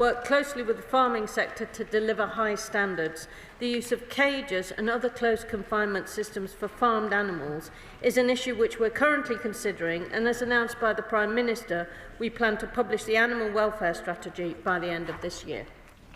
work closely with the farming sector to deliver high standards. The use of cages and other closed confinement systems for farmed animals is an issue which we're currently considering, and as announced by the Prime Minister, we plan to publish the animal welfare strategy by the end of this year.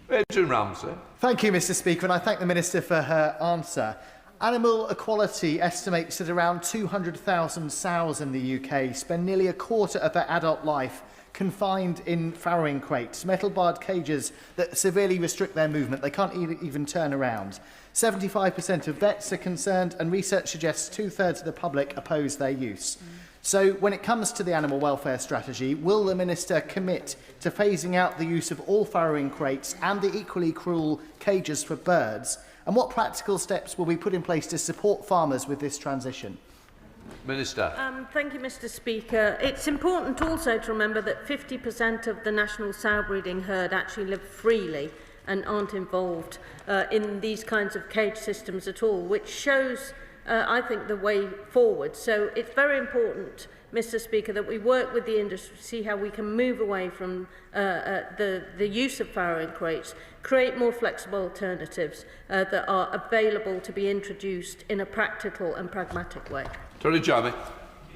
Ramsey. Thank you, Mr Speaker, and I thank the Minister for her answer. Animal Equality estimates that around 200,000 sows in the UK spend nearly a quarter of their adult life confined in farrowing crates, metal-barred cages that severely restrict their movement. They can't even turn around. 75% of vets are concerned, and research suggests 2/3 of the public oppose their use. So, when it comes to the animal welfare strategy, will the Minister commit to phasing out the use of all farrowing crates and the equally cruel cages for birds? And what practical steps will be put in place to support farmers with this transition? Minister. Thank you, Mr Speaker. It's important also to remember that 50% of the national sow breeding herd actually live freely and aren't involved in these kinds of cage systems at all, which shows, I think, the way forward. So it's very important, Mr Speaker, that we work with the industry to see how we can move away from the use of farrowing crates, create more flexible alternatives that are available to be introduced in a practical and pragmatic way. Tony Jamie.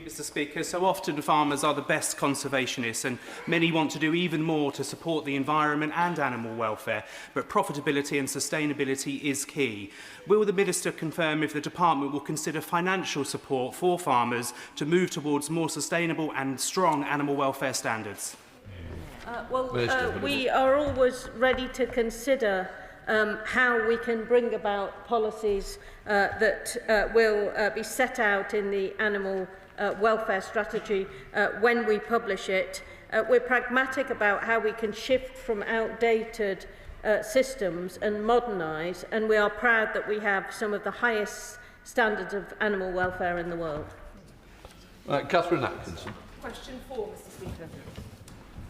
Mr Speaker, so often farmers are the best conservationists, and many want to do even more to support the environment and animal welfare, but profitability and sustainability is key. Will the Minister confirm if the Department will consider financial support for farmers to move towards more sustainable and strong animal welfare standards? We are always ready to consider how we can bring about policies that will be set out in the animal welfare strategy when we publish it. We're pragmatic about how we can shift from outdated systems and modernise, and we are proud that we have some of the highest standards of animal welfare in the world. Catherine Atkinson. Question 4, Mr Speaker.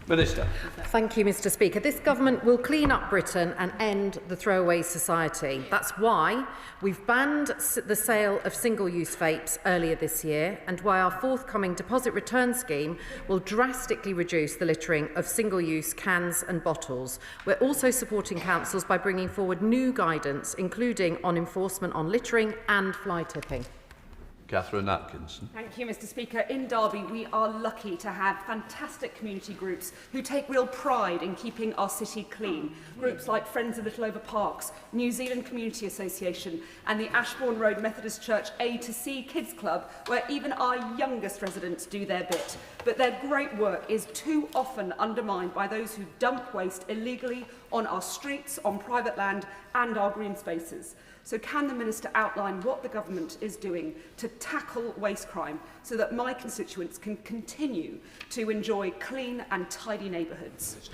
Minister. Thank you, Mr Speaker. This government will clean up Britain and end the throwaway society. That's why we've banned the sale of single-use vapes earlier this year, and why our forthcoming deposit return scheme will drastically reduce the littering of single-use cans and bottles. We're also supporting councils by bringing forward new guidance, including on enforcement on littering and fly tipping. Catherine Atkinson. Thank you, Mr Speaker. In Derby, we are lucky to have fantastic community groups who take real pride in keeping our city clean. Groups like Friends of Little Over Parks, New Zealand Community Association and the Ashbourne Road Methodist Church A to C Kids Club, where even our youngest residents do their bit. But their great work is too often undermined by those who dump waste illegally on our streets, on private land and our green spaces. So can the Minister outline what the government is doing to tackle waste crime so that my constituents can continue to enjoy clean and tidy neighbourhoods?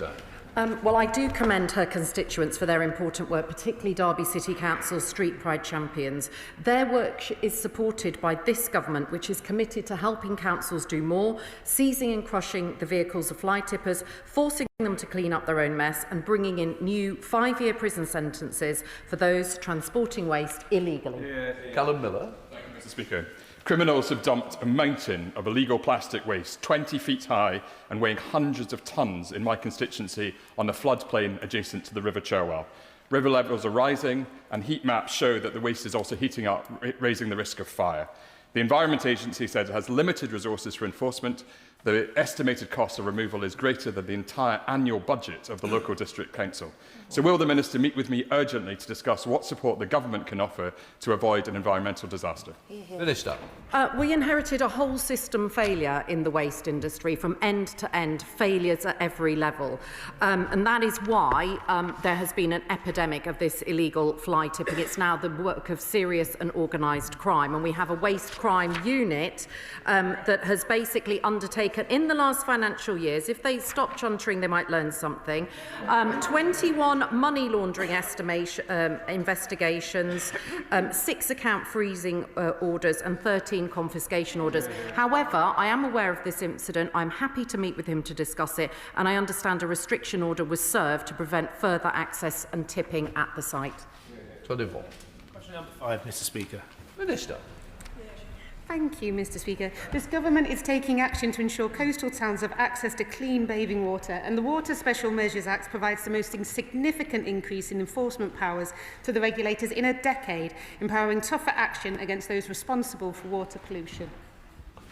Well, I do commend her constituents for their important work, particularly Derby City Council's Street Pride Champions. Their work is supported by this government, which is committed to helping councils do more, seizing and crushing the vehicles of fly tippers, forcing them to clean up their own mess and bringing in new 5-year prison sentences for those transporting waste illegally. Callum Miller. Thank you, Mr Speaker. Criminals have dumped a mountain of illegal plastic waste 20 feet high and weighing hundreds of tonnes in my constituency on the floodplain adjacent to the River Cherwell. River levels are rising and heat maps show that the waste is also heating up, raising the risk of fire. The Environment Agency said it has limited resources for enforcement. The estimated cost of removal is greater than the entire annual budget of the local district council. So will the Minister meet with me urgently to discuss what support the government can offer to avoid an environmental disaster? Minister. We inherited a whole system failure in the waste industry, from end to end, failures at every level. And that is why there has been an epidemic of this illegal fly tipping. It's now the work of serious and organised crime. And we have a waste crime unit that has basically undertaken in the last financial years, if they stop chuntering, they might learn something, 21 money laundering investigations, 6 account freezing orders and 13 confiscation orders. However, I am aware of this incident. I'm happy to meet with him to discuss it, and I understand a restriction order was served to prevent further access and tipping at the site. Question number 5, Mr Speaker. Minister. Thank you, Mr Speaker. This government is taking action to ensure coastal towns have access to clean bathing water, and the Water Special Measures Act provides the most significant increase in enforcement powers to the regulators in a decade, empowering tougher action against those responsible for water pollution.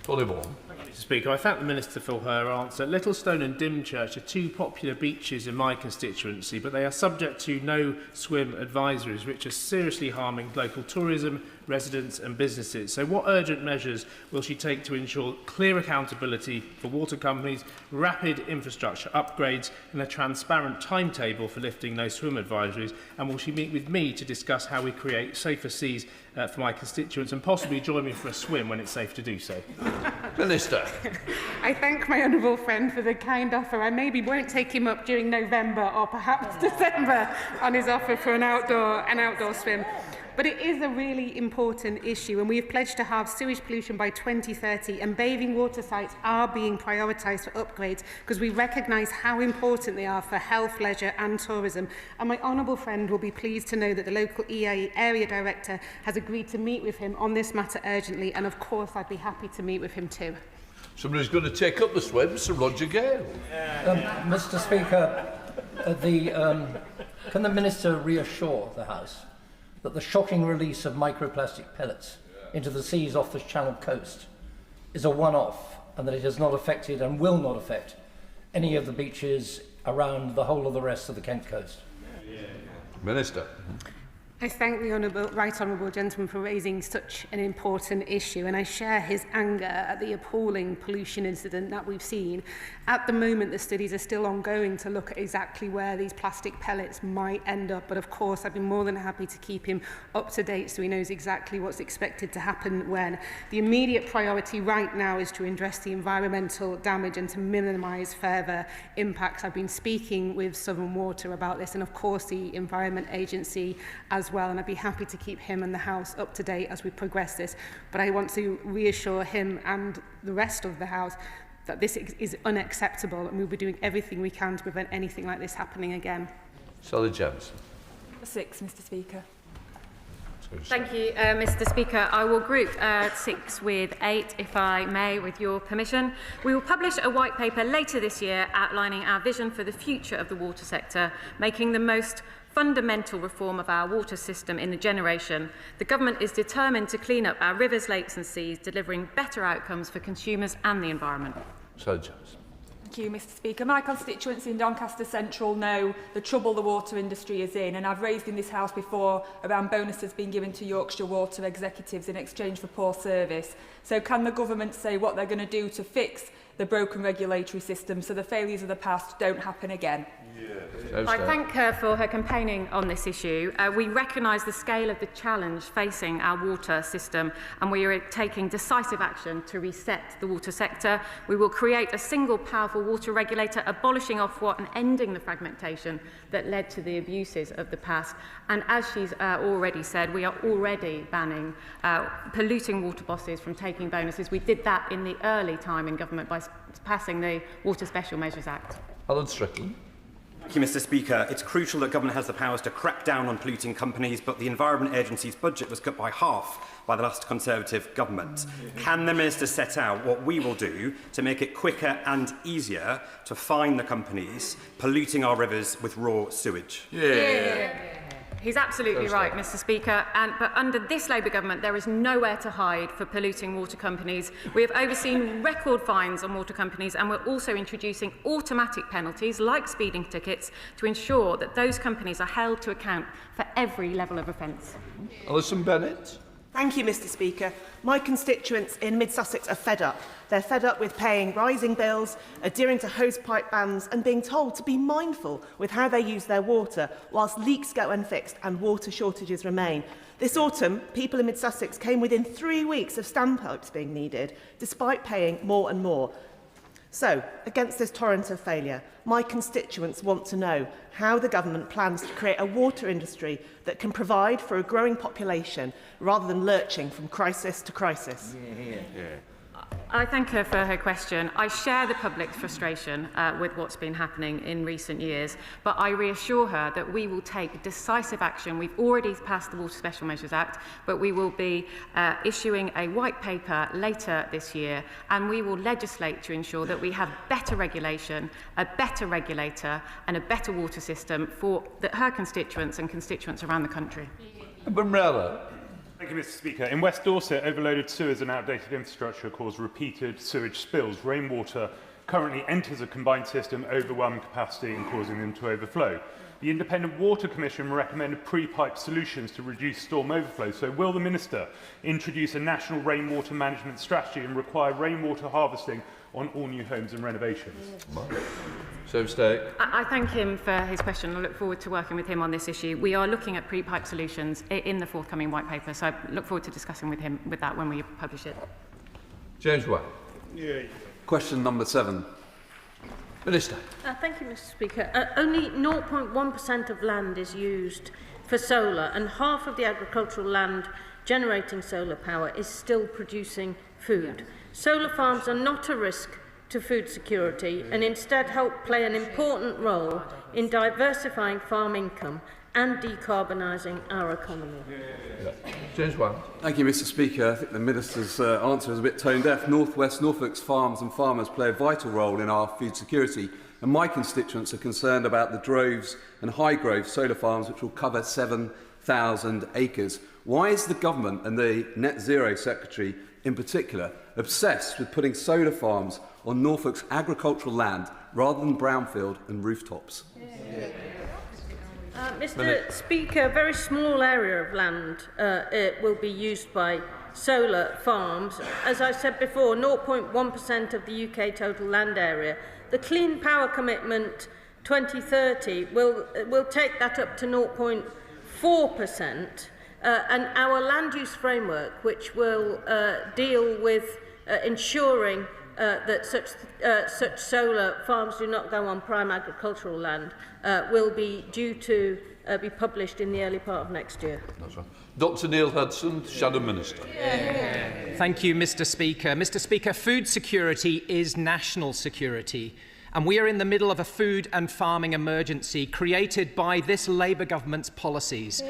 Fully Vaughan. Mr Speaker, I thank the Minister for her answer. Littlestone and Dymchurch are two popular beaches in my constituency, but they are subject to no swim advisories, which are seriously harming local tourism, residents and businesses. So what urgent measures will she take to ensure clear accountability for water companies, rapid infrastructure upgrades and a transparent timetable for lifting no swim advisories? And will she meet with me to discuss how we create safer seas for my constituents and possibly join me for a swim when it's safe to do so? Minister. I thank my honourable friend for the kind offer. I maybe won't take him up during November or perhaps December on his offer for an outdoor swim. But it is a really important issue, and we have pledged to halve sewage pollution by 2030, and bathing water sites are being prioritised for upgrades because we recognise how important they are for health, leisure and tourism. And my honourable friend will be pleased to know that the local EA area director has agreed to meet with him on this matter urgently, and of course I'd be happy to meet with him too. Somebody's going to take up the swim, Sir Roger Gale. Mr Speaker, can the Minister reassure the House that the shocking release of microplastic pellets into the seas off the Channel coast is a one-off and that it has not affected and will not affect any of the beaches around the whole of the rest of the Kent coast? Minister. I thank the right honourable gentleman for raising such an important issue, and I share his anger at the appalling pollution incident that we've seen. At the moment, the studies are still ongoing to look at exactly where these plastic pellets might end up, but of course I'd be more than happy to keep him up to date so he knows exactly what's expected to happen when. The immediate priority right now is to address the environmental damage and to minimise further impacts. I've been speaking with Southern Water about this, and of course the Environment Agency as well, and I'd be happy to keep him and the House up to date as we progress this. But I want to reassure him and the rest of the House that this is unacceptable, and we'll be doing everything we can to prevent anything like this happening again. Sally James. 6, Mr Speaker. Thank you, Mr Speaker. I will group 6 with 8, if I may, with your permission. We will publish a white paper later this year outlining our vision for the future of the water sector, making the most fundamental reform of our water system in a generation. The government is determined to clean up our rivers, lakes and seas, delivering better outcomes for consumers and the environment. Sally James. Thank you, Mr Speaker. My constituency in Doncaster Central know the trouble the water industry is in, and I've raised in this House before around bonuses being given to Yorkshire Water executives in exchange for poor service. So can the government say what they're going to do to fix the broken regulatory system so the failures of the past don't happen again? I thank her for her campaigning on this issue. We recognise the scale of the challenge facing our water system, and we are taking decisive action to reset the water sector. We will create a single powerful water regulator, abolishing Ofwat and ending the fragmentation that led to the abuses of the past. And as she's already said, we are already banning polluting water bosses from taking bonuses. We did that in the early time in government by passing the Water Special Measures Act. Alan Strickland. Thank you, Mr Speaker. It's crucial that government has the powers to crack down on polluting companies, but the Environment Agency's budget was cut by half by the last Conservative government. Can the Minister set out what we will do to make it quicker and easier to fine the companies polluting our rivers with raw sewage? He's absolutely right, Mr Speaker, but under this Labour government there is nowhere to hide for polluting water companies. We have overseen record fines on water companies, and we're also introducing automatic penalties like speeding tickets to ensure that those companies are held to account for every level of offence. Alison Bennett. Thank you, Mr Speaker. My constituents in Mid-Sussex are fed up. They're fed up with paying rising bills, adhering to hosepipe bans and being told to be mindful with how they use their water whilst leaks go unfixed and water shortages remain. This autumn, people in Mid-Sussex came within 3 weeks of standpipes being needed, despite paying more and more. So, against this torrent of failure, my constituents want to know how the government plans to create a water industry that can provide for a growing population rather than lurching from crisis to crisis. I thank her for her question. I share the public's frustration with what's been happening in recent years, but I reassure her that we will take decisive action. We've already passed the Water Special Measures Act, but we will be issuing a white paper later this year, and we will legislate to ensure that we have better regulation, a better regulator, and a better water system for her constituents and constituents around the country. Thank you, Mr. Speaker. In West Dorset, overloaded sewers and outdated infrastructure cause repeated sewage spills. Rainwater currently enters a combined system, overwhelming capacity and causing them to overflow. The Independent Water Commission recommended pre-pipe solutions to reduce storm overflow. So will the Minister introduce a national rainwater management strategy and require rainwater harvesting on all new homes and renovations? I thank him for his question. I look forward to working with him on this issue. We are looking at pre-pipe solutions in the forthcoming white paper, so I look forward to discussing with him with that when we publish it. James White. Question number 7. Minister. Thank you, Mr. Speaker. Only 0.1% of land is used for solar, and half of the agricultural land generating solar power is still producing food. Solar farms are not a risk to food security and instead help play an important role in diversifying farm income and decarbonising our economy. James White. Thank you, Mr. Speaker. I think the Minister's answer is a bit tone deaf. North West Norfolk's farms and farmers play a vital role in our food security, and my constituents are concerned about the droves and high-growth solar farms which will cover 7,000 acres. Why is the government and the Net Zero Secretary in particular obsessed with putting solar farms on Norfolk's agricultural land rather than brownfield and rooftops? Mr. Speaker, a very small area of land it will be used by solar farms. As I said before, 0.1% of the UK total land area. The Clean Power Commitment 2030 will take that up to 0.4%. And our land use framework, which will deal with ensuring that such solar farms do not go on prime agricultural land, will be due to be published in the early part of next year. That's right. Dr. Neil Hudson, Shadow Minister. Thank you, Mr. Speaker. Mr. Speaker, food security is national security. And we are in the middle of a food and farming emergency created by this Labour government's policies.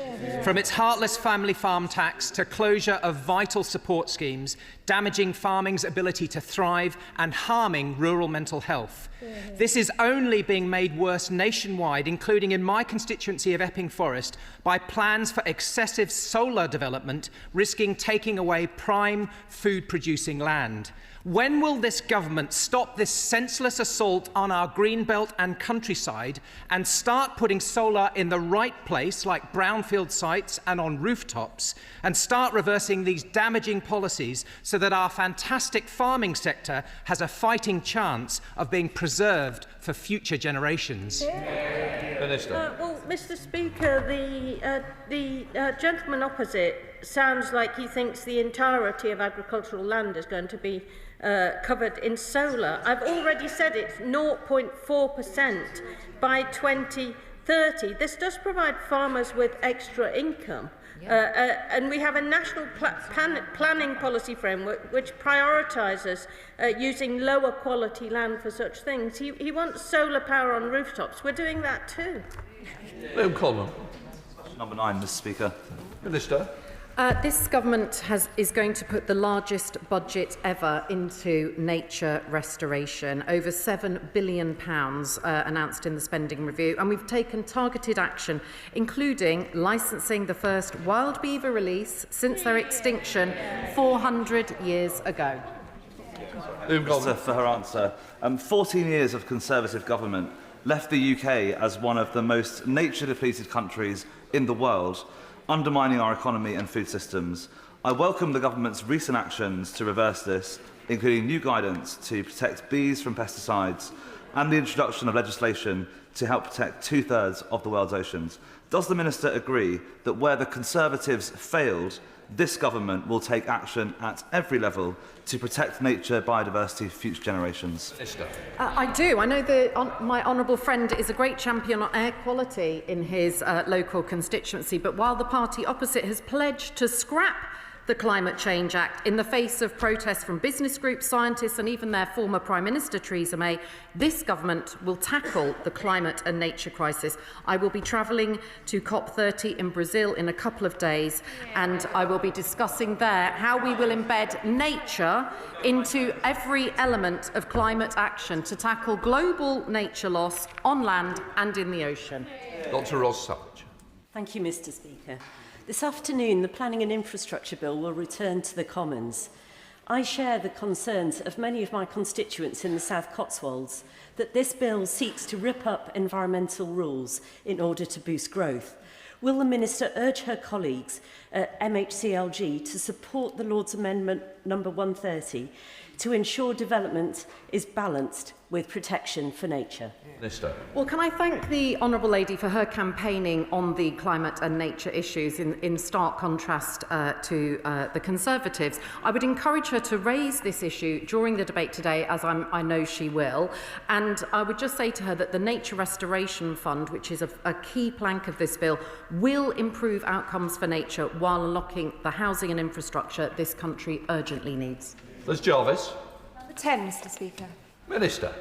From its heartless family farm tax to closure of vital support schemes, damaging farming's ability to thrive and harming rural mental health. This is only being made worse nationwide, including in my constituency of Epping Forest, by plans for excessive solar development, risking taking away prime food-producing land. When will this government stop this senseless assault on our green belt and countryside and start putting solar in the right place, like brownfield sites and on rooftops, and start reversing these damaging policies so that our fantastic farming sector has a fighting chance of being preserved for future generations? Minister. Well, Mr. Speaker, the gentleman opposite sounds like he thinks the entirety of agricultural land is going to be covered in solar. I've already said it's 0.4% by 2030. This does provide farmers with extra income. And we have a national planning policy framework which prioritises using lower quality land for such things. He wants solar power on rooftops. We're doing that too. Liam Coleman. Number 9, Mr. Speaker. Minister. This government is going to put the largest budget ever into nature restoration, over £7 billion announced in the spending review, and we've taken targeted action, including licensing the first wild beaver release since their extinction 400 years ago. Minister for her answer. 14 years of Conservative government left the UK as one of the most nature-depleted countries in the world, undermining our economy and food systems. I welcome the government's recent actions to reverse this, including new guidance to protect bees from pesticides and the introduction of legislation to help protect 2/3 of the world's oceans. Does the Minister agree that where the Conservatives failed, this government will take action at every level to protect nature, biodiversity for future generations? I do. I know that my honourable friend is a great champion on air quality in his local constituency, but while the party opposite has pledged to scrap the Climate Change Act. In the face of protests from business groups, scientists and even their former Prime Minister Theresa May, this government will tackle the climate and nature crisis. I will be travelling to COP30 in Brazil in a couple of days, and I will be discussing there how we will embed nature into every element of climate action to tackle global nature loss on land and in the ocean. Dr. Ross Savage. Thank you, Mr. Speaker. This afternoon, the Planning and Infrastructure Bill will return to the Commons. I share the concerns of many of my constituents in the South Cotswolds that this bill seeks to rip up environmental rules in order to boost growth. Will the Minister urge her colleagues at MHCLG to support the Lord's Amendment number 130 to ensure development is balanced with protection for nature? Minister. Well, can I thank the Honourable Lady for her campaigning on the climate and nature issues in stark contrast to the Conservatives. I would encourage her to raise this issue during the debate today, as I know she will. And I would just say to her that the Nature Restoration Fund, which is a key plank of this bill, will improve outcomes for nature while unlocking the housing and infrastructure this country urgently needs. Liz Jarvis. Number 10, Mr. Speaker. Minister.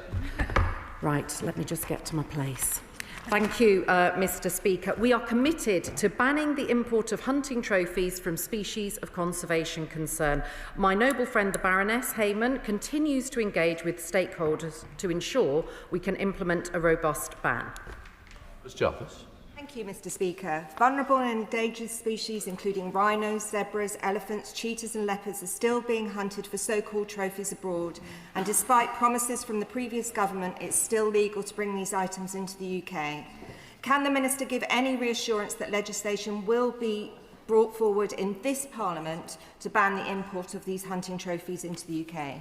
Right, let me just get to my place. Thank you, Mr. Speaker. We are committed to banning the import of hunting trophies from species of conservation concern. My noble friend, the Baroness Hayman, continues to engage with stakeholders to ensure we can implement a robust ban. Liz Jarvis. Thank you, Mr. Speaker. Vulnerable and endangered species, including rhinos, zebras, elephants, cheetahs and leopards, are still being hunted for so-called trophies abroad. And despite promises from the previous government, it's still legal to bring these items into the UK. Can the Minister give any reassurance that legislation will be brought forward in this Parliament to ban the import of these hunting trophies into the UK?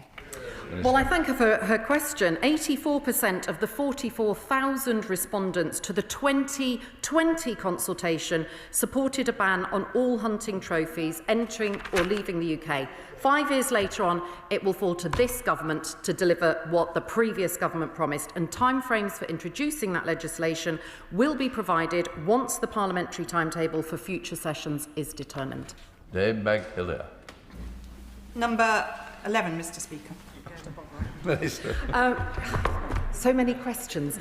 Well, I thank her for her question. 84% of the 44,000 respondents to the 2020 consultation supported a ban on all hunting trophies entering or leaving the UK. 5 years later on, it will fall to this government to deliver what the previous government promised, and timeframes for introducing that legislation will be provided once the parliamentary timetable for future sessions is determined. Dame Meg Hillier. Number 11, Mr. Speaker. Minister. So many questions.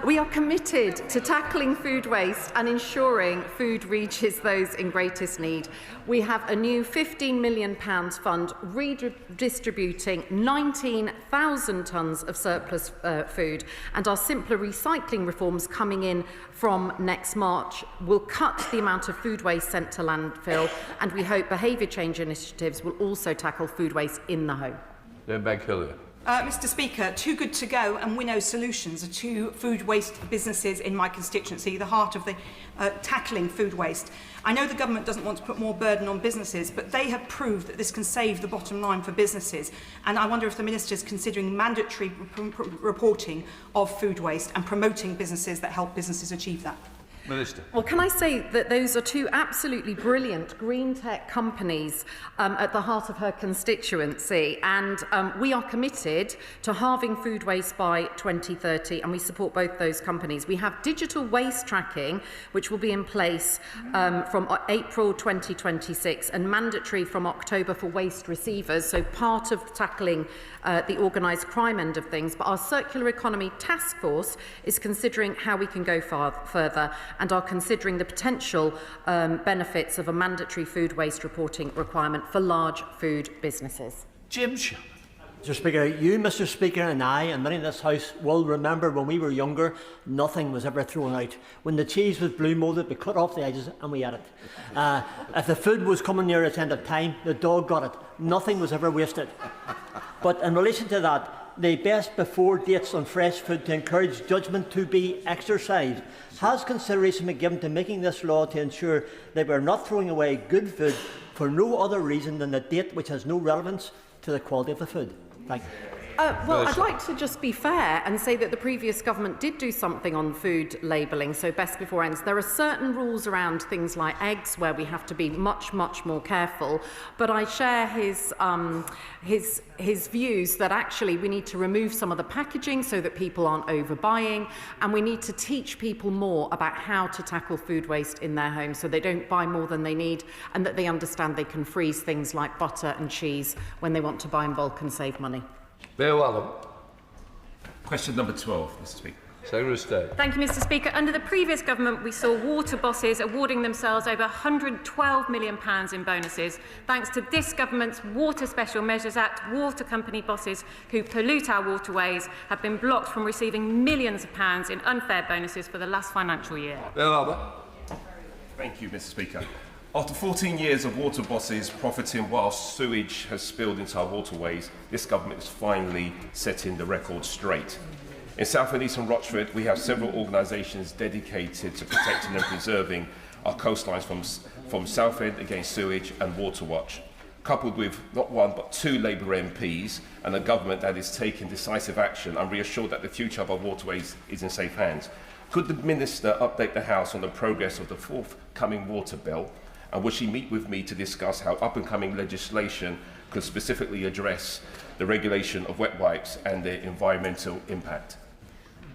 We are committed to tackling food waste and ensuring food reaches those in greatest need. We have a new £15 million fund redistributing 19,000 tonnes of surplus food, and our simpler recycling reforms coming in from next March will cut the amount of food waste sent to landfill, and we hope behaviour change initiatives will also tackle food waste in the home. Meg Hillier. Mr. Speaker, Too Good To Go and Winnow Solutions are two food waste businesses in my constituency, the heart of the tackling food waste. I know the government doesn't want to put more burden on businesses, but they have proved that this can save the bottom line for businesses. And I wonder if the Minister is considering mandatory reporting of food waste and promoting businesses that help businesses achieve that. Minister. Well, can I say that those are two absolutely brilliant green tech companies at the heart of her constituency, and we are committed to halving food waste by 2030, and we support both those companies. We have digital waste tracking, which will be in place from April 2026 and mandatory from October for waste receivers, so part of tackling the organised crime end of things. But our circular economy task force is considering how we can go further, and are considering the potential benefits of a mandatory food waste reporting requirement for large food businesses. Jim Shannon. Mr. Speaker, you, Mr. Speaker, and I, and many in this House will remember when we were younger, nothing was ever thrown out. When the cheese was blue moulded, we cut off the edges and we ate it. If the food was coming near its end of time, the dog got it. Nothing was ever wasted. But in relation to that, the best before dates on fresh food to encourage judgment to be exercised. Has consideration been given to making this law to ensure that we are not throwing away good food for no other reason than the date which has no relevance to the quality of the food? Thank you. Well, I'd like to just be fair and say that the previous government did do something on food labelling, so best before ends. There are certain rules around things like eggs where we have to be much, much more careful, but I share his views that actually we need to remove some of the packaging so that people aren't overbuying, and we need to teach people more about how to tackle food waste in their homes so they don't buy more than they need, and that they understand they can freeze things like butter and cheese when they want to buy in bulk and save money. Bill Allen. Question number 12, Mr. Speaker. Secretary of State. Thank you, Mr. Speaker. Under the previous government, we saw water bosses awarding themselves over £112 million in bonuses. Thanks to this government's Water Special Measures Act, water company bosses who pollute our waterways have been blocked from receiving millions of pounds in unfair bonuses for the last financial year. Bill Albert. Thank you, Mr. Speaker. After 14 years of water bosses profiting whilst sewage has spilled into our waterways, this government is finally setting the record straight. In South and Eastern Rochford, we have several organisations dedicated to protecting and preserving our coastlines from Southend against sewage and Water Watch, coupled with not one but 2 Labour MPs and a government that is taking decisive action. I'm reassured that the future of our waterways is in safe hands. Could the Minister update the House on the progress of the forthcoming water bill? And will she meet with me to discuss how up-and-coming legislation could specifically address the regulation of wet wipes and their environmental impact?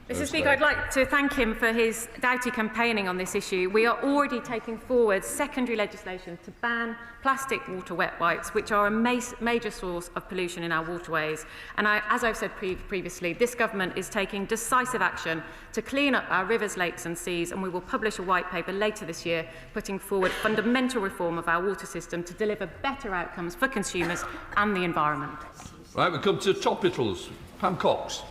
Mr. Speaker, I'd like to thank him for his doughty campaigning on this issue. We are already taking forward secondary legislation to ban plastic water wet wipes, which are a major source of pollution in our waterways. And as I've said previously, this government is taking decisive action to clean up our rivers, lakes and seas, and we will publish a white paper later this year putting forward fundamental reform of our water system to deliver better outcomes for consumers and the environment. Right, we come to topicals. Pam Cox.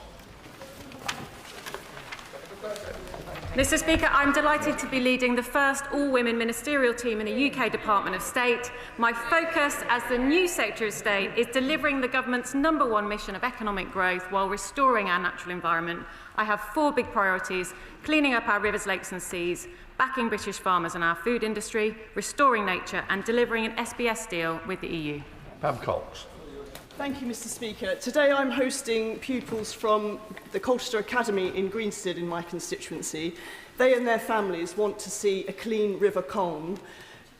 Mr. Speaker, I'm delighted to be leading the first all-women ministerial team in the UK Department of State. My focus as the new Secretary of State is delivering the government's #1 mission of economic growth while restoring our natural environment. I have 4 big priorities: cleaning up our rivers, lakes and seas, backing British farmers and our food industry, restoring nature and delivering an SBS deal with the EU. Pam Cox. Thank you, Mr. Speaker. Today I'm hosting pupils from the Colchester Academy in Greenstead in my constituency. They and their families want to see a clean River Colne.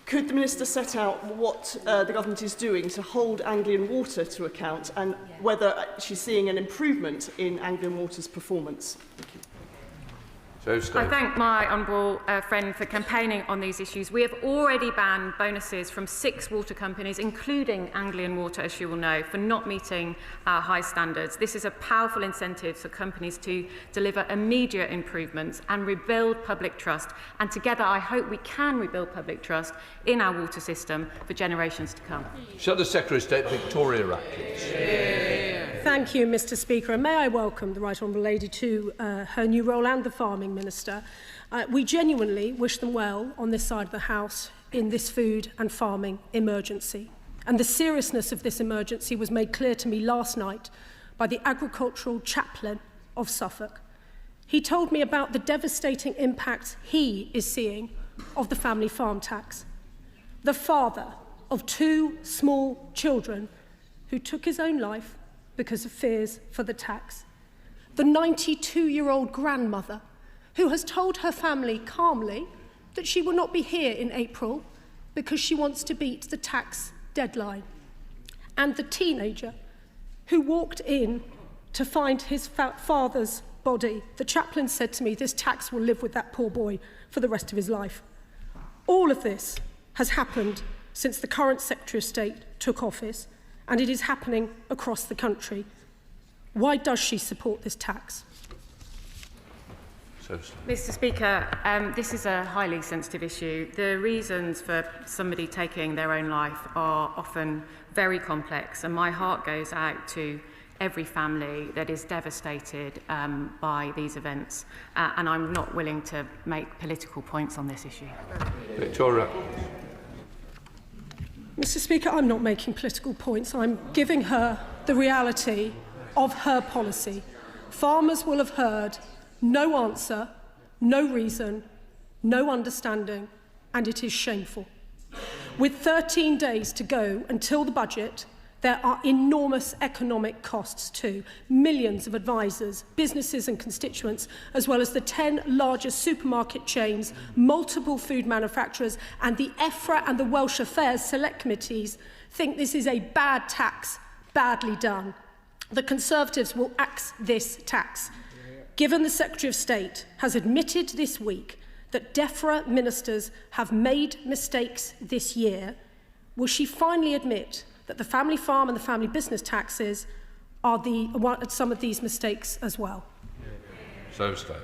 Could the Minister set out what the government is doing to hold Anglian Water to account and whether she's seeing an improvement in Anglian Water's performance? Thank you. I thank my honourable friend for campaigning on these issues. We have already banned bonuses from 6 water companies, including Anglian Water, as you will know, for not meeting our high standards. This is a powerful incentive for companies to deliver immediate improvements and rebuild public trust. And together, I hope we can rebuild public trust in our water system for generations to come. Shall the Secretary of State Victoria Rackles. Thank you, Mr. Speaker, and may I welcome the Right Honourable Lady to her new role and the Farming Minister. We genuinely wish them well on this side of the House in this food and farming emergency. And the seriousness of this emergency was made clear to me last night by the agricultural chaplain of Suffolk. He told me about the devastating impacts he is seeing of the family farm tax. The father of 2 small children who took his own life because of fears for the tax. The 92-year-old grandmother who has told her family calmly that she will not be here in April because she wants to beat the tax deadline. And the teenager who walked in to find his father's body. The chaplain said to me, this tax will live with that poor boy for the rest of his life. All of this has happened since the current Secretary of State took office, and it is happening across the country. Why does she support this tax? Mr. Speaker, this is a highly sensitive issue. The reasons for somebody taking their own life are often very complex, and my heart goes out to every family that is devastated by these events, and I'm not willing to make political points on this issue. Victoria. Mr. Speaker, I'm not making political points. I'm giving her the reality of her policy. Farmers will have heard no answer, no reason, no understanding, and it is shameful. With 13 days to go until the budget, There are enormous economic costs too. Millions of advisors, businesses and constituents, as well as the 10 largest supermarket chains, multiple food manufacturers and the EFRA and the Welsh Affairs Select Committees think this is a bad tax, badly done. The Conservatives will axe this tax. Given the Secretary of State has admitted this week that DEFRA ministers have made mistakes this year, will she finally admit that the family farm and the family business taxes are some of these mistakes as well? So stay.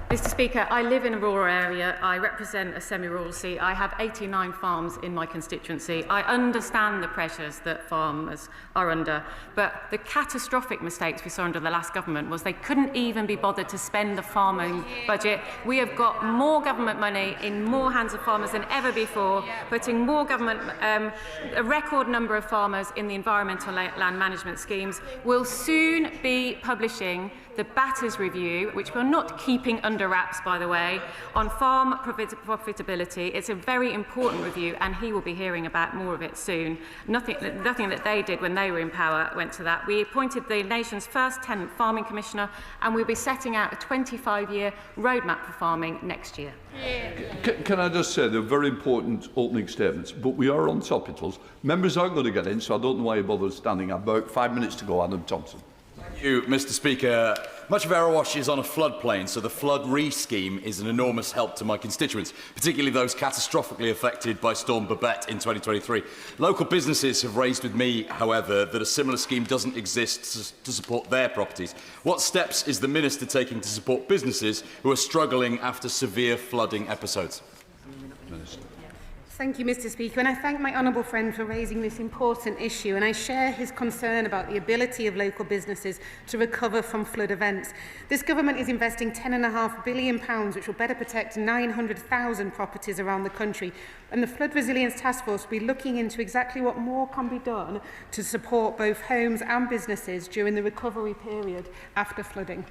Mr. Speaker, I live in a rural area. I represent a semi-rural seat. I have 89 farms in my constituency. I understand the pressures that farmers are under, but the catastrophic mistakes we saw under the last government was they couldn't even be bothered to spend the farming budget. We have got more government money in more hands of farmers than ever before, putting more government, a record number of farmers in the environmental land management schemes. We'll soon be publishing the Batters Review, which we're not keeping under wraps, by the way, on farm profitability. It's a very important review, and he will be hearing about more of it soon. Nothing that they did when they were in power went to that. We appointed the nation's first tenant farming commissioner, and we'll be setting out a 25-year roadmap for farming next year. Can I just say they're very important opening statements, but we are on topicals. Members aren't going to get in, so I don't know why you bother standing. I've about 5 minutes to go. Adam Thompson. Thank you, Mr. Speaker. Much of Erewash is on a floodplain, so the flood re-scheme is an enormous help to my constituents, particularly those catastrophically affected by Storm Babette in 2023. Local businesses have raised with me, however, that a similar scheme doesn't exist to support their properties. What steps is the Minister taking to support businesses who are struggling after severe flooding episodes? Minister. Thank you, Mr. Speaker, and I thank my honourable friend for raising this important issue, and I share his concern about the ability of local businesses to recover from flood events. This government is investing £10.5 billion, which will better protect 900,000 properties around the country, and the Flood Resilience Task Force will be looking into exactly what more can be done to support both homes and businesses during the recovery period after flooding.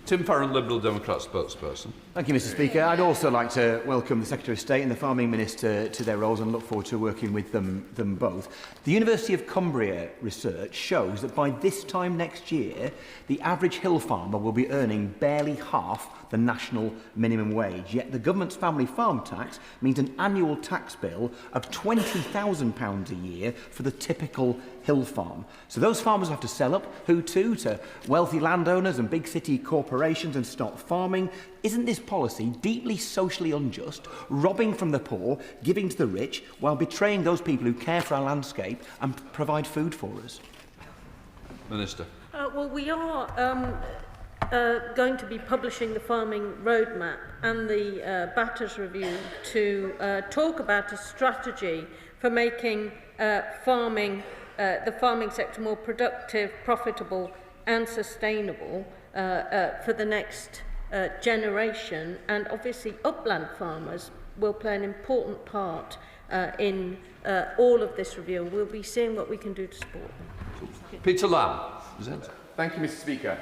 Tim Farron, Liberal Democrat spokesperson. Thank you, Mr. Speaker. I'd also like to welcome the Secretary of State and the Farming Minister to their roles and look forward to working with them both. The University of Cumbria research shows that by this time next year, the average hill farmer will be earning barely half the national minimum wage. Yet the government's family farm tax means an annual tax bill of £20,000 a year for the typical hill farm. So those farmers have to sell up, who to wealthy landowners and big city corporations and stop farming. Isn't this policy deeply socially unjust, robbing from the poor, giving to the rich, while betraying those people who care for our landscape and provide food for us? Minister. Well, we are going to be publishing the farming roadmap and the Batters Review to talk about a strategy for making the farming sector more productive, profitable and sustainable for the next generation. And obviously upland farmers will play an important part in all of this review. We'll be seeing what we can do to support them. Peter Lamb. Thank you, Mr. Speaker.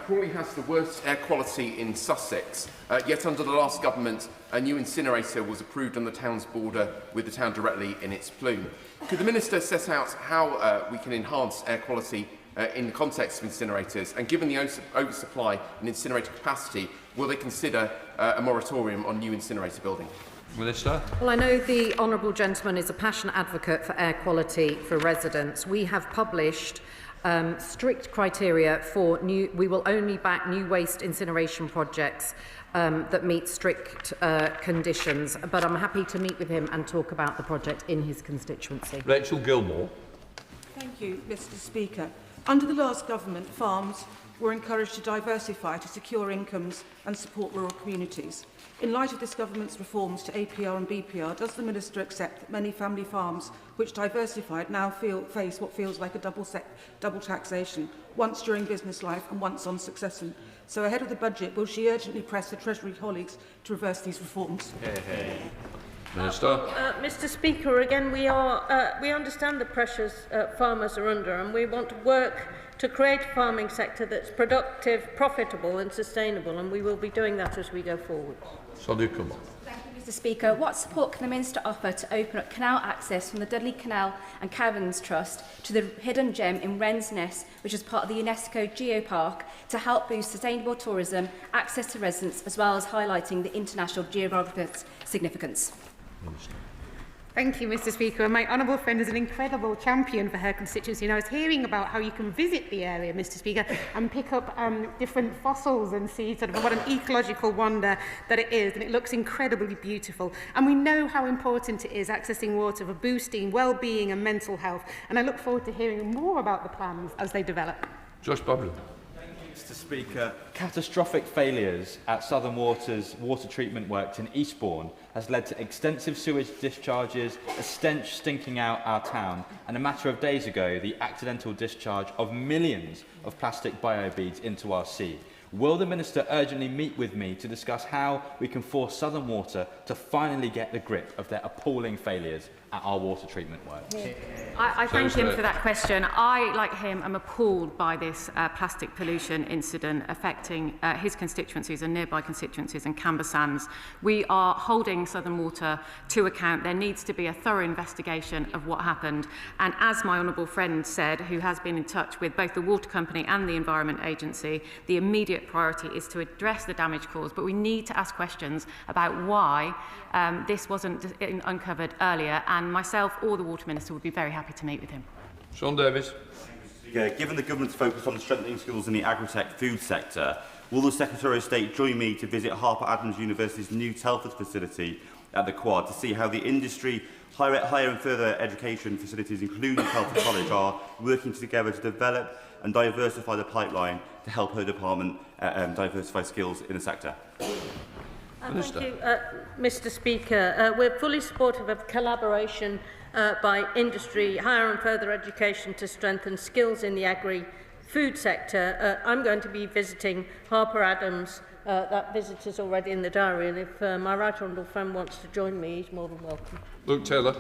Crawley has the worst air quality in Sussex, yet under the last government, a new incinerator was approved on the town's border with the town directly in its plume. Could the Minister set out how we can enhance air quality in the context of incinerators, and given the oversupply in incinerator capacity, will they consider a moratorium on new incinerator building? Minister. Well, I know the honourable gentleman is a passionate advocate for air quality for residents. We have published strict criteria for we will only back new waste incineration projects that meet strict conditions, but I'm happy to meet with him and talk about the project in his constituency. Rachel Gilmore. Thank you, Mr. Speaker. Under the last government, farms were encouraged to diversify to secure incomes and support rural communities. In light of this government's reforms to APR and BPR, does the Minister accept that many family farms which diversified now face what feels like a double taxation, once during business life and once on succession? So ahead of the budget, will she urgently press the Treasury colleagues to reverse these reforms? Minister. Mr. Speaker, again, we understand the pressures farmers are under, and we want to work to create a farming sector that's productive, profitable and sustainable, and we will be doing that as we go forward. Sadiq Kamal. Thank you, Mr. Mr Speaker, what support can the Minister offer to open up canal access from the Dudley Canal and Caverns Trust to the hidden gem in Wren's Ness, which is part of the UNESCO Geopark, to help boost sustainable tourism, access to residents, as well as highlighting the international geographic significance? Thank you, Mr Speaker. And my honourable friend is an incredible champion for her constituency. And I was hearing about how you can visit the area, Mr Speaker, and pick up different fossils and see sort of what an ecological wonder that it is. And it looks incredibly beautiful. And we know how important it is accessing water for boosting well-being and mental health. And I look forward to hearing more about the plans as they develop. Josh Bobbin. Mr Speaker, catastrophic failures at Southern Water's water treatment works in Eastbourne has led to extensive sewage discharges, a stench stinking out our town, and a matter of days ago, the accidental discharge of millions of plastic biobeads into our sea. Will the Minister urgently meet with me to discuss how we can force Southern Water to finally get the grip of their appalling failures at our water treatment works? I thank him for that question. I, like him, am appalled by this plastic pollution incident affecting his constituencies and nearby constituencies and Camber Sands. We are holding Southern Water to account. There needs to be a thorough investigation of what happened. And as my honourable friend said, who has been in touch with both the Water Company and the Environment Agency, the immediate priority is to address the damage caused. But we need to ask questions about why this wasn't uncovered earlier. And myself or the Water Minister would be very happy to meet with him. Sean Davis. Given the government's focus on strengthening skills in the agri-tech food sector, will the Secretary of State join me to visit Harper Adams University's new Telford facility at the Quad to see how the industry, higher and further education facilities, including Telford College, are working together to develop and diversify the pipeline to help her department diversify skills in the sector? Thank you, Mr Speaker. We're fully supportive of collaboration by industry, higher and further education to strengthen skills in the agri-food sector. I'm going to be visiting Harper Adams. That visit is already in the diary, and if my right honourable friend wants to join me, he's more than welcome. Luke Taylor.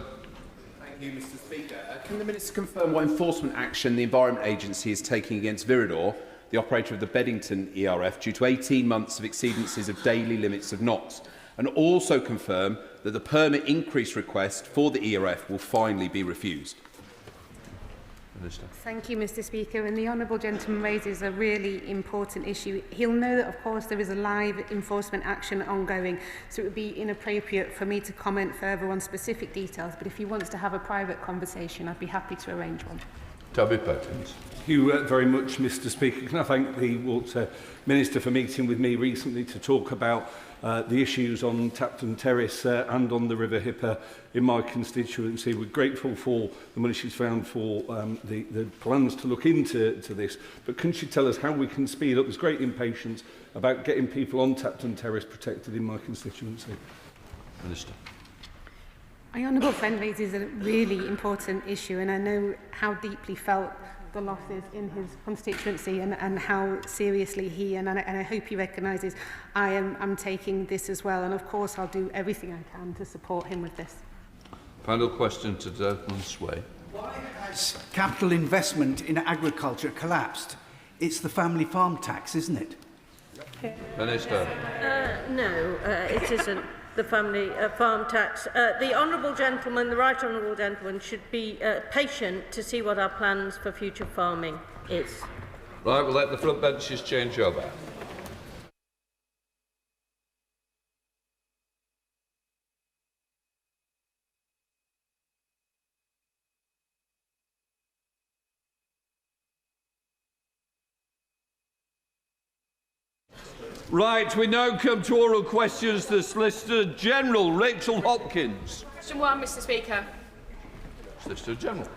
Thank you, Mr Speaker. Can the Minister confirm what enforcement action the Environment Agency is taking against Viridor, the operator of the Beddington ERF, due to 18 months of exceedances of daily limits of NOx, and also confirm that the permit increase request for the ERF will finally be refused? Minister. Thank you, Mr Speaker. And the honourable gentleman raises a really important issue. He'll know that, of course, there is a live enforcement action ongoing, so it would be inappropriate for me to comment further on specific details. But if he wants to have a private conversation, I'd be happy to arrange one. Toby Perkins. Thank you very much, Mr Speaker. Can I thank the Water Minister for meeting with me recently to talk about the issues on Tapton Terrace and on the River Hipper in my constituency. We're grateful for the money she's found for the plans to look into this. But can she tell us how we can speed up? There's great impatience about getting people on Tapton Terrace protected in my constituency. Minister. My honourable friend raises a really important issue, and I know how deeply felt the losses in his constituency and how seriously he, and I hope he recognises I am taking this as well. And of course I'll do everything I can to support him with this. Final question to Desmond Sway. Why has capital investment in agriculture collapsed? It's the family farm tax, isn't it? Minister. No, it isn't the family farm tax. The honourable gentleman, the right honourable gentleman, should be patient to see what our plans for future farming is. Right, we'll let the front benches change over. Right, we now come to oral questions to the Solicitor General, Rachel Hopkins. Question 1, Mr Speaker. Solicitor General.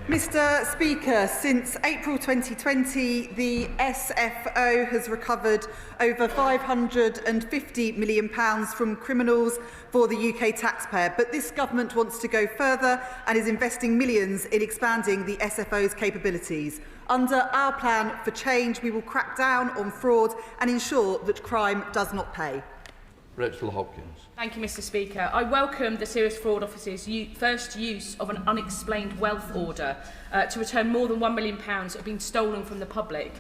Mr Speaker, since April 2020, the SFO has recovered over £550 million from criminals for the UK taxpayer. But this government wants to go further and is investing millions in expanding the SFO's capabilities. Under our plan for change, we will crack down on fraud and ensure that crime does not pay. Rachel Hopkins. Thank you, Mr Speaker. I welcome the Serious Fraud Office's first use of an unexplained wealth order to return more than £1 million that have been stolen from the public.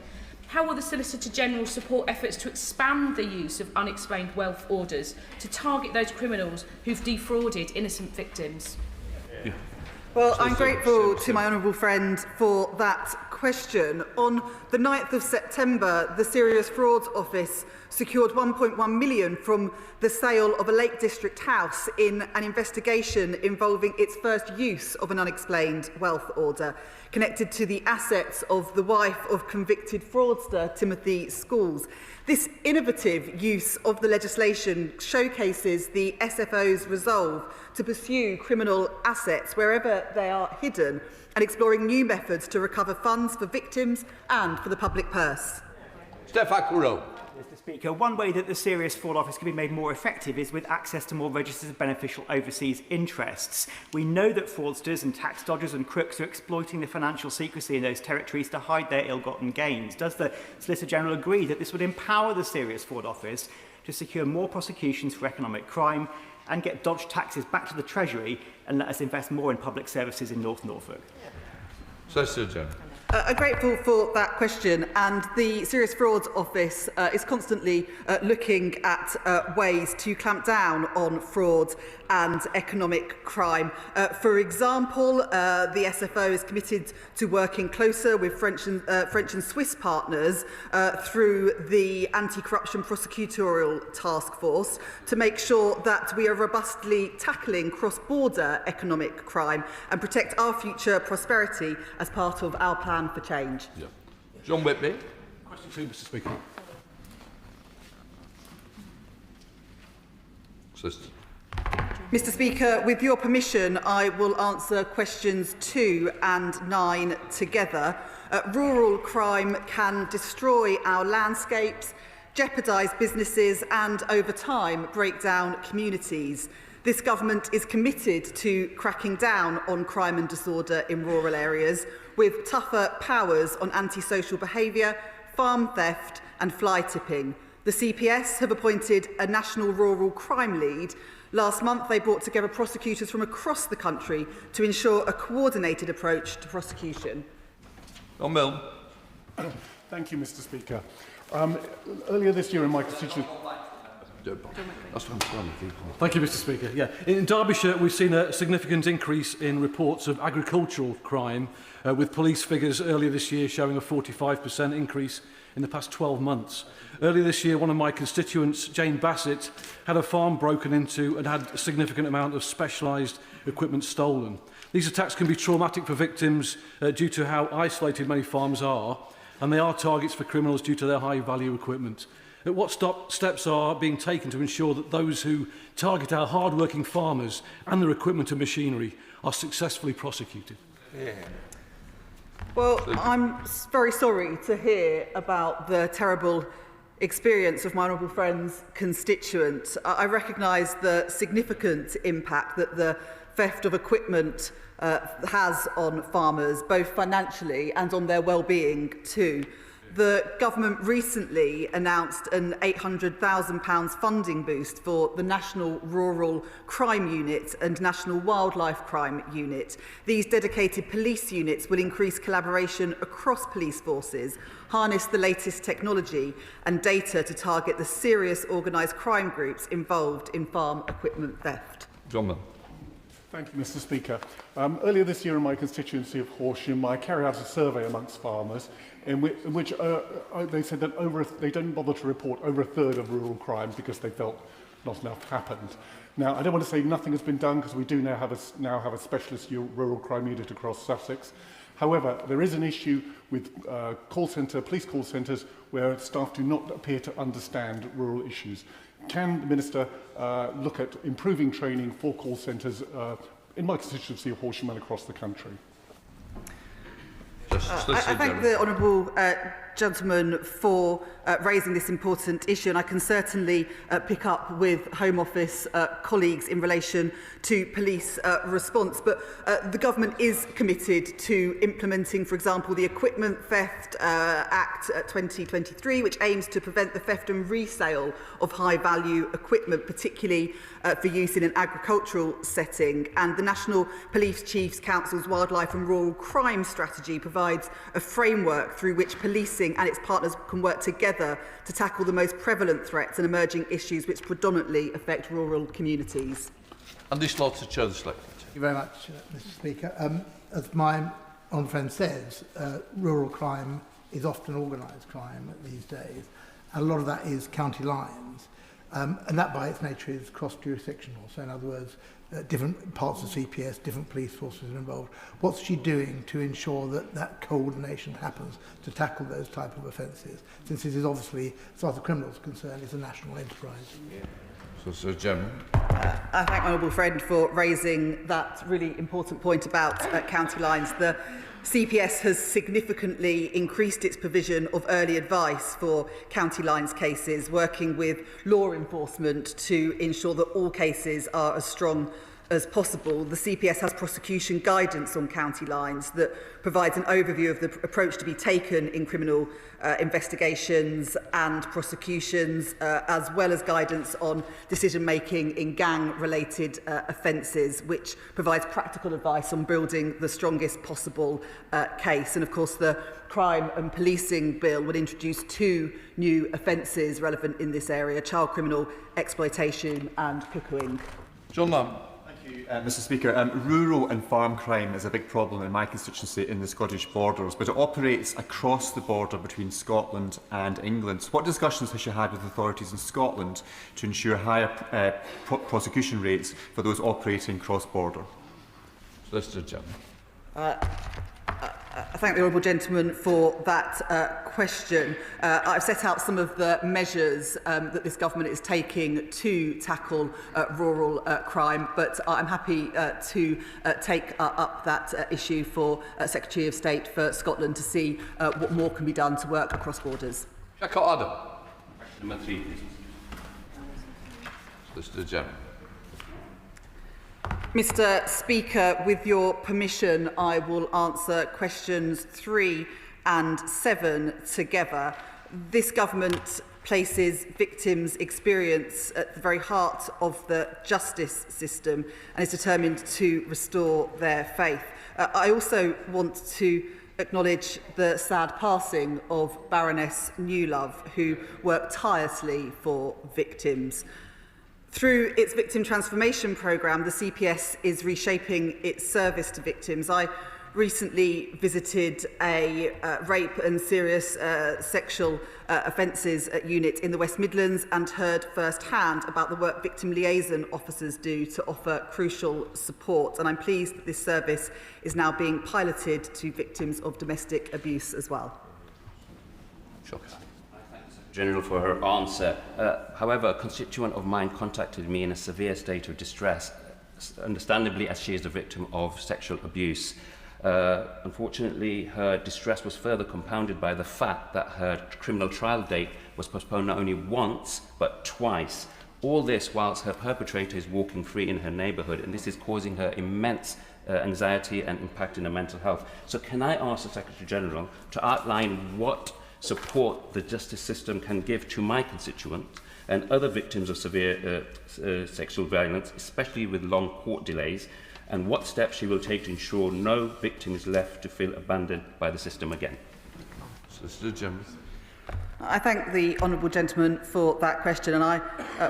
How will the Solicitor General support efforts to expand the use of unexplained wealth orders to target those criminals who've defrauded innocent victims? Yeah. Well, I'm grateful to my honourable friend for that question. On the 9th of September, the Serious Frauds Office secured 1.1 million from the sale of a Lake District house in an investigation involving its first use of an unexplained wealth order connected to the assets of the wife of convicted fraudster Timothy Scholes. This innovative use of the legislation showcases the SFO's resolve to pursue criminal assets wherever they are hidden and exploring new methods to recover funds for victims and for the public purse. Stefan Kuro. Mr. Speaker, one way that the Serious Fraud Office can be made more effective is with access to more registers of beneficial overseas interests. We know that fraudsters and tax dodgers and crooks are exploiting the financial secrecy in those territories to hide their ill-gotten gains. Does the Solicitor General agree that this would empower the Serious Fraud Office to secure more prosecutions for economic crime and get dodged taxes back to the Treasury and let us invest more in public services in North Norfolk? Solicitor General. I'm grateful for that question, and the Serious Frauds Office is constantly looking at ways to clamp down on fraud and economic crime. For example, the SFO is committed to working closer with French and Swiss partners through the Anti-Corruption Prosecutorial Task Force to make sure that we are robustly tackling cross-border economic crime and protect our future prosperity as part of our plan for change. Yeah. John Whitby. Question 2, Mr. Speaker. Solicitor. Mr. Speaker, with your permission, I will answer questions 2 and 9 together. Rural crime can destroy our landscapes, jeopardise businesses and, over time, break down communities. This government is committed to cracking down on crime and disorder in rural areas with tougher powers on antisocial behaviour, farm theft and fly tipping. The CPS have appointed a national rural crime lead. Last month, they brought together prosecutors from across the country to ensure a coordinated approach to prosecution. John Milne. Thank you, Mr. Speaker. Earlier this year in my constituency... Thank you, Mr. Speaker. Yeah. In Derbyshire, we've seen a significant increase in reports of agricultural crime, with police figures earlier this year showing a 45% increase in the past 12 months. Earlier this year, one of my constituents, Jane Bassett, had a farm broken into and had a significant amount of specialised equipment stolen. These attacks can be traumatic for victims due to how isolated many farms are, and they are targets for criminals due to their high-value equipment. What steps are being taken to ensure that those who target our hard-working farmers and their equipment and machinery are successfully prosecuted? Yeah. Well, I'm very sorry to hear about the terrible experience of my honourable friend's constituent. I recognise the significant impact that the theft of equipment has on farmers, both financially and on their well-being too. The government recently announced an £800,000 funding boost for the National Rural Crime Unit and National Wildlife Crime Unit. These dedicated police units will increase collaboration across police forces, harness the latest technology and data to target the serious organised crime groups involved in farm equipment theft. John Milne. Thank you, Mr. Speaker. Earlier this year in my constituency of Horsham, I carried out a survey amongst farmers in which they said that they don't bother to report over a third of rural crime because they felt not enough happened. Now, I don't want to say nothing has been done because we do now have a specialist rural crime unit across Sussex. However, there is an issue with police call centres where staff do not appear to understand rural issues. Can the Minister look at improving training for call centres in my constituency of Horsham and across the country? I thank the honourable gentleman for raising this important issue, and I can certainly pick up with Home Office colleagues in relation to police response. But the government is committed to implementing, for example, the Equipment Theft Act 2023, which aims to prevent the theft and resale of high-value equipment, particularly for use in an agricultural setting. And the National Police Chiefs Council's Wildlife and Rural Crime Strategy provides a framework through which policing Policing and its partners can work together to tackle the most prevalent threats and emerging issues which predominantly affect rural communities. And this lot of Chair of the Select. Thank you very much, Mr Speaker. As my honourable friend says, rural crime is often organised crime these days. And a lot of that is county lines. And that by its nature is cross-jurisdictional. So in other words, different parts of CPS, different police forces are involved. What's she doing to ensure that that coordination happens to tackle those type of offences? Since it is obviously, as far as the criminals are concerned, it's a national enterprise. Solicitor General. I thank my honourable friend for raising that really important point about county lines. The CPS has significantly increased its provision of early advice for county lines cases, working with law enforcement to ensure that all cases are as strong as possible. The CPS has prosecution guidance on county lines that provides an overview of the approach to be taken in criminal investigations and prosecutions, as well as guidance on decision-making in gang-related offences, which provides practical advice on building the strongest possible case. And of course, the Crime and Policing Bill would introduce 2 new offences relevant in this area: child criminal exploitation and cuckooing. John Lamb. Mr Speaker, rural and farm crime is a big problem in my constituency in the Scottish borders, but it operates across the border between Scotland and England. So what discussions has she had with authorities in Scotland to ensure higher prosecution rates for those operating cross-border? Solicitor General. I thank the honourable gentleman for that question. I've set out some of the measures that this government is taking to tackle rural crime, but I'm happy to take up that issue for Secretary of State for Scotland to see what more can be done to work across borders. Jacob Adam. Number 3, please. Solicitor General. Mr Speaker, with your permission, I will answer questions 3 and 7 together. This government places victims' experience at the very heart of the justice system and is determined to restore their faith. I also want to acknowledge the sad passing of Baroness Newlove, who worked tirelessly for victims. Through its Victim Transformation Programme, the CPS is reshaping its service to victims. I recently visited a rape and serious sexual offences unit in the West Midlands and heard firsthand about the work victim liaison officers do to offer crucial support. And I'm pleased that this service is now being piloted to victims of domestic abuse as well. General for her answer. However, a constituent of mine contacted me in a severe state of distress, understandably as she is a victim of sexual abuse. Unfortunately, her distress was further compounded by the fact that her criminal trial date was postponed not only once, but twice. All this whilst her perpetrator is walking free in her neighbourhood, and this is causing her immense anxiety and impacting her mental health. So can I ask the Secretary-General to outline what support the justice system can give to my constituent and other victims of severe sexual violence, especially with long court delays, and what steps she will take to ensure no victim is left to feel abandoned by the system again? Solicitor General. I thank the honourable gentleman for that question, and I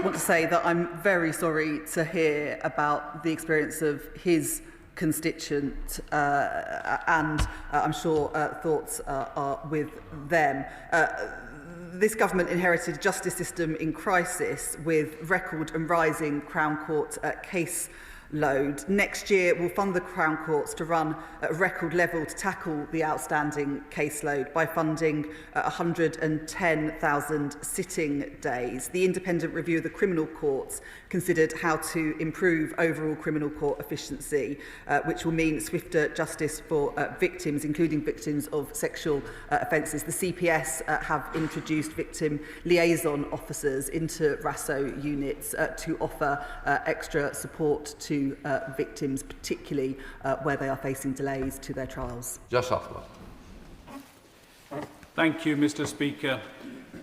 want to say that I'm very sorry to hear about the experience of his constituent, and I'm sure thoughts are with them. This government inherited a justice system in crisis with record and rising Crown Court case load. Next year, we'll fund the Crown Courts to run at a record level to tackle the outstanding caseload by funding 110,000 sitting days. The independent review of the criminal courts considered how to improve overall criminal court efficiency, which will mean swifter justice for victims, including victims of sexual offences. The CPS have introduced victim liaison officers into RASO units to offer extra support to victims, particularly where they are facing delays to their trials. Just after. Thank you, Mr Speaker.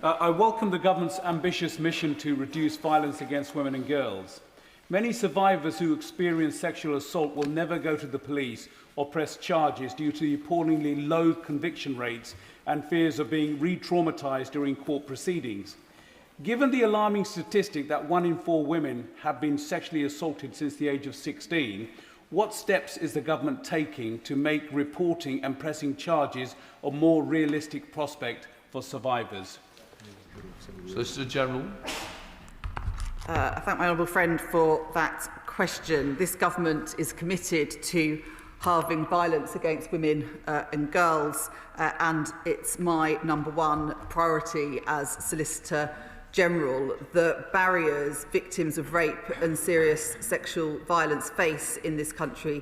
I welcome the government's ambitious mission to reduce violence against women and girls. Many survivors who experience sexual assault will never go to the police or press charges due to the appallingly low conviction rates and fears of being re-traumatised during court proceedings. Given the alarming statistic that 1 in 4 women have been sexually assaulted since the age of 16, what steps is the government taking to make reporting and pressing charges a more realistic prospect for survivors? Solicitor General. I thank my honourable friend for that question. This government is committed to halving violence against women and girls, and it's my #1 priority as Solicitor General. The barriers victims of rape and serious sexual violence face in this country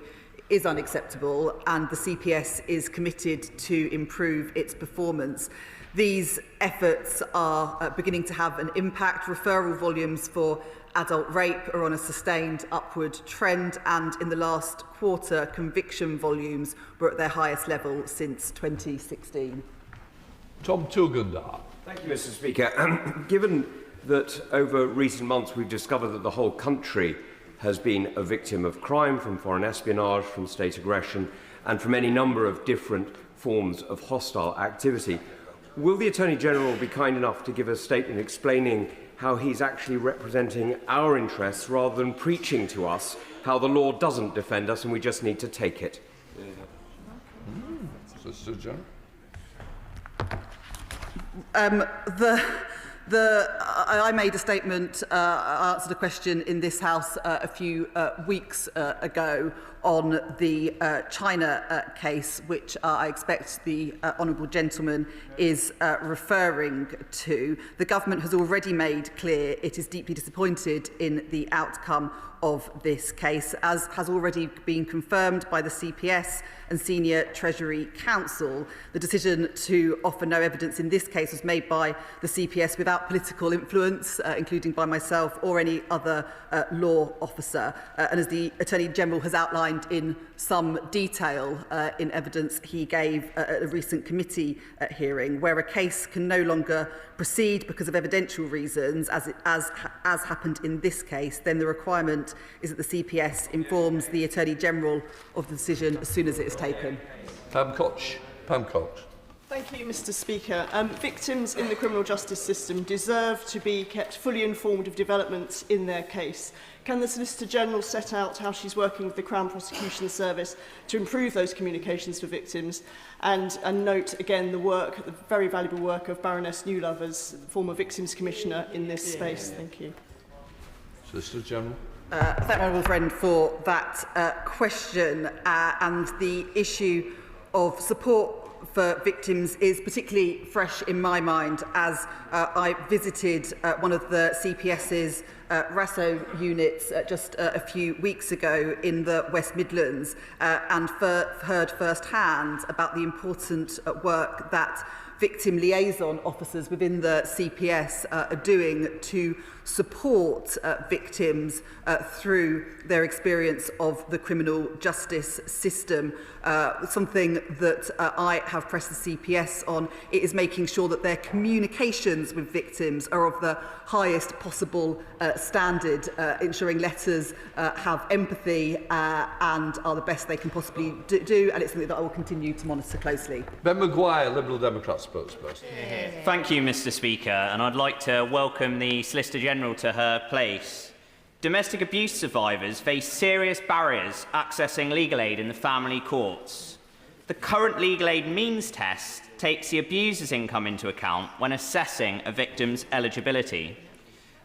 is unacceptable, and the CPS is committed to improve its performance. These efforts are beginning to have an impact. Referral volumes for adult rape are on a sustained upward trend, and in the last quarter, conviction volumes were at their highest level since 2016. Tom Tugundar. Thank you, Mr. Speaker. Given that over recent months we've discovered that the whole country has been a victim of crime, from foreign espionage, from state aggression, and from any number of different forms of hostile activity, will the Attorney-General be kind enough to give a statement explaining how he's actually representing our interests rather than preaching to us how the law doesn't defend us and we just need to take it? Solicitor General. I made a statement, I answered a question in this House a few weeks ago on the China case, which I expect the honourable gentleman is referring to. The government has already made clear it is deeply disappointed in the outcome of this case, as has already been confirmed by the CPS and Senior Treasury Counsel. The decision to offer no evidence in this case was made by the CPS without political influence, including by myself or any other law officer. And as the Attorney-General has outlined in some detail in evidence he gave at a recent committee hearing, where a case can no longer proceed because of evidential reasons, as happened in this case, then the requirement is that the CPS informs the Attorney-General of the decision as soon as it is taken. Pam Cox. Thank you, Mr. Speaker. Victims in the criminal justice system deserve to be kept fully informed of developments in their case. Can the Solicitor General set out how she's working with the Crown Prosecution Service to improve those communications for victims, and note again the very valuable work of Baroness Newlove as former Victims Commissioner in this space? Thank you. Solicitor General. Thank my honourable friend for that question, and the issue of support for victims is particularly fresh in my mind, as I visited one of the CPS's RASO units just a few weeks ago in the West Midlands, and heard firsthand about the important work that victim liaison officers within the CPS are doing to support victims through their experience of the criminal justice system. Something that I have pressed the CPS on is making sure that their communications with victims are of the highest possible standard, ensuring letters have empathy and are the best they can possibly do, and it's something that I will continue to monitor closely. Ben Maguire, Liberal Democrat spokesperson. Thank you, Mr. Speaker, and I'd like to welcome the Solicitor General to her place. Domestic abuse survivors face serious barriers accessing legal aid in the family courts. The current legal aid means test takes the abuser's income into account when assessing a victim's eligibility.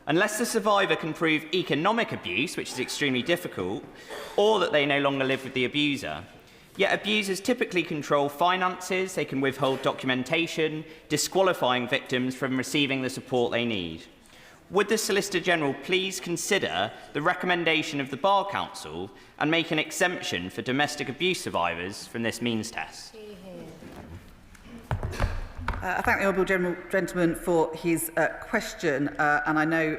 Unless the survivor can prove economic abuse, which is extremely difficult, or that they no longer live with the abuser, yet abusers typically control finances, they can withhold documentation, disqualifying victims from receiving the support they need. Would the Solicitor General please consider the recommendation of the Bar Council and make an exemption for domestic abuse survivors from this means test? I thank the honourable gentleman for his question, and I know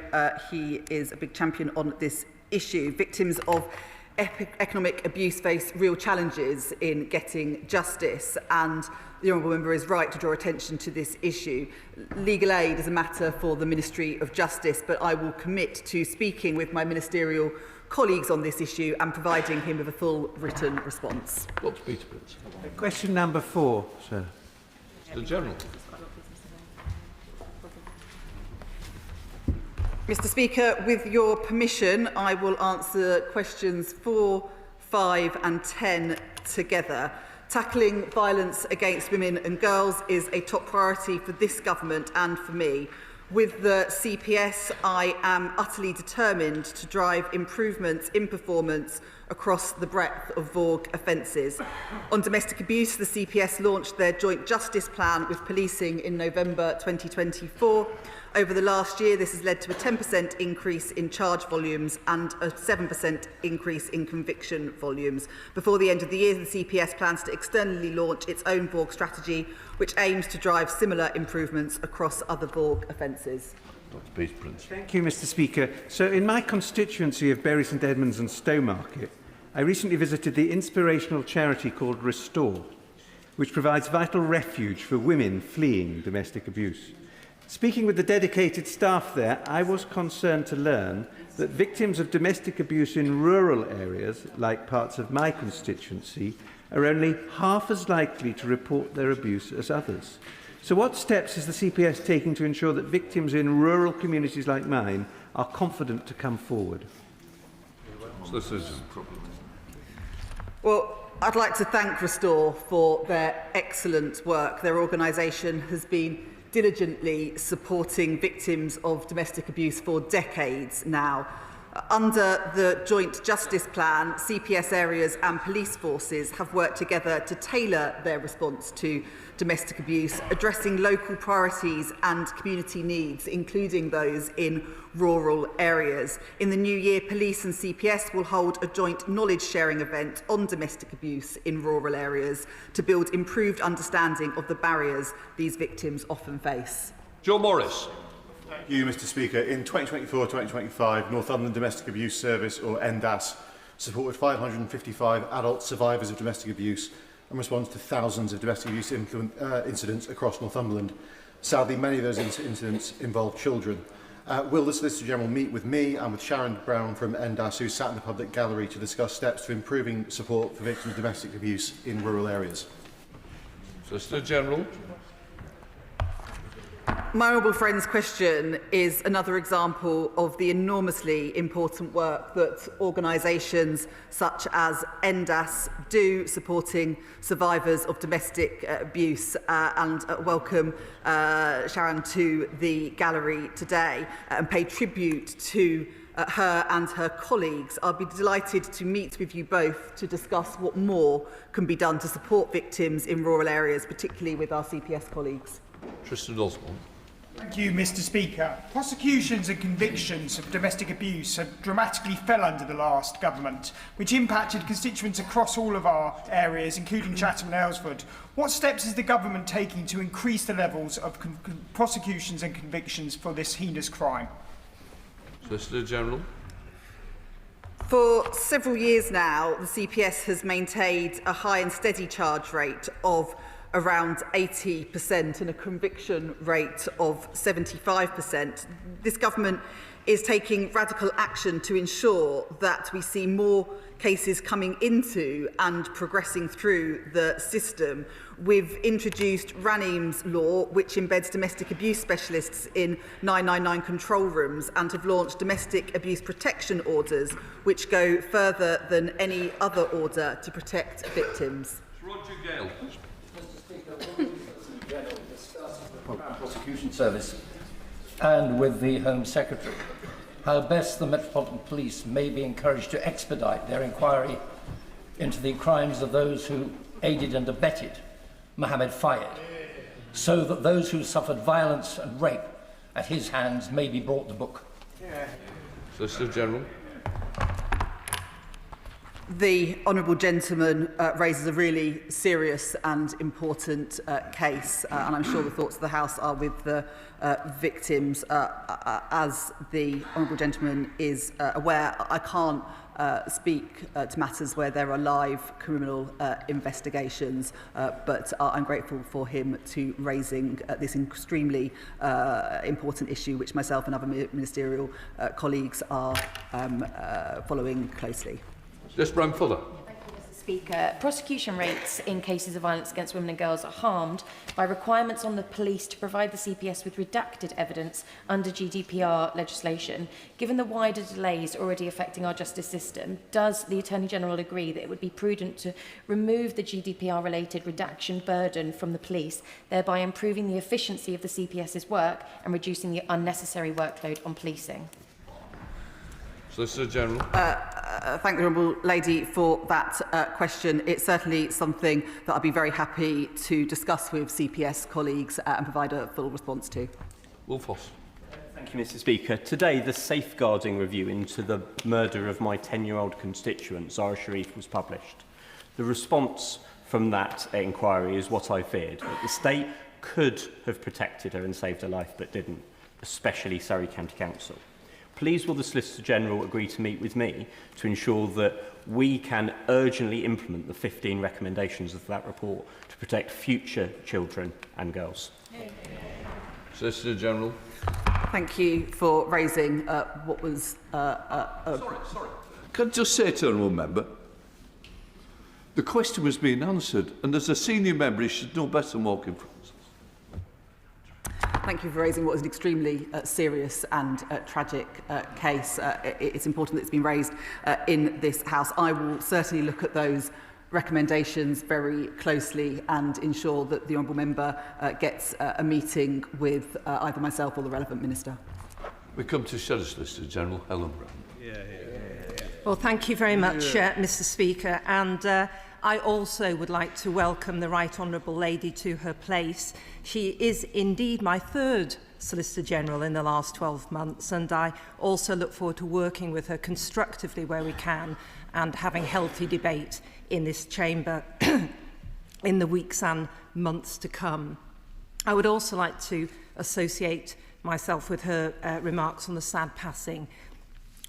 he is a big champion on this issue. Victims of economic abuse face real challenges in getting justice, and the honourable member is right to draw attention to this issue. Legal aid is a matter for the Ministry of Justice, but I will commit to speaking with my ministerial colleagues on this issue and providing him with a full written response. Peter, please. Question number 4, sir. The General. Mr. Speaker, with your permission, I will answer questions 4, 5 and 10 together. Tackling violence against women and girls is a top priority for this government and for me. With the CPS, I am utterly determined to drive improvements in performance across the breadth of VOG offences. On domestic abuse, the CPS launched their joint justice plan with policing in November 2024. Over the last year, this has led to a 10% increase in charge volumes and a 7% increase in conviction volumes. Before the end of the year, the CPS plans to externally launch its own VOG strategy, which aims to drive similar improvements across other VOG offences. Thank you, Mr. Speaker. So, in my constituency of Bury St Edmunds and Stowmarket, I recently visited the inspirational charity called Restore, which provides vital refuge for women fleeing domestic abuse. Speaking with the dedicated staff there, I was concerned to learn that victims of domestic abuse in rural areas, like parts of my constituency, are only half as likely to report their abuse as others. So what steps is the CPS taking to ensure that victims in rural communities like mine are confident to come forward? Well, I'd like to thank Restore for their excellent work. Their organisation has been diligently supporting victims of domestic abuse for decades now. Under the Joint Justice Plan, CPS areas and police forces have worked together to tailor their response to domestic abuse, addressing local priorities and community needs, including those in rural areas. In the new year, police and CPS will hold a joint knowledge-sharing event on domestic abuse in rural areas to build improved understanding of the barriers these victims often face. Joe Morris. Thank you, Mr. Speaker. In 2024-2025, Northumberland Domestic Abuse Service, or NDAS, supported 555 adult survivors of domestic abuse and responds to thousands of domestic abuse incidents across Northumberland. Sadly, many of those incidents involve children. Will the Solicitor General meet with me and with Sharon Brown from NDAS, who sat in the public gallery, to discuss steps to improving support for victims of domestic abuse in rural areas? Solicitor General. My honourable friend's question is another example of the enormously important work that organisations such as NDAS do supporting survivors of domestic abuse, and welcome Sharon to the gallery today and pay tribute to her and her colleagues. I'll be delighted to meet with you both to discuss what more can be done to support victims in rural areas, particularly with our CPS colleagues. Tristan Osborne. Thank you, Mr. Speaker. Prosecutions and convictions of domestic abuse have dramatically fell under the last government, which impacted constituents across all of our areas, including Chatham and Aylesford. What steps is the government taking to increase the levels of prosecutions and convictions for this heinous crime? Solicitor General. For several years now, the CPS has maintained a high and steady charge rate of around 80% and a conviction rate of 75%. This government is taking radical action to ensure that we see more cases coming into and progressing through the system. We've introduced RANIM's law, which embeds domestic abuse specialists in 999 control rooms, and have launched domestic abuse protection orders, which go further than any other order to protect victims. Roger Gale. Prosecution Service and with the Home Secretary how best the Metropolitan Police may be encouraged to expedite their inquiry into the crimes of those who aided and abetted Mohammed Fayed, so that those who suffered violence and rape at his hands may be brought to book. Solicitor General. The honourable gentleman raises a really serious and important case, and I'm sure the thoughts of the House are with the victims. As the honourable gentleman is aware, I can't speak to matters where there are live criminal investigations, but I'm grateful for him to raising this extremely important issue, which myself and other ministerial colleagues are following closely. Yes, Brown Fuller. Thank you, Mr. Speaker. Prosecution rates in cases of violence against women and girls are harmed by requirements on the police to provide the CPS with redacted evidence under GDPR legislation. Given the wider delays already affecting our justice system, does the Attorney-General agree that it would be prudent to remove the GDPR-related redaction burden from the police, thereby improving the efficiency of the CPS's work and reducing the unnecessary workload on policing? Solicitor General. Thank the Honourable Lady for that question. It's certainly something that I'd be very happy to discuss with CPS colleagues and provide a full response to. Wolfos. Thank you, Mr. Speaker. Today, the safeguarding review into the murder of my 10-year-old constituent, Zara Sharif, was published. The response from that inquiry is what I feared, that the state could have protected her and saved her life, but didn't, especially Surrey County Council. Please will the Solicitor General agree to meet with me to ensure that we can urgently implement the 15 recommendations of that report to protect future children and girls? Solicitor General. Thank you for raising what was... Sorry. Can I just say to the Honourable Member, the question was being answered, and as a senior member, he should know better than walking from. Thank you for raising what is an extremely serious and tragic case. It's important that it's been raised in this House. I will certainly look at those recommendations very closely and ensure that the Honourable Member gets a meeting with either myself or the relevant Minister. We come to Shadow Solicitor General Helen Brown. Well, thank you very much, Mr. Speaker. And I also would like to welcome the Right Honourable Lady to her place. She is indeed my third Solicitor General in the last 12 months, and I also look forward to working with her constructively where we can and having healthy debate in this chamber in the weeks and months to come. I would also like to associate myself with her remarks on the sad passing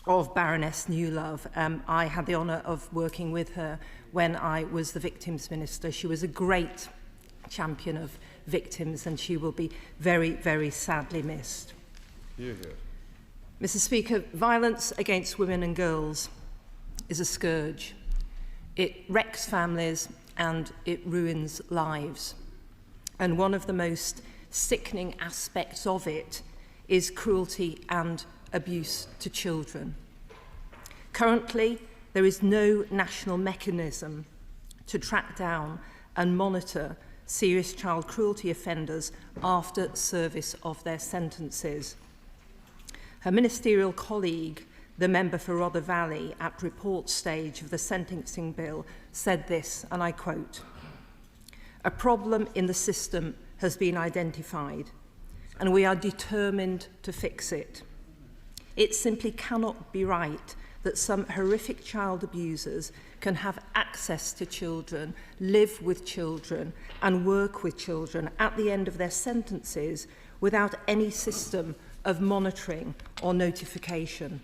of Baroness Newlove. I had the honour of working with her when I was the Victims Minister. She was a great champion of victims, and she will be very, very sadly missed. Mr. Speaker, violence against women and girls is a scourge. It wrecks families and it ruins lives. And one of the most sickening aspects of it is cruelty and abuse to children. Currently, there is no national mechanism to track down and monitor serious child cruelty offenders after service of their sentences. Her ministerial colleague, the member for Rother Valley, at report stage of the sentencing bill, said this, and I quote, "A problem in the system has been identified, and we are determined to fix it. It simply cannot be right that some horrific child abusers can have access to children, live with children and work with children at the end of their sentences without any system of monitoring or notification."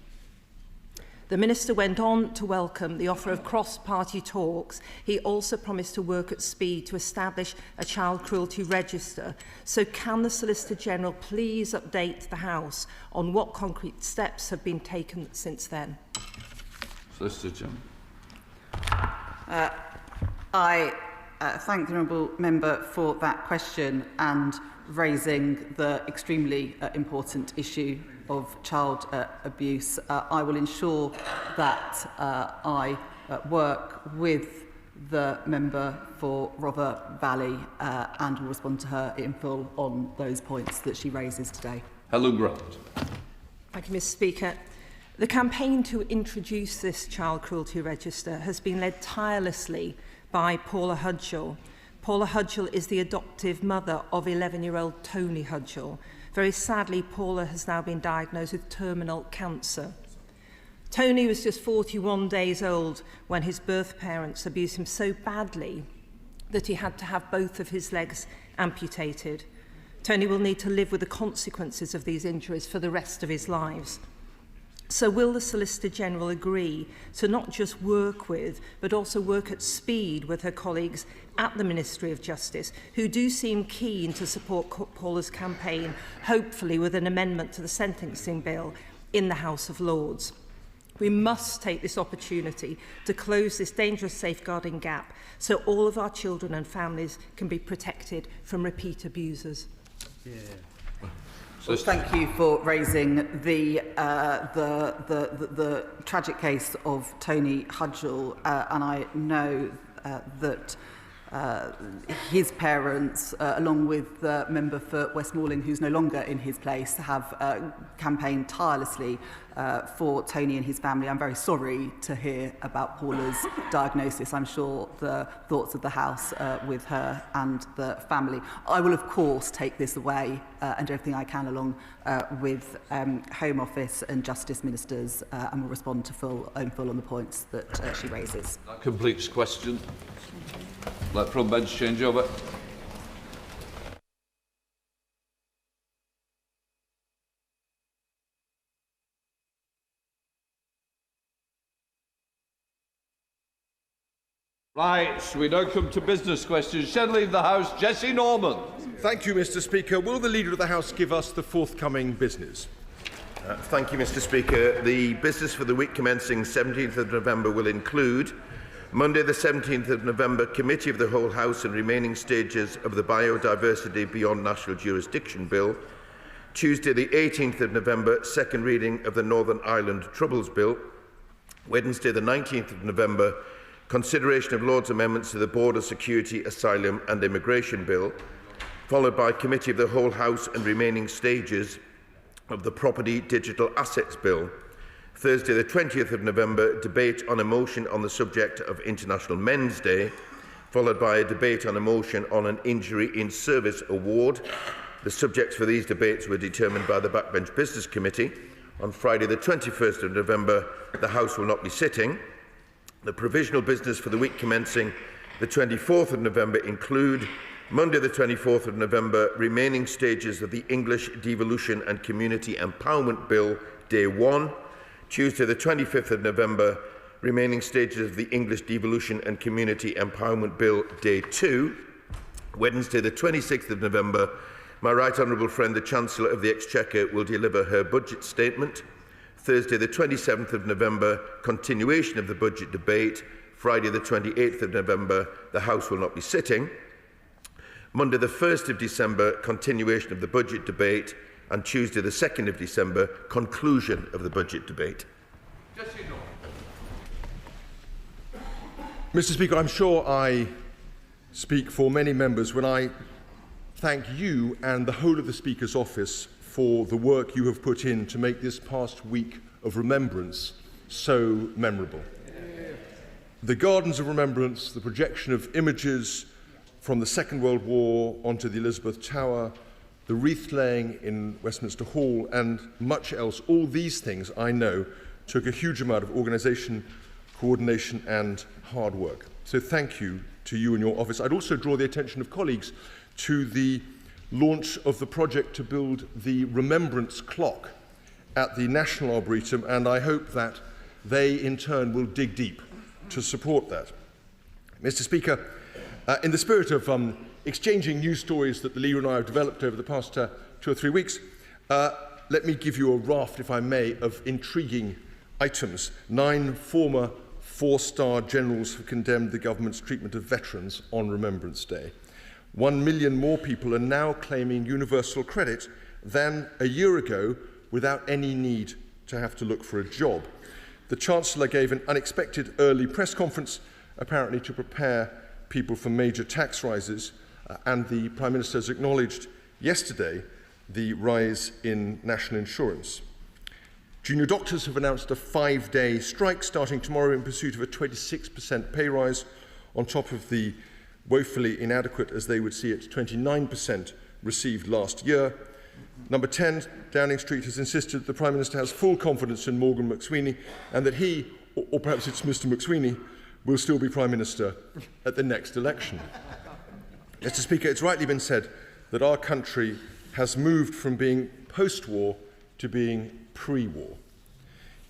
The Minister went on to welcome the offer of cross-party talks. He also promised to work at speed to establish a child cruelty register. So can the Solicitor General please update the House on what concrete steps have been taken since then? Solicitor General. I thank the Honourable Member for that question and raising the extremely important issue of child abuse. I will ensure that I work with the member for Rother Valley and will respond to her in full on those points that she raises today. Helen Grant. Thank you, Mr. Speaker. The campaign to introduce this child cruelty register has been led tirelessly by Paula Hudgell. Paula Hudgell is the adoptive mother of 11-year-old Tony Hudgell. Very sadly, Paula has now been diagnosed with terminal cancer. Tony was just 41 days old when his birth parents abused him so badly that he had to have both of his legs amputated. Tony will need to live with the consequences of these injuries for the rest of his lives. So will the Solicitor General agree to not just work with, but also work at speed with her colleagues at the Ministry of Justice, who do seem keen to support Paula's campaign, hopefully with an amendment to the sentencing bill in the House of Lords? We must take this opportunity to close this dangerous safeguarding gap so all of our children and families can be protected from repeat abusers. Well, thank you for raising the tragic case of Tony Hudgell, and I know that his parents, along with the member for Westmoreland, who's no longer in his place, have campaigned tirelessly for Tony and his family. I'm very sorry to hear about Paula's diagnosis. I'm sure the thoughts of the House with her and the family. I will, of course, take this away and do everything I can along with Home Office and Justice Ministers and will respond to full on the points that she raises. That completes question. Let front bench change over. Right, we now come to business questions. Shall leave the House. Jesse Norman. Thank you, Mr. Speaker. Will the Leader of the House give us the forthcoming business? Thank you, Mr. Speaker. The business for the week commencing 17th of November will include Monday the 17th of November, Committee of the Whole House and remaining stages of the Biodiversity Beyond National Jurisdiction Bill. Tuesday the 18th of November, second reading of the Northern Ireland Troubles Bill. Wednesday the 19th of November, consideration of Lord's amendments to the Border Security, Asylum and Immigration Bill, followed by Committee of the Whole House and remaining stages of the Property Digital Assets Bill. Thursday the 20th of November, debate on a motion on the subject of International Men's Day, followed by a debate on a motion on an Injury in Service Award. The subjects for these debates were determined by the Backbench Business Committee. On Friday the 21st of November, the House will not be sitting. The provisional business for the week commencing the 24th of November include Monday the 24th of November, remaining stages of the English Devolution and Community Empowerment Bill, Day 1. Tuesday the 25th of November, remaining stages of the English Devolution and Community Empowerment Bill, Day 2. Wednesday the 26th of November, my right honourable friend the Chancellor of the Exchequer will deliver her budget statement. Thursday the 27th of November, continuation of the budget debate. Friday the 28th of November, the House will not be sitting. Monday the 1st of December, continuation of the budget debate. And Tuesday the 2nd of December, conclusion of the budget debate. Mr. Speaker, I'm sure I speak for many members when I thank you and the whole of the Speaker's office for the work you have put in to make this past week of remembrance so memorable. The Gardens of Remembrance, the projection of images from the Second World War onto the Elizabeth Tower, the wreath laying in Westminster Hall and much else, all these things, I know, took a huge amount of organisation, coordination and hard work. So thank you to you and your office. I'd also draw the attention of colleagues to the launch of the project to build the remembrance clock at the National Arboretum, and I hope that they in turn will dig deep to support that. Mr. Speaker, in the spirit of exchanging news stories that the Leader and I have developed over the past 2 or 3 weeks, let me give you a raft, if I may, of intriguing items. 9 former 4-star generals have condemned the government's treatment of veterans on Remembrance Day. 1 million more people are now claiming universal credit than a year ago without any need to have to look for a job. The Chancellor gave an unexpected early press conference, apparently to prepare people for major tax rises, and the Prime Minister has acknowledged yesterday the rise in national insurance. Junior doctors have announced a 5-day strike starting tomorrow in pursuit of a 26% pay rise, on top of the woefully inadequate, as they would see it, 29% received last year. Number 10, Downing Street has insisted that the Prime Minister has full confidence in Morgan McSweeney and that he, or perhaps it's Mr McSweeney, will still be Prime Minister at the next election. Mr. Speaker, it's rightly been said that our country has moved from being post-war to being pre-war.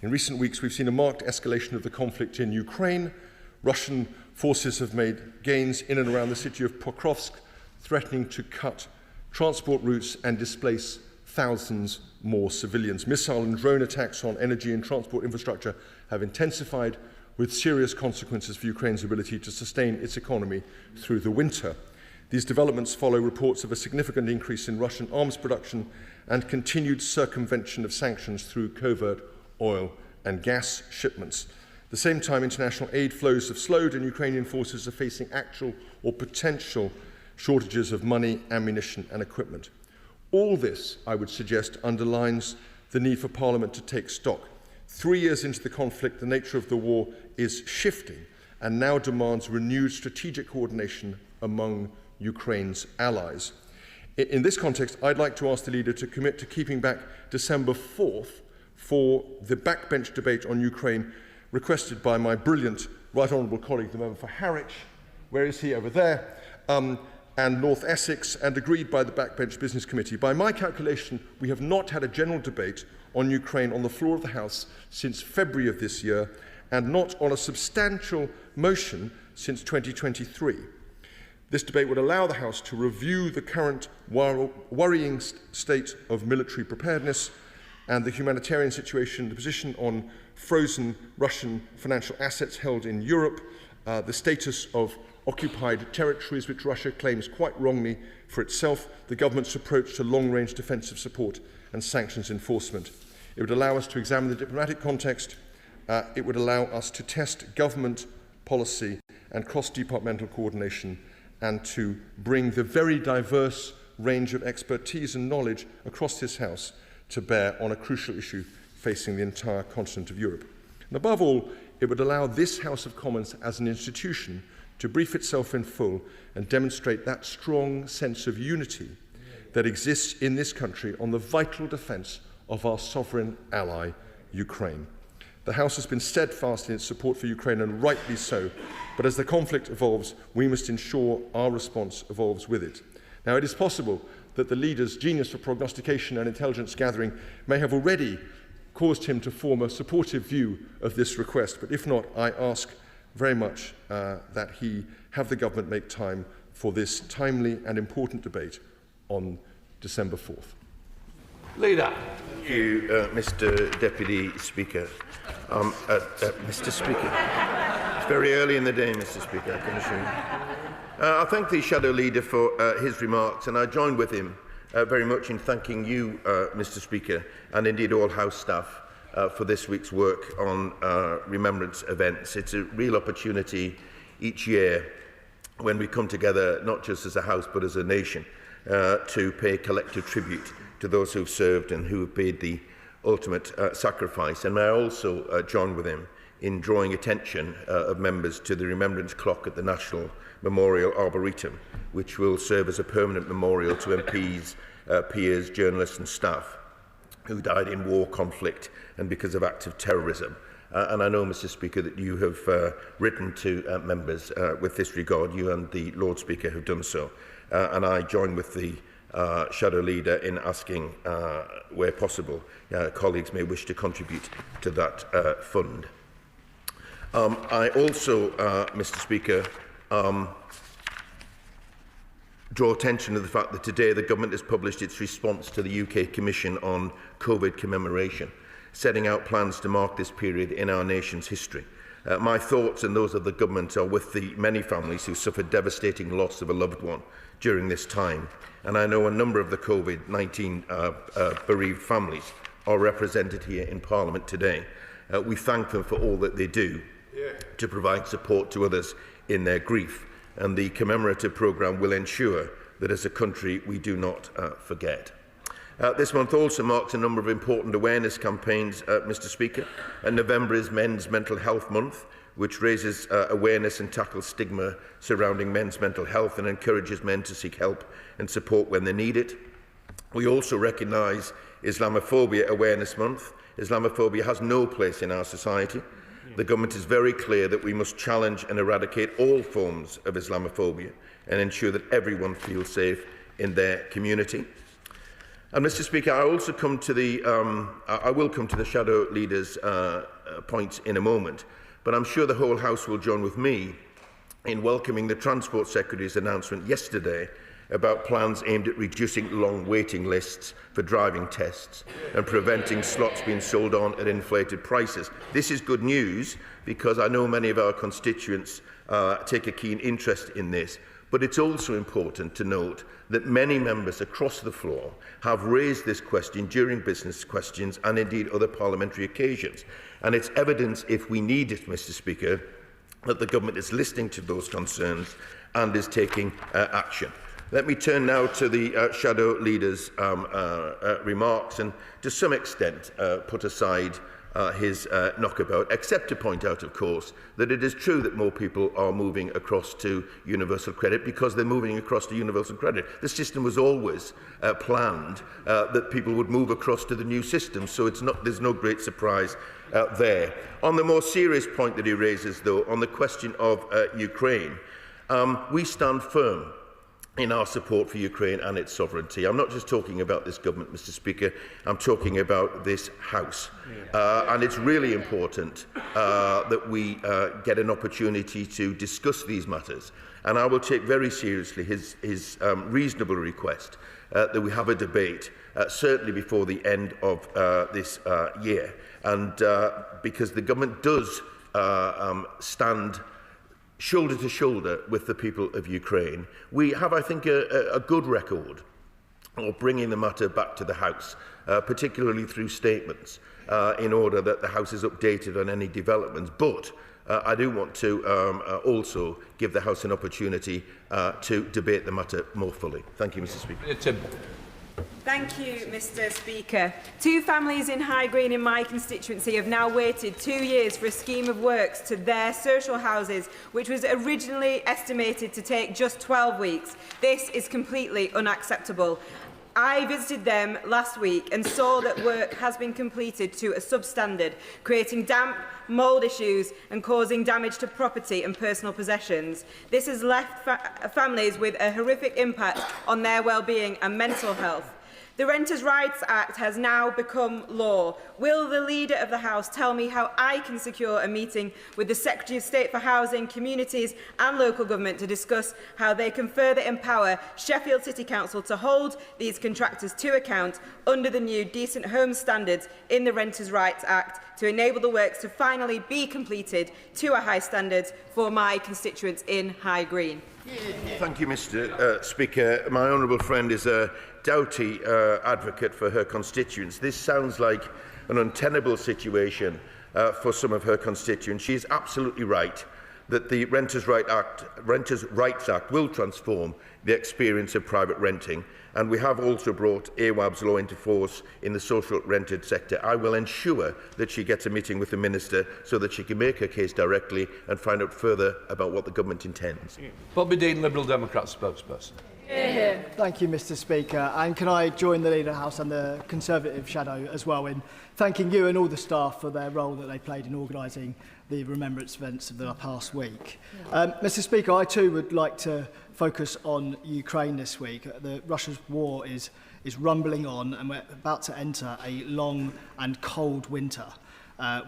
In recent weeks, we've seen a marked escalation of the conflict in Ukraine. Russian forces have made gains in and around the city of Pokrovsk, threatening to cut transport routes and displace thousands more civilians. Missile and drone attacks on energy and transport infrastructure have intensified, with serious consequences for Ukraine's ability to sustain its economy through the winter. These developments follow reports of a significant increase in Russian arms production and continued circumvention of sanctions through covert oil and gas shipments. At the same time, international aid flows have slowed and Ukrainian forces are facing actual or potential shortages of money, ammunition and equipment. All this, I would suggest, underlines the need for Parliament to take stock. 3 years into the conflict, the nature of the war is shifting and now demands renewed strategic coordination among Ukraine's allies. In this context, I'd like to ask the leader to commit to keeping back December 4th for the backbench debate on Ukraine requested by my brilliant Right Honourable colleague, the member for Harwich, where is he, over there, and North Essex, and agreed by the Backbench Business Committee. By my calculation, we have not had a general debate on Ukraine on the floor of the House since February of this year, and not on a substantial motion since 2023. This debate would allow the House to review the current worrying state of military preparedness and the humanitarian situation, the position on frozen Russian financial assets held in Europe, the status of occupied territories which Russia claims quite wrongly for itself, the government's approach to long-range defensive support and sanctions enforcement. It would allow us to examine the diplomatic context. It would allow us to test government policy and cross-departmental coordination, and to bring the very diverse range of expertise and knowledge across this House to bear on a crucial issue facing the entire continent of Europe. And above all, it would allow this House of Commons as an institution to brief itself in full and demonstrate that strong sense of unity that exists in this country on the vital defence of our sovereign ally, Ukraine. The House has been steadfast in its support for Ukraine, and rightly so, but as the conflict evolves, we must ensure our response evolves with it. Now, it is possible that the leader's genius for prognostication and intelligence gathering may have already caused him to form a supportive view of this request, but if not, I ask very much that he have the government make time for this timely and important debate on December 4th. Leader. Thank you, Mr. Deputy Speaker. Mr. Speaker, it's very early in the day, Mr. Speaker, I can assure you. I thank the Shadow Leader for his remarks, and I join with him very much in thanking you, Mr. Speaker, and indeed all House staff for this week's work on remembrance events. It's a real opportunity each year when we come together, not just as a House but as a nation, to pay collective tribute to those who've served and who have paid the ultimate sacrifice. And may I also join with him in drawing attention of members to the remembrance clock at the National Memorial Arboretum, which will serve as a permanent memorial to MPs, peers, journalists and staff who died in war, conflict and because of acts of terrorism. And I know, Mr. Speaker, that you have written to members with this regard. You and the Lord Speaker have done so. And I join with the Shadow Leader in asking, where possible, colleagues may wish to contribute to that fund. I also, Mr. Speaker, draw attention to the fact that today the Government has published its response to the UK Commission on COVID commemoration, setting out plans to mark this period in our nation's history. My thoughts and those of the Government are with the many families who suffered devastating loss of a loved one during this time. And I know a number of the COVID-19 bereaved families are represented here in Parliament today. We thank them for all that they do to provide support to others in their grief. And the commemorative programme will ensure that as a country we do not forget. This month also marks a number of important awareness campaigns, Mr. Speaker. And November is Men's Mental Health Month, which raises awareness and tackles stigma surrounding men's mental health and encourages men to seek help and support when they need it. We also recognise Islamophobia Awareness Month. Islamophobia has no place in our society. The Government is very clear that we must challenge and eradicate all forms of Islamophobia and ensure that everyone feels safe in their community. And Mr. Speaker, I also come to the I will come to the Shadow Leader's points in a moment, but I'm sure the whole House will join with me in welcoming the Transport Secretary's announcement yesterday about plans aimed at reducing long waiting lists for driving tests and preventing slots being sold on at inflated prices. This is good news because I know many of our constituents take a keen interest in this. But it's also important to note that many members across the floor have raised this question during business questions and indeed other parliamentary occasions. And it's evidence, if we need it, Mr. Speaker, that the government is listening to those concerns and is taking action. Let me turn now to the shadow leader's remarks and to some extent put aside his knockabout, except to point out, of course, that it is true that more people are moving across to universal credit because they're moving across to universal credit. The system was always planned that people would move across to the new system, so there's no great surprise there. On the more serious point that he raises, though, on the question of Ukraine, we stand firm in our support for Ukraine and its sovereignty. I'm not just talking about this government, Mr. Speaker, I'm talking about this House. And it's really important that we get an opportunity to discuss these matters. And I will take very seriously his reasonable request that we have a debate, certainly before the end of this year. And because the government does stand shoulder to shoulder with the people of Ukraine. We have, I think, a good record of bringing the matter back to the House, particularly through statements, in order that the House is updated on any developments. But I do want to also give the House an opportunity to debate the matter more fully. Thank you, Mr. Speaker. Thank you, Mr. Speaker. 2 families in High Green in my constituency have now waited 2 years for a scheme of works to their social houses, which was originally estimated to take just 12 weeks. This is completely unacceptable. I visited them last week and saw that work has been completed to a substandard, creating damp, mould issues and causing damage to property and personal possessions. This has left families with a horrific impact on their well-being and mental health. The Renters' Rights Act has now become law. Will the Leader of the House tell me how I can secure a meeting with the Secretary of State for Housing, Communities and Local Government to discuss how they can further empower Sheffield City Council to hold these contractors to account under the new Decent Homes standards in the Renters' Rights Act to enable the works to finally be completed to a high standard for my constituents in High Green? Thank you, Mr. Speaker. My honourable friend is a doughty advocate for her constituents. This sounds like an untenable situation for some of her constituents. She is absolutely right that the Renters' Rights Act will transform the experience of private renting, and we have also brought AWAB's law into force in the social rented sector. I will ensure that she gets a meeting with the Minister so that she can make her case directly and find out further about what the government intends. Bobby Dean, Liberal Democrat spokesperson. Thank you, Mr. Speaker. And can I join the Leader of the House and the Conservative shadow as well in thanking you and all the staff for their role that they played in organising the remembrance events of the past week. Mr. Speaker, I too would like to focus on Ukraine this week. Russia's war is rumbling on, and we're about to enter a long and cold winter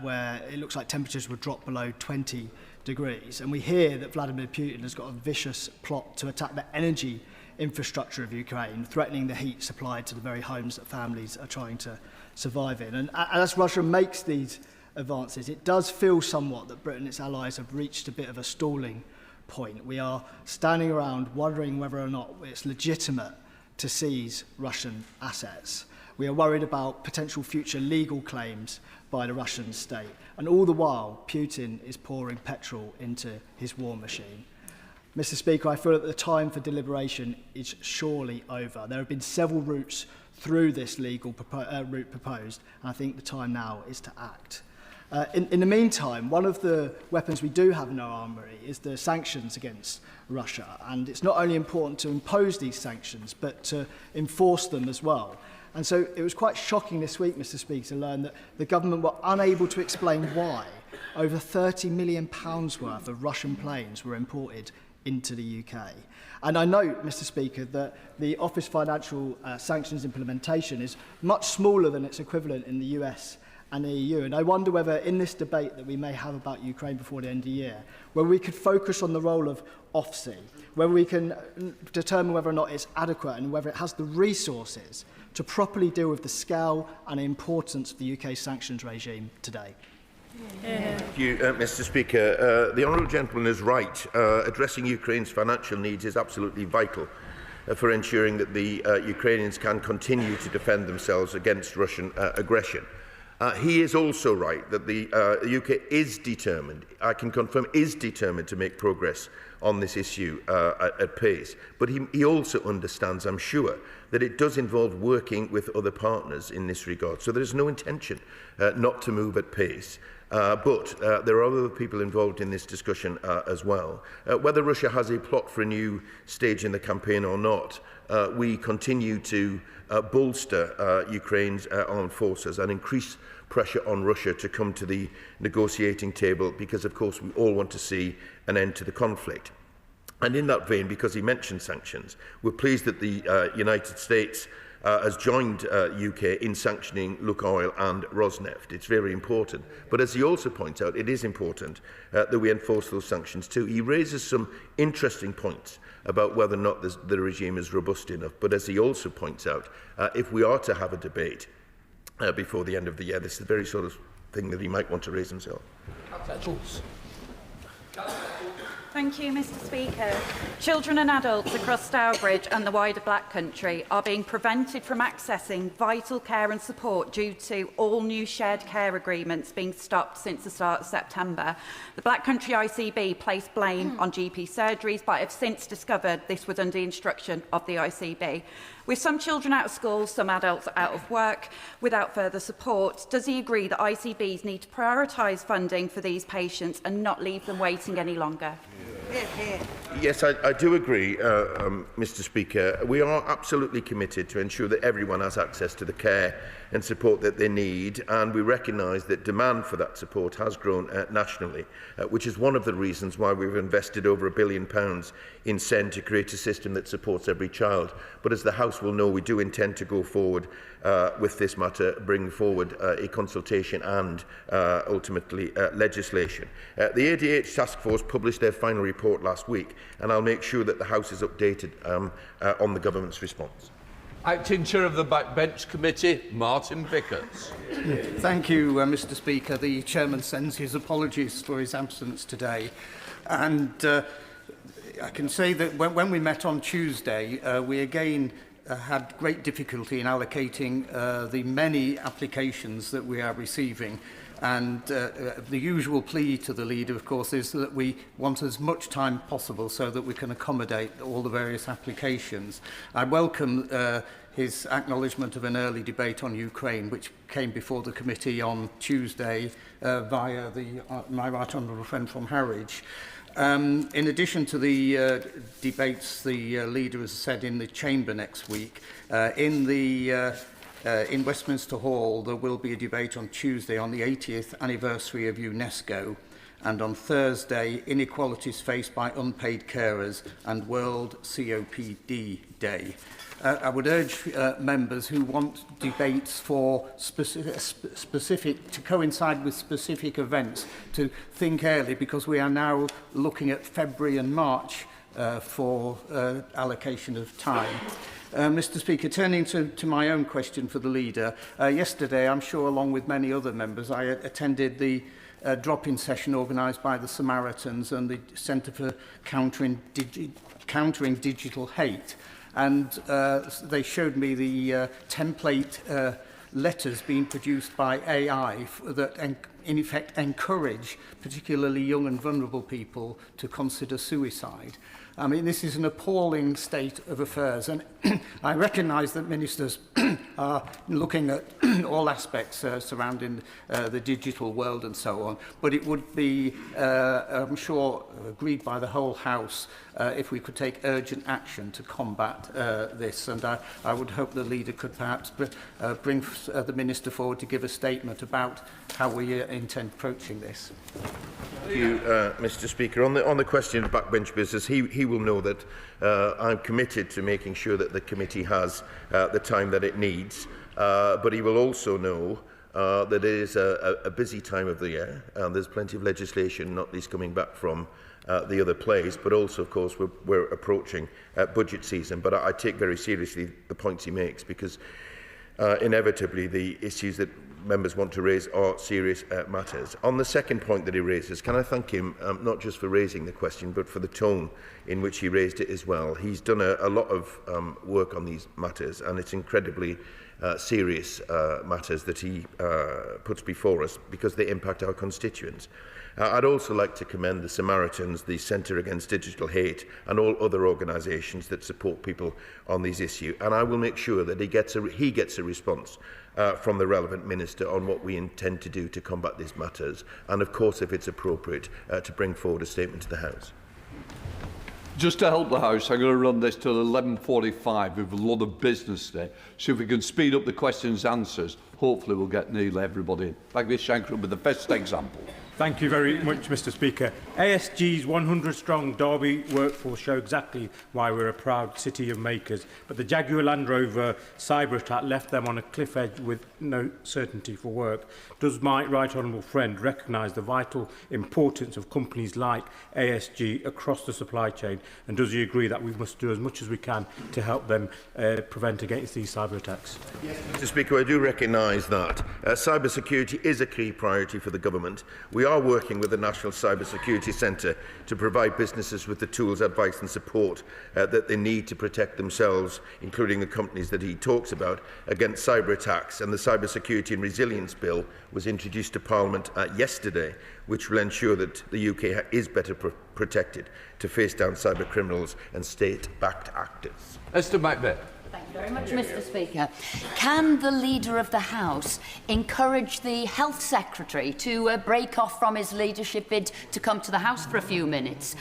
where it looks like temperatures will drop below 20 degrees. And we hear that Vladimir Putin has got a vicious plot to attack the energy infrastructure of Ukraine, threatening the heat supplied to the very homes that families are trying to survive in. And as Russia makes these advances, it does feel somewhat that Britain and its allies have reached a bit of a stalling point. We are standing around wondering whether or not it's legitimate to seize Russian assets. We are worried about potential future legal claims by the Russian state. And all the while, Putin is pouring petrol into his war machine. Mr. Speaker, I feel that the time for deliberation is surely over. There have been several routes through this legal route proposed, and I think the time now is to act. In the meantime, one of the weapons we do have in our armoury is the sanctions against Russia, and it's not only important to impose these sanctions, but to enforce them as well. And so it was quite shocking this week, Mr. Speaker, to learn that the government were unable to explain why over £30 million worth of Russian planes were imported into the UK. And I note, Mr. Speaker, that the Office Financial Sanctions implementation is much smaller than its equivalent in the US and the EU. And I wonder whether in this debate that we may have about Ukraine before the end of the year, where we could focus on the role of OFSI, where we can determine whether or not it's adequate and whether it has the resources to properly deal with the scale and importance of the UK sanctions regime today. Thank you, Mr. Speaker. The honourable gentleman is right. Addressing Ukraine's financial needs is absolutely vital for ensuring that the Ukrainians can continue to defend themselves against Russian aggression. He is also right that the UK is determined, I can confirm, is determined to make progress on this issue at pace. But he also understands, I'm sure, that it does involve working with other partners in this regard. So there is no intention not to move at pace. But there are other people involved in this discussion as well. Whether Russia has a plot for a new stage in the campaign or not, we continue to bolster Ukraine's armed forces and increase pressure on Russia to come to the negotiating table because, of course, we all want to see an end to the conflict. And in that vein, because he mentioned sanctions, we're pleased that the United States has joined UK in sanctioning Lukoil and Rosneft. It's very important. But as he also points out, it is important that we enforce those sanctions too. He raises some interesting points about whether or not the regime is robust enough. But as he also points out, if we are to have a debate before the end of the year, this is the very sort of thing that he might want to raise himself. Thank you, Mr. Speaker. Children and adults across Stourbridge and the wider Black Country are being prevented from accessing vital care and support due to all new shared care agreements being stopped since the start of September. The Black Country ICB placed blame on GP surgeries, but have since discovered this was under instruction of the ICB. With some children out of school, some adults out of work, without further support, does he agree that ICBs need to prioritise funding for these patients and not leave them waiting any longer? Yes, I do agree, Mr. Speaker. We are absolutely committed to ensure that everyone has access to the care and support that they need, and we recognise that demand for that support has grown nationally, which is one of the reasons why we've invested over £1 billion in SEND to create a system that supports every child. But as the House will know, we do intend to go forward with this matter, bring forward a consultation and ultimately legislation. The ADH Task Force published their final report last week, and I'll make sure that the House is updated on the Government's response. Acting Chair of the Backbench Committee, Martin Vickers. Thank you, Mr. Speaker. The Chairman sends his apologies for his absence today. And I can say that when we met on Tuesday, we again had great difficulty in allocating the many applications that we are receiving. And the usual plea to the leader, of course, is that we want as much time possible so that we can accommodate all the various applications. I welcome his acknowledgement of an early debate on Ukraine, which came before the committee on Tuesday via my right honourable friend from Harwich. In addition to the debates the leader has said in the chamber next week, in Westminster Hall, there will be a debate on Tuesday on the 80th anniversary of UNESCO, and on Thursday, inequalities faced by unpaid carers and World COPD Day. I would urge members who want debates for specific to coincide with specific events to think early, because we are now looking at February and March for allocation of time. Mr. Speaker, turning to my own question for the leader, yesterday, I'm sure along with many other members, I attended the drop-in session organised by the Samaritans and the Centre for Countering Digital Hate. And they showed me the template letters being produced by AI that in effect encourage particularly young and vulnerable people to consider suicide. I mean, this is an appalling state of affairs, and I recognise that ministers are looking at all aspects surrounding the digital world and so on, but it would be, I'm sure, agreed by the whole House if we could take urgent action to combat this, and I would hope the leader could perhaps bring the minister forward to give a statement about how we intend approaching this. Thank you, Mr. Speaker. On the question of backbench business, he will know that I'm committed to making sure that the committee has the time that it needs, but he will also know that it is a busy time of the year. There's plenty of legislation, not least coming back from the other place, but also, of course, we're approaching budget season. But I take very seriously the points he makes, because inevitably the issues that members want to raise are serious matters. On the second point that he raises, can I thank him not just for raising the question, but for the tone in which he raised it as well. He's done a lot of work on these matters, and it's incredibly serious matters that he puts before us, because they impact our constituents. I'd also like to commend the Samaritans, the Centre Against Digital Hate, and all other organisations that support people on these issues. And I will make sure that he gets a response from the relevant minister on what we intend to do to combat these matters. And of course, if it's appropriate, to bring forward a statement to the House. Just to help the House, I'm going to run this till 11:45 with a lot of business today. So if we can speed up the questions and answers, hopefully we'll get nearly everybody in. Backbench Shankar with the best example. Thank you very much, Mr. Speaker. ASG's 100-strong Derby workforce show exactly why we're a proud city of makers, but the Jaguar Land Rover cyber attack left them on a cliff edge with no certainty for work. Does my right honourable friend recognise the vital importance of companies like ASG across the supply chain, and does he agree that we must do as much as we can to help them prevent against these cyber attacks? Yes, Mr. Speaker, I do recognise that. Cyber security is a key priority for the government. We are working with the National Cyber Security Centre to provide businesses with the tools, advice and support that they need to protect themselves, including the companies that he talks about, against cyber attacks. And the Cyber Security and Resilience Bill was introduced to Parliament yesterday, which will ensure that the UK is better protected to face down cyber criminals and state-backed actors. Esther Macbeth. Thank you very much, Mr. Speaker. Can the Leader of the House encourage the Health Secretary to break off from his leadership bid to come to the House for a few minutes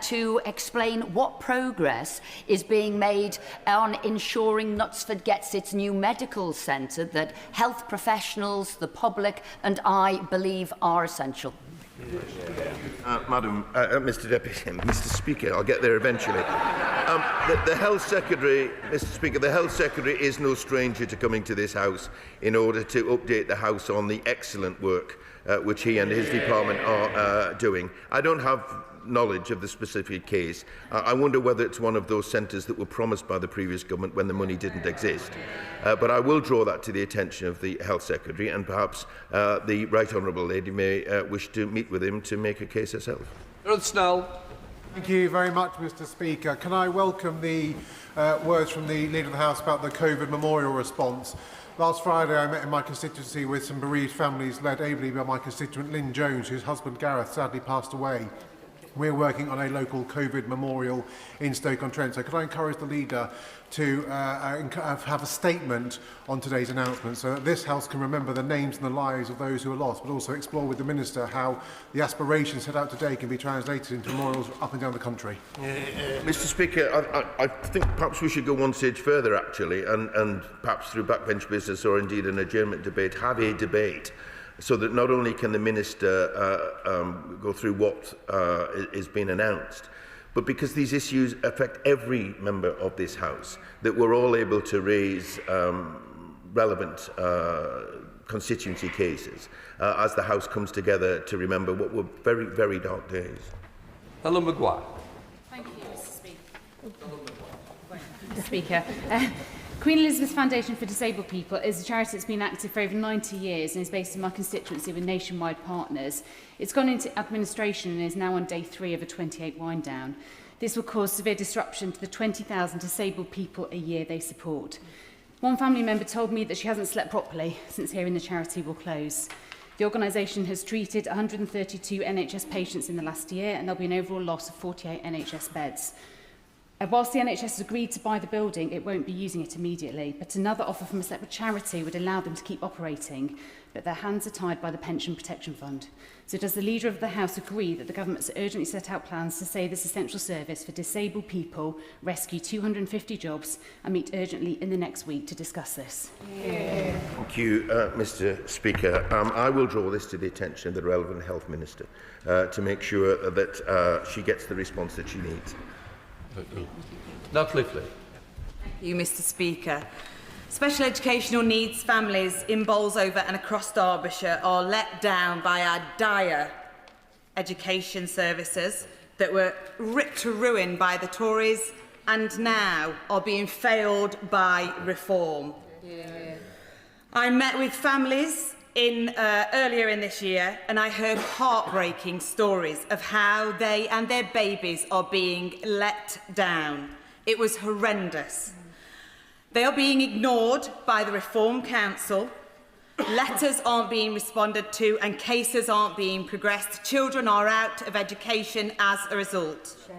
to explain what progress is being made on ensuring Knutsford gets its new medical centre that health professionals, the public and I believe are essential? Mr. Deputy, Mr. Speaker, I'll get there eventually. The Health Secretary, Mr. Speaker, the Health Secretary is no stranger to coming to this House in order to update the House on the excellent work which he and his department are doing. I don't have knowledge of the specific case. I wonder whether it's one of those centres that were promised by the previous government when the money didn't exist. But I will draw that to the attention of the Health Secretary, and perhaps the Right Honourable Lady may wish to meet with him to make a case herself. Thank you very much, Mr. Speaker. Can I welcome the words from the Leader of the House about the COVID memorial response? Last Friday, I met in my constituency with some bereaved families led ably by my constituent Lynn Jones, whose husband Gareth sadly passed away. We're working on a local COVID memorial in Stoke-on-Trent. So could I encourage the Leader to have a statement on today's announcement so that this House can remember the names and the lives of those who are lost, but also explore with the Minister how the aspirations set out today can be translated into memorials up and down the country? Mr. Speaker, I think perhaps we should go one stage further, actually, and perhaps through backbench business or indeed an adjournment debate, have a debate, so that not only can the Minister go through what is being announced, but because these issues affect every member of this House, that we're all able to raise relevant constituency cases as the House comes together to remember what were very, very dark days. Helen Maguire. Thank you, Mr. Speaker. Queen Elizabeth Foundation for Disabled People is a charity that's been active for over 90 years and is based in my constituency with nationwide partners. It's gone into administration and is now on day 3 of a 28 wind down. This will cause severe disruption to the 20,000 disabled people a year they support. One family member told me that she hasn't slept properly since hearing the charity will close. The organisation has treated 132 NHS patients in the last year, and there'll be an overall loss of 48 NHS beds. Whilst the NHS has agreed to buy the building, it won't be using it immediately, but another offer from a separate charity would allow them to keep operating, but their hands are tied by the Pension Protection Fund. So does the Leader of the House agree that the government's urgently set out plans to save this essential service for disabled people, rescue 250 jobs and meet urgently in the next week to discuss this? Yeah. Thank you, Mr. Speaker. I will draw this to the attention of the relevant Health Minister to make sure that she gets the response that she needs. Now, Cliffley. Thank you, Mr. Speaker. Special educational needs families in Bolsover and across Derbyshire are let down by our dire education services that were ripped to ruin by the Tories and now are being failed by reform. I met with families earlier in this year, and I heard heartbreaking stories of how they and their babies are being let down. It was horrendous. They are being ignored by the Reform Council. Letters aren't being responded to and cases aren't being progressed. Children are out of education as a result. Shame.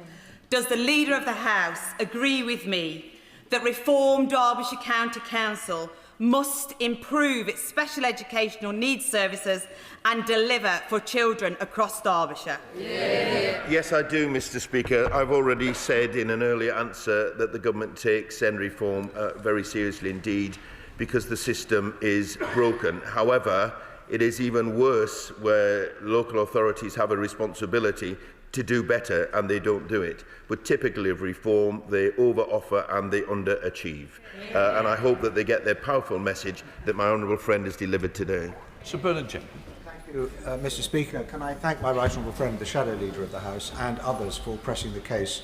Does the Leader of the House agree with me that Reform Derbyshire County Council must improve its special educational needs services and deliver for children across Derbyshire? Yes, I do, Mr. Speaker. I've already said in an earlier answer that the government takes SEND reform very seriously indeed, because the system is broken. However, it is even worse where local authorities have a responsibility to do better and they don't do it. But typically of reform, they over-offer and they underachieve. And I hope that they get their powerful message that my honourable friend has delivered today. Sir Bernard Jim. Thank you, Mr. Speaker. Can I thank my right honourable friend, the Shadow Leader of the House, and others for pressing the case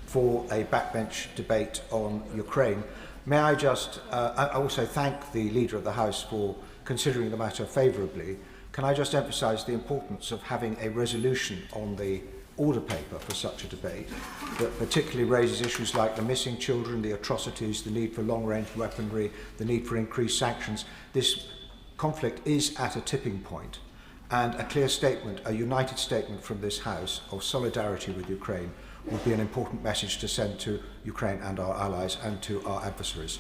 for a backbench debate on Ukraine. May I just I also thank the Leader of the House for considering the matter favourably. Can I just emphasise the importance of having a resolution on the order paper for such a debate that particularly raises issues like the missing children, the atrocities, the need for long-range weaponry, the need for increased sanctions. This conflict is at a tipping point, and a clear statement, a united statement from this House of solidarity with Ukraine would be an important message to send to Ukraine and our allies and to our adversaries.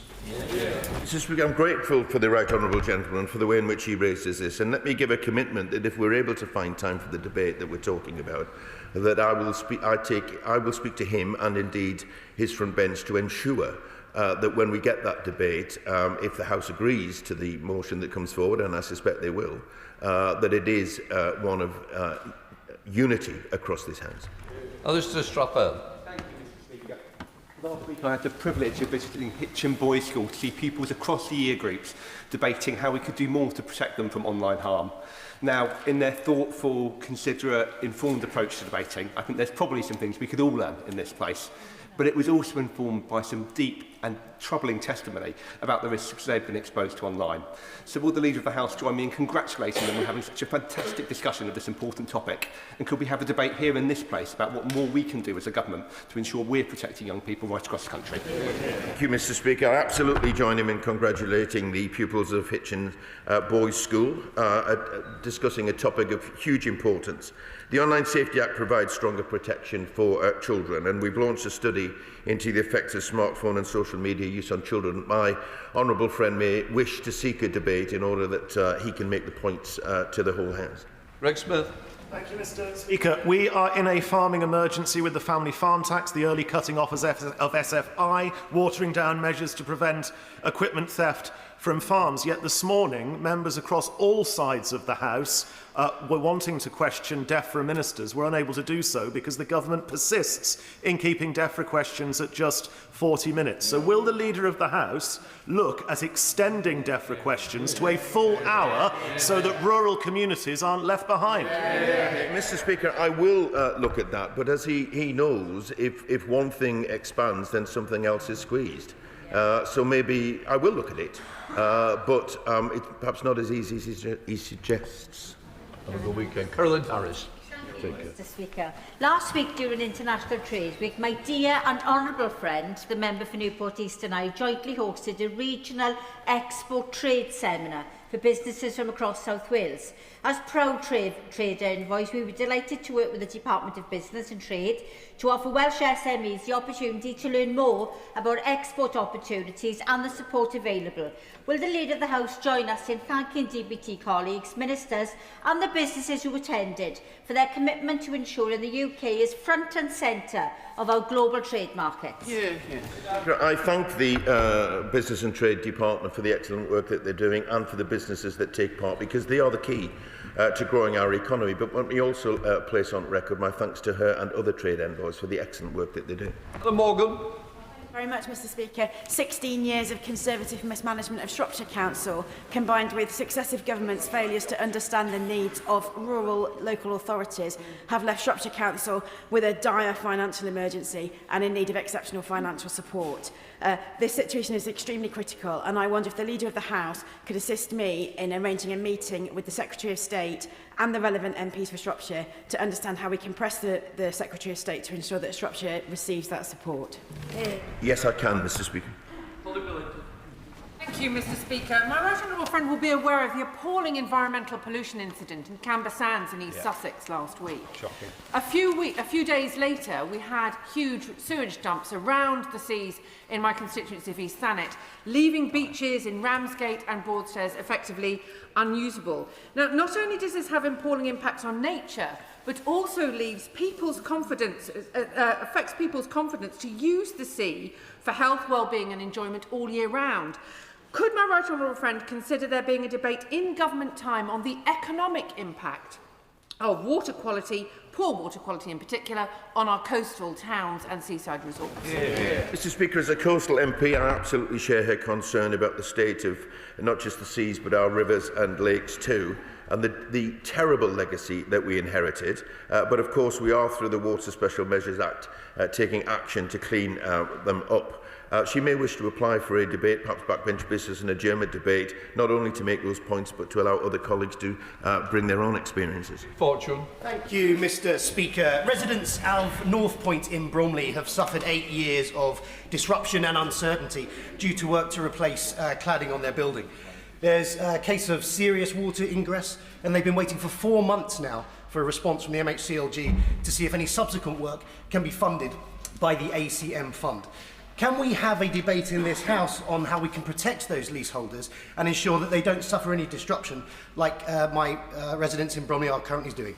Mr. Speaker, I'm grateful for the right honourable gentleman for the way in which he raises this, and let me give a commitment that if we're able to find time for the debate that we're talking about, that I will speak to him and indeed his front bench to ensure that when we get that debate, if the House agrees to the motion that comes forward, and I suspect they will, that it is one of unity across this House. Mr. Strappel. Thank you, Mr. Speaker. Last week I had the privilege of visiting Hitchin Boys School to see pupils across the year groups debating how we could do more to protect them from online harm. Now, in their thoughtful, considerate, informed approach to debating, I think there's probably some things we could all learn in this place. But it was also informed by some deep and troubling testimony about the risks they've been exposed to online. So will the Leader of the House join me in congratulating them on having such a fantastic discussion of this important topic? And could we have a debate here in this place about what more we can do as a government to ensure we're protecting young people right across the country? Thank you, Mr. Speaker. I absolutely join him in congratulating the pupils of Hitchin Boys School, discussing a topic of huge importance. The Online Safety Act provides stronger protection for children, and we've launched a study into the effects of smartphone and social media use on children. My honourable friend may wish to seek a debate in order that he can make the points to the whole House. Greg Smith. Thank you, Mr. Speaker. We are in a farming emergency with the family farm tax, the early cutting off of SFI, watering down measures to prevent equipment theft from farms. Yet this morning, members across all sides of the House were wanting to question DEFRA ministers. Were unable to do so because the government persists in keeping DEFRA questions at just 40 minutes. So will the Leader of the House look at extending DEFRA questions to a full hour so that rural communities aren't left behind? Mr. Speaker, I will look at that, but as he knows, if one thing expands, then something else is squeezed. So maybe I will look at it, but it's perhaps not as easy as he suggests. Have a good weekend. Carolyn Harris. Mr. Speaker. Last week during International Trade Week, my dear and honourable friend, the member for Newport East and I jointly hosted a regional export trade seminar for businesses from across South Wales. As proud trader envoys, we were delighted to work with the Department of Business and Trade to offer Welsh SMEs the opportunity to learn more about export opportunities and the support available. Will the Leader of the House join us in thanking DBT colleagues, ministers and the businesses who attended for their commitment to ensuring the UK is front and centre of our global trade markets? I thank the Business and Trade Department for the excellent work that they're doing and for the businesses that take part, because they are the key to growing our economy. But let me also place on record my thanks to her and other trade envoys for the excellent work that they do. Morgan. Very much, Mr Speaker. 16 years of Conservative mismanagement of Shropshire Council, combined with successive governments' failures to understand the needs of rural local authorities, have left Shropshire Council with a dire financial emergency and in need of exceptional financial support. This situation is extremely critical, and I wonder if the Leader of the House could assist me in arranging a meeting with the Secretary of State and the relevant MPs for Shropshire to understand how we can press the Secretary of State to ensure that Shropshire receives that support. Yes, I can, Mr Speaker. Thank you, Mr Speaker. My right honourable friend will be aware of the appalling environmental pollution incident in Camber Sands in East Sussex last week. Shocking. A few days later, we had huge sewage dumps around the seas in my constituency of East Thanet, leaving beaches in Ramsgate and Broadstairs effectively unusable. Now, not only does this have appalling impacts on nature, but also leaves people's confidence, affects people's confidence to use the sea for health, well-being and enjoyment all year round. Could my right honourable friend consider there being a debate in government time on the economic impact of water quality, poor water quality in particular, on our coastal towns and seaside resorts? Mr Speaker, as a coastal MP, I absolutely share her concern about the state of not just the seas but our rivers and lakes too, and the terrible legacy that we inherited. But of course we are, through the Water Special Measures Act, taking action to clean them up. She may wish to apply for a debate, perhaps backbench business, an adjournment debate, not only to make those points but to allow other colleagues to bring their own experiences. Fortune. Thank you, Mr Speaker. Residents of North Point in Bromley have suffered 8 years of disruption and uncertainty due to work to replace cladding on their building. There's a case of serious water ingress, and they've been waiting for 4 months now for a response from the MHCLG to see if any subsequent work can be funded by the ACM fund. Can we have a debate in this House on how we can protect those leaseholders and ensure that they don't suffer any disruption like my residents in Bromley are currently doing?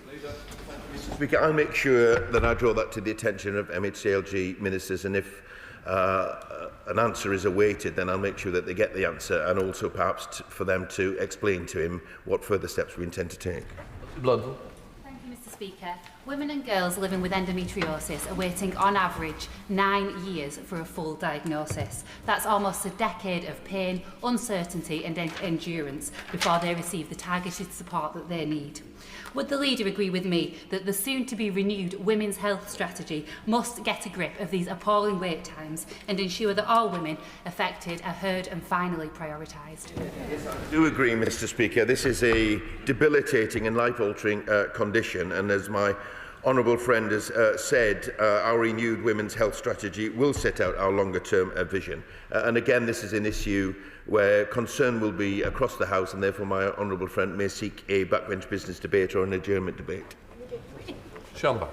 Mr Speaker, I'll make sure that I draw that to the attention of MHCLG ministers, and if an answer is awaited, then I'll make sure that they get the answer, and also perhaps for them to explain to him what further steps we intend to take. Blundell. Thank you, Mr Speaker. Women and girls living with endometriosis are waiting on average 9 years for a full diagnosis. That's almost a decade of pain, uncertainty and endurance before they receive the targeted support that they need. Would the Leader agree with me that the soon-to-be renewed Women's Health Strategy must get a grip of these appalling wait times and ensure that all women affected are heard and finally prioritised? I do agree, Mr Speaker. This is a debilitating and life-altering condition, and as my honourable friend has said, our renewed Women's Health Strategy will set out our longer-term vision. And again, this is an issue where concern will be across the House, and therefore my honourable friend may seek a backbench business debate or an adjournment debate. Shamba.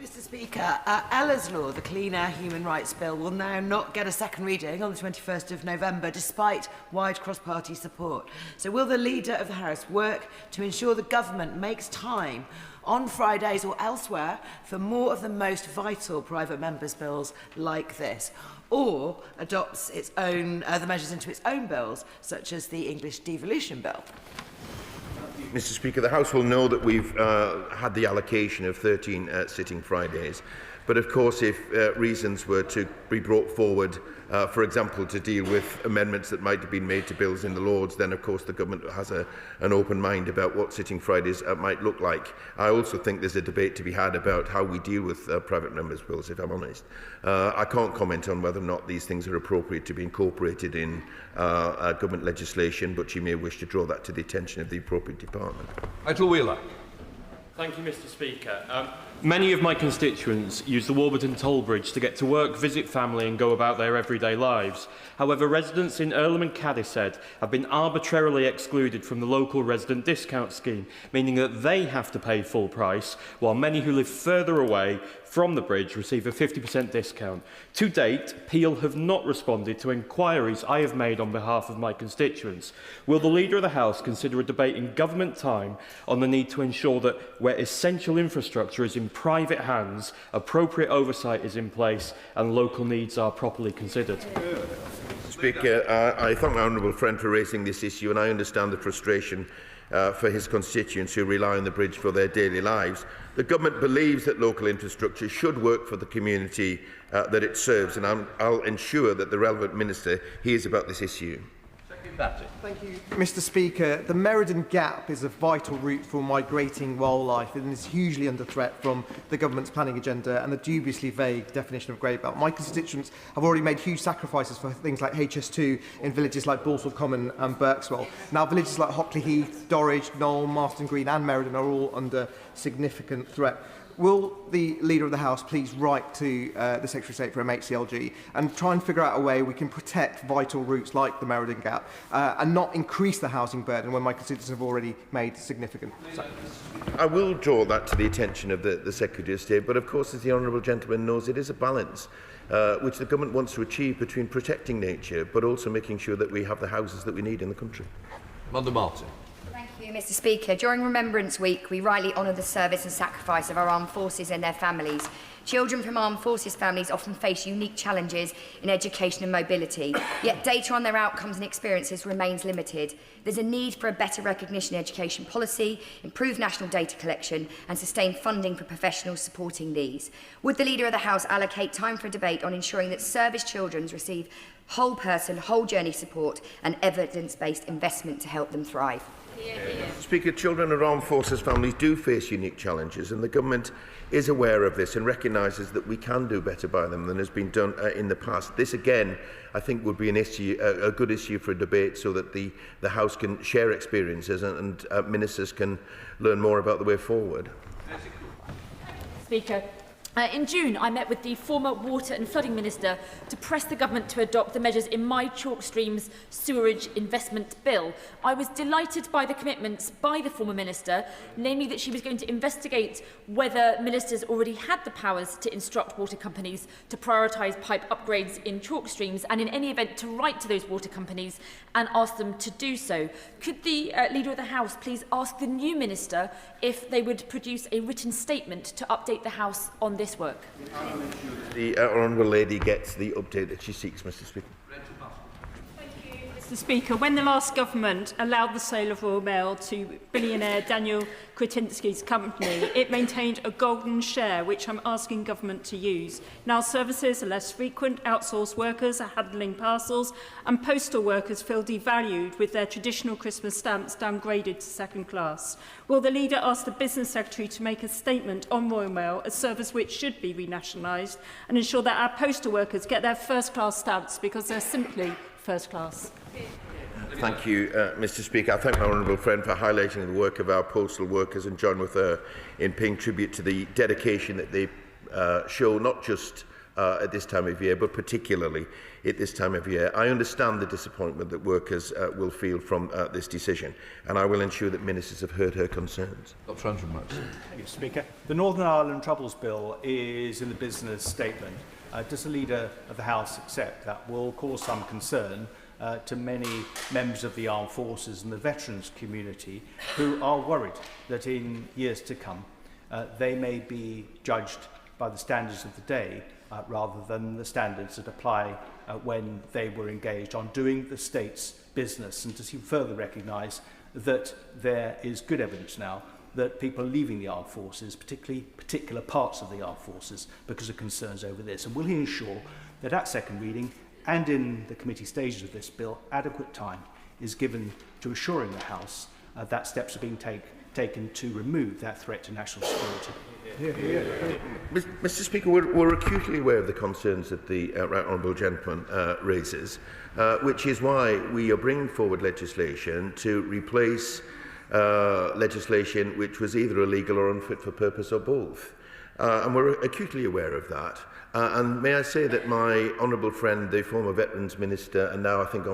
Mr Speaker, Ella's Law, the Clean Air Human Rights Bill, will now not get a second reading on the 21st of November, despite wide cross-party support. So will the Leader of the House work to ensure the government makes time on Fridays or elsewhere for more of the most vital private members' bills like this, or adopts its own the measures into its own bills, such as the English devolution bill? Mr Speaker, the House will know that we've had the allocation of 13 sitting Fridays. But of course, if reasons were to be brought forward, for example, to deal with amendments that might have been made to bills in the Lords, then of course the government has an open mind about what sitting Fridays might look like. I also think there's a debate to be had about how we deal with private members' bills, if I'm honest. I can't comment on whether or not these things are appropriate to be incorporated in government legislation, but you may wish to draw that to the attention of the appropriate department. Michael Wheeler. Thank you, Mr Speaker. Many of my constituents use the Warburton Toll Bridge to get to work, visit family and go about their everyday lives. However, residents in Earlham and Cadishead have been arbitrarily excluded from the local resident discount scheme, meaning that they have to pay full price, while many who live further away from the bridge receive a 50% discount. To date, Peel have not responded to inquiries I have made on behalf of my constituents. Will the Leader of the House consider a debate in government time on the need to ensure that where essential infrastructure is in private hands, appropriate oversight is in place and local needs are properly considered? Speaker, I thank my honourable friend for raising this issue, and I understand the frustration for his constituents who rely on the bridge for their daily lives. The government believes that local infrastructure should work for the community that it serves, and I'll ensure that the relevant minister hears about this issue. Thank you, Mr. Speaker. The Meriden Gap is a vital route for migrating wildlife and is hugely under threat from the government's planning agenda and the dubiously vague definition of grey belt. My constituents have already made huge sacrifices for things like HS2 in villages like Balsall Common and Berkswell. Now villages like Hockley Heath, Dorridge, Knoll, Marston Green and Meriden are all under significant threat. Will the Leader of the House please write to the Secretary of State for MHCLG and try and figure out a way we can protect vital routes like the Meriden Gap and not increase the housing burden when my constituents have already made significant sacrifices? I will draw that to the attention of the Secretary of State, but of course, as the honourable gentleman knows, it is a balance which the government wants to achieve between protecting nature but also making sure that we have the houses that we need in the country. Madam Martin. Mr. Speaker, during Remembrance Week, we rightly honour the service and sacrifice of our armed forces and their families. Children from armed forces families often face unique challenges in education and mobility, yet data on their outcomes and experiences remains limited. There's a need for a better recognition education policy, improved national data collection and sustained funding for professionals supporting these. Would the Leader of the House allocate time for a debate on ensuring that service children receive whole person, whole journey support and evidence-based investment to help them thrive? Speaker, children of armed forces families do face unique challenges, and the government is aware of this and recognises that we can do better by them than has been done in the past. This, again, I think would be an issue, a good issue for a debate, so that the House can share experiences and ministers can learn more about the way forward. Speaker. In June, I met with the former Water and Flooding Minister to press the government to adopt the measures in my chalk streams sewerage investment bill. I was delighted by the commitments by the former minister, namely that she was going to investigate whether ministers already had the powers to instruct water companies to prioritise pipe upgrades in chalk streams and in any event to write to those water companies and ask them to do so. Could the Leader of the House please ask the new minister if they would produce a written statement to update the House on this work? The honourable lady gets the update that she seeks, Mr. Speaker. Mr. Speaker, when the last government allowed the sale of Royal Mail to billionaire Daniel Kretinsky's company, it maintained a golden share, which I'm asking government to use. Now services are less frequent, outsourced workers are handling parcels, and postal workers feel devalued with their traditional Christmas stamps downgraded to second class. Will the Leader ask the Business Secretary to make a statement on Royal Mail, a service which should be renationalised, and ensure that our postal workers get their first-class stamps because they're simply first class? Thank you, Mr. Speaker. I thank my honourable friend for highlighting the work of our postal workers and join with her in paying tribute to the dedication that they show, not just at this time of year, but particularly at this time of year. I understand the disappointment that workers will feel from this decision, and I will ensure that ministers have heard her concerns. Dr. Andrew Marks. Thank you, Speaker. The Northern Ireland Troubles Bill is in the business statement. Does the Leader of the House accept that will cause some concern to many members of the armed forces and the veterans community who are worried that in years to come they may be judged by the standards of the day rather than the standards that apply when they were engaged on doing the state's business, and to further recognise that there is good evidence now that people leaving the armed forces, particularly particular parts of the armed forces, because of concerns over this. And will he ensure that at second reading and in the committee stages of this bill, adequate time is given to assuring the House that steps are being taken to remove that threat to national security? Mr. Speaker, we're acutely aware of the concerns that the right honourable gentleman raises, which is why we are bringing forward legislation to replace legislation which was either illegal or unfit for purpose or both. And we're acutely aware of that. And may I say that my honourable friend, the former Veterans Minister and now I think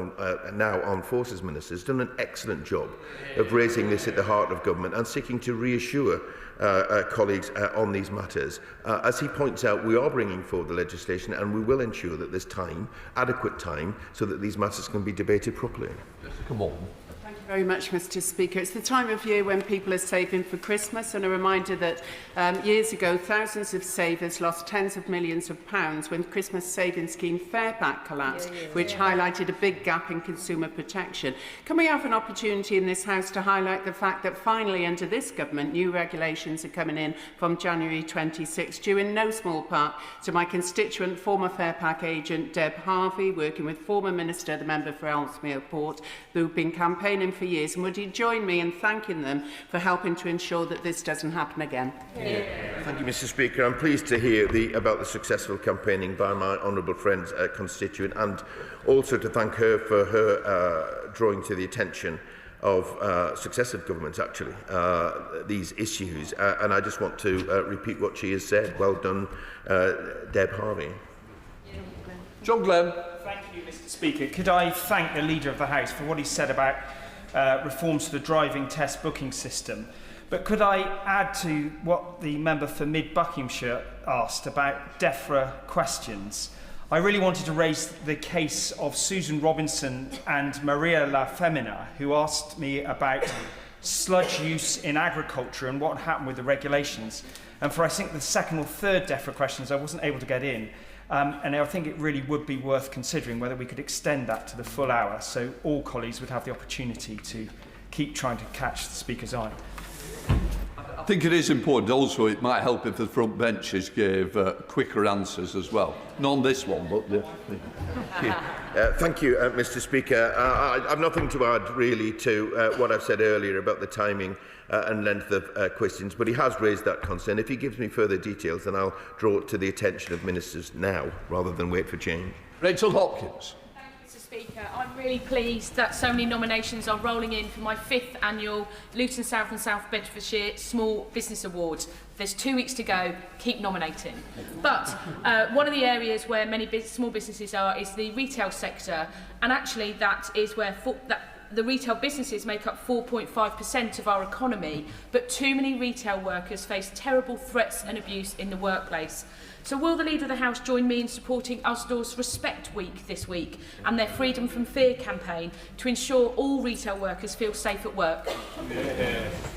now Armed Forces Minister, has done an excellent job of raising this at the heart of government and seeking to reassure colleagues on these matters. As he points out, we are bringing forward the legislation and we will ensure that there's time, adequate time, so that these matters can be debated properly. Come on. Thank Very much, Mr. Speaker. It's the time of year when people are saving for Christmas, and a reminder that years ago thousands of savers lost tens of millions of pounds when Christmas savings scheme Fairback collapsed, which highlighted a big gap in consumer protection. Can we have an opportunity in this House to highlight the fact that finally under this government new regulations are coming in from January 26, due in no small part to my constituent, former Fairback agent Deb Harvey, working with former Minister, the member for Ellesmere Port, who've been campaigning for years, and would you join me in thanking them for helping to ensure that this doesn't happen again? Thank you, Mr. Speaker. I'm pleased to hear about the successful campaigning by my honourable friend's constituent, and also to thank her for her drawing to the attention of successive governments, actually, these issues. And I just want to repeat what she has said. Well done, Deb Harvey. John Glenn. Thank you, Mr. Speaker. Could I thank the Leader of the House for what he said about reforms to the driving test booking system? But could I add to what the member for Mid Buckinghamshire asked about DEFRA questions? I really wanted to raise the case of Susan Robinson and Maria La Femina, who asked me about sludge use in agriculture and what happened with the regulations. And for, I think, the second or third DEFRA questions, I wasn't able to get in. And I think it really would be worth considering whether we could extend that to the full hour, so all colleagues would have the opportunity to keep trying to catch the Speaker's eye. I think it is important also, it might help if the front benches gave quicker answers as well. Not on this one, but thank you, Mr. Speaker. I've nothing to add really to what I've said earlier about the timing and length of questions, but he has raised that concern. If he gives me further details, then I'll draw it to the attention of ministers now, rather than wait for change. Rachel Hopkins. Mr. Speaker, I'm really pleased that so many nominations are rolling in for my 5th annual Luton South and South Bedfordshire Small Business Awards. There's 2 weeks to go. Keep nominating. But one of the areas where many small businesses are is the retail sector, and actually that is where the retail businesses make up 4.5% of our economy, but too many retail workers face terrible threats and abuse in the workplace. So will the Leader of the House join me in supporting Usdaws Respect Week this week and their Freedom from Fear campaign to ensure all retail workers feel safe at work?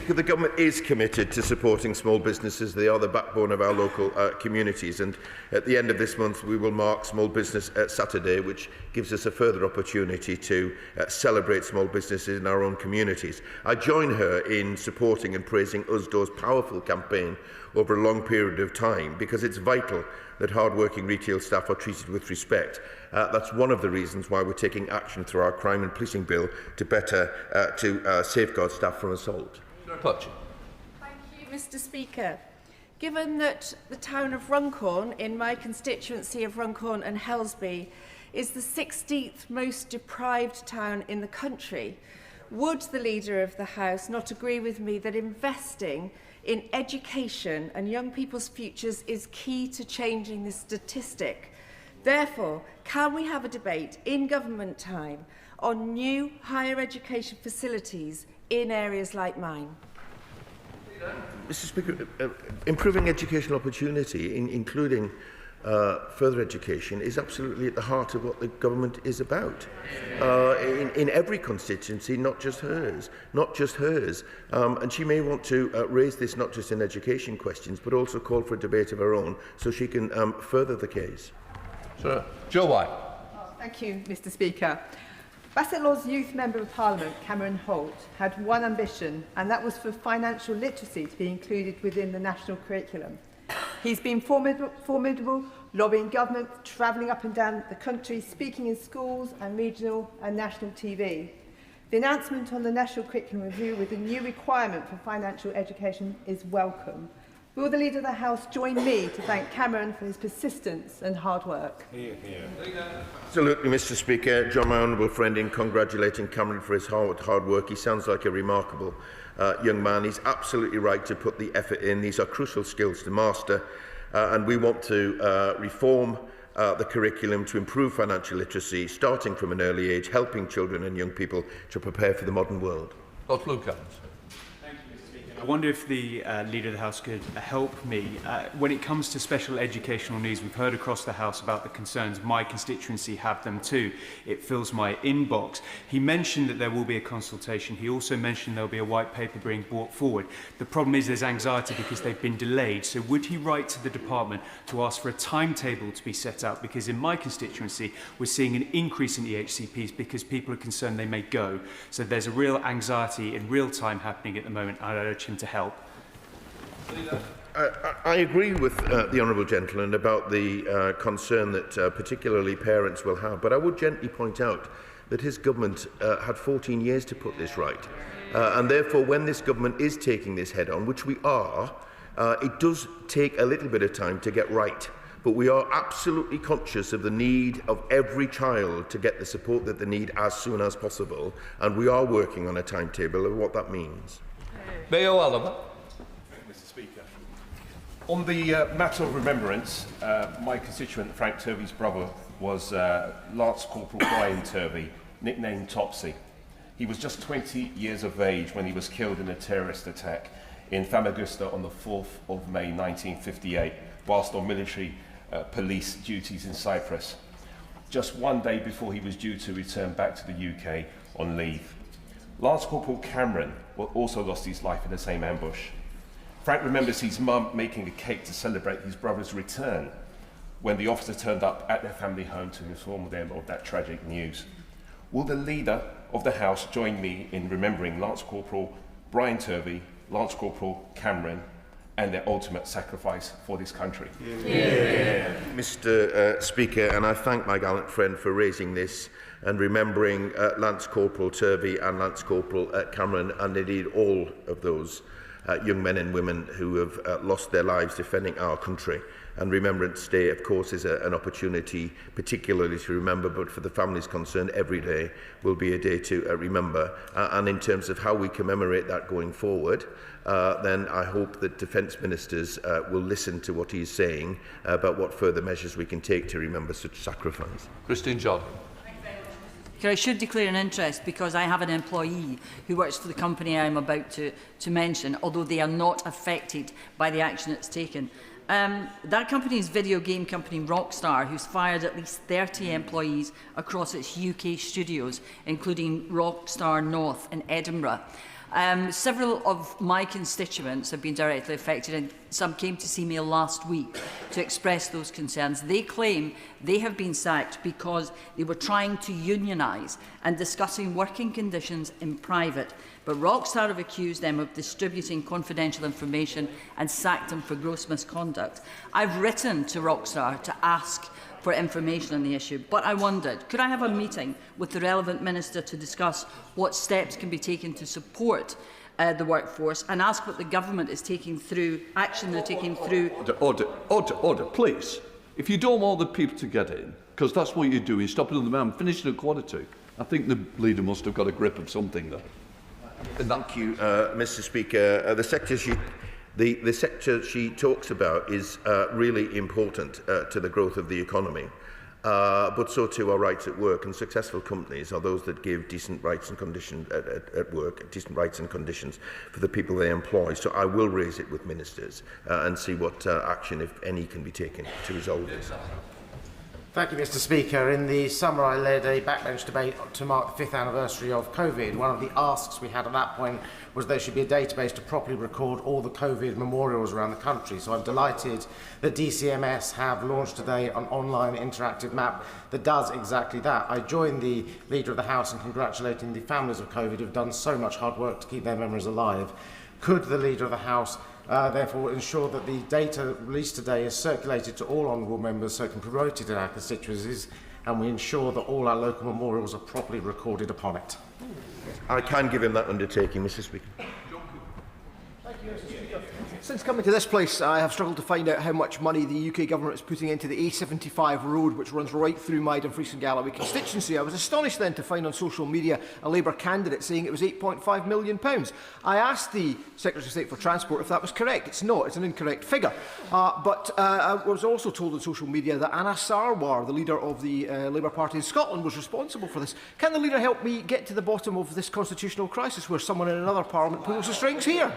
The government is committed to supporting small businesses. They are the backbone of our local communities, and at the end of this month we will mark Small Business Saturday, which gives us a further opportunity to celebrate small businesses in our own communities. I join her in supporting and praising Usdaws' powerful campaign over a long period of time, because it's vital that hard-working retail staff are treated with respect. That's one of the reasons why we're taking action through our crime and policing bill to better safeguard staff from assault. Thank you, Mr. Speaker. Given that the town of Runcorn, in my constituency of Runcorn and Helsby, is the 16th most deprived town in the country, would the Leader of the House not agree with me that investing in education and young people's futures is key to changing this statistic? Therefore, can we have a debate in government time on new higher education facilities in areas like mine? Mr. Speaker, improving educational opportunity, including further education, is absolutely at the heart of what the government is about. In every constituency, not just hers. And she may want to raise this not just in education questions, but also call for a debate of her own, so she can further the case. Sir, Joe White. Thank you, Mr. Speaker. Bassett Law's Youth Member of Parliament, Cameron Holt, had one ambition, and that was for financial literacy to be included within the national curriculum. He's been formidable, lobbying government, travelling up and down the country, speaking in schools and regional and national TV. The announcement on the National Curriculum Review with a new requirement for financial education is welcome. Will the Leader of the House join me to thank Cameron for his persistence and hard work? Absolutely, Mr. Speaker. Join my honourable friend in congratulating Cameron for his hard work. He sounds like a remarkable young man. He's absolutely right to put the effort in. These are crucial skills to master, and we want to reform the curriculum to improve financial literacy, starting from an early age, helping children and young people to prepare for the modern world. Dr. Lucas. I wonder if the Leader of the House could help me. When it comes to special educational needs, we've heard across the House about the concerns. My constituency have them too. It fills my inbox. He mentioned that there will be a consultation. He also mentioned there will be a white paper being brought forward. The problem is there's anxiety because they've been delayed. So would he write to the department to ask for a timetable to be set out? Because in my constituency, we're seeing an increase in EHCPs because people are concerned they may go. So there's a real anxiety in real time happening at the moment. I urge him to help. I agree with the honourable gentleman about the concern that particularly parents will have, but I would gently point out that his government had 14 years to put this right. And therefore, when this government is taking this head on, which we are, it does take a little bit of time to get right. But we are absolutely conscious of the need of every child to get the support that they need as soon as possible, and we are working on a timetable of what that means. Mayor Oliver. Mr. Speaker. On the matter of remembrance, my constituent Frank Turvey's brother was Lance Corporal Brian Turvey, nicknamed Topsy. He was just 20 years of age when he was killed in a terrorist attack in Famagusta on the 4th of May 1958, whilst on military police duties in Cyprus, just one day before he was due to return back to the UK on leave. Lance Corporal Cameron also lost his life in the same ambush. Frank remembers his mum making a cake to celebrate his brother's return when the officer turned up at their family home to inform them of that tragic news. Will the Leader of the House join me in remembering Lance Corporal Brian Turvey, Lance Corporal Cameron, and their ultimate sacrifice for this country? Yeah. Mr. Speaker, and I thank my gallant friend for raising this and remembering Lance Corporal Turvey and Lance Corporal Cameron, and indeed all of those young men and women who have lost their lives defending our country. And Remembrance Day, of course, is an opportunity particularly to remember, but for the families concerned, every day will be a day to remember. And in terms of how we commemorate that going forward, then I hope that Defence Ministers will listen to what he's saying about what further measures we can take to remember such sacrifice. Christine Jordan. I should declare an interest because I have an employee who works for the company I'm about to mention, although they are not affected by the action it's taken. That company is video game company Rockstar, who's fired at least 30 employees across its UK studios, including Rockstar North in Edinburgh. Several of my constituents have been directly affected, and some came to see me last week to express those concerns. They claim they have been sacked because they were trying to unionise and discussing working conditions in private. But Rockstar have accused them of distributing confidential information and sacked them for gross misconduct. I've written to Rockstar to ask for information on the issue, but I wondered, could I have a meeting with the relevant minister to discuss what steps can be taken to support the workforce, and ask what the government is taking through, action they're taking through... Order, please. If you don't want the people to get in, because that's what you're doing, stopping on the man, finishing at 1:45. I think the Leader must have got a grip of something there. Thank you, Mr. Speaker. The sector she talks about is really important to the growth of the economy, but so too are rights at work, and successful companies are those that give decent rights and conditions at work, decent rights and conditions for the people they employ. So I will raise it with ministers and see what action, if any, can be taken to resolve this. Thank you, Mr. Speaker. In the summer, I led a backbench debate to mark the 5th anniversary of COVID. One of the asks we had at that point was there should be a database to properly record all the COVID memorials around the country. So I'm delighted that DCMS have launched today an online interactive map that does exactly that. I join the Leader of the House in congratulating the families of COVID who've done so much hard work to keep their memories alive. Could the Leader of the House therefore ensure that the data released today is circulated to all honourable members so it can be promoted in our constituencies, and we ensure that all our local memorials are properly recorded upon it? I can give him that undertaking, Mr. Speaker. Since coming to this place, I have struggled to find out how much money the UK government is putting into the A75 road, which runs right through my Dumfries and Galloway constituency. I was astonished then to find on social media a Labour candidate saying it was £8.5 million. I asked the Secretary of State for Transport if that was correct. It's not. It's an incorrect figure. But I was also told on social media that Anna Sarwar, the leader of the Labour Party in Scotland, was responsible for this. Can the leader help me get to the bottom of this constitutional crisis where someone in another parliament pulls the strings here?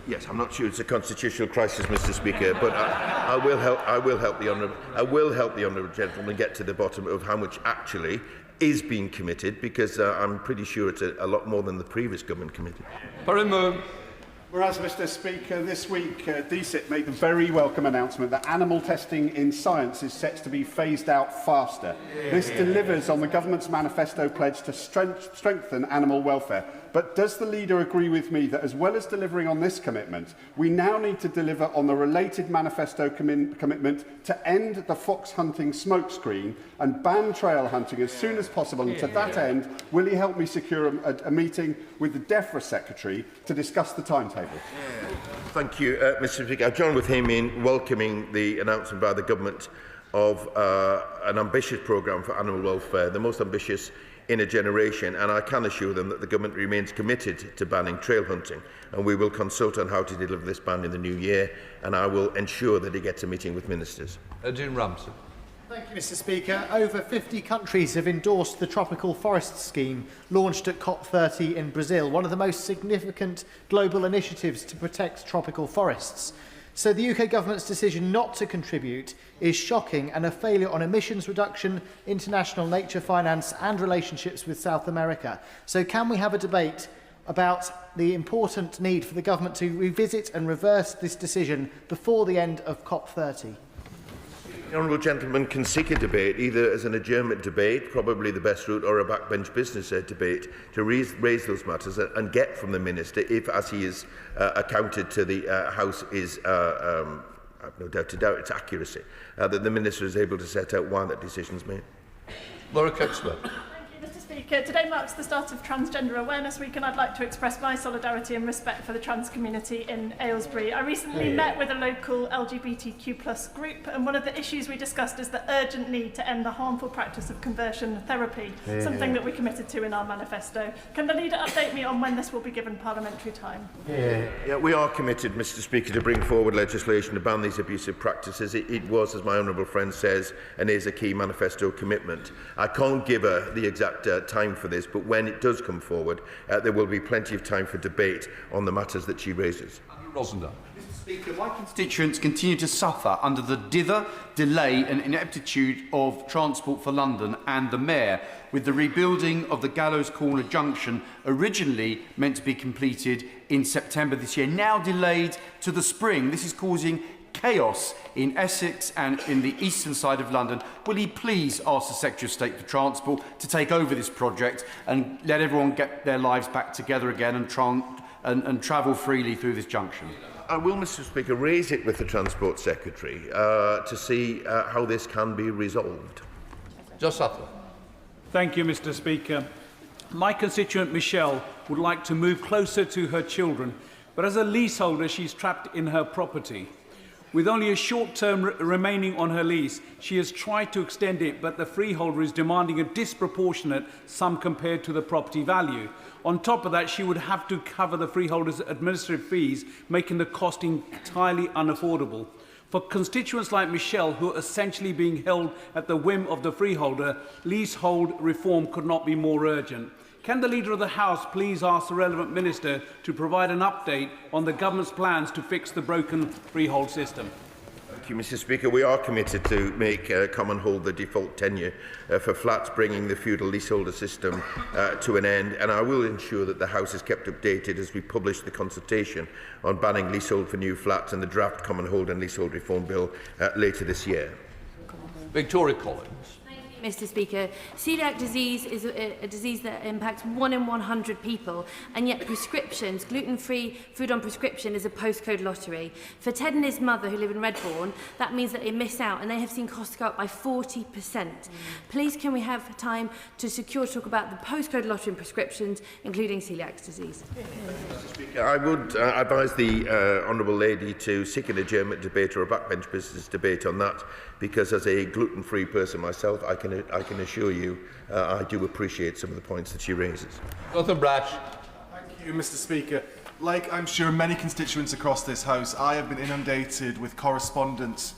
Yes, I'm not sure it's a constitutional crisis, Mr. Speaker, but I will help the honourable gentleman get to the bottom of how much actually is being committed, because I'm pretty sure it's a lot more than the previous government committed. Whereas, Mr. Speaker, this week DSIT made the very welcome announcement that animal testing in science is set to be phased out faster. This delivers on the government's manifesto pledge to strengthen animal welfare. But does the leader agree with me that as well as delivering on this commitment, we now need to deliver on the related manifesto commitment to end the fox hunting smokescreen and ban trail hunting as soon as possible? And to that end, will he help me secure a meeting with the DEFRA Secretary to discuss the timetable? Thank you, Mr. Speaker. I join with him in welcoming the announcement by the government of an ambitious programme for animal welfare, the most ambitious in a generation, and I can assure them that the government remains committed to banning trail hunting, and we will consult on how to deliver this ban in the new year, and I will ensure that he gets a meeting with ministers. Jim Ramsey. Thank you, Mr. Speaker. Over 50 countries have endorsed the Tropical Forest Scheme launched at COP30 in Brazil, one of the most significant global initiatives to protect tropical forests. So the UK government's decision not to contribute is shocking and a failure on emissions reduction, international nature finance and relationships with South America. So can we have a debate about the important need for the government to revisit and reverse this decision before the end of COP30? The honourable gentleman can seek a debate, either as an adjournment debate, probably the best route, or a backbench business debate, to raise those matters and get from the Minister, if, as he is accounted to the House, is, I've no doubt to doubt its accuracy, that the Minister is able to set out why that decision is made. Laura Kexler. Mr. Speaker, today marks the start of Transgender Awareness Week, and I'd like to express my solidarity and respect for the trans community in Aylesbury. I recently met with a local LGBTQ+ group, and one of the issues we discussed is the urgent need to end the harmful practice of conversion therapy, something that we committed to in our manifesto. Can the leader update me on when this will be given parliamentary time? Yeah, we are committed, Mr. Speaker, to bring forward legislation to ban these abusive practices. It was, as my honourable friend says, and is a key manifesto commitment. I can't give her the exact time for this, but when it does come forward, there will be plenty of time for debate on the matters that she raises. Rosendale. Mr. Speaker, my constituents continue to suffer under the dither, delay and ineptitude of Transport for London and the Mayor, with the rebuilding of the Gallows Corner Junction, originally meant to be completed in September this year, now delayed to the spring. This is causing chaos in Essex and in the eastern side of London. Will he please ask the Secretary of State for Transport to take over this project and let everyone get their lives back together again and travel freely through this junction? I will, Mr. Speaker, raise it with the Transport Secretary to see how this can be resolved. Just Sutherland. Thank you, Mr. Speaker. My constituent Michelle would like to move closer to her children, but as a leaseholder she's trapped in her property. With only a short term remaining on her lease, she has tried to extend it, but the freeholder is demanding a disproportionate sum compared to the property value. On top of that, she would have to cover the freeholder's administrative fees, making the cost entirely unaffordable. For constituents like Michelle, who are essentially being held at the whim of the freeholder, leasehold reform could not be more urgent. Can the Leader of the House please ask the relevant Minister to provide an update on the Government's plans to fix the broken freehold system? Thank you, Mr. Speaker. We are committed to make common hold the default tenure for flats, bringing the feudal leaseholder system to an end, and I will ensure that the House is kept updated as we publish the consultation on banning leasehold for new flats and the draft common hold and leasehold reform bill later this year. Victoria Collins. Mr. Speaker, celiac disease is a disease that impacts 1 in 100 people, and yet prescriptions, gluten-free food on prescription, is a postcode lottery. For Ted and his mother, who live in Redbourne, that means that they miss out, and they have seen costs go up by 40%. Please, can we have time to talk about the postcode lottery and prescriptions, including celiac disease? Mr. Speaker, I would advise the honourable lady to seek an adjournment debate or a backbench business debate on that, because as a gluten-free person myself, I can assure you I do appreciate some of the points that she raises. Jonathan Brash. Thank you, Mr. Speaker. Like I'm sure many constituents across this House, I have been inundated with correspondence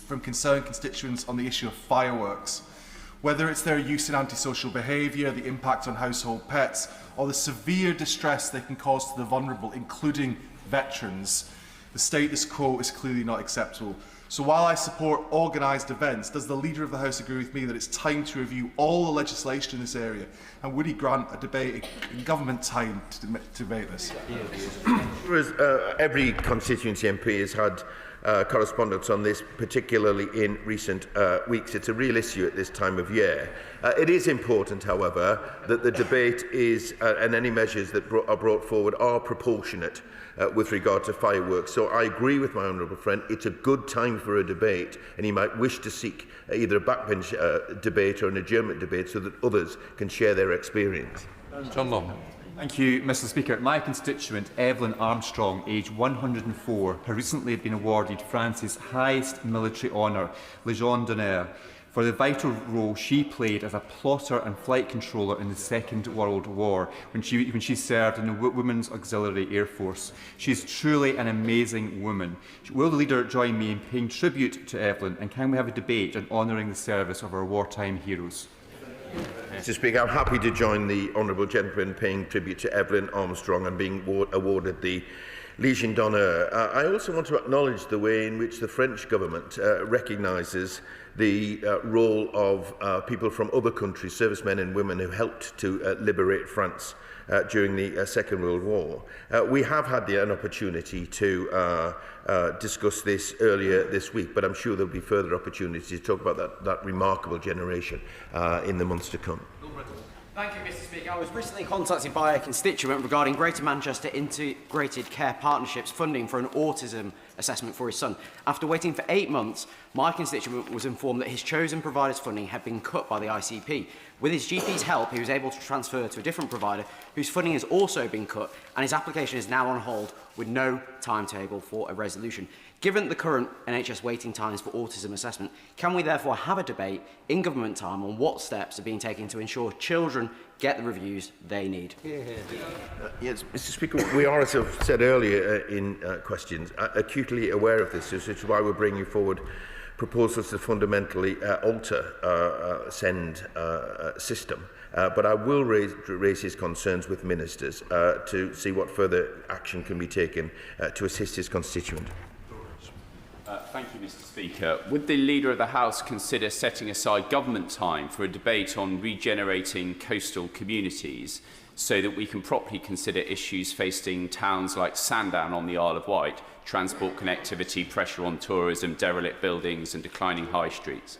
from concerned constituents on the issue of fireworks. Whether it's their use in antisocial behaviour, the impact on household pets, or the severe distress they can cause to the vulnerable, including veterans. The status quo is clearly not acceptable. So while I support organised events, does the Leader of the House agree with me that it's time to review all the legislation in this area? And would he grant a debate in government time to debate this? Every constituency MP has had correspondence on this, particularly in recent weeks. It's a real issue at this time of year. It is important, however, that the debate is, and any measures that are brought forward are proportionate with regard to fireworks. So I agree with my honourable friend, it's a good time for a debate, and he might wish to seek either a backbench debate or an adjournment debate so that others can share their experience. John Long. Thank you, Mr. Speaker. My constituent, Evelyn Armstrong, aged 104, has recently been awarded France's highest military honour, Légion d'honneur, for the vital role she played as a plotter and flight controller in the Second World War when she served in the Women's Auxiliary Air Force. She is truly an amazing woman. Will the leader join me in paying tribute to Evelyn, and can we have a debate on honouring the service of our wartime heroes? Mr. Speaker, I'm happy to join the honourable gentleman paying tribute to Evelyn Armstrong and being awarded the Légion d'honneur. I also want to acknowledge the way in which the French government recognises the role of people from other countries, servicemen and women who helped to liberate France during the Second World War. We have had an opportunity to discuss this earlier this week, but I'm sure there'll be further opportunities to talk about that remarkable generation in the months to come. Thank you, Mr. Speaker. I was recently contacted by a constituent regarding Greater Manchester Integrated Care Partnerships funding for an autism assessment for his son. After waiting for 8 months, my constituent was informed that his chosen provider's funding had been cut by the ICP. With his GP's help, he was able to transfer to a different provider whose funding has also been cut, and his application is now on hold with no timetable for a resolution. Given the current NHS waiting times for autism assessment, can we therefore have a debate in government time on what steps are being taken to ensure children get the reviews they need? Yes, Mr. Speaker, we are, as I've said earlier in questions, acutely aware of this, which is why we're bringing forward proposals to fundamentally alter SEND system. But I will raise his concerns with ministers to see what further action can be taken to assist his constituent. Thank you, Mr. Speaker. Would the Leader of the House consider setting aside government time for a debate on regenerating coastal communities so that we can properly consider issues facing towns like Sandown on the Isle of Wight, transport connectivity, pressure on tourism, derelict buildings and declining high streets?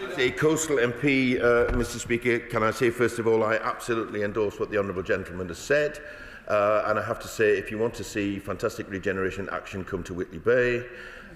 As a coastal MP, Mr. Speaker, can I say first of all I absolutely endorse what the honourable gentleman has said. And I have to say, if you want to see fantastic regeneration action come to Whitley Bay,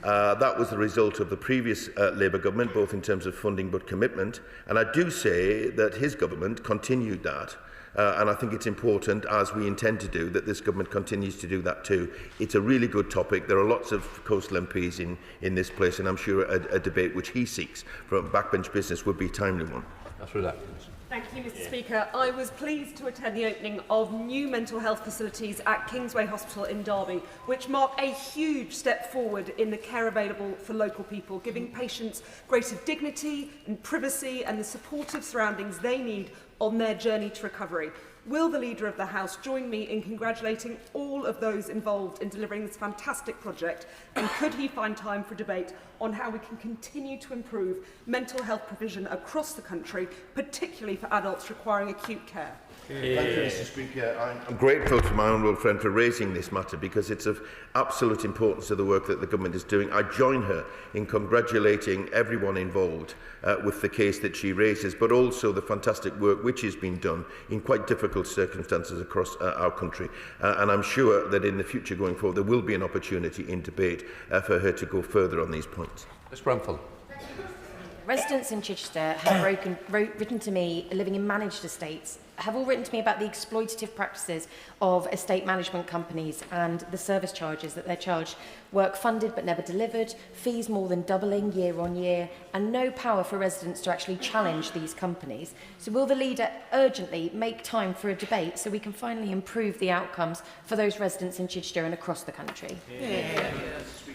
that was the result of the previous Labour government, both in terms of funding but commitment. And I do say that his government continued that. And I think it's important, as we intend to do, that this government continues to do that too. It's a really good topic. There are lots of coastal MPs in this place, and I'm sure a debate which he seeks from backbench business would be a timely one. That's right. Thank you, Mr. Speaker. I was pleased to attend the opening of new mental health facilities at Kingsway Hospital in Derby, which mark a huge step forward in the care available for local people, giving patients greater dignity and privacy and the supportive surroundings they need on their journey to recovery. Will the Leader of the House join me in congratulating all of those involved in delivering this fantastic project? And could he find time for debate on how we can continue to improve mental health provision across the country, particularly for adults requiring acute care? Thank you, Mr. Speaker. I'm grateful to my honourable friend for raising this matter because it's of absolute importance to the work that the government is doing. I join her in congratulating everyone involved with the case that she raises, but also the fantastic work which has been done in quite difficult circumstances across our country. And I'm sure that in the future going forward there will be an opportunity in debate for her to go further on these points. Ms. Bramford. Residents in Chichester have written to me, living in managed estates, have all written to me about the exploitative practices of estate management companies and the service charges that they're charged. Work funded but never delivered, fees more than doubling year on year, and no power for residents to actually challenge these companies. So will the Leader urgently make time for a debate so we can finally improve the outcomes for those residents in Chichester and across the country?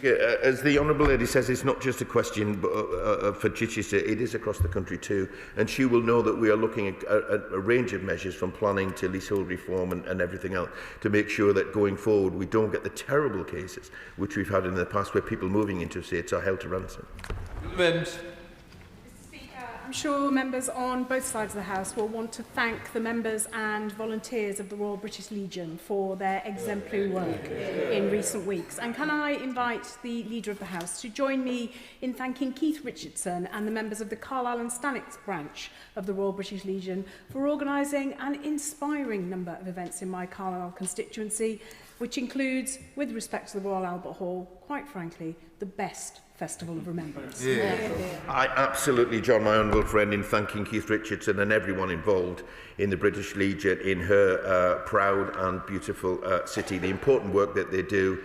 As the Honourable Lady says, it's not just a question for Chichester, it is across the country too. And she will know that we are looking at a range of measures from planning to leasehold reform and everything else to make sure that going forward we don't get the terrible cases which we've had in the past where people moving into estates are held to ransom. I'm sure members on both sides of the House will want to thank the members and volunteers of the Royal British Legion for their exemplary work in recent weeks. And can I invite the Leader of the House to join me in thanking Keith Richardson and the members of the Carlisle and Stanwix branch of the Royal British Legion for organising an inspiring number of events in my Carlisle constituency, which includes, with respect to the Royal Albert Hall, quite frankly, the best Festival of Remembrance. I absolutely join my honourable friend in thanking Keith Richardson and everyone involved in the British Legion in her proud and beautiful city. The important work that they do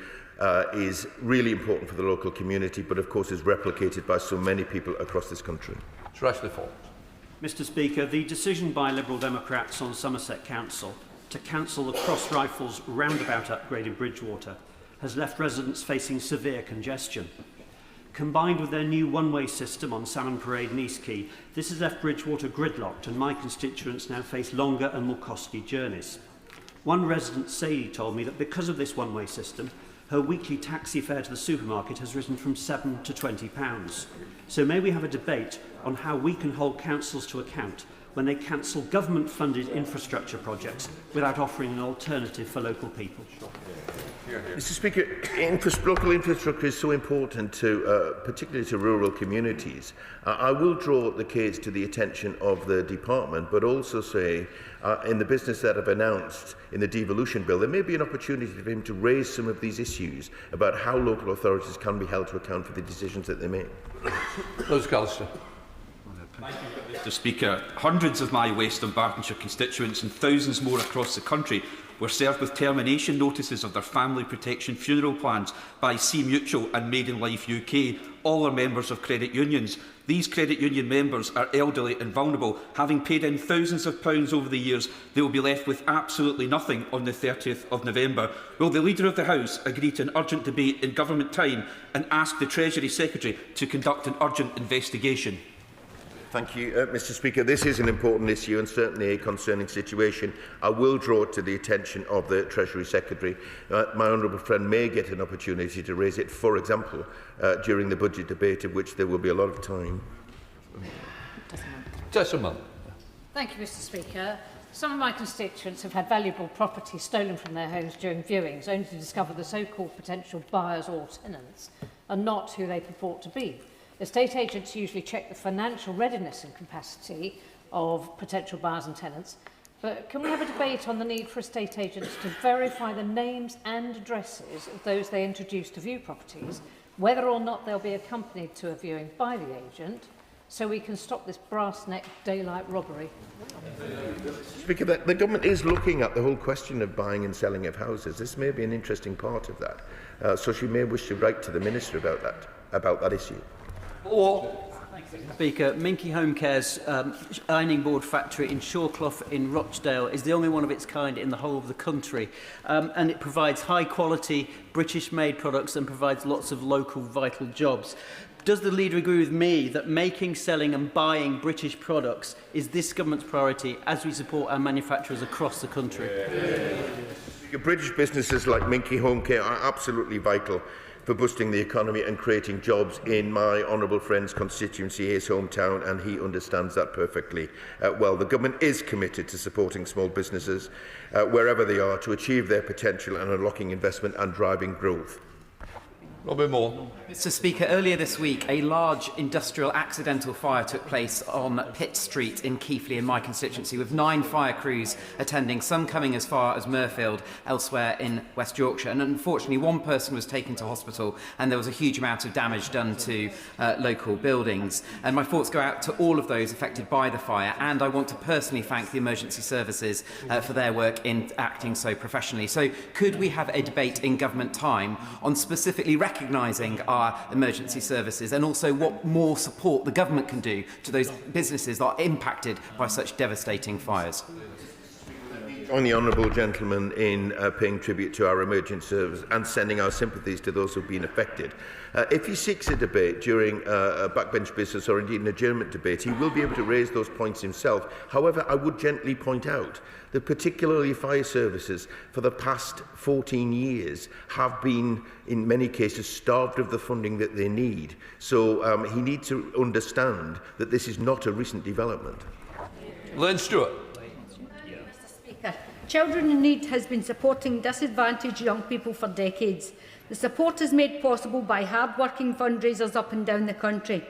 is really important for the local community, but of course is replicated by so many people across this country. Mr. Speaker, the decision by Liberal Democrats on Somerset Council to cancel the Cross Rifles roundabout upgrade in Bridgewater has left residents facing severe congestion. Combined with their new one-way system on Salmon Parade and East Quay, this has left Bridgewater gridlocked and my constituents now face longer and more costly journeys. One resident, Sadie, told me that because of this one-way system, her weekly taxi fare to the supermarket has risen from £7 to £20. So may we have a debate on how we can hold councils to account when they cancel government-funded infrastructure projects without offering an alternative for local people. Mr. Speaker, local infrastructure is so important to, particularly to rural communities. I will draw the case to the attention of the department, but also say, in the business that I've announced in the devolution bill, there may be an opportunity for him to raise some of these issues about how local authorities can be held to account for the decisions that they make. Mr. Speaker, hundreds of my West and Bartonshire constituents and thousands more across the country were served with termination notices of their family protection funeral plans by C Mutual and Maiden Life UK. All are members of credit unions. These credit union members are elderly and vulnerable. Having paid in thousands of pounds over the years, they will be left with absolutely nothing on the 30th of November. Will the Leader of the House agree to an urgent debate in government time and ask the Treasury Secretary to conduct an urgent investigation? Thank you, Mr. Speaker. This is an important issue and certainly a concerning situation. I will draw it to the attention of the Treasury Secretary. My honourable friend may get an opportunity to raise it, for example, during the budget debate, of which there will be a lot of time. Thank you, Mr. Speaker. Some of my constituents have had valuable property stolen from their homes during viewings, only to discover the so-called potential buyers or tenants are not who they purport to be. Estate agents usually check the financial readiness and capacity of potential buyers and tenants, but can we have a debate on the need for estate agents to verify the names and addresses of those they introduce to view properties, whether or not they'll be accompanied to a viewing by the agent, so we can stop this brass-neck daylight robbery? Speaker, the government is looking at the whole question of buying and selling of houses. This may be an interesting part of that, so she may wish to write to the Minister about that issue. Speaker, Minky Home Care's ironing board factory in Shawclough in Rochdale is the only one of its kind in the whole of the country, and it provides high quality British made products and provides lots of local vital jobs. Does the Leader agree with me that making, selling and buying British products is this government's priority as we support our manufacturers across the country? British businesses like Minky Home Care are absolutely vital for boosting the economy and creating jobs in my honourable friend's constituency, his hometown, and he understands that perfectly well. The government is committed to supporting small businesses wherever they are to achieve their potential and unlocking investment and driving growth. Robin Moore. Mr. Speaker, earlier this week, a large industrial accidental fire took place on Pitt Street in Keighley in my constituency, with 9 fire crews attending, some coming as far as Mirfield, elsewhere in West Yorkshire. And unfortunately, one person was taken to hospital and there was a huge amount of damage done to local buildings. And my thoughts go out to all of those affected by the fire, and I want to personally thank the emergency services for their work in acting so professionally. So could we have a debate in government time on specifically recognising our emergency services and also what more support the government can do to those businesses that are impacted by such devastating fires? Join the honourable gentleman in paying tribute to our emergency service and sending our sympathies to those who have been affected. If he seeks a debate during a backbench business or indeed an adjournment debate, he will be able to raise those points himself. However, I would gently point out that particularly fire services for the past 14 years have been, in many cases, starved of the funding that they need. So he needs to understand that this is not a recent development. Lynn Stewart. Mr. Speaker, Children in Need has been supporting disadvantaged young people for decades. The support is made possible by hard-working fundraisers up and down the country.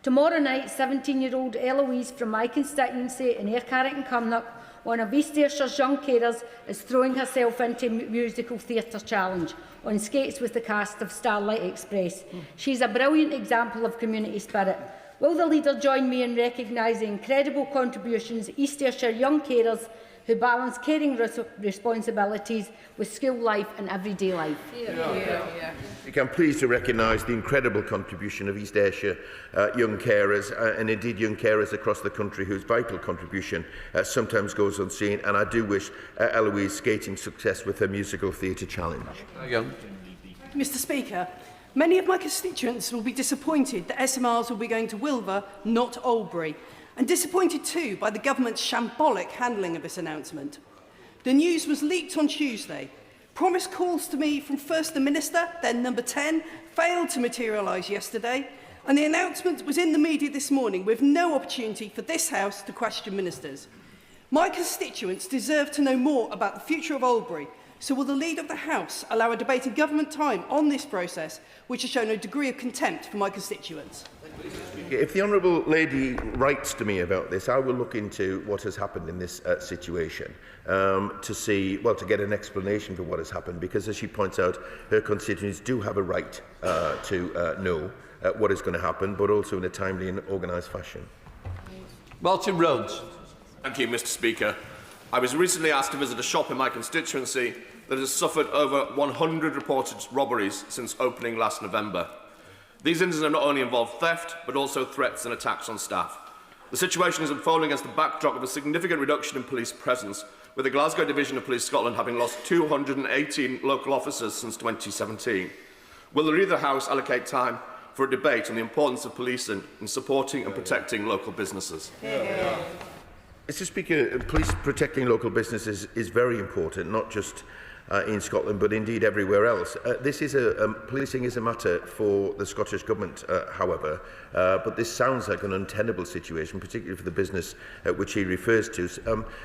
Tomorrow night, 17-year-old Eloise from my constituency in Ayr Carrick Cumnock, one of East Ayrshire's young carers, is throwing herself into musical theatre challenge on skates with the cast of Starlight Express. She's a brilliant example of community spirit. Will the leader join me in recognising incredible contributions East Ayrshire young carers who balance caring responsibilities with school life and everyday life? I'm pleased to recognise the incredible contribution of East Ayrshire young carers and indeed young carers across the country whose vital contribution sometimes goes unseen, and I do wish Eloise skating success with her musical theatre challenge. Mr. Speaker, many of my constituents will be disappointed that SMRs will be going to Wilver, not Albury, and disappointed too by the government's shambolic handling of this announcement. The news was leaked on Tuesday. Promised calls to me from first the Minister, then Number 10, failed to materialise yesterday, and the announcement was in the media this morning with no opportunity for this House to question ministers. My constituents deserve to know more about the future of Albury, so will the Leader of the House allow a debate in government time on this process, which has shown a degree of contempt for my constituents? If the honourable lady writes to me about this, I will look into what has happened in this situation to get an explanation for what has happened, because as she points out, her constituents do have a right to know what is going to happen, but also in a timely and organised fashion. Martin Rhodes. Thank you, Mr. Speaker. I was recently asked to visit a shop in my constituency that has suffered over 100 reported robberies since opening last November. These incidents have not only involved theft, but also threats and attacks on staff. The situation is unfolding against the backdrop of a significant reduction in police presence, with the Glasgow Division of Police Scotland having lost 218 local officers since 2017. Will the Leader of the House allocate time for a debate on the importance of policing in supporting and protecting local businesses? Mr. Speaker, police protecting local businesses is very important, not just in Scotland, but indeed everywhere else. Policing is a matter for the Scottish Government, however, but this sounds like an untenable situation, particularly for the business which he refers to.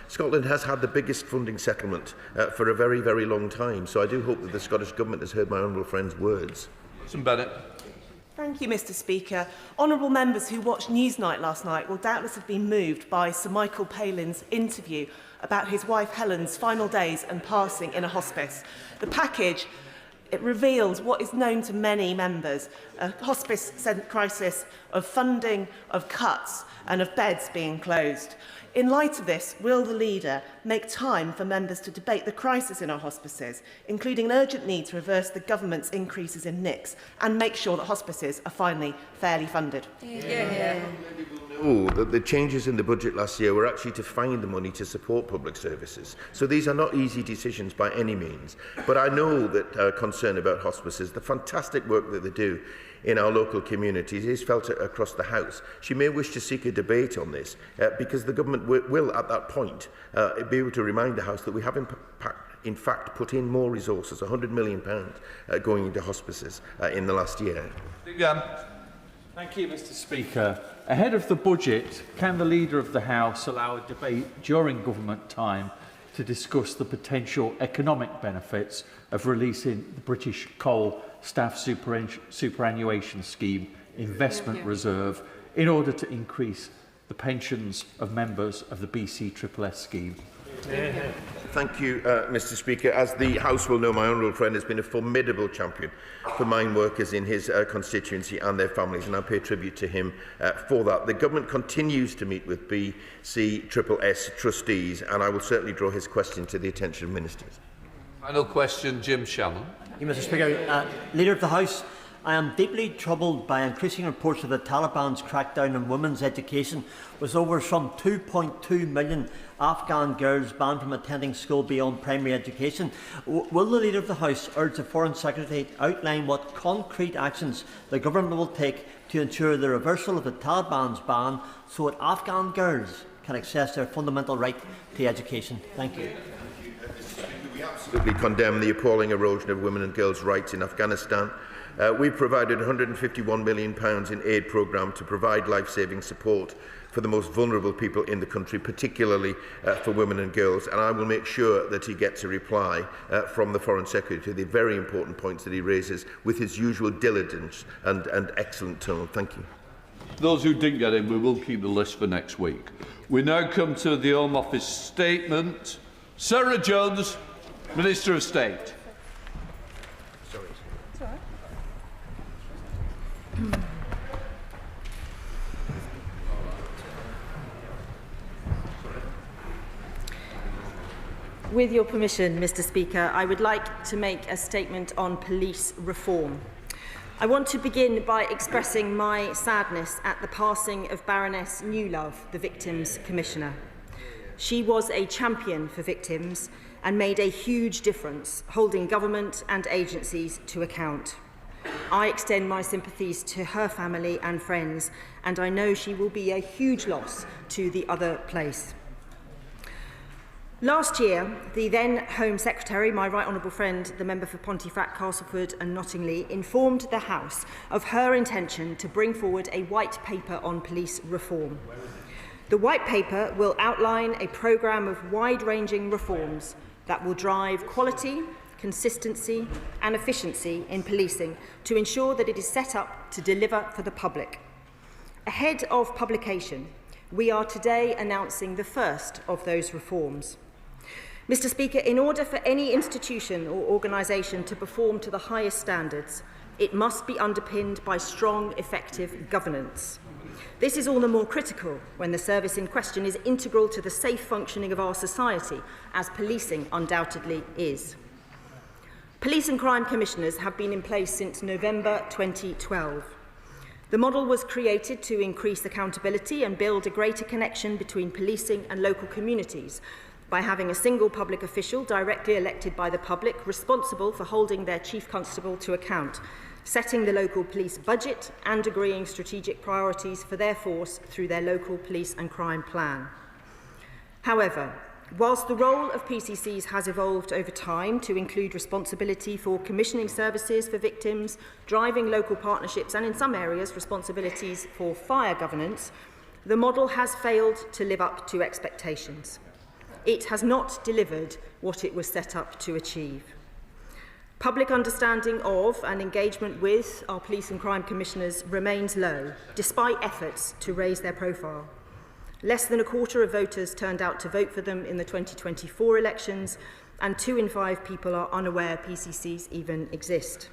Scotland has had the biggest funding settlement for a very, very long time, so I do hope that the Scottish Government has heard my honourable friend's words. Mr. Bennett. Thank you, Mr. Speaker. Honourable members who watched Newsnight last night will doubtless have been moved by Sir Michael Palin's interview about his wife Helen's final days and passing in a hospice. The package, it reveals what is known to many members, a hospice crisis of funding, of cuts and of beds being closed. In light of this, will the Leader make time for members to debate the crisis in our hospices, including an urgent need to reverse the government's increases in NICs and make sure that hospices are finally fairly funded? Know that the changes in the budget last year were actually to find the money to support public services. So these are not easy decisions by any means. But I know that concern about hospices, the fantastic work that they do in our local communities, is felt across the House. She may wish to seek a debate on this because the government will at that point be able to remind the House that we have in fact put in more resources, £100 million going into hospices in the last year. Thank you, Mr. Speaker. Ahead of the budget, can the Leader of the House allow a debate during government time to discuss the potential economic benefits of releasing the British Coal Staff Superannuation Scheme Investment Reserve in order to increase the pensions of members of the BCSS scheme? Thank you, Mr. Speaker. As the House will know, my honourable friend has been a formidable champion for mine workers in his constituency and their families, and I pay tribute to him for that. The government continues to meet with BCSS trustees, and I will certainly draw his question to the attention of ministers. Final question, Jim Shannon. Thank you, Mr. Speaker. Leader of the House, I am deeply troubled by increasing reports of the Taliban's crackdown on women's education, with over some 2.2 million Afghan girls banned from attending school beyond primary education. Will the Leader of the House urge the Foreign Secretary to outline what concrete actions the government will take to ensure the reversal of the Taliban's ban so that Afghan girls can access their fundamental right to education? Thank you. We absolutely condemn the appalling erosion of women and girls' rights in Afghanistan. We've provided £151 million in aid programme to provide life-saving support for the most vulnerable people in the country, particularly for women and girls, and I will make sure that he gets a reply from the Foreign Secretary to the very important points that he raises with his usual diligence and excellent tone. Thank you. Those who didn't get in, we will keep the list for next week. We now come to the Home Office statement. Sarah Jones, Minister of State. With your permission, Mr. Speaker, I would like to make a statement on police reform. I want to begin by expressing my sadness at the passing of Baroness Newlove, the Victims Commissioner. She was a champion for victims and made a huge difference, holding government and agencies to account. I extend my sympathies to her family and friends, and I know she will be a huge loss to the other place. Last year, the then Home Secretary, my right honourable friend, the member for Pontefract, Castleford and Nottingley, informed the House of her intention to bring forward a white paper on police reform. The white paper will outline a programme of wide-ranging reforms that will drive quality, consistency and efficiency in policing to ensure that it is set up to deliver for the public. Ahead of publication, we are today announcing the first of those reforms. Mr. Speaker, in order for any institution or organisation to perform to the highest standards, it must be underpinned by strong, effective governance. This is all the more critical when the service in question is integral to the safe functioning of our society, as policing undoubtedly is. Police and crime commissioners have been in place since November 2012. The model was created to increase accountability and build a greater connection between policing and local communities by having a single public official directly elected by the public responsible for holding their chief constable to account, setting the local police budget and agreeing strategic priorities for their force through their local police and crime plan. However, whilst the role of PCCs has evolved over time to include responsibility for commissioning services for victims, driving local partnerships and in some areas responsibilities for fire governance, the model has failed to live up to expectations. It has not delivered what it was set up to achieve. Public understanding of and engagement with our police and crime commissioners remains low, despite efforts to raise their profile. Less than a quarter of voters turned out to vote for them in the 2024 elections, and 2 in 5 people are unaware PCCs even exist.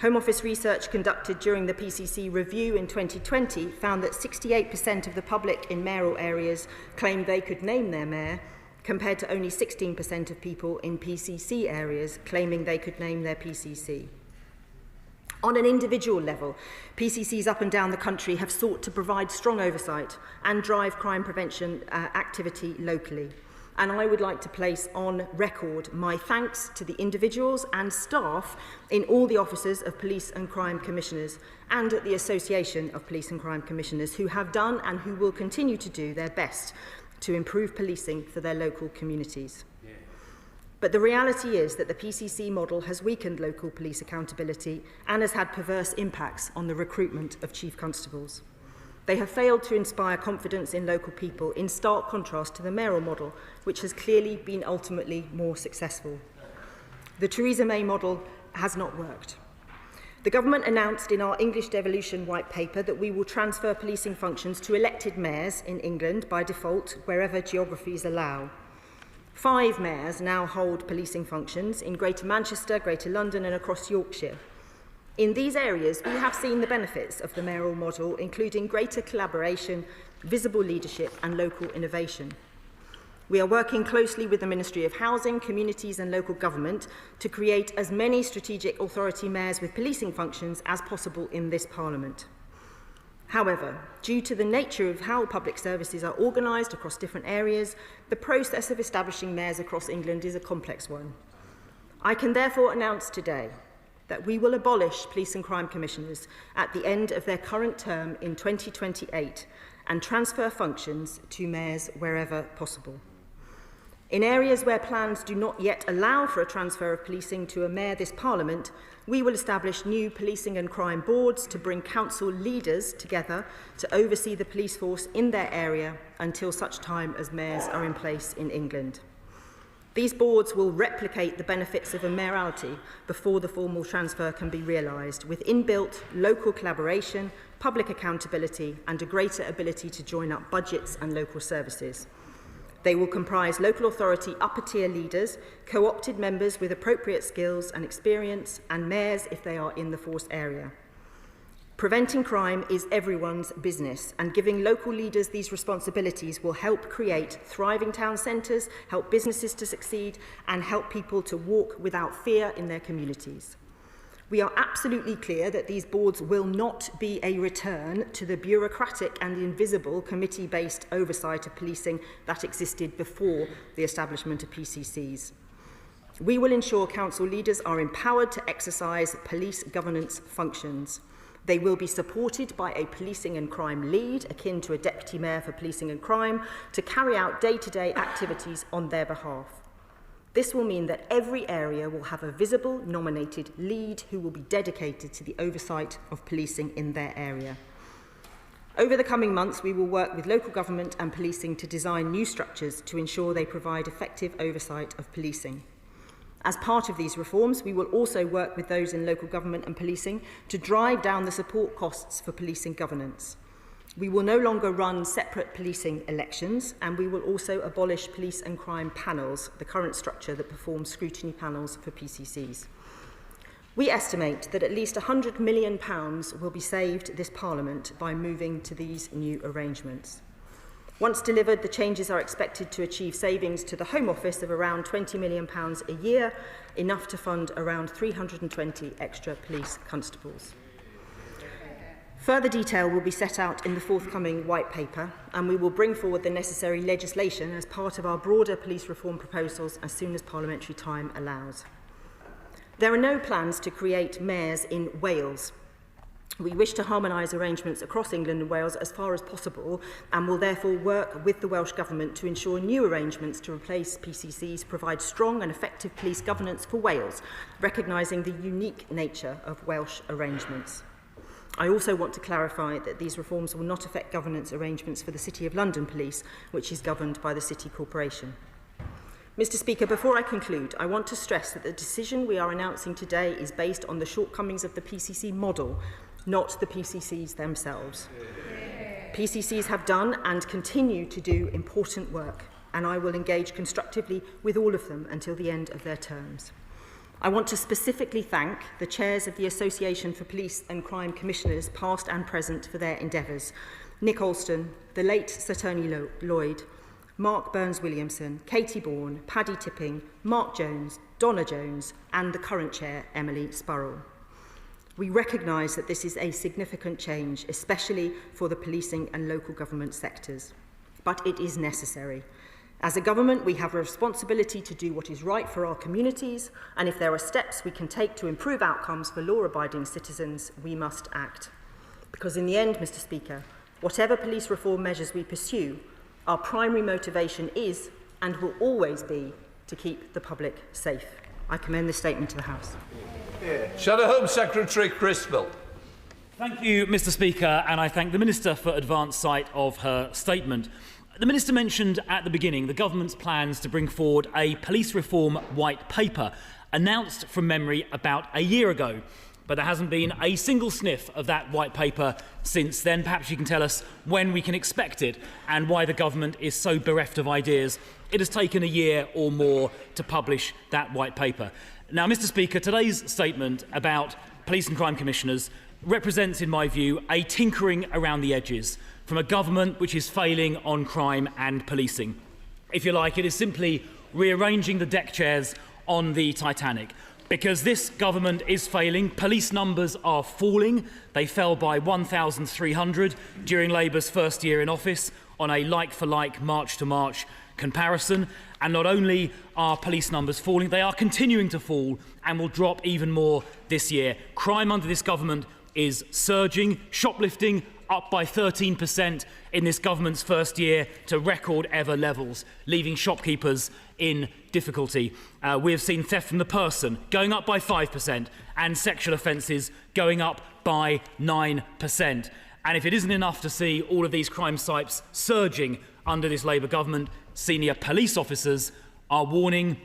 Home Office research conducted during the PCC review in 2020 found that 68% of the public in mayoral areas claimed they could name their mayor, compared to only 16% of people in PCC areas claiming they could name their PCC. On an individual level, PCCs up and down the country have sought to provide strong oversight and drive crime prevention activity locally. And I would like to place on record my thanks to the individuals and staff in all the offices of Police and Crime Commissioners and at the Association of Police and Crime Commissioners who have done and who will continue to do their best to improve policing for their local communities. But the reality is that the PCC model has weakened local police accountability and has had perverse impacts on the recruitment of chief constables. They have failed to inspire confidence in local people, in stark contrast to the mayoral model, which has clearly been ultimately more successful. The Theresa May model has not worked. The government announced in our English devolution white paper that we will transfer policing functions to elected mayors in England by default, wherever geographies allow. 5 mayors now hold policing functions in Greater Manchester, Greater London and across Yorkshire. In these areas, we have seen the benefits of the mayoral model, including greater collaboration, visible leadership and local innovation. We are working closely with the Ministry of Housing, Communities and Local Government to create as many strategic authority mayors with policing functions as possible in this Parliament. However, due to the nature of how public services are organised across different areas, the process of establishing mayors across England is a complex one. I can therefore announce today that we will abolish police and crime commissioners at the end of their current term in 2028 and transfer functions to mayors wherever possible. In areas where plans do not yet allow for a transfer of policing to a mayor this Parliament, we will establish new policing and crime boards to bring council leaders together to oversee the police force in their area until such time as mayors are in place in England. These boards will replicate the benefits of a mayoralty before the formal transfer can be realised, with inbuilt local collaboration, public accountability and a greater ability to join up budgets and local services. They will comprise local authority upper-tier leaders, co-opted members with appropriate skills and experience, and mayors if they are in the force area. Preventing crime is everyone's business, and giving local leaders these responsibilities will help create thriving town centres, help businesses to succeed, and help people to walk without fear in their communities. We are absolutely clear that these boards will not be a return to the bureaucratic and invisible committee-based oversight of policing that existed before the establishment of PCCs. We will ensure council leaders are empowered to exercise police governance functions. They will be supported by a policing and crime lead, akin to a deputy mayor for policing and crime, to carry out day-to-day activities on their behalf. This will mean that every area will have a visible, nominated lead who will be dedicated to the oversight of policing in their area. Over the coming months, we will work with local government and policing to design new structures to ensure they provide effective oversight of policing. As part of these reforms, we will also work with those in local government and policing to drive down the support costs for policing governance. We will no longer run separate policing elections, and we will also abolish police and crime panels, the current structure that performs scrutiny panels for PCCs. We estimate that at least £100 million will be saved this Parliament by moving to these new arrangements. Once delivered, the changes are expected to achieve savings to the Home Office of around £20 million a year, enough to fund around 320 extra police constables. Further detail will be set out in the forthcoming White Paper, and we will bring forward the necessary legislation as part of our broader police reform proposals as soon as parliamentary time allows. There are no plans to create mayors in Wales. We wish to harmonise arrangements across England and Wales as far as possible, and will therefore work with the Welsh Government to ensure new arrangements to replace PCCs provide strong and effective police governance for Wales, recognising the unique nature of Welsh arrangements. I also want to clarify that these reforms will not affect governance arrangements for the City of London Police, which is governed by the City Corporation. Mr. Speaker, before I conclude, I want to stress that the decision we are announcing today is based on the shortcomings of the PCC model, not the PCCs themselves. PCCs have done and continue to do important work, and I will engage constructively with all of them until the end of their terms. I want to specifically thank the chairs of the Association for Police and Crime Commissioners, past and present, for their endeavours. Nick Alston, the late Sir Tony Lloyd, Mark Burns-Williamson, Katie Bourne, Paddy Tipping, Mark Jones, Donna Jones, and the current chair, Emily Spurrell. We recognise that this is a significant change, especially for the policing and local government sectors, but it is necessary. As a government, we have a responsibility to do what is right for our communities, and if there are steps we can take to improve outcomes for law-abiding citizens, we must act. Because in the end, Mr. Speaker, whatever police reform measures we pursue, our primary motivation is, and will always be, to keep the public safe. I commend this statement to the House. Shadow Home Secretary Criswell. Thank you, Mr. Speaker, and I thank the Minister for advance sight of her statement. The Minister mentioned at the beginning the government's plans to bring forward a police reform white paper, announced from memory about a year ago. But there hasn't been a single sniff of that white paper since then. Perhaps you can tell us when we can expect it and why the government is so bereft of ideas. It has taken a year or more to publish that white paper. Now, Mr. Speaker, today's statement about police and crime commissioners represents, in my view, a tinkering around the edges from a government which is failing on crime and policing. if you like. It is simply rearranging the deck chairs on the Titanic. Because this government is failing. Police numbers are falling. They fell by 1,300 during Labour's first year in office on a like-for-like March-to-March comparison. And not only are police numbers falling, they are continuing to fall and will drop even more this year. Crime under this government is surging. Shoplifting up by 13% in this government's first year to record-ever levels, leaving shopkeepers in difficulty. We have seen theft from the person going up by 5% and sexual offences going up by 9%. And if it isn't enough to see all of these crime sites surging under this Labour government, senior police officers are warning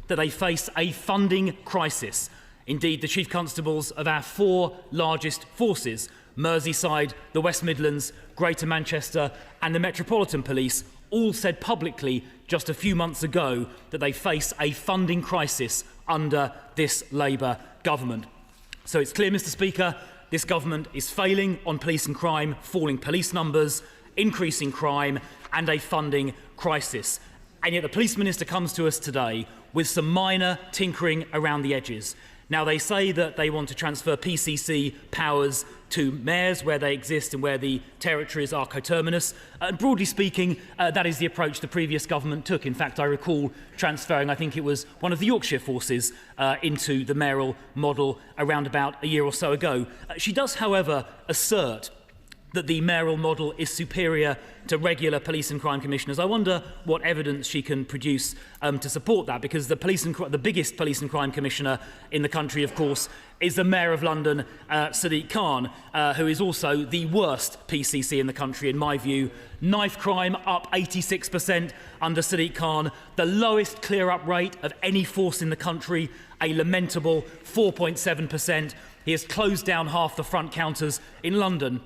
that they face a funding crisis. Indeed, the chief constables of our 4 largest forces, Merseyside, the West Midlands, Greater Manchester and the Metropolitan Police, all said publicly just a few months ago that they face a funding crisis under this Labour government. So it's clear, Mr. Speaker, this government is failing on police and crime, falling police numbers, increasing crime and a funding crisis. And yet the Police Minister comes to us today with some minor tinkering around the edges. Now, they say that they want to transfer PCC powers to mayors where they exist and where the territories are coterminous. And broadly speaking, that is the approach the previous government took. In fact, I recall transferring, I think it was one of the Yorkshire forces into the mayoral model around about a year or so ago. She does, however, assert that the mayoral model is superior to regular police and crime commissioners. I wonder what evidence she can produce to support that, because the biggest police and crime commissioner in the country, of course, is the Mayor of London, Sadiq Khan, who is also the worst PCC in the country, in my view. Knife crime up 86% under Sadiq Khan, the lowest clear-up rate of any force in the country, a lamentable 4.7%. He has closed down half the front counters in London,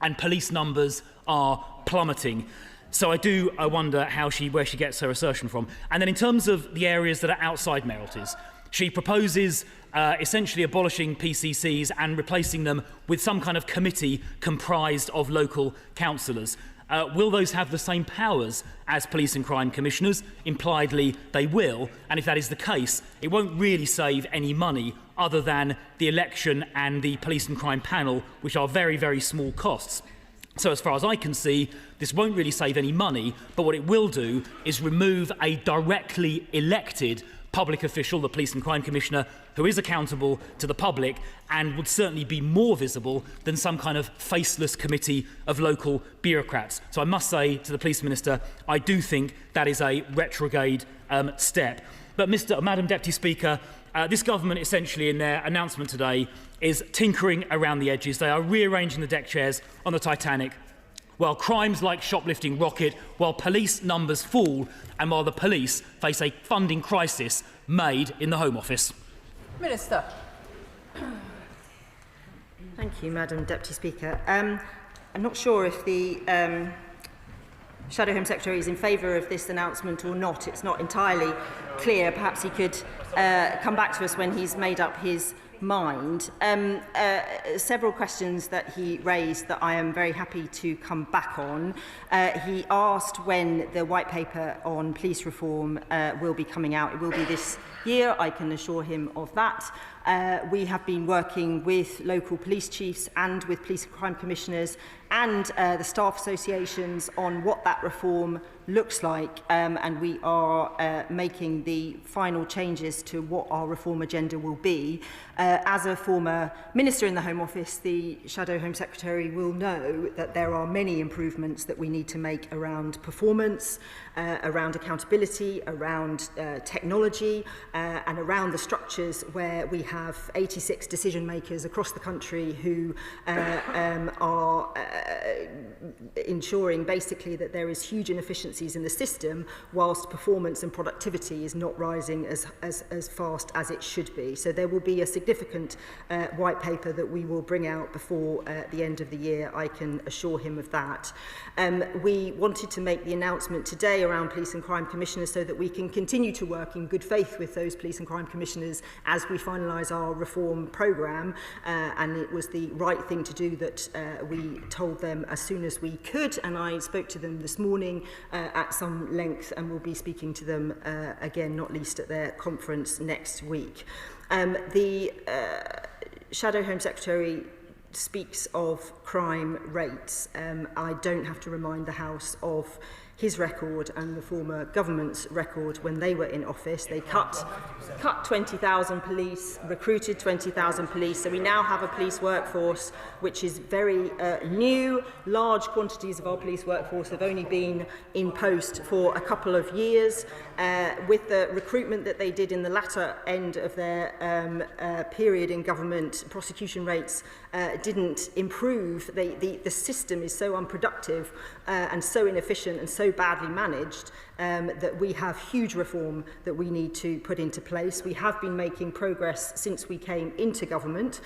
and police numbers are plummeting. So I wonder where she gets her assertion from. And then in terms of the areas that are outside mayoralties, she proposes essentially abolishing PCCs and replacing them with some kind of committee comprised of local councillors. Will those have the same powers as police and crime commissioners? Impliedly, they will. And if that is the case, it won't really save any money other than the election and the police and crime panel, which are very, very small costs. So as far as I can see, this won't really save any money, but what it will do is remove a directly elected public official, the Police and Crime Commissioner, who is accountable to the public and would certainly be more visible than some kind of faceless committee of local bureaucrats. So I must say to the Police Minister, I do think that is a retrograde step. But Madam Deputy Speaker, this government essentially in their announcement today is tinkering around the edges. They are rearranging the deck chairs on the Titanic, while crimes like shoplifting rocket, while police numbers fall, and while the police face a funding crisis made in the Home Office. Minister. Thank you, Madam Deputy Speaker. I'm not sure if the Shadow Home Secretary is in favour of this announcement or not. It's not entirely clear. Perhaps he could come back to us when he's made up his mind. Several questions that he raised that I am very happy to come back on. He asked when the white paper on police reform will be coming out. It will be this year, I can assure him of that. We have been working with local police chiefs and with police and crime commissioners and the staff associations on what that reform looks like, and we are making the final changes to what our reform agenda will be. As a former minister in the Home Office, the Shadow Home Secretary will know that there are many improvements that we need to make around performance, around accountability, around technology, and around the structures where we have 86 decision makers across the country who are ensuring basically that there is huge inefficiencies in the system whilst performance and productivity is not rising as fast as it should be. So there will be a significant white paper that we will bring out before the end of the year. I can assure him of that. We wanted to make the announcement today around police and crime commissioners so that we can continue to work in good faith with those police and crime commissioners as we finalise finalise our reform programme, and it was the right thing to do that we told them as soon as we could, and I spoke to them this morning at some length, and will be speaking to them again, not least at their conference next week. The Shadow Home Secretary speaks of crime rates. I don't have to remind the House of his record and the former government's record when they were in office. They cut 20,000 police, recruited 20,000 police, so we now have a police workforce which is very new. Large quantities of our police workforce have only been in post for a couple of years. With the recruitment that they did in the latter end of their period in government, prosecution rates didn't improve. The system is so unproductive and so inefficient and so badly managed that we have huge reform that we need to put into place. We have been making progress since we came into government.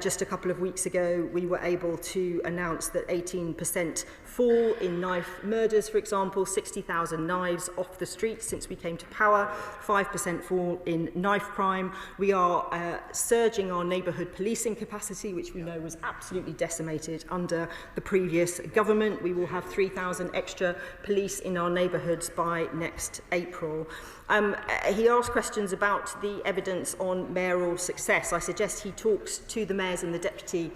Just a couple of weeks ago, we were able to announce that 18% fall in knife murders, for example, 60,000 knives off the streets since we came to power, 5% fall in knife crime. We are surging our neighbourhood policing capacity, which we know was absolutely decimated under the previous government. We will have 3,000 extra police in our neighbourhoods by next April. He asked questions about the evidence on mayoral success. I suggest he talks to the mayors and the deputy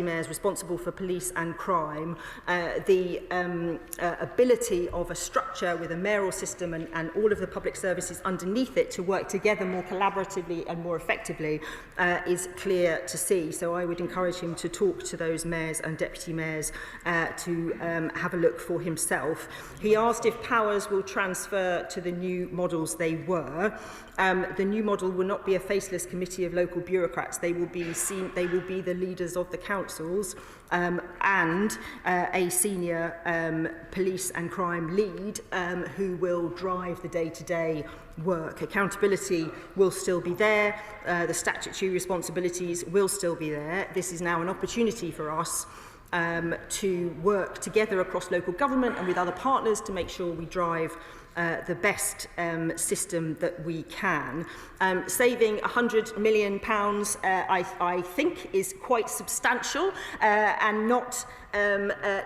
mayors responsible for police and crime. The ability of a structure with a mayoral system and all of the public services underneath it to work together more collaboratively and more effectively is clear to see. So I would encourage him to talk to those mayors and deputy mayors to have a look for himself. He asked if powers will transfer to the new models they were. The new model will not be a faceless committee of local bureaucrats. They will be the leaders of the councils and a senior police and crime lead who will drive the day-to-day work. Accountability will still be there. The statutory responsibilities will still be there. This is now an opportunity for us to work together across local government and with other partners to make sure we drive the best system that we can. Saving £100 million, I think, is quite substantial and not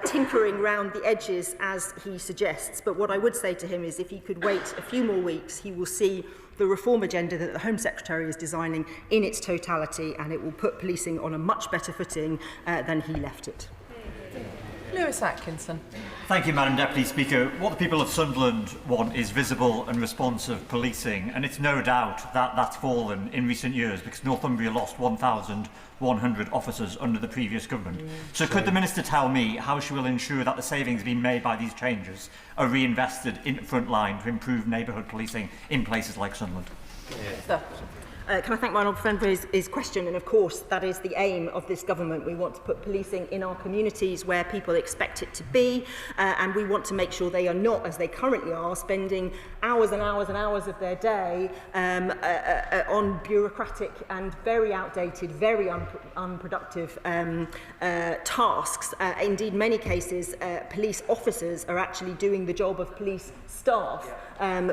tinkering round the edges as he suggests. But what I would say to him is if he could wait a few more weeks, he will see the reform agenda that the Home Secretary is designing in its totality, and it will put policing on a much better footing than he left it. Lewis Atkinson. Thank you, Madam Deputy Speaker. What the people of Sunderland want is visible and responsive policing, and it's no doubt that that's fallen in recent years because Northumbria lost 1,100 officers under the previous government. So could the Minister tell me how she will ensure that the savings being made by these changes are reinvested in the front line to improve neighbourhood policing in places like Sunderland? Can I thank my honourable friend for his question? And of course, that is the aim of this government. We want to put policing in our communities where people expect it to be, and we want to make sure they are not, as they currently are, spending hours and hours and hours of their day on bureaucratic and very outdated, very unproductive tasks. Indeed, many cases, police officers are actually doing the job of police staff,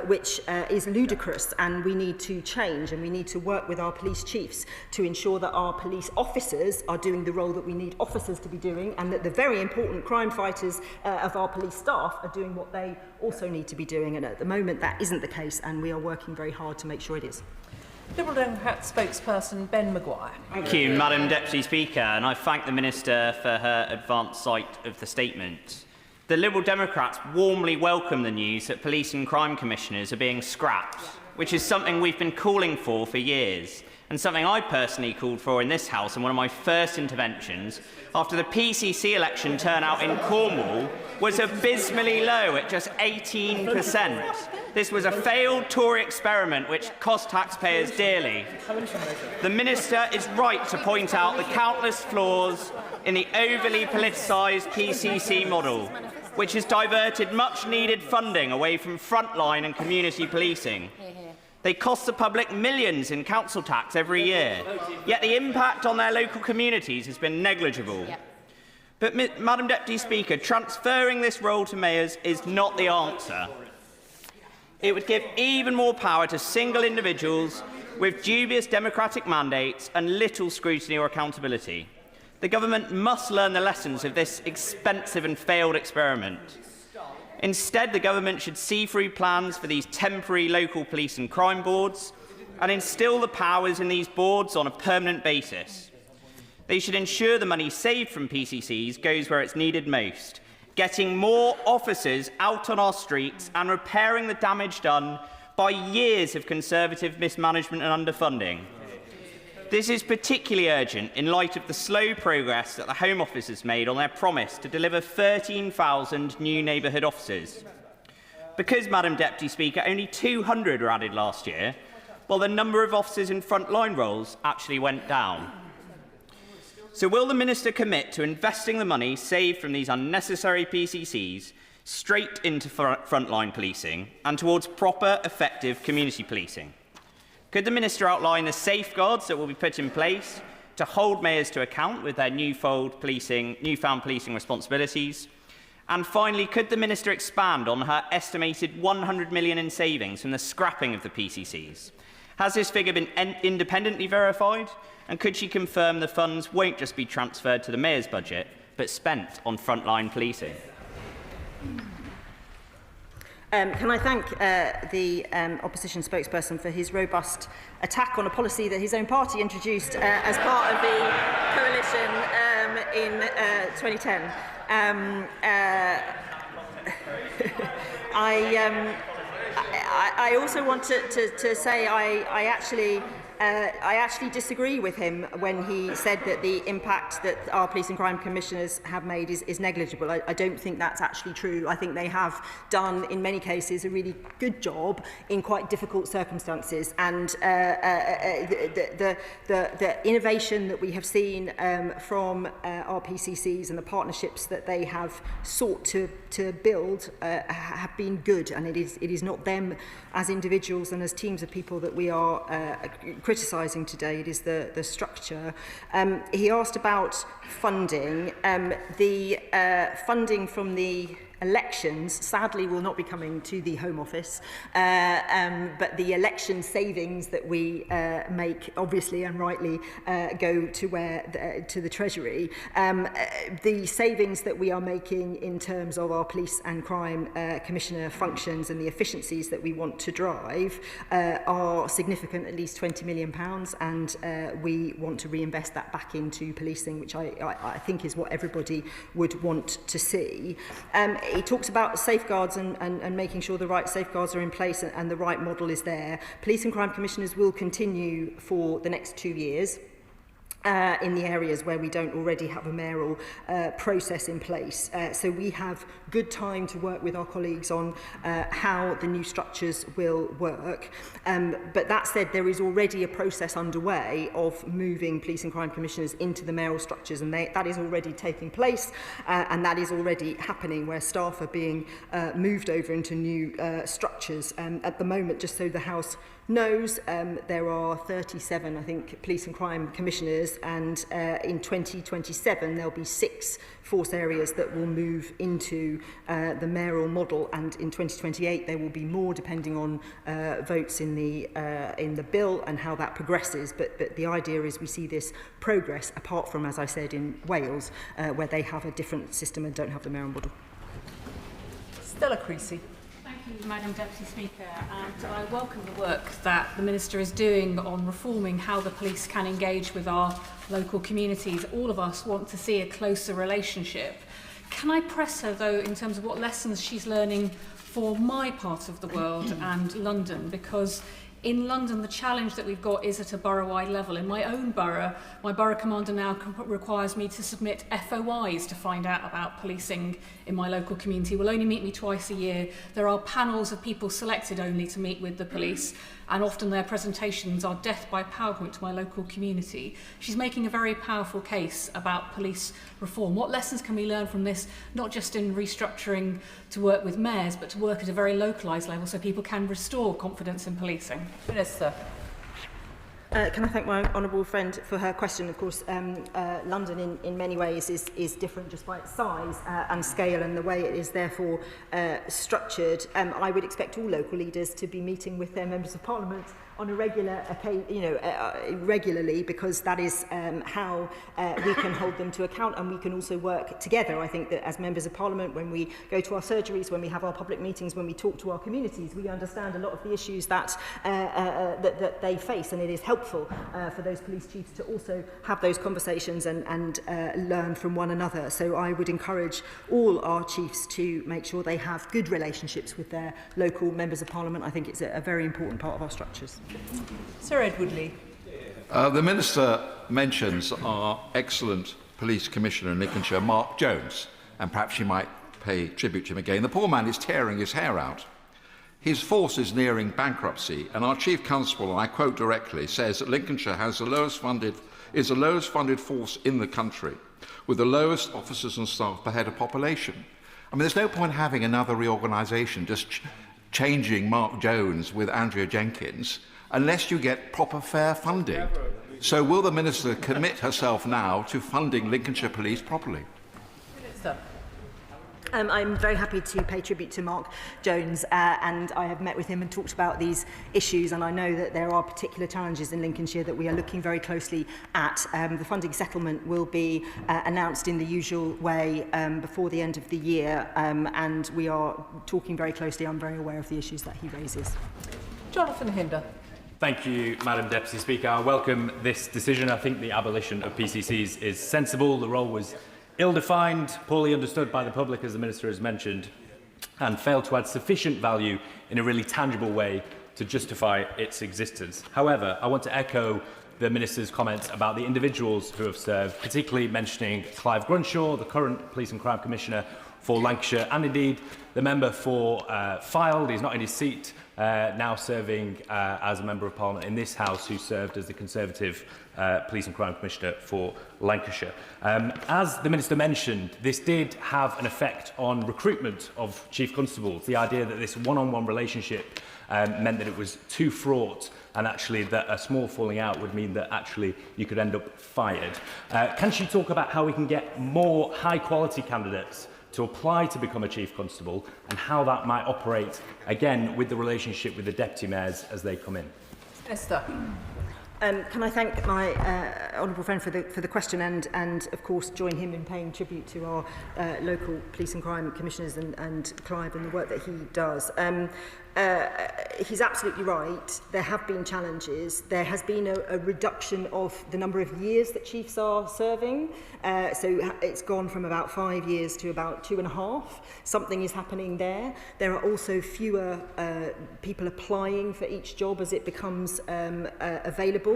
which is ludicrous, and we need to change, and we need to work with our police chiefs to ensure that our police officers are doing the role that we need officers to be doing, and that the very important crime fighters of our police staff are doing what they also need to be doing. And at the moment that isn't the case, and we are working very hard to make sure it is. Liberal Democrat spokesperson Ben Maguire. Thank you, Madam Deputy Speaker, and I thank the Minister for her advance sight of the statement. The Liberal Democrats warmly welcome the news that police and crime commissioners are being scrapped, which is something we've been calling for years, and something I personally called for in this House in one of my first interventions after the PCC election turnout in Cornwall was abysmally low at just 18%. This was a failed Tory experiment which cost taxpayers dearly. The Minister is right to point out the countless flaws in the overly politicised PCC model, which has diverted much-needed funding away from frontline and community policing. They cost the public millions in council tax every year, yet the impact on their local communities has been negligible. But, Madam Deputy Speaker, transferring this role to mayors is not the answer. It would give even more power to single individuals with dubious democratic mandates and little scrutiny or accountability. The government must learn the lessons of this expensive and failed experiment. Instead, the government should see through plans for these temporary local police and crime boards and instill the powers in these boards on a permanent basis. They should ensure the money saved from PCCs goes where it's needed most, getting more officers out on our streets and repairing the damage done by years of Conservative mismanagement and underfunding. This is particularly urgent in light of the slow progress that the Home Office has made on their promise to deliver 13,000 new neighbourhood officers. Because, Madam Deputy Speaker, only 200 were added last year, while the number of officers in frontline roles actually went down. So will the Minister commit to investing the money saved from these unnecessary PCCs straight into frontline policing and towards proper, effective community policing? Could the Minister outline the safeguards that will be put in place to hold mayors to account with their newfound policing responsibilities? And finally, could the Minister expand on her estimated £100 million in savings from the scrapping of the PCCs? Has this figure been independently verified? And could she confirm the funds won't just be transferred to the mayor's budget, but spent on frontline policing? Can I thank the opposition spokesperson for his robust attack on a policy that his own party introduced as part of the coalition in 2010. I also want to say I actually disagree with him when he said that the impact that our police and crime commissioners have made is negligible. I don't think that's actually true. I think they have done, in many cases, a really good job in quite difficult circumstances. And the innovation that we have seen from our PCCs and the partnerships that they have sought to build have been good. And it is not them as individuals and as teams of people that we are criticising today. It is the structure. He asked about funding. The funding from the elections, sadly, will not be coming to the Home Office, but the election savings that we make, obviously and rightly, go to to the Treasury. The savings that we are making in terms of our police and crime commissioner functions and the efficiencies that we want to drive are significant, at least £20 million, and we want to reinvest that back into policing, which I think is what everybody would want to see. He talks about safeguards and making sure the right safeguards are in place and the right model is there. Police and crime commissioners will continue for the next 2 years. In the areas where we don't already have a mayoral process in place. So we have good time to work with our colleagues on how the new structures will work. But that said, there is already a process underway of moving police and crime commissioners into the mayoral structures, and that is already taking place, and that is already happening, where staff are being moved over into new structures. At the moment, just so the House knows, there are 37, I think, police and crime commissioners, and in 2027 there'll be 6 force areas that will move into the mayoral model, and in 2028 there will be more, depending on votes in the bill and how that progresses. But the idea is we see this progress, apart from, as I said, in Wales, where they have a different system and don't have the mayoral model. Stella Creasy. Thank you, Madam Deputy Speaker, and I welcome the work that the Minister is doing on reforming how the police can engage with our local communities. All of us want to see a closer relationship. Can I press her, though, in terms of what lessons she's learning for my part of the world and London? Because in London, the challenge that we've got is at a borough-wide level. In my own borough, my borough commander now requires me to submit FOIs to find out about policing in my local community. Will only meet me twice a year. There are panels of people selected only to meet with the police, and often their presentations are death by PowerPoint to my local community. She's making a very powerful case about police reform. What lessons can we learn from this, not just in restructuring to work with mayors, but to work at a very localised level so people can restore confidence in policing? Minister. Can I thank my honourable friend for her question? Of course, London in many ways is different just by its size and scale and the way it is therefore structured. I would expect all local leaders to be meeting with their members of parliament on a regular regularly, because that is how we can hold them to account, and we can also work together. I think that as members of Parliament, when we go to our surgeries, when we have our public meetings, when we talk to our communities, we understand a lot of the issues that they face, and it is helpful for those police chiefs to also have those conversations and learn from one another. So I would encourage all our chiefs to make sure they have good relationships with their local members of Parliament. I think it's a very important part of our structures. Sir Edward Lee. The Minister mentions our excellent Police Commissioner in Lincolnshire, Mark Jones, and perhaps she might pay tribute to him again. The poor man is tearing his hair out. His force is nearing bankruptcy, and our Chief Constable, and I quote directly, says that Lincolnshire is the lowest funded force in the country, with the lowest officers and staff per head of population. I mean, there's no point having another reorganisation, just changing Mark Jones with Andrea Jenkins, unless you get proper fair funding. So will the Minister commit herself now to funding Lincolnshire Police properly? Minister. I'm very happy to pay tribute to Mark Jones, and I have met with him and talked about these issues, and I know that there are particular challenges in Lincolnshire that we are looking very closely at. The funding settlement will be announced in the usual way before the end of the year, and we are talking very closely. I'm very aware of the issues that he raises. Jonathan Hinder. Thank you, Madam Deputy Speaker. I welcome this decision. I think the abolition of PCCs is sensible. The role was ill-defined, poorly understood by the public, as the Minister has mentioned, and failed to add sufficient value in a really tangible way to justify its existence. However, I want to echo the Minister's comments about the individuals who have served, particularly mentioning Clive Grunshaw, the current Police and Crime Commissioner for Lancashire, and indeed the member for Fylde. He's not in his seat, now serving as a Member of Parliament in this House, who served as the Conservative Police and Crime Commissioner for Lancashire. As the Minister mentioned, this did have an effect on recruitment of Chief Constables. The idea that this one-on-one relationship meant that it was too fraught, and actually that a small falling out would mean that actually you could end up fired. Can she talk about how we can get more high-quality candidates to apply to become a Chief Constable, and how that might operate, again, with the relationship with the Deputy Mayors as they come in? Esther. Can I thank my honourable friend for the question, and of course join him in paying tribute to our local police and crime commissioners and Clive and the work that he does. He's absolutely right. There have been challenges. There has been a reduction of the number of years that chiefs are serving. So it's gone from about 5 years to about 2.5. Something is happening there. There are also fewer people applying for each job as it becomes available.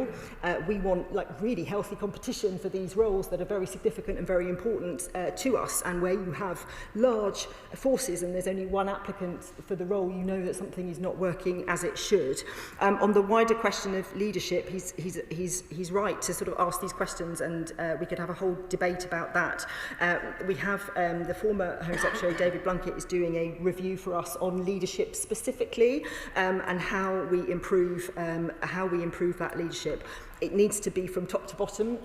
We want really healthy competition for these roles that are very significant and very important to us, and where you have large forces and there's only one applicant for the role, you know that something is not working as it should. On the wider question of leadership, he's right to sort of ask these questions, and we could have a whole debate about that. We have the former Home Secretary David Blunkett is doing a review for us on leadership specifically, and how we improve that leadership. It needs to be from top to bottom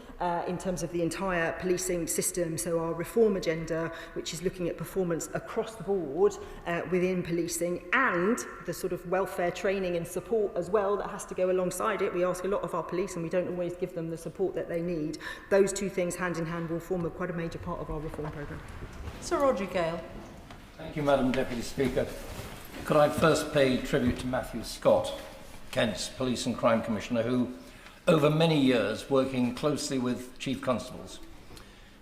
in terms of the entire policing system. So our reform agenda, which is looking at performance across the board within policing, and the sort of welfare training and support as well that has to go alongside it. We ask a lot of our police and we don't always give them the support that they need. Those two things hand in hand will form quite a major part of our reform programme. Sir Roger Gale. Thank you, Madam Deputy Speaker. Could I first pay tribute to Matthew Scott, Kent's Police and Crime Commissioner, who over many years, working closely with Chief Constables,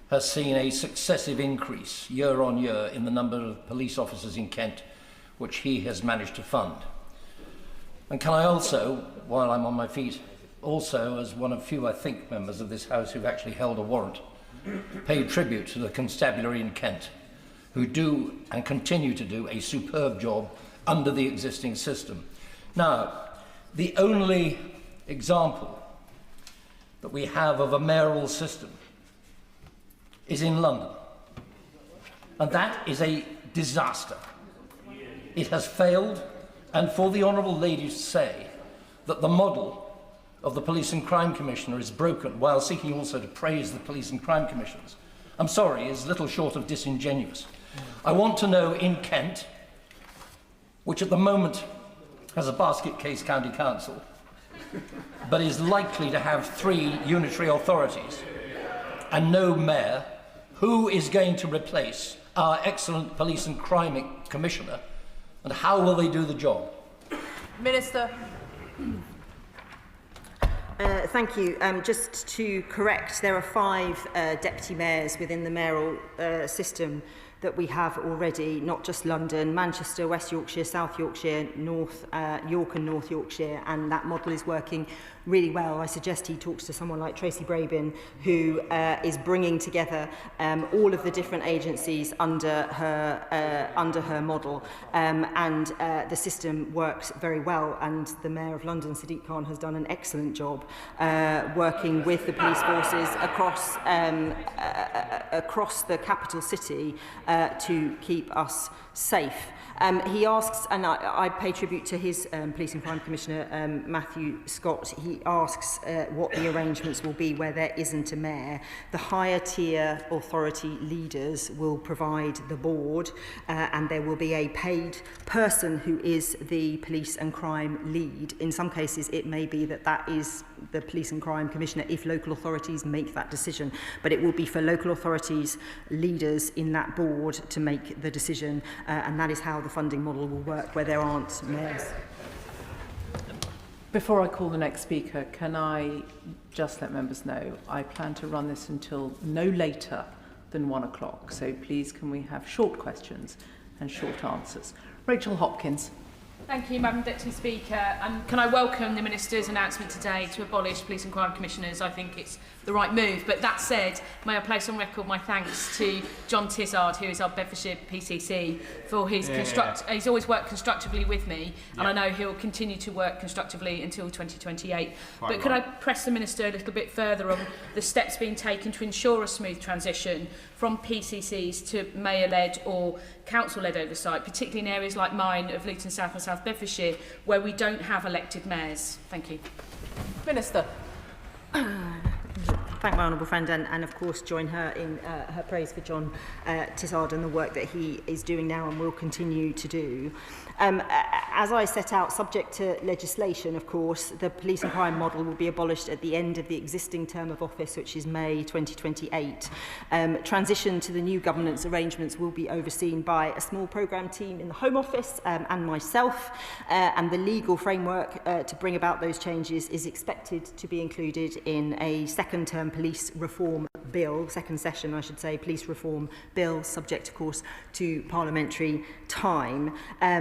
has seen a successive increase year on year in the number of police officers in Kent, which he has managed to fund. And can I also, while I'm on my feet, also as one of few, I think, members of this House who've actually held a warrant, pay tribute to the constabulary in Kent, who do and continue to do a superb job under the existing system. Now, the only example that we have of a mayoral system is in London. And that is a disaster. It has failed, and for the Honourable Lady to say that the model of the Police and Crime Commissioner is broken, while seeking also to praise the Police and Crime Commissioners, I'm sorry, is little short of disingenuous. I want to know in Kent, which at the moment has a basket case county council, but is likely to have 3 unitary authorities and no mayor, who is going to replace our excellent Police and Crime Commissioner, and how will they do the job? Minister. Thank you. Just to correct, there are 5 deputy mayors within the mayoral system that we have already, not just London, Manchester, West Yorkshire, South Yorkshire, North York and North Yorkshire, and that model is working really well. I suggest he talks to someone like Tracy Brabin, who is bringing together all of the different agencies under her model, and the system works very well, and the Mayor of London, Sadiq Khan, has done an excellent job working with the police forces across the capital city to keep us safe. He asks, and I pay tribute to his Police and Crime Commissioner, Matthew Scott. He asks what the arrangements will be where there isn't a mayor. The higher tier authority leaders will provide the board, and there will be a paid person who is the Police and Crime lead. In some cases, it may be that is the Police and Crime Commissioner if local authorities make that decision, but it will be for local authorities leaders in that board to make the decision, and that is how the funding model will work where there aren't mayors. Before I call the next speaker, can I just let members know I plan to run this until no later than 1 o'clock, so please can we have short questions and short answers. Rachel Hopkins. Thank you, Madam Deputy Speaker. And can I welcome the Minister's announcement today to abolish Police and Crime Commissioners? I think it's the right move. But that said, may I place on record my thanks to John Tizard, who is our Bedfordshire PCC, for his he's always worked constructively with me, and I know he'll continue to work constructively until 2028. But could I press the Minister a little bit further on the steps being taken to ensure a smooth transition from PCCs to mayor-led or council-led oversight, particularly in areas like mine of Luton South and South Bedfordshire, where we don't have elected mayors? Thank you. Minister. Thank my honourable friend, and of course join her in her praise for John Tizard and the work that he is doing now and will continue to do. As I set out, subject to legislation, of course, the police and crime model will be abolished at the end of the existing term of office, which is May 2028. Transition to the new governance arrangements will be overseen by a small programme team in the Home Office and myself, and the legal framework to bring about those changes is expected to be included in a second-term police reform bill, second session, I should say, police reform bill, subject, of course, to parliamentary time.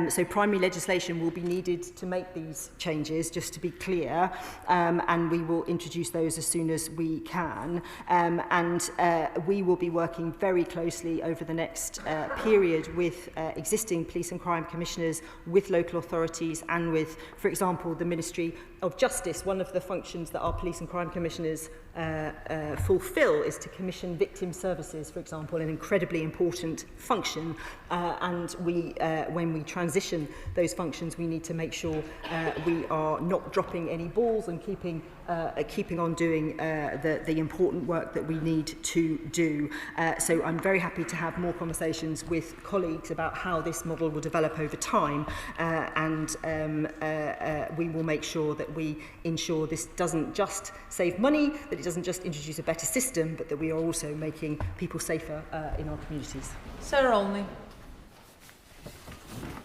So primary legislation will be needed to make these changes, just to be clear, and we will introduce those as soon as we can. And we will be working very closely over the next period with existing police and crime commissioners, with local authorities, and with, for example, the Ministry of Justice. One of the functions that our police and crime commissioners fulfil is to commission victim services, for example, an incredibly important function, and we, when we transition those functions, we need to make sure we are not dropping any balls and keeping on doing the important work that we need to do. So I'm very happy to have more conversations with colleagues about how this model will develop over time, and we will make sure that we ensure this doesn't just save money, that it doesn't just introduce a better system, but that we are also making people safer in our communities. Sarah Olney.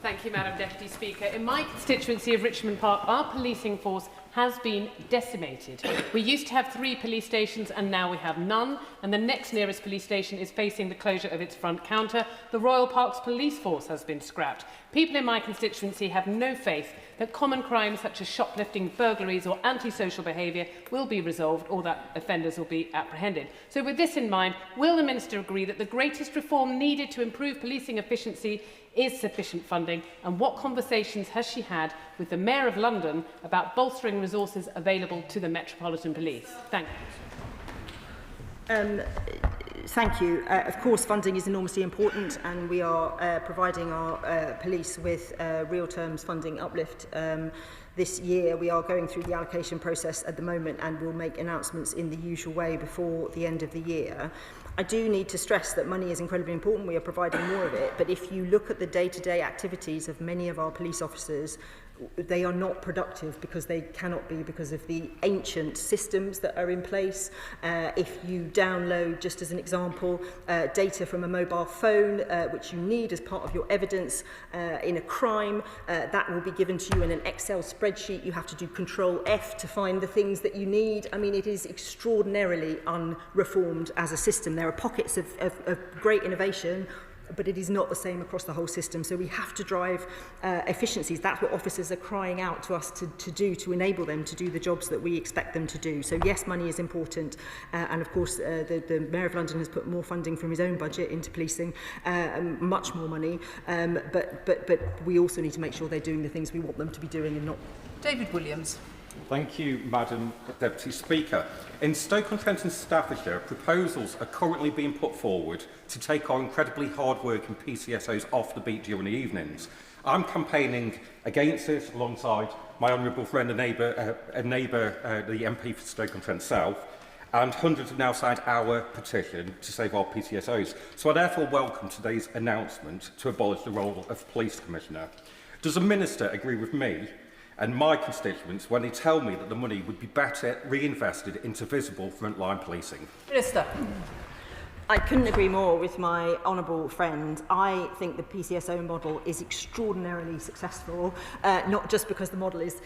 Thank you, Madam Deputy Speaker. In my constituency of Richmond Park, our policing force has been decimated. We used to have 3 police stations and now we have none, and the next nearest police station is facing the closure of its front counter. The Royal Parks police force has been scrapped. People in my constituency have no faith that common crimes such as shoplifting, burglaries or antisocial behaviour will be resolved or that offenders will be apprehended. So with this in mind, will the Minister agree that the greatest reform needed to improve policing efficiency is sufficient funding, and what conversations has she had with the Mayor of London about bolstering resources available to the Metropolitan Police? Thank you. Thank you. Of course, funding is enormously important, and we are providing our police with real terms funding uplift this year. We are going through the allocation process at the moment and will make announcements in the usual way before the end of the year. I do need to stress that money is incredibly important. We are providing more of it. But if you look at the day-to-day activities of many of our police officers, they are not productive because they cannot be, because of the ancient systems that are in place. If you download, just as an example, data from a mobile phone, which you need as part of your evidence in a crime, that will be given to you in an Excel spreadsheet. You have to do Control F to find the things that you need. I mean, it is extraordinarily unreformed as a system. There are pockets of great innovation, but it is not the same across the whole system. So we have to drive efficiencies. That's what officers are crying out to us to do, to enable them to do the jobs that we expect them to do. So yes, money is important. And of course, the Mayor of London has put more funding from his own budget into policing, much more money. But we also need to make sure they're doing the things we want them to be doing and not. David Williams. Thank you, Madam Deputy Speaker. In Stoke-on-Trent and Staffordshire, proposals are currently being put forward to take our incredibly hard-working PCSOs off the beat during the evenings. I'm campaigning against this alongside my honourable friend and neighbour, the MP for Stoke-on-Trent South, and hundreds have now signed our petition to save our PCSOs. So I therefore welcome today's announcement to abolish the role of Police Commissioner. Does the Minister agree with me and my constituents when they tell me that the money would be better reinvested into visible frontline policing? Minister. I couldn't agree more with my honourable friend. I think the PCSO model is extraordinarily successful, not just because the model is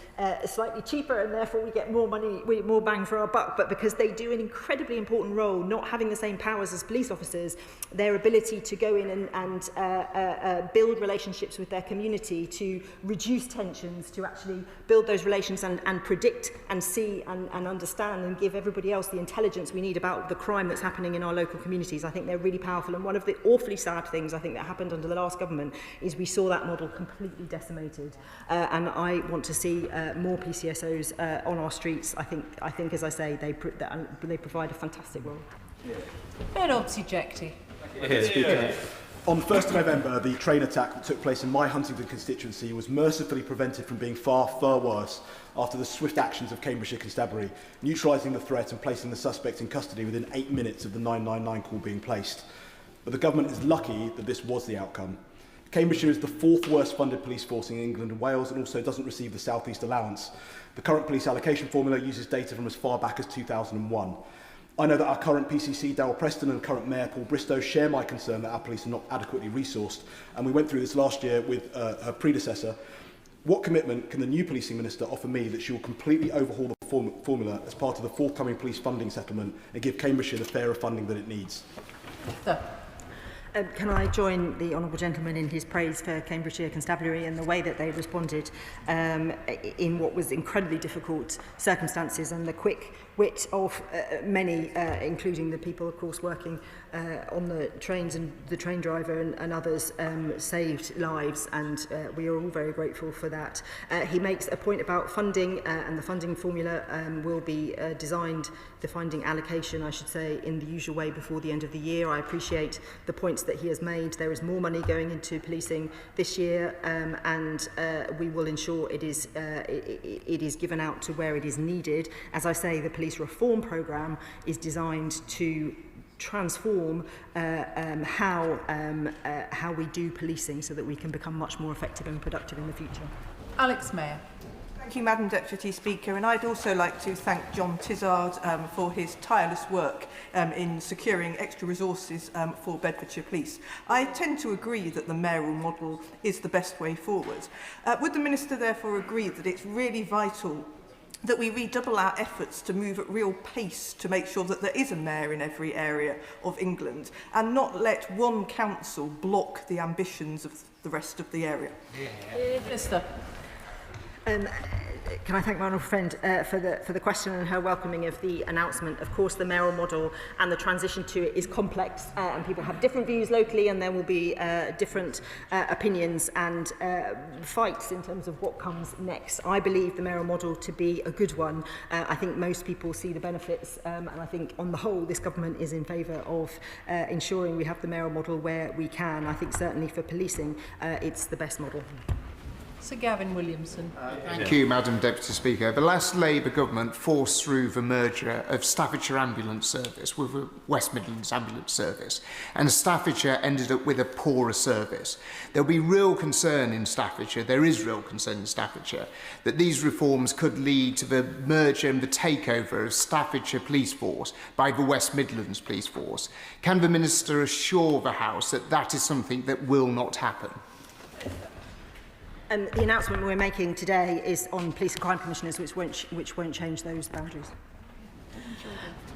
slightly cheaper and therefore we get more money, more bang for our buck, but because they do an incredibly important role, not having the same powers as police officers, their ability to go in and build relationships with their community, to reduce tensions, to actually build those relations and predict and see and understand and give everybody else the intelligence we need about the crime that's happening in our local communities. I think they're really powerful, and one of the awfully sad things I think that happened under the last government is we saw that model completely decimated, and I want to see more PCSOs on our streets. I think, as I say, they provide a fantastic role. On 1st of November, the train attack that took place in my Huntingdon constituency was mercifully prevented from being far, far worse after the swift actions of Cambridgeshire Constabulary, neutralising the threat and placing the suspect in custody within 8 minutes of the 999 call being placed. But the government is lucky that this was the outcome. Cambridgeshire is the 4th worst funded police force in England and Wales, and also doesn't receive the South East allowance. The current police allocation formula uses data from as far back as 2001. I know that our current PCC, Darryl Preston, and current Mayor, Paul Bristow, share my concern that our police are not adequately resourced, and we went through this last year with her predecessor. What commitment can the new policing minister offer me that she will completely overhaul the formula as part of the forthcoming police funding settlement and give Cambridgeshire the fairer funding that it needs? Can I join the honourable gentleman in his praise for Cambridgeshire Constabulary and the way that they responded in what was incredibly difficult circumstances, and the quick wit of many, including the people, of course, working on the trains, and the train driver and others saved lives, and we are all very grateful for that. He makes a point about funding, and the funding formula will be designed, the funding allocation, I should say, in the usual way before the end of the year. I appreciate the points that he has made. There is more money going into policing this year, and we will ensure it is given out to where it is needed. As I say, the police reform programme is designed to transform how we do policing so that we can become much more effective and productive in the future. Alex Mayer. Thank you, Madam Deputy Speaker, and I'd also like to thank John Tizard for his tireless work in securing extra resources for Bedfordshire Police. I tend to agree that the mayoral model is the best way forward. Would the Minister therefore agree that it's really vital that we redouble our efforts to move at real pace to make sure that there is a mayor in every area of England, and not let one council block the ambitions of the rest of the area? Minister. Can I thank my honourable friend for the question and her welcoming of the announcement. Of course, the mayoral model and the transition to it is complex, and people have different views locally, and there will be different opinions and fights in terms of what comes next. I believe the mayoral model to be a good one. I think most people see the benefits, and I think on the whole this government is in favour of ensuring we have the mayoral model where we can. I think certainly for policing it's the best model. Sir Gavin Williamson. Thank you, Madam Deputy Speaker. The last Labour government forced through the merger of Staffordshire Ambulance Service with the West Midlands Ambulance Service, and Staffordshire ended up with a poorer service. There'll be real concern in Staffordshire, there is real concern in Staffordshire, that these reforms could lead to the merger and the takeover of Staffordshire Police Force by the West Midlands Police Force. Can the Minister assure the House that that is something that will not happen? The announcement we're making today is on police and crime commissioners, which won't change those boundaries.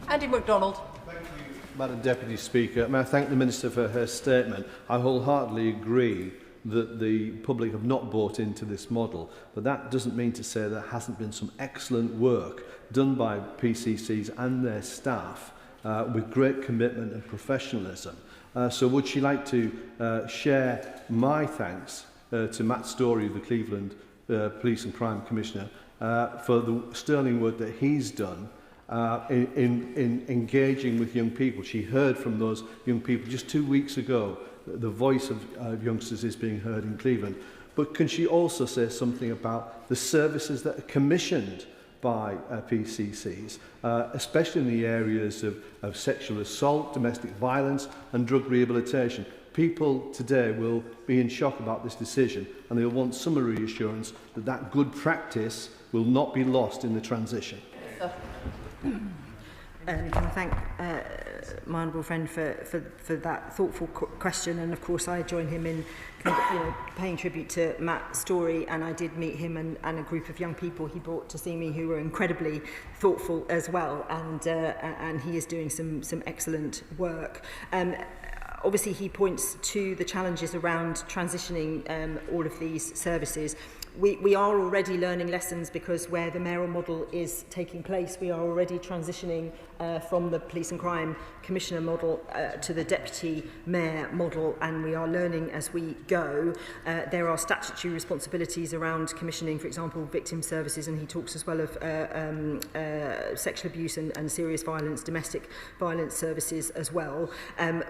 Andy MacDonald. Thank you, Madam Deputy Speaker. May I thank the Minister for her statement. I wholeheartedly agree that the public have not bought into this model, but that doesn't mean to say there hasn't been some excellent work done by PCCs and their staff with great commitment and professionalism. So would she like to share my thanks to Matt Story, the Cleveland Police and Crime Commissioner, for the sterling work that he's done in engaging with young people. She heard from those young people just 2 weeks ago. The voice of youngsters is being heard in Cleveland. But can she also say something about the services that are commissioned by PCCs, especially in the areas of sexual assault, domestic violence and drug rehabilitation? People today will be in shock about this decision, and they'll want some reassurance that that good practice will not be lost in the transition. Can I thank my honourable friend for that thoughtful question, and of course I join him in paying tribute to Matt Story, and I did meet him and a group of young people he brought to see me who were incredibly thoughtful as well, and he is doing some excellent work. Obviously, he points to the challenges around transitioning all of these services. We are already learning lessons because where the mayoral model is taking place, we are already transitioning from the police and crime commissioner model to the deputy mayor model, and we are learning as we go. There are statutory responsibilities around commissioning, for example, victim services, and he talks as well of sexual abuse and serious violence, domestic violence services as well.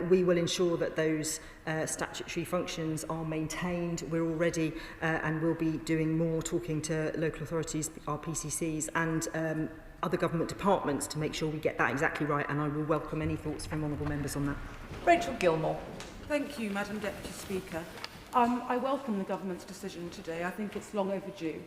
We will ensure that those statutory functions are maintained. We're already and will be doing more talking to local authorities, our PCCs, and other government departments to make sure we get that exactly right, and I will welcome any thoughts from honourable members on that. Rachel Gilmore. Thank you, Madam Deputy Speaker. I welcome the government's decision today. I think it's long overdue.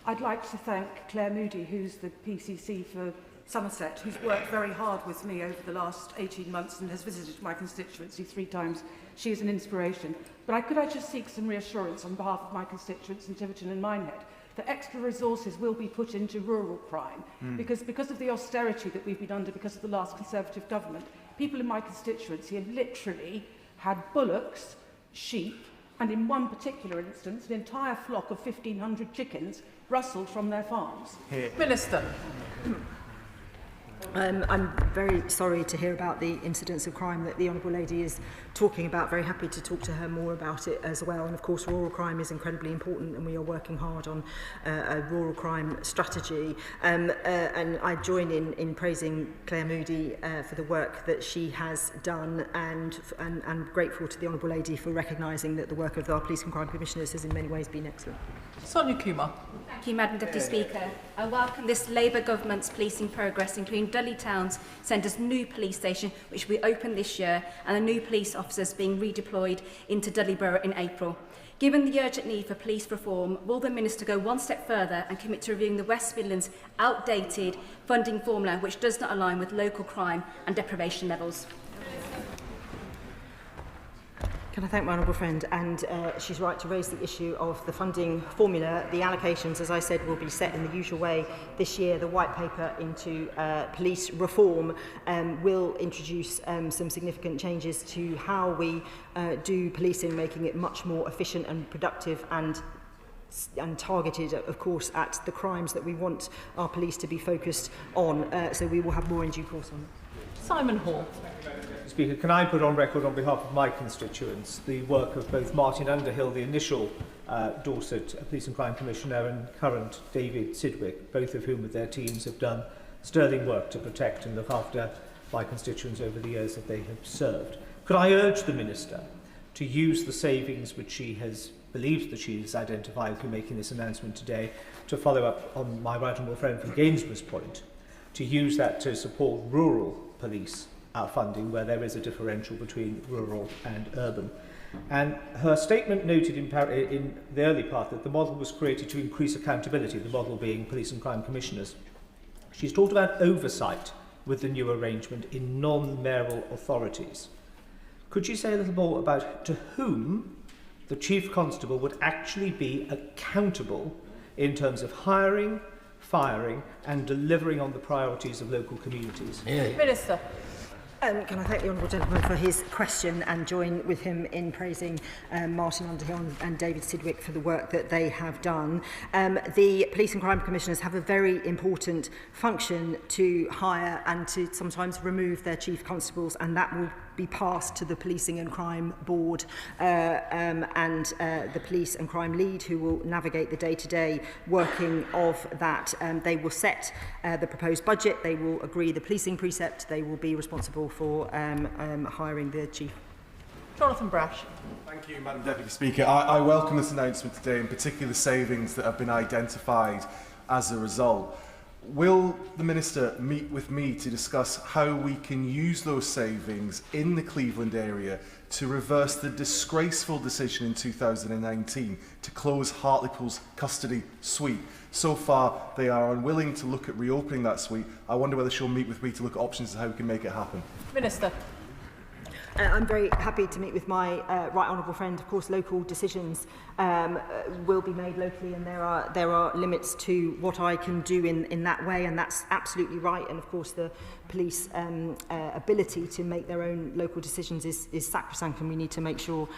I'd like to thank Claire Moody, who's the PCC for Somerset, who's worked very hard with me over the last 18 months and has visited my constituency 3 times. She is an inspiration. But could I just seek some reassurance on behalf of my constituents in Tiverton and Minehead that extra resources will be put into rural crime, because of the austerity that we've been under because of the last Conservative government, people in my constituency have literally had bullocks, sheep, and in one particular instance, an entire flock of 1,500 chickens rustled from their farms. Minister. I'm very sorry to hear about the incidents of crime that the Honourable Lady is talking about. Very happy to talk to her more about it as well. And of course, rural crime is incredibly important, and we are working hard on a rural crime strategy. And I join in praising Claire Moody for the work that she has done, and grateful to the Honourable Lady for recognising that the work of our Police and Crime Commissioners has in many ways been excellent. Sonia Kumar. Thank you, Madam Deputy Speaker. I welcome this Labour government's policing progress, including Dudley Town's Centre's new police station, which will be opened this year, and the new police officers being redeployed into Dudley Borough in April. Given the urgent need for police reform, will the Minister go one step further and commit to reviewing the West Midlands' outdated funding formula, which does not align with local crime and deprivation levels? Can I thank my honourable friend? And she's right to raise the issue of the funding formula. The allocations, as I said, will be set in the usual way this year. The white paper into police reform will introduce some significant changes to how we do policing, making it much more efficient and productive and targeted, of course, at the crimes that we want our police to be focused on. So we will have more in due course on that. Simon Hall. Speaker, can I put on record on behalf of my constituents the work of both Martin Underhill, the initial Dorset Police and Crime Commissioner, and current David Sidwick, both of whom with their teams have done sterling work to protect and look after my constituents over the years that they have served. Could I urge the Minister to use the savings which she has believed that she has identified through making this announcement today to follow up on my right honourable friend from Gainsborough's point, to use that to support rural police funding where there is a differential between rural and urban. And her statement noted in the early part that the model was created to increase accountability, the model being police and crime commissioners. She's talked about oversight with the new arrangement in non-mayoral authorities. Could you say a little more about to whom the Chief Constable would actually be accountable in terms of hiring, firing and delivering on the priorities of local communities? Minister. Can I thank the honourable gentleman for his question and join with him in praising Martin Underhill and David Sidgwick for the work that they have done. The Police and Crime Commissioners have a very important function to hire and to sometimes remove their Chief Constables, and that will be passed to the Policing and Crime Board and the Police and Crime Lead, who will navigate the day-to-day working of that. They will set the proposed budget, they will agree the policing precept, they will be responsible for hiring the Chief. Jonathan Brash. Thank you, Madam Deputy Speaker. I welcome this announcement today, in particular the savings that have been identified as a result. Will the Minister meet with me to discuss how we can use those savings in the Cleveland area to reverse the disgraceful decision in 2019 to close Hartlepool's custody suite? So far, they are unwilling to look at reopening that suite. I wonder whether she'll meet with me to look at options as to how we can make it happen. Minister. I'm very happy to meet with my right honourable friend. Of course, local decisions will be made locally, and there are limits to what I can do in that way, and that's absolutely right. And of course, the police ability to make their own local decisions is sacrosanct, and we need to make sure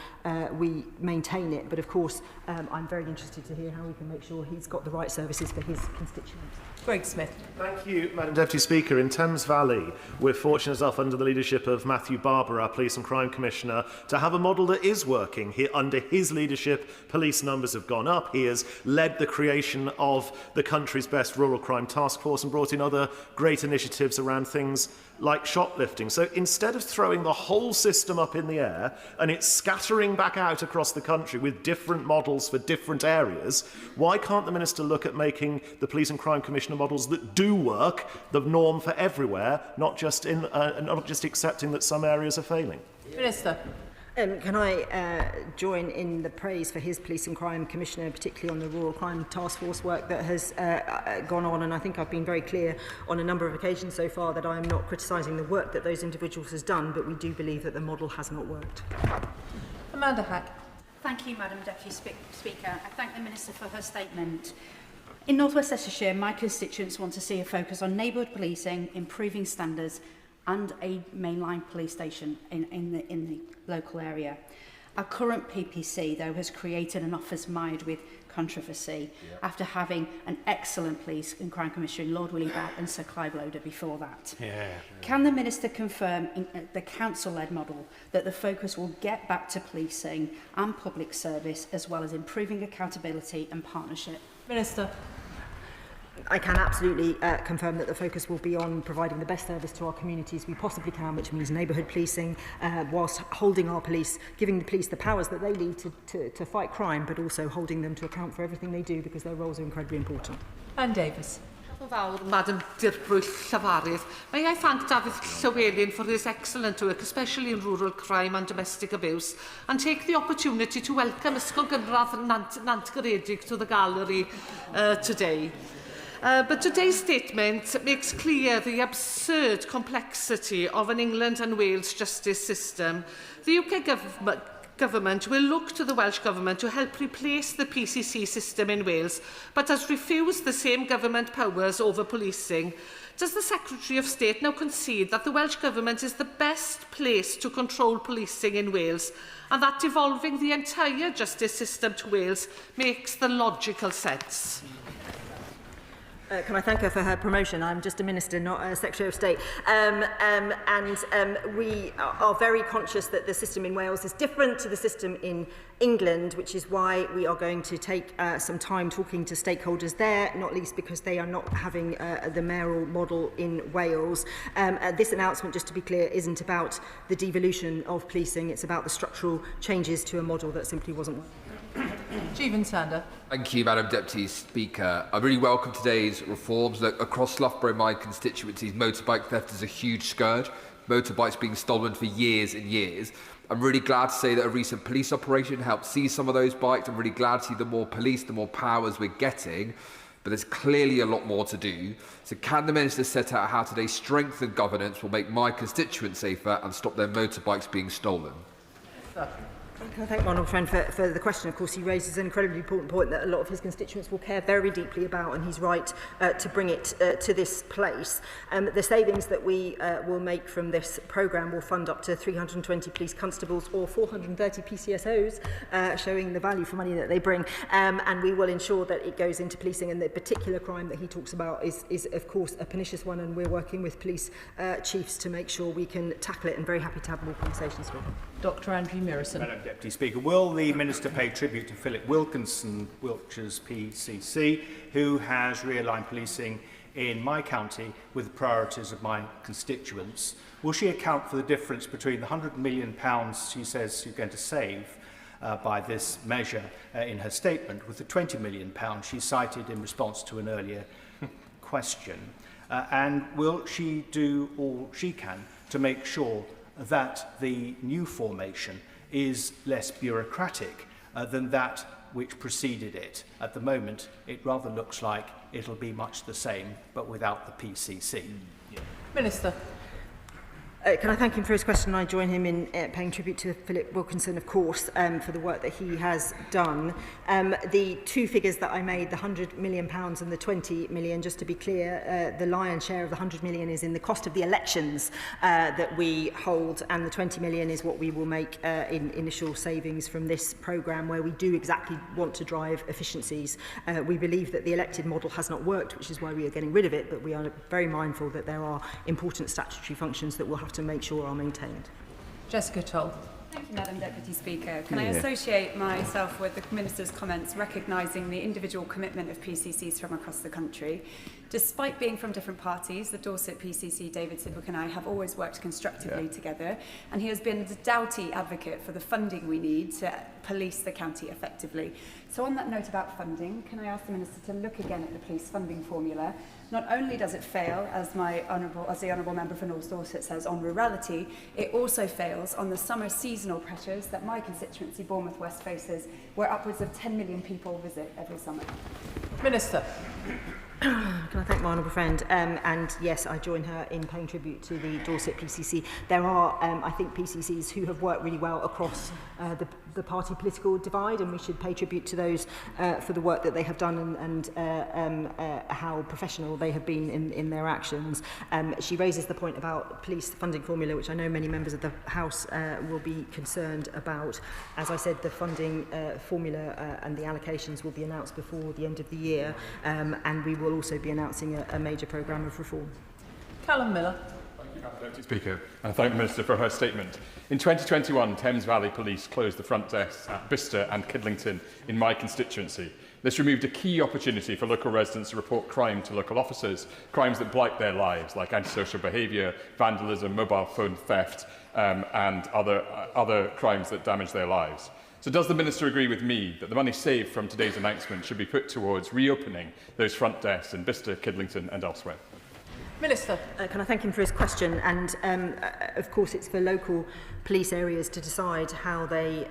we maintain it. But of course, I'm very interested to hear how we can make sure he's got the right services for his constituents. Greg Smith. Thank you, Madam Deputy Speaker. In Thames Valley, we're fortunate enough, under the leadership of Matthew Barber, our Police and Crime Commissioner, to have a model that is working. Under his leadership, police numbers have gone up. He has led the creation of the country's best rural crime task force and brought in other great initiatives around things like shoplifting. So instead of throwing the whole system up in the air and it's scattering back out across the country with different models for different areas, why can't the Minister look at making the Police and Crime Commissioner models that do work the norm for everywhere, not just accepting that some areas are failing? Minister. Can I join in the praise for his Police and Crime Commissioner, particularly on the Rural Crime Task Force work that has gone on, and I think I've been very clear on a number of occasions so far that I am not criticising the work that those individuals has done, but we do believe that the model has not worked. Amanda Hack. Thank you, Madam Deputy Speaker. I thank the Minister for her statement. In North West Leicestershire, my constituents want to see a focus on neighbourhood policing, improving standards and a mainline police station in the local area. Our current PPC, though, has created an office mired with controversy after having an excellent Police and Crime Commissioner in Lord Willie Batt and Sir Clive Loader before that. Can the Minister confirm in the council-led model that the focus will get back to policing and public service, as well as improving accountability and partnership? Minister. I can absolutely confirm that the focus will be on providing the best service to our communities we possibly can, which means neighbourhood policing, whilst holding our police, giving the police the powers that they need to fight crime, but also holding them to account for everything they do, because their roles are incredibly important. Anne Davis. Madam Dirprwy Llafarydd. May I thank David Llywelyn for his excellent work, especially in rural crime and domestic abuse, and take the opportunity to welcome Ysgol Gynradd Nant Garedig to the gallery today. But today's statement makes clear the absurd complexity of an England and Wales justice system. The UK government will look to the Welsh Government to help replace the PCC system in Wales, but has refused the same government powers over policing. Does the Secretary of State now concede that the Welsh Government is the best place to control policing in Wales, and that devolving the entire justice system to Wales makes the logical sense? Can I thank her for her promotion? I'm just a minister, not a Secretary of State. We are very conscious that the system in Wales is different to the system in England, which is why we are going to take some time talking to stakeholders there, not least because they are not having the mayoral model in Wales. This announcement, just to be clear, isn't about the devolution of policing, it's about the structural changes to a model that simply wasn't working. Jeevan Sander. Thank you, Madam Deputy Speaker. I really welcome today's reforms. Look, across Loughborough, my constituencies, motorbike theft is a huge scourge. Motorbikes being stolen for years and years. I'm really glad to say that a recent police operation helped seize some of those bikes. I'm really glad to see the more police, the more powers we're getting. But there's clearly a lot more to do. So can the Minister set out how today's strengthened governance will make my constituents safer and stop their motorbikes being stolen? Can I thank my honourable friend for the question? Of course, he raises an incredibly important point that a lot of his constituents will care very deeply about, and he's right to bring it to this place. The savings that we will make from this programme will fund up to 320 police constables or 430 PCSOs, showing the value for money that they bring. And we will ensure that it goes into policing, and the particular crime that he talks about is of course, a pernicious one, and we're working with police chiefs to make sure we can tackle it, and very happy to have more conversations with him. Dr Andrew Murison. Madam Deputy Speaker, will the Minister pay tribute to Philip Wilkinson, Wiltshire's PCC, who has realigned policing in my county with the priorities of my constituents? Will she account for the difference between the £100 million she says she's going to save by this measure in her statement with the £20 million she cited in response to an earlier question? And will she do all she can to make sure that the new formation is less bureaucratic than that which preceded it? At the moment, it rather looks like it'll be much the same, but without the PCC. Minister. Can I thank him for his question? I join him in paying tribute to Philip Wilkinson, of course, for the work that he has done. The two figures that I made, the £100 million and the £20 million, just to be clear, the lion's share of the £100 million is in the cost of the elections that we hold, and the £20 million is what we will make in initial savings from this programme, where we do exactly want to drive efficiencies. We believe that the elected model has not worked, which is why we are getting rid of it, but we are very mindful that there are important statutory functions that we'll have to make sure are maintained. Jessica Toll. Thank you, Madam Deputy Speaker. Can I associate myself with the Minister's comments recognising the individual commitment of PCCs from across the country? Despite being from different parties, the Dorset PCC, David Sidwick and I have always worked constructively together, and he has been a doughty advocate for the funding we need to police the county effectively. So on that note about funding, can I ask the Minister to look again at the police funding formula? Not only does it fail, as the Honourable Member for North Dorset says, on rurality, it also fails on the summer seasonal pressures that my constituency, Bournemouth West, faces, where upwards of 10 million people visit every summer. Minister. Can I thank my honourable friend? And yes, I join her in paying tribute to the Dorset PCC. There are, I think, PCCs who have worked really well across the party political divide, and we should pay tribute to those for the work that they have done and how professional they have been in their actions. She raises the point about police funding formula, which I know many members of the House will be concerned about. As I said, the funding formula and the allocations will be announced before the end of the year, and we will also be announcing a major programme of reform. Callum Miller. Thank you, Madam Deputy Speaker, and I thank the Minister for her statement. In 2021, Thames Valley Police closed the front desks at Bicester and Kidlington in my constituency. This removed a key opportunity for local residents to report crime to local officers, crimes that blight their lives, like antisocial behaviour, vandalism, mobile phone theft, and other crimes that damage their lives. So does the Minister agree with me that the money saved from today's announcement should be put towards reopening those front desks in Bicester, Kidlington and elsewhere? Minister. Can I thank him for his question? And of course it's for local police areas to decide how they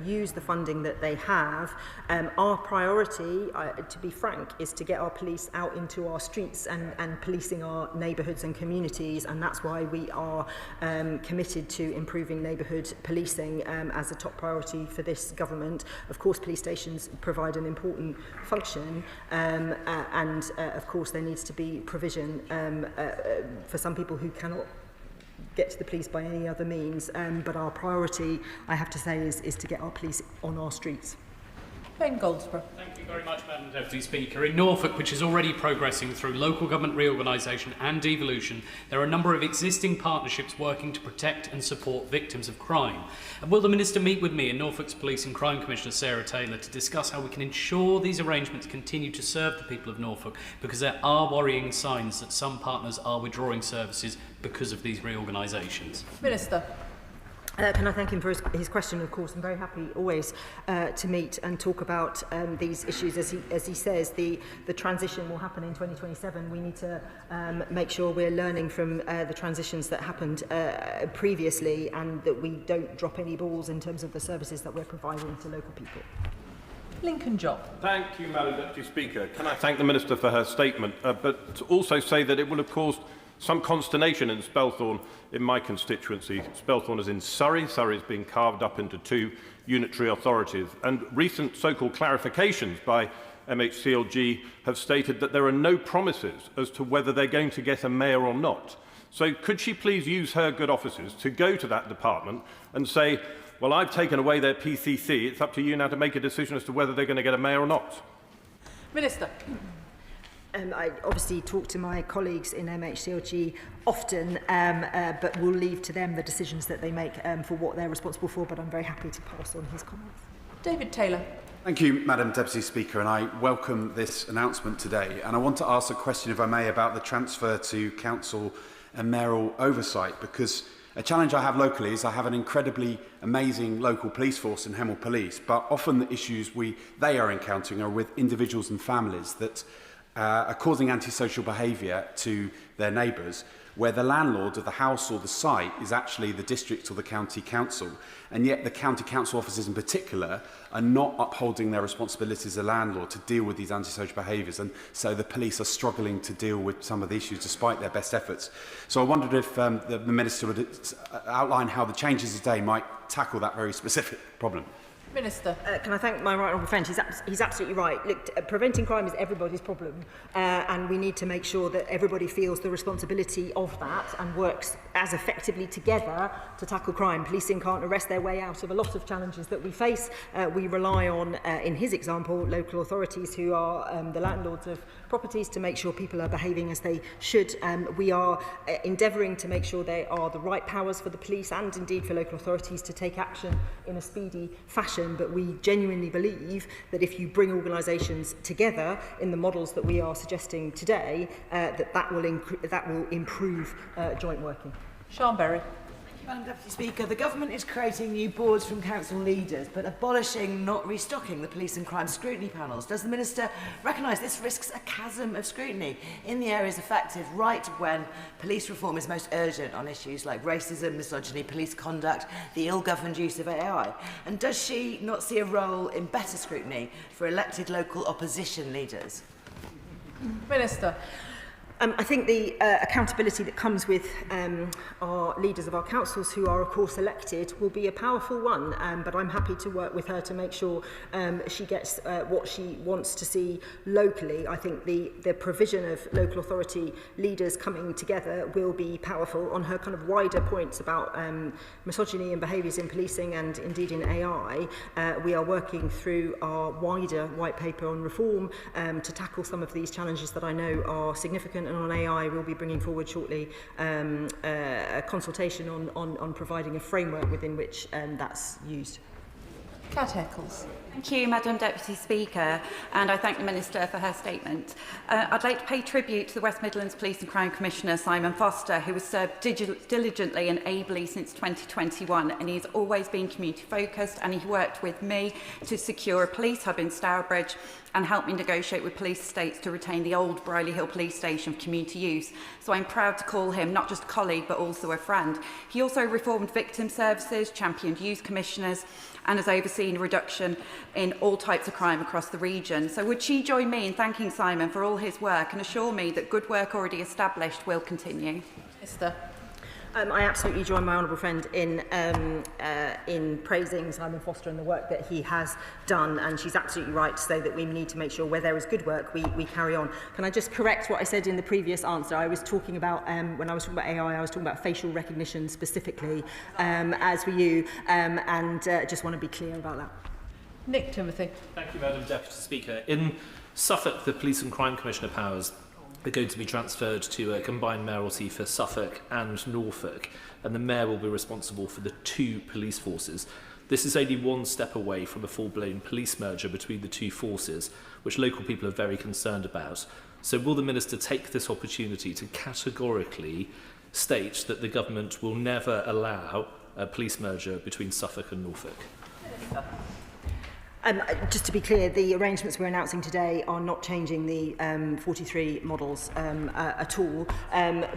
use the funding that they have. Our priority, to be frank, is to get our police out into our streets and policing our neighbourhoods and communities, and that's why we are committed to improving neighbourhood policing as a top priority for this government. Of course, police stations provide an important function, and of course there needs to be provision for some people who cannot get to the police by any other means, but our priority, I have to say, is to get our police on our streets. Ben Goldsborough. Thank you very much, Madam Deputy Speaker. In Norfolk, which is already progressing through local government reorganisation and devolution, there are a number of existing partnerships working to protect and support victims of crime. And will the Minister meet with me and Norfolk's Police and Crime Commissioner Sarah Taylor to discuss how we can ensure these arrangements continue to serve the people of Norfolk, because there are worrying signs that some partners are withdrawing services because of these reorganisations? Minister. Can I thank him for his question? Of course, I'm very happy always to meet and talk about these issues. As he says, the transition will happen in 2027. We need to make sure we're learning from the transitions that happened previously, and that we don't drop any balls in terms of the services that we're providing to local people. Lincoln Job. Thank you, Madam Deputy Speaker. Can I thank the Minister for her statement, but to also say that it will have caused some consternation in Spelthorne, in my constituency. Spelthorne is in Surrey. Surrey is being carved up into two unitary authorities. And recent so-called clarifications by MHCLG have stated that there are no promises as to whether they're going to get a mayor or not. So could she please use her good offices to go to that department and say, well, I've taken away their PCC. It's up to you now to make a decision as to whether they're going to get a mayor or not. Minister. I obviously talk to my colleagues in MHCLG often, but we'll leave to them the decisions that they make for what they're responsible for, but I'm very happy to pass on his comments. David Taylor. Thank you, Madam Deputy Speaker, and I welcome this announcement today. And I want to ask a question, if I may, about the transfer to council and mayoral oversight, because a challenge I have locally is I have an incredibly amazing local police force in Hemel Police, but often the issues they are encountering are with individuals and families that are causing antisocial behaviour to their neighbours, where the landlord of the house or the site is actually the district or the county council, and yet the county council officers in particular are not upholding their responsibilities as a landlord to deal with these antisocial behaviours, and so the police are struggling to deal with some of the issues despite their best efforts. So I wondered if the Minister would outline how the changes today might tackle that very specific problem. Minister. Can I thank my right honourable friend? He's absolutely right. Look, preventing crime is everybody's problem, and we need to make sure that everybody feels the responsibility of that and works as effectively together to tackle crime. Policing can't arrest their way out of a lot of challenges that we face. We rely on, in his example, local authorities who are the landlords of properties to make sure people are behaving as they should. We are endeavouring to make sure there are the right powers for the police and indeed for local authorities to take action in a speedy fashion, but we genuinely believe that if you bring organisations together in the models that we are suggesting today, that will improve joint working. Sean Berry. Madam Deputy Speaker, the government is creating new boards from council leaders but abolishing, not restocking, the police and crime scrutiny panels. Does the Minister recognise this risks a chasm of scrutiny in the areas affected right when police reform is most urgent on issues like racism, misogyny, police conduct, the ill-governed use of AI? And does she not see a role in better scrutiny for elected local opposition leaders? Minister. I think the accountability that comes with our leaders of our councils, who are of course elected, will be a powerful one, but I'm happy to work with her to make sure she gets what she wants to see locally. I think the provision of local authority leaders coming together will be powerful. On her kind of wider points about misogyny and behaviours in policing and indeed in AI, we are working through our wider white paper on reform to tackle some of these challenges that I know are significant. And on AI, we'll be bringing forward shortly a consultation on providing a framework within which that's used. Cat Eccles. Thank you, Madam Deputy Speaker, and I thank the Minister for her statement. I'd like to pay tribute to the West Midlands Police and Crime Commissioner, Simon Foster, who has served diligently and ably since 2021, and he's always been community-focused, and he worked with me to secure a police hub in Stourbridge and helped me negotiate with police estates to retain the old Brierley Hill Police Station for community use. So I'm proud to call him not just a colleague, but also a friend. He also reformed victim services, championed youth commissioners, and has overseen a reduction in all types of crime across the region. So would she join me in thanking Simon for all his work and assure me that good work already established will continue? Minister. I absolutely join my honourable friend in praising Simon Foster and the work that he has done, and she's absolutely right to say that we need to make sure where there is good work we carry on. Can I just correct what I said in the previous answer? I was talking about, when I was talking about AI, I was talking about facial recognition specifically, as for you, and just want to be clear about that. Nick Timothy. Thank you, Madam Deputy Speaker. In Suffolk, the Police and Crime Commissioner powers are going to be transferred to a combined mayoralty for Suffolk and Norfolk, and the mayor will be responsible for the two police forces. This is only one step away from a full-blown police merger between the two forces, which local people are very concerned about. So will the Minister take this opportunity to categorically state that the government will never allow a police merger between Suffolk and Norfolk? Just to be clear, the arrangements we're announcing today are not changing the 43 models at all.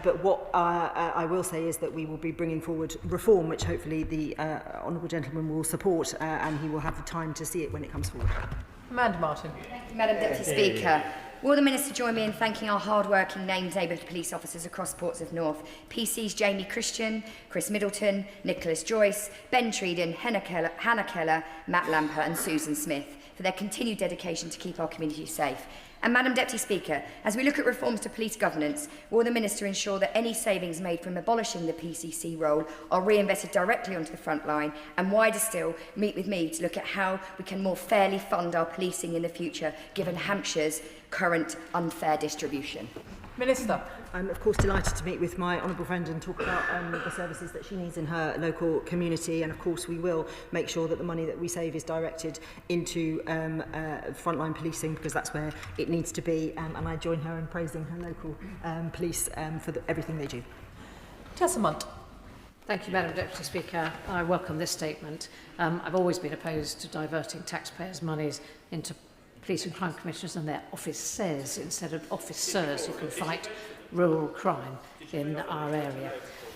But what I will say is that we will be bringing forward reform, which hopefully the honourable gentleman will support, and he will have the time to see it when it comes forward. Amanda Martin. Thank you, Madam Deputy Speaker. Will the Minister join me in thanking our hard-working named neighbourhood police officers across Portsmouth North? PCs Jamie Christian, Chris Middleton, Nicholas Joyce, Ben Treeden, Hannah Keller, Matt Lamper and Susan Smith for their continued dedication to keep our community safe. And Madam Deputy Speaker, as we look at reforms to police governance, will the Minister ensure that any savings made from abolishing the PCC role are reinvested directly onto the front line, and wider still, meet with me to look at how we can more fairly fund our policing in the future, given Hampshire's current unfair distribution? Minister. I'm of course delighted to meet with my honourable friend and talk about the services that she needs in her local community, and of course we will make sure that the money that we save is directed into frontline policing, because that's where it needs to be, and I join her in praising her local police for everything they do. Tessa Munt. Thank you, Madam Deputy Speaker. I welcome this statement. I've always been opposed to diverting taxpayers' monies into police and crime commissioners and their officers instead of officers who can fight rural crime in our area.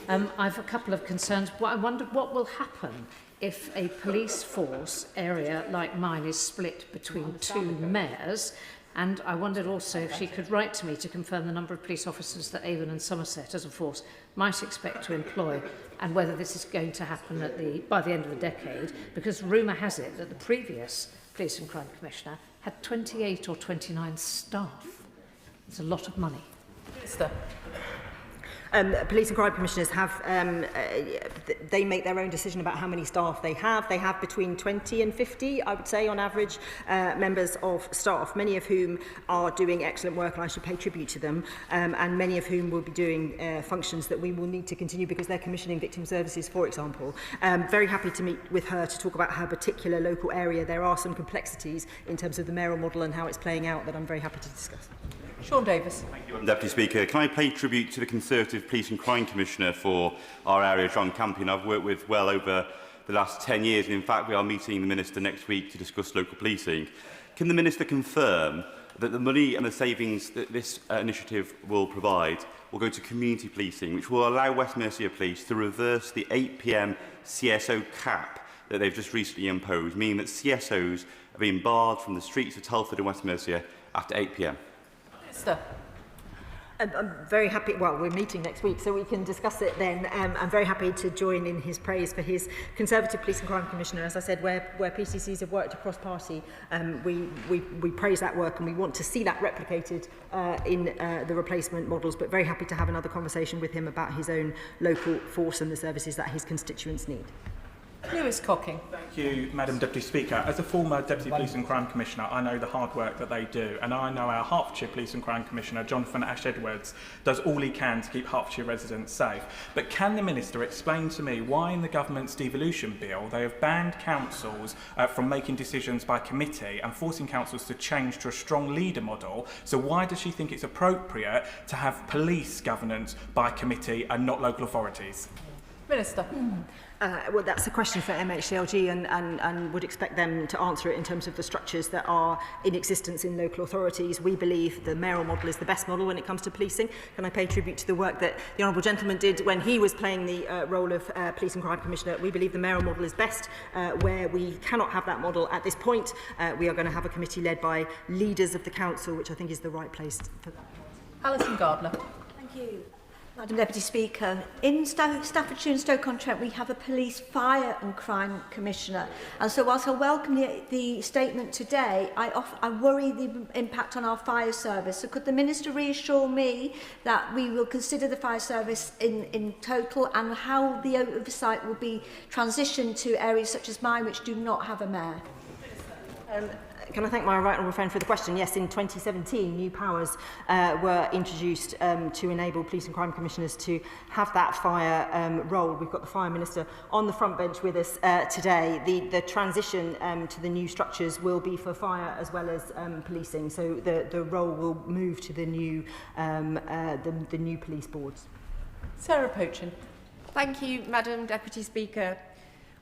I've a couple of concerns. I wondered what will happen if a police force area like mine is split between two mayors, and I wondered also if she could write to me to confirm the number of police officers that Avon and Somerset as a force might expect to employ, and whether this is going to happen by the end of the decade, because rumour has it that the previous Police and Crime Commissioner had 28 or 29 staff. It's a lot of money. Minister. Police and crime commissioners have, they make their own decision about how many staff they have. They have between 20 and 50, I would say, on average, members of staff, many of whom are doing excellent work, and I should pay tribute to them, and many of whom will be doing functions that we will need to continue because they're commissioning victim services, for example. Very happy to meet with her to talk about her particular local area. There are some complexities in terms of the mayoral model and how it's playing out that I'm very happy to discuss. Sean Davis. Thank you, Madam Deputy Speaker. Can I pay tribute to the Conservative Police and Crime Commissioner for our area, John Campion? I've worked with well over the last 10 years, and in fact we are meeting the Minister next week to discuss local policing. Can the Minister confirm that the money and the savings that this initiative will provide will go to community policing, which will allow West Mercia Police to reverse the 8 PM CSO cap that they've just recently imposed, meaning that CSOs are being barred from the streets of Telford and West Mercia after 8 PM? Minister. I'm very happy, well, we're meeting next week, so we can discuss it then. I'm very happy to join in his praise for his Conservative Police and Crime Commissioner. As I said, where PCCs have worked across party, we praise that work, and we want to see that replicated in the replacement models, but very happy to have another conversation with him about his own local force and the services that his constituents need. Lewis Cocking. Thank you, Madam Deputy Speaker. As a former Deputy Police and Crime Commissioner, I know the hard work that they do, and I know our Hertfordshire Police and Crime Commissioner, Jonathan Ash-Edwards, does all he can to keep Hertfordshire residents safe. But can the Minister explain to me why in the government's devolution bill they have banned councils from making decisions by committee and forcing councils to change to a strong leader model? So why does she think it's appropriate to have police governance by committee and not local authorities? Minister. Well, that's a question for MHCLG, and would expect them to answer it in terms of the structures that are in existence in local authorities. We believe the mayoral model is the best model when it comes to policing. Can I pay tribute to the work that the honourable gentleman did when he was playing the role of Police and Crime Commissioner? We believe the mayoral model is best. Where we cannot have that model at this point, we are going to have a committee led by leaders of the council, which I think is the right place for that. Alison Gardner. Thank you, Madam Deputy Speaker. In Staffordshire and Stoke-on-Trent we have a Police, Fire and Crime Commissioner, and so whilst I welcome the statement today, I worry the impact on our fire service. So could the Minister reassure me that we will consider the fire service in total, and how the oversight will be transitioned to areas such as mine which do not have a mayor? Can I thank my right honourable friend for the question? Yes, in 2017, new powers were introduced to enable police and crime commissioners to have that fire role. We've got the Fire Minister on the front bench with us today. The transition to the new structures will be for fire as well as policing. So the role will move to the new police boards. Sarah Pochin. Thank you, Madam Deputy Speaker.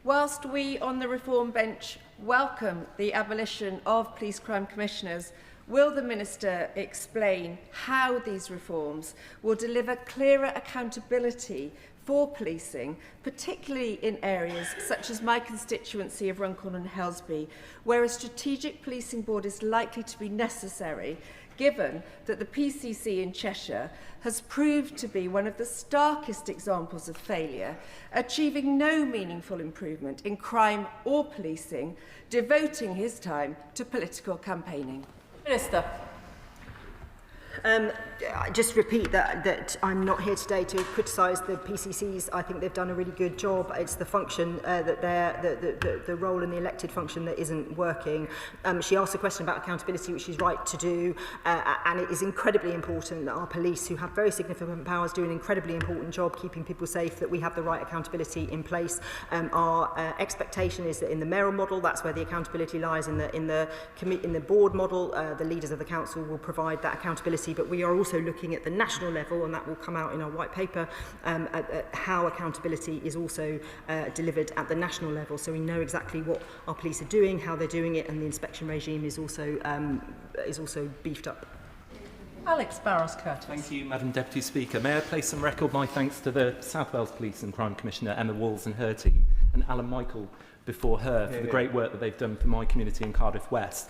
Whilst we on the Reform Bench welcome the abolition of police crime commissioners, will the Minister explain how these reforms will deliver clearer accountability for policing, particularly in areas such as my constituency of Runcorn and Helsby, where a strategic policing board is likely to be necessary, given that the PCC in Cheshire has proved to be one of the starkest examples of failure, achieving no meaningful improvement in crime or policing, devoting his time to political campaigning? Minister. Just repeat that I'm not here today to criticise the PCCs. I think they've done a really good job. It's the function that the role in the elected function that isn't working. She asked a question about accountability, which she's right to do, and it is incredibly important that our police, who have very significant powers, do an incredibly important job keeping people safe, that we have the right accountability in place. Our expectation is that in the mayoral model, that's where the accountability lies. In the board model, the leaders of the council will provide that accountability. But we are also looking at the national level, and that will come out in our white paper, at how accountability is also delivered at the national level. So we know exactly what our police are doing, how they're doing it, and the inspection regime is also beefed up. Alex Barros-Curtis. Thank you, Madam Deputy Speaker. May I place on record my thanks to the South Wales Police and Crime Commissioner Emma Walls and her team, and Alan Michael before her, for the great work that they've done for my community in Cardiff West.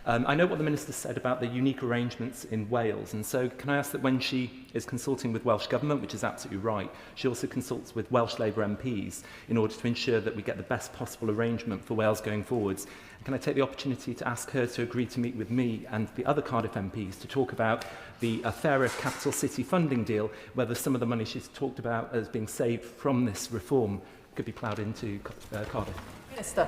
I know what the Minister said about the unique arrangements in Wales, and so can I ask that when she is consulting with Welsh Government, which is absolutely right, she also consults with Welsh Labour MPs in order to ensure that we get the best possible arrangement for Wales going forwards. And can I take the opportunity to ask her to agree to meet with me and the other Cardiff MPs to talk about the fairer capital city funding deal, whether some of the money she's talked about as being saved from this reform could be ploughed into Cardiff? Minister.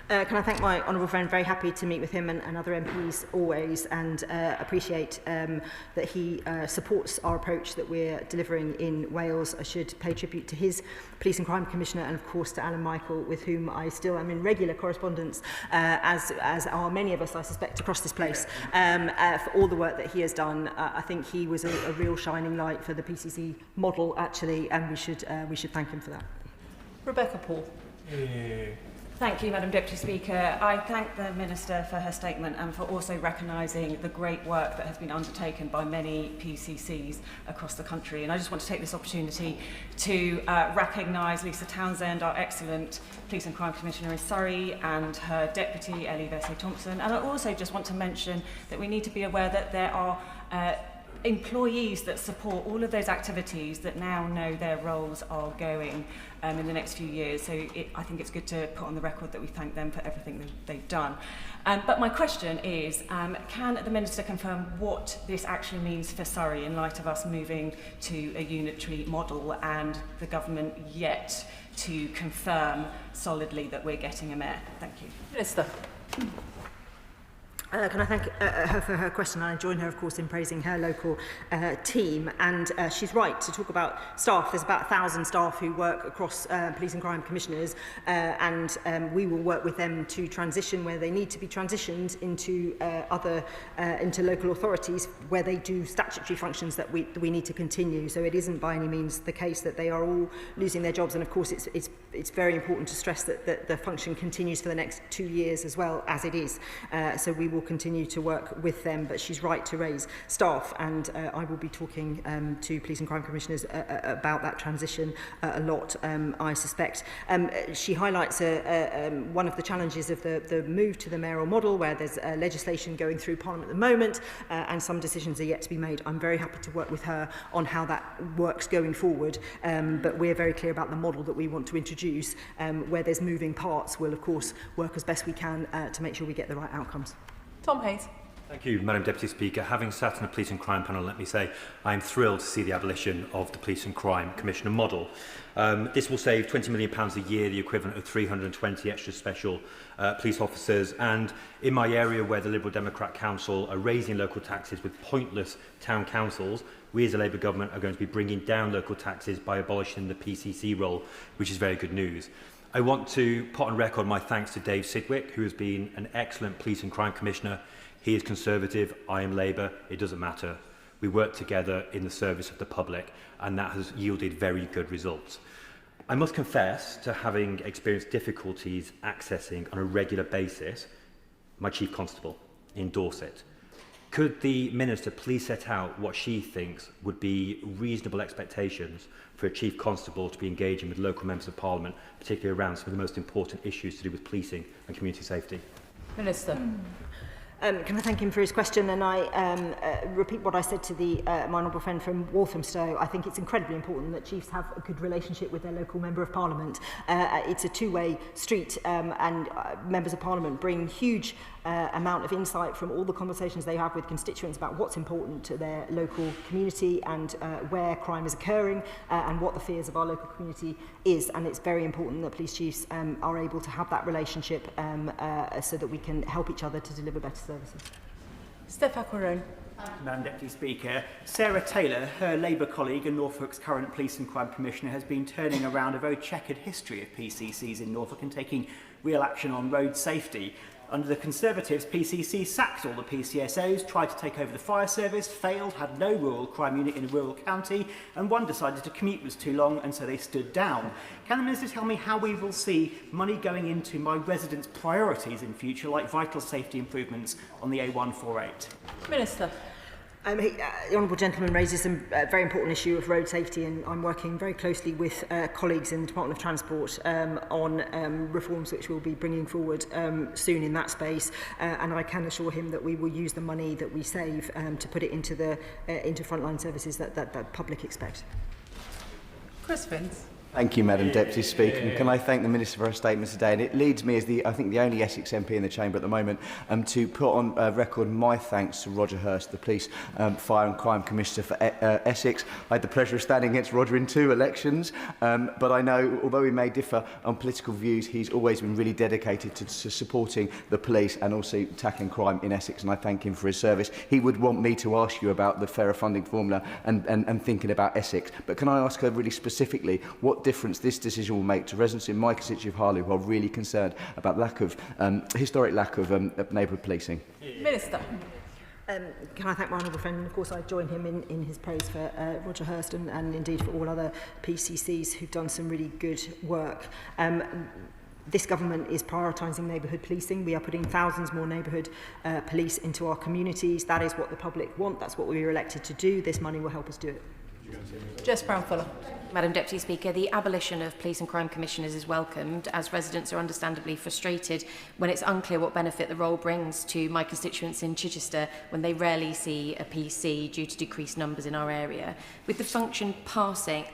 Can I thank my honourable friend? Very happy to meet with him and other MPs always, and appreciate that he supports our approach that we're delivering in Wales. I should pay tribute to his Police and Crime Commissioner, and of course to Alan Michael, with whom I still am in regular correspondence, as are many of us, I suspect, across this place, for all the work that he has done. I think he was a real shining light for the PCC model, actually, and we should thank him for that. Rebecca Paul. Thank you, Madam Deputy Speaker. I thank the Minister for her statement and for also recognising the great work that has been undertaken by many PCCs across the country. And I just want to take this opportunity to recognise Lisa Townsend, our excellent Police and Crime Commissioner in Surrey, and her Deputy, Ellie Versey-Thompson. And I also just want to mention that we need to be aware that there are employees that support all of those activities that now know their roles are going in the next few years. So I think it's good to put on the record that we thank them for everything they've done. But my question is, can the Minister confirm what this actually means for Surrey in light of us moving to a unitary model and the government yet to confirm solidly that we're getting a mayor? Thank you. Minister. Can I thank her for her question? I join her, of course, in praising her local team. And she's right to talk about staff. There's about 1,000 staff who work across police and crime commissioners, and we will work with them to transition where they need to be transitioned into into local authorities where they do statutory functions that we need to continue. So it isn't by any means the case that they are all losing their jobs. And of course, it's very important to stress that the function continues for the next 2 years as well as it is. So we will continue to work with them, but she's right to raise staff, and I will be talking to police and crime commissioners about that transition a lot, I suspect. She highlights one of the challenges of the move to the mayoral model, where there's legislation going through Parliament at the moment, and some decisions are yet to be made. I'm very happy to work with her on how that works going forward, but we're very clear about the model that we want to introduce. Where there's moving parts, we'll of course work as best we can to make sure we get the right outcomes. Tom Hayes. Thank you, Madam Deputy Speaker. Having sat on the Police and Crime panel, let me say I am thrilled to see the abolition of the Police and Crime Commissioner model. This will save £20 million a year, the equivalent of 320 extra special police officers. And in my area where the Liberal Democrat Council are raising local taxes with pointless town councils, we as a Labour government are going to be bringing down local taxes by abolishing the PCC role, which is very good news. I want to put on record my thanks to Dave Sidgwick, who has been an excellent Police and Crime Commissioner. He is Conservative, I am Labour, it doesn't matter. We work together in the service of the public, and that has yielded very good results. I must confess to having experienced difficulties accessing on a regular basis my Chief Constable in Dorset. Could the Minister please set out what she thinks would be reasonable expectations for a Chief Constable to be engaging with local members of Parliament, particularly around some of the most important issues to do with policing and community safety? Minister. Can I thank him for his question? And I repeat what I said to my honourable friend from Walthamstow. I think it's incredibly important that chiefs have a good relationship with their local Member of Parliament. It's a two-way street, and Members of Parliament bring huge amount of insight from all the conversations they have with constituents about what's important to their local community and where crime is occurring and what the fears of our local community is. And it's very important that police chiefs are able to have that relationship so that we can help each other to deliver better services. Steph Aquarone. Madam Deputy Speaker, Sarah Taylor, her Labour colleague and Norfolk's current Police and Crime Commissioner, has been turning around a very chequered history of PCCs in Norfolk and taking real action on road safety. Under the Conservatives, PCC sacked all the PCSOs, tried to take over the fire service, failed, had no rural crime unit in a rural county, and one decided to commute was too long, and so they stood down. Can the Minister tell me how we will see money going into my residents' priorities in future, like vital safety improvements on the A148? Minister. The honourable gentleman raises a very important issue of road safety, and I'm working very closely with colleagues in the Department of Transport on reforms which we'll be bringing forward soon in that space, and I can assure him that we will use the money that we save to put it into frontline services that the public expect. Chris Vince. Thank you, Madam Deputy Speaker. And can I thank the Minister for her statement today? And it leads me, as I think the only Essex MP in the chamber at the moment, to put on record my thanks to Roger Hurst, the Police, Fire and Crime Commissioner for Essex. I had the pleasure of standing against Roger in 2 elections, but I know, although we may differ on political views, he's always been really dedicated to supporting the police and also tackling crime in Essex, and I thank him for his service. He would want me to ask you about the fairer funding formula and thinking about Essex, but can I ask her really specifically what difference this decision will make to residents in my constituency of Harlow who are really concerned about historic lack of neighbourhood policing? Minister. Can I thank my honourable friend? And of course, I join him in his praise for Roger Hurst and indeed for all other PCCs who've done some really good work. This government is prioritising neighbourhood policing. We are putting thousands more neighbourhood police into our communities. That is what the public want. That's what we were elected to do. This money will help us do it. Jess Brown-Fuller. Madam Deputy Speaker, the abolition of police and crime commissioners is welcomed, as residents are understandably frustrated when it's unclear what benefit the role brings to my constituents in Chichester when they rarely see a PC due to decreased numbers in our area. With the function passing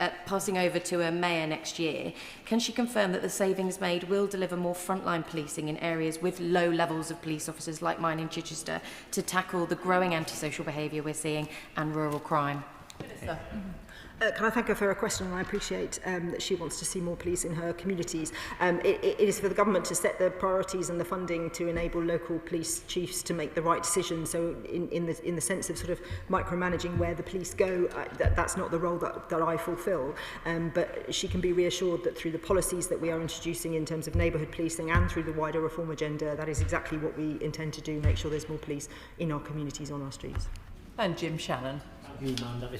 over to a mayor next year, can she confirm that the savings made will deliver more frontline policing in areas with low levels of police officers like mine in Chichester to tackle the growing antisocial behaviour we're seeing and rural crime? Minister. Can I thank her for her question? And I appreciate that she wants to see more police in her communities. It is for the government to set the priorities and the funding to enable local police chiefs to make the right decisions. So in the sense of sort of micromanaging where the police go, that's not the role that I fulfil. But she can be reassured that through the policies that we are introducing in terms of neighbourhood policing and through the wider reform agenda, that is exactly what we intend to do, make sure there's more police in our communities, on our streets. And Jim Shannon.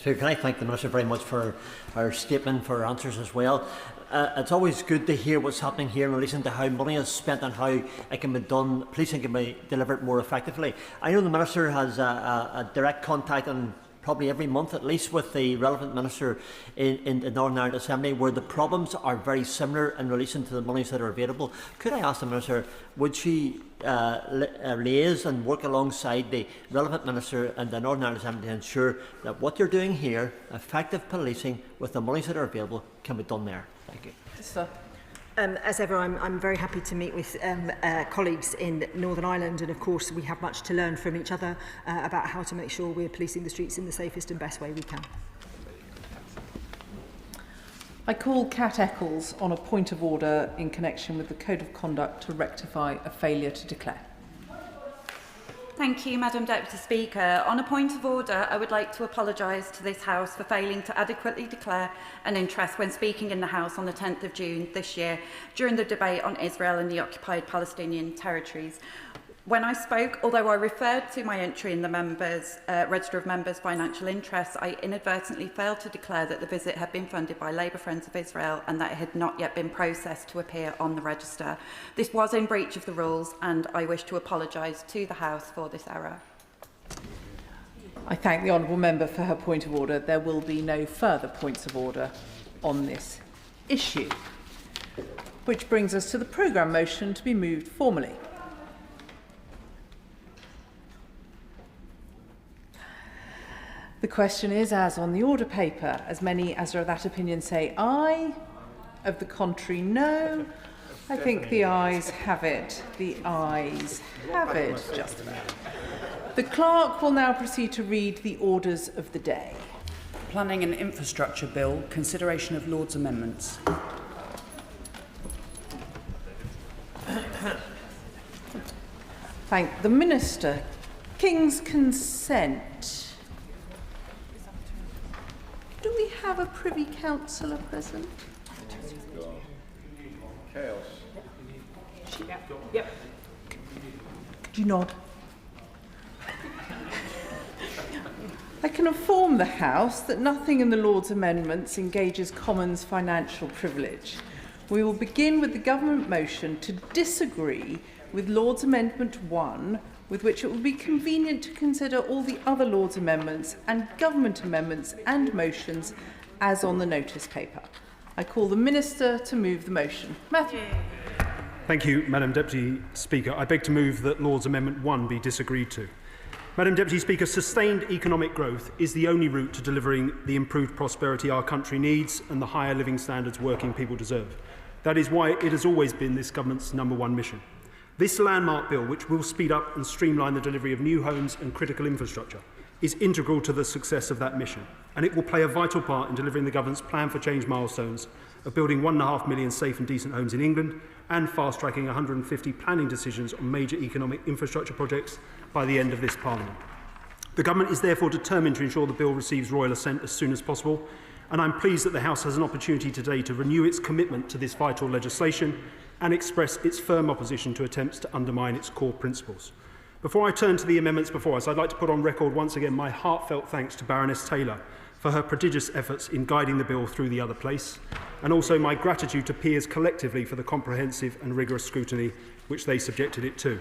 So can I thank the Minister very much for her statement, for her answers as well. It's always good to hear what's happening here in relation to how money is spent and how it can be done, policing can be delivered more effectively. I know the Minister has a direct contact and probably every month at least with the relevant minister in the Northern Ireland Assembly, where the problems are very similar in relation to the monies that are available. Could I ask the Minister, would she liaise and work alongside the relevant minister in the Northern Ireland Assembly to ensure that what you're doing here, effective policing with the monies that are available, can be done there? Thank you. Sir. As ever, I'm very happy to meet with colleagues in Northern Ireland, and of course we have much to learn from each other about how to make sure we're policing the streets in the safest and best way we can. I call Kat Eccles on a point of order in connection with the Code of Conduct to rectify a failure to declare. Thank you, Madam Deputy Speaker. On a point of order, I would like to apologise to this House for failing to adequately declare an interest when speaking in the House on the 10th of June this year during the debate on Israel and the occupied Palestinian territories. When I spoke, although I referred to my entry in the Register of Members' Financial Interests, I inadvertently failed to declare that the visit had been funded by Labour Friends of Israel and that it had not yet been processed to appear on the register. This was in breach of the rules, and I wish to apologise to the House for this error. I thank the honourable member for her point of order. There will be no further points of order on this issue. Which brings us to the programme motion to be moved formally. The question is, as on the order paper, as many as are of that opinion say aye, of the contrary no. I think the ayes have it. The ayes have it, just about. The clerk will now proceed to read the orders of the day. Planning and Infrastructure Bill, consideration of Lord's amendments. Thank the Minister. King's consent. Do we have a Privy Councillor present? Chaos. Yep. Could you nod? I can inform the House that nothing in the Lord's amendments engages Commons financial privilege. We will begin with the government motion to disagree with Lord's Amendment 1, with which it will be convenient to consider all the other Lord's amendments and government amendments and motions as on the notice paper. I call the Minister to move the motion. Matthew. Thank you, Madam Deputy Speaker. I beg to move that Lord's Amendment 1 be disagreed to. Madam Deputy Speaker, sustained economic growth is the only route to delivering the improved prosperity our country needs and the higher living standards working people deserve. That is why it has always been this government's #1 mission. This landmark bill, which will speed up and streamline the delivery of new homes and critical infrastructure, is integral to the success of that mission, and it will play a vital part in delivering the government's plan for change milestones of building 1.5 million safe and decent homes in England and fast-tracking 150 planning decisions on major economic infrastructure projects by the end of this Parliament. The government is therefore determined to ensure the bill receives royal assent as soon as possible, and I'm pleased that the House has an opportunity today to renew its commitment to this vital legislation and express its firm opposition to attempts to undermine its core principles. Before I turn to the amendments before us, I'd like to put on record once again my heartfelt thanks to Baroness Taylor for her prodigious efforts in guiding the bill through the other place, and also my gratitude to peers collectively for the comprehensive and rigorous scrutiny which they subjected it to.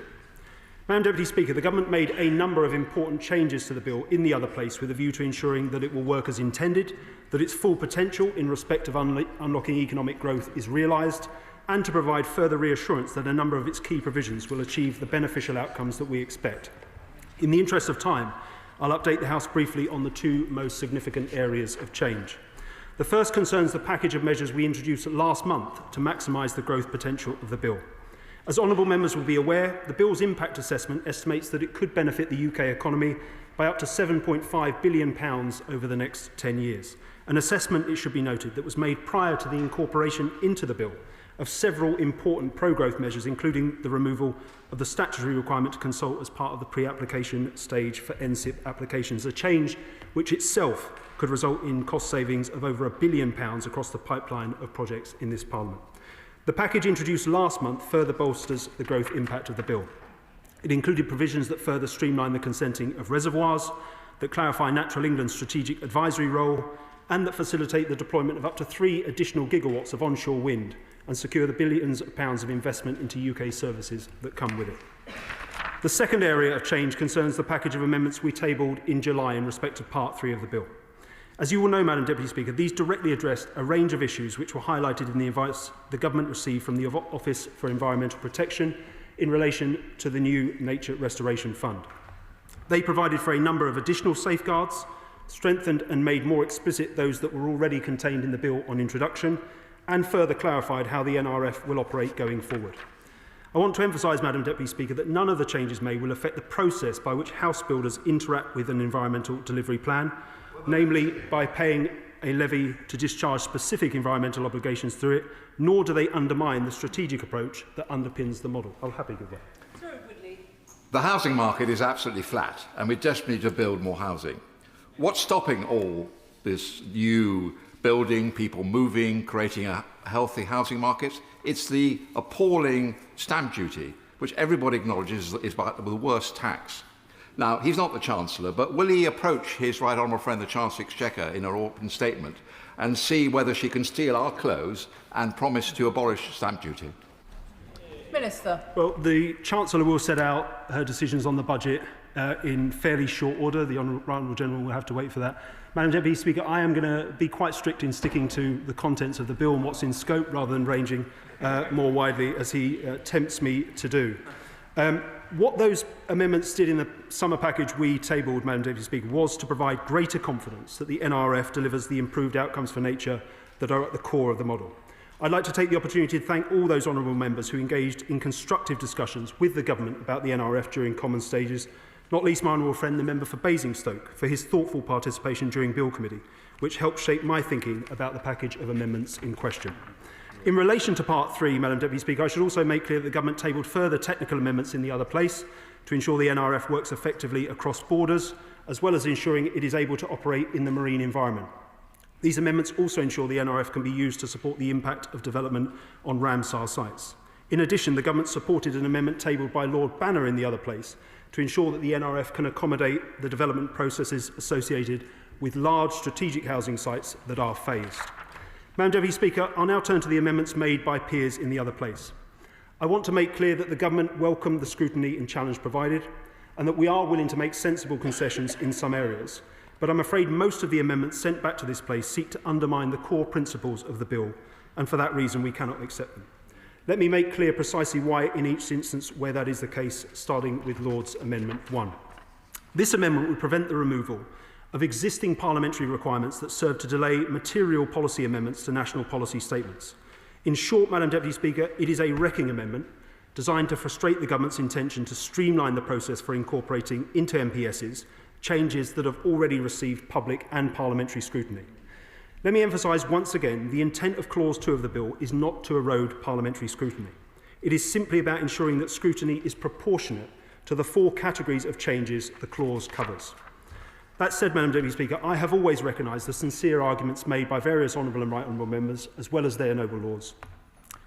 Madam Deputy Speaker, the government made a number of important changes to the bill in the other place with a view to ensuring that it will work as intended, that its full potential in respect of unlocking economic growth is realised, and to provide further reassurance that a number of its key provisions will achieve the beneficial outcomes that we expect. In the interest of time, I'll update the House briefly on the two most significant areas of change. The first concerns the package of measures we introduced last month to maximise the growth potential of the bill. As honourable members will be aware, the bill's impact assessment estimates that it could benefit the UK economy by up to £7.5 billion over the next 10 years. An assessment, it should be noted, that was made prior to the incorporation into the bill of several important pro-growth measures, including the removal of the statutory requirement to consult as part of the pre-application stage for NSIP applications, a change which itself could result in cost savings of over £1 billion across the pipeline of projects in this Parliament. The package introduced last month further bolsters the growth impact of the bill. It included provisions that further streamline the consenting of reservoirs, that clarify Natural England's strategic advisory role, and that facilitate the deployment of up to 3 additional gigawatts of onshore wind and secure the billions of pounds of investment into UK services that come with it. The second area of change concerns the package of amendments we tabled in July in respect of Part 3 of the bill. As you will know, Madam Deputy Speaker, these directly addressed a range of issues which were highlighted in the advice the government received from the Office for Environmental Protection in relation to the new Nature Restoration Fund. They provided for a number of additional safeguards, strengthened and made more explicit those that were already contained in the bill on introduction, and further clarified how the NRF will operate going forward. I want to emphasise, Madam Deputy Speaker, that none of the changes made will affect the process by which house builders interact with an environmental delivery plan, namely by paying a levy to discharge specific environmental obligations through it, nor do they undermine the strategic approach that underpins the model. I'll happily give way. The housing market is absolutely flat, and we desperately need to build more housing. What's stopping all this new building, people moving, creating a healthy housing market? It's the appalling stamp duty, which everybody acknowledges is the worst tax. Now, he's not the Chancellor, but will he approach his right honourable friend, the Chancellor Exchequer, in her open statement and see whether she can steal our clothes and promise to abolish stamp duty? Minister. Well, the Chancellor will set out her decisions on the budget in fairly short order. The Honourable General will have to wait for that. Madam Deputy Speaker, I am going to be quite strict in sticking to the contents of the bill and what's in scope rather than ranging more widely as he tempts me to do. What those amendments did in the summer package we tabled, Madam Deputy Speaker, was to provide greater confidence that the NRF delivers the improved outcomes for nature that are at the core of the model. I'd like to take the opportunity to thank all those honourable members who engaged in constructive discussions with the Government about the NRF during common stages, not least my honourable friend, the member for Basingstoke, for his thoughtful participation during Bill Committee, which helped shape my thinking about the package of amendments in question. In relation to Part 3, Madam Deputy Speaker, I should also make clear that the Government tabled further technical amendments in the other place to ensure the NRF works effectively across borders, as well as ensuring it is able to operate in the marine environment. These amendments also ensure the NRF can be used to support the impact of development on Ramsar sites. In addition, the Government supported an amendment tabled by Lord Banner in the other place to ensure that the NRF can accommodate the development processes associated with large strategic housing sites that are phased. Madam Deputy Speaker, I'll now turn to the amendments made by peers in the other place. I want to make clear that the Government welcomed the scrutiny and challenge provided, and that we are willing to make sensible concessions in some areas. But I'm afraid most of the amendments sent back to this place seek to undermine the core principles of the bill, and for that reason we cannot accept them. Let me make clear precisely why in each instance where that is the case, starting with Lord's Amendment 1. This amendment would prevent the removal of existing parliamentary requirements that serve to delay material policy amendments to national policy statements. In short, Madam Deputy Speaker, it is a wrecking amendment designed to frustrate the Government's intention to streamline the process for incorporating into MPSs changes that have already received public and parliamentary scrutiny. Let me emphasise once again, the intent of Clause 2 of the bill is not to erode parliamentary scrutiny. It is simply about ensuring that scrutiny is proportionate to the 4 categories of changes the clause covers. That said, Madam Deputy Speaker, I have always recognised the sincere arguments made by various honourable and right honourable members, as well as their noble lords,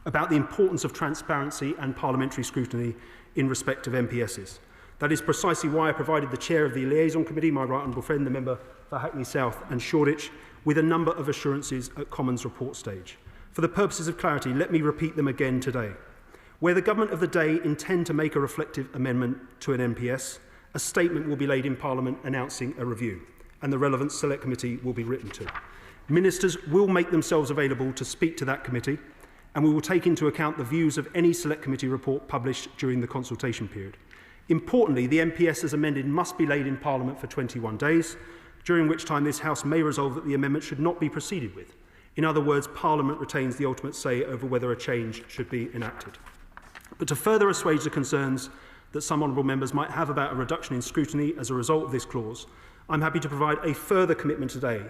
about the importance of transparency and parliamentary scrutiny in respect of MPSs. That is precisely why I provided the chair of the liaison committee, my right honourable friend, the member for Hackney South and Shoreditch, with a number of assurances at Commons report stage. For the purposes of clarity, let me repeat them again today. Where the Government of the day intend to make a reflective amendment to an MPS, a statement will be laid in Parliament announcing a review, and the relevant select committee will be written to. Ministers will make themselves available to speak to that committee, and we will take into account the views of any select committee report published during the consultation period. Importantly, the MPS as amended must be laid in Parliament for 21 days, during which time this House may resolve that the amendment should not be proceeded with. In other words, Parliament retains the ultimate say over whether a change should be enacted. But to further assuage the concerns that some honourable members might have about a reduction in scrutiny as a result of this clause, I'm happy to provide a further commitment today,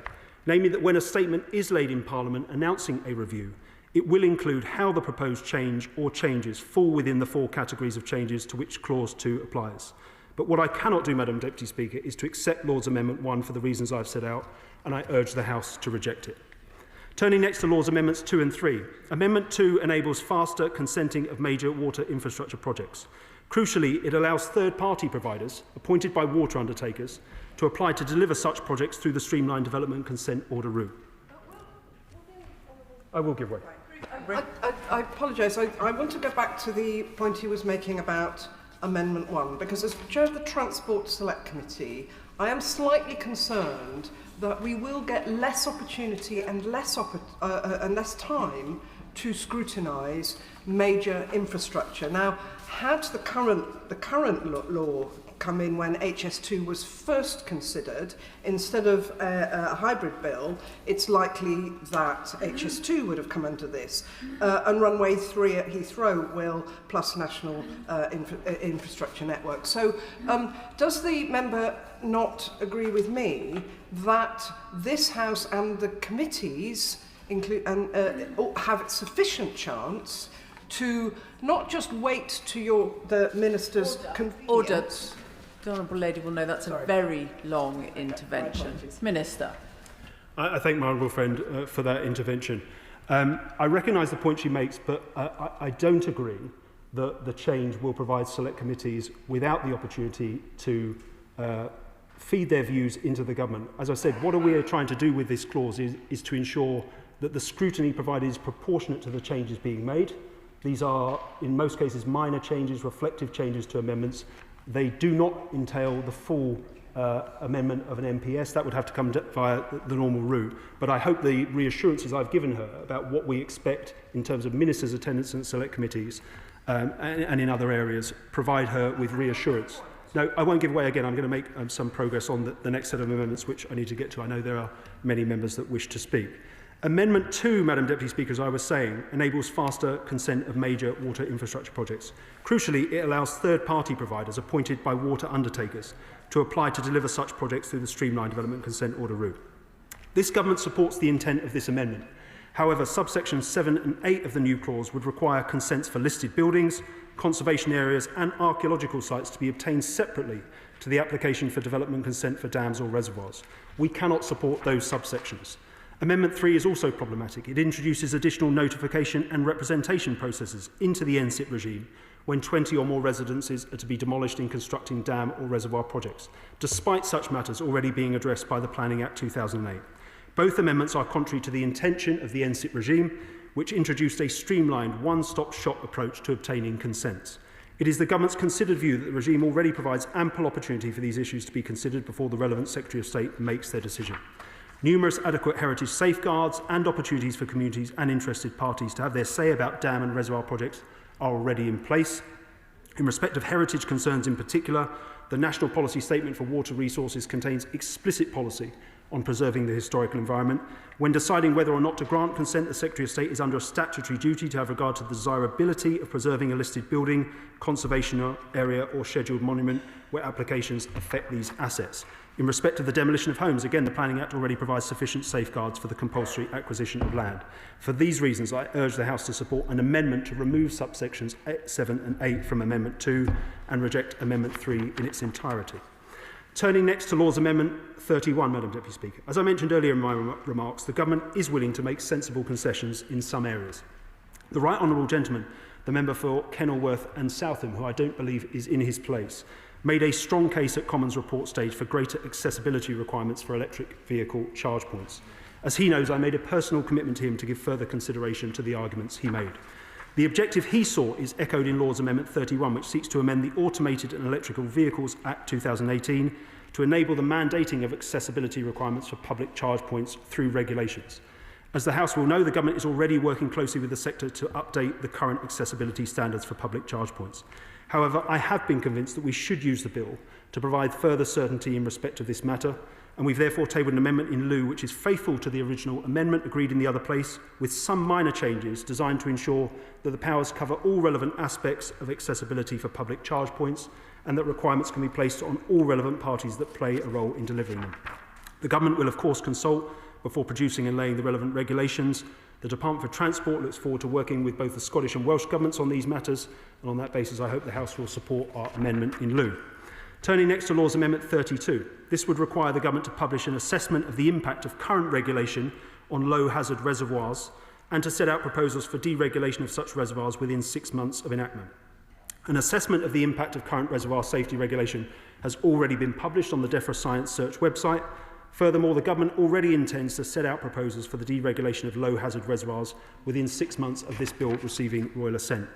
namely that when a statement is laid in Parliament announcing a review, it will include how the proposed change or changes fall within the 4 categories of changes to which Clause 2 applies. But what I cannot do, Madam Deputy Speaker, is to accept Lord's Amendment 1 for the reasons I've set out, and I urge the House to reject it. Turning next to Lord's Amendments 2 and 3. Amendment 2 enables faster consenting of major water infrastructure projects. Crucially, it allows third-party providers, appointed by water undertakers, to apply to deliver such projects through the streamlined development consent order route. I will give way. I apologise. I want to go back to the point he was making about Amendment 1, because as Chair of the Transport Select Committee, I am slightly concerned that we will get less opportunity and less time to scrutinise major infrastructure. Now, had the current law come in when HS2 was first considered. Instead of a hybrid bill, it's likely that HS2 would have come under this. And runway 3 at Heathrow will, plus national infrastructure network. So does the member not agree with me that this House and the committees have sufficient chance to not just wait to the Minister's convenience? Order. The Honourable Lady will know that's a very long intervention. Minister. I thank my honourable friend for that intervention. I recognise the point she makes, but I don't agree that the change will provide select committees without the opportunity to feed their views into the government. As I said, what we are trying to do with this clause is to ensure that the scrutiny provided is proportionate to the changes being made. These are, in most cases, minor changes, reflective changes to amendments. They do not entail the full amendment of an MPS. That would have to come via the normal route. But I hope the reassurances I've given her about what we expect in terms of ministers' attendance in select committees and in other areas provide her with reassurance. No, I won't give away again. I'm going to make some progress on the next set of amendments, which I need to get to. I know there are many members that wish to speak. Amendment 2, Madam Deputy Speaker, as I was saying, enables faster consent of major water infrastructure projects. Crucially, it allows third-party providers appointed by water undertakers to apply to deliver such projects through the streamlined development consent order route. This government supports the intent of this amendment. However, subsections 7 and 8 of the new clause would require consents for listed buildings, conservation areas and archaeological sites to be obtained separately to the application for development consent for dams or reservoirs. We cannot support those subsections. Amendment 3 is also problematic. It introduces additional notification and representation processes into the NSIP regime when 20 or more residences are to be demolished in constructing dam or reservoir projects, despite such matters already being addressed by the Planning Act 2008. Both amendments are contrary to the intention of the NSIP regime, which introduced a streamlined one-stop shop approach to obtaining consents. It is the government's considered view that the regime already provides ample opportunity for these issues to be considered before the relevant Secretary of State makes their decision. Numerous adequate heritage safeguards and opportunities for communities and interested parties to have their say about dam and reservoir projects are already in place. In respect of heritage concerns in particular, the National Policy Statement for Water Resources contains explicit policy on preserving the historical environment. When deciding whether or not to grant consent, the Secretary of State is under a statutory duty to have regard to the desirability of preserving a listed building, conservation area or scheduled monument where applications affect these assets. In respect of the demolition of homes, again, the Planning Act already provides sufficient safeguards for the compulsory acquisition of land. For these reasons, I urge the House to support an amendment to remove subsections 7 and 8 from Amendment 2 and reject Amendment 3 in its entirety. Turning next to Law's Amendment 31, Madam Deputy Speaker. As I mentioned earlier in my remarks, the Government is willing to make sensible concessions in some areas. The Right Honourable Gentleman, the member for Kenilworth and Southam, who I don't believe is in his place, made a strong case at Commons report stage for greater accessibility requirements for electric vehicle charge points. As he knows, I made a personal commitment to him to give further consideration to the arguments he made. The objective he saw is echoed in Law's Amendment 31, which seeks to amend the Automated and Electrical Vehicles Act 2018 to enable the mandating of accessibility requirements for public charge points through regulations. As the House will know, the Government is already working closely with the sector to update the current accessibility standards for public charge points. However, I have been convinced that we should use the bill to provide further certainty in respect of this matter, and we've therefore tabled an amendment in lieu which is faithful to the original amendment agreed in the other place, with some minor changes designed to ensure that the powers cover all relevant aspects of accessibility for public charge points and that requirements can be placed on all relevant parties that play a role in delivering them. The Government will of course consult before producing and laying the relevant regulations. The Department for Transport looks forward to working with both the Scottish and Welsh governments on these matters, and on that basis I hope the House will support our amendment in lieu. Turning next to Law's Amendment 32. This would require the Government to publish an assessment of the impact of current regulation on low-hazard reservoirs and to set out proposals for deregulation of such reservoirs within 6 months of enactment. An assessment of the impact of current reservoir safety regulation has already been published on the DEFRA Science Search website. Furthermore, the Government already intends to set out proposals for the deregulation of low-hazard reservoirs within 6 months of this bill receiving royal assent.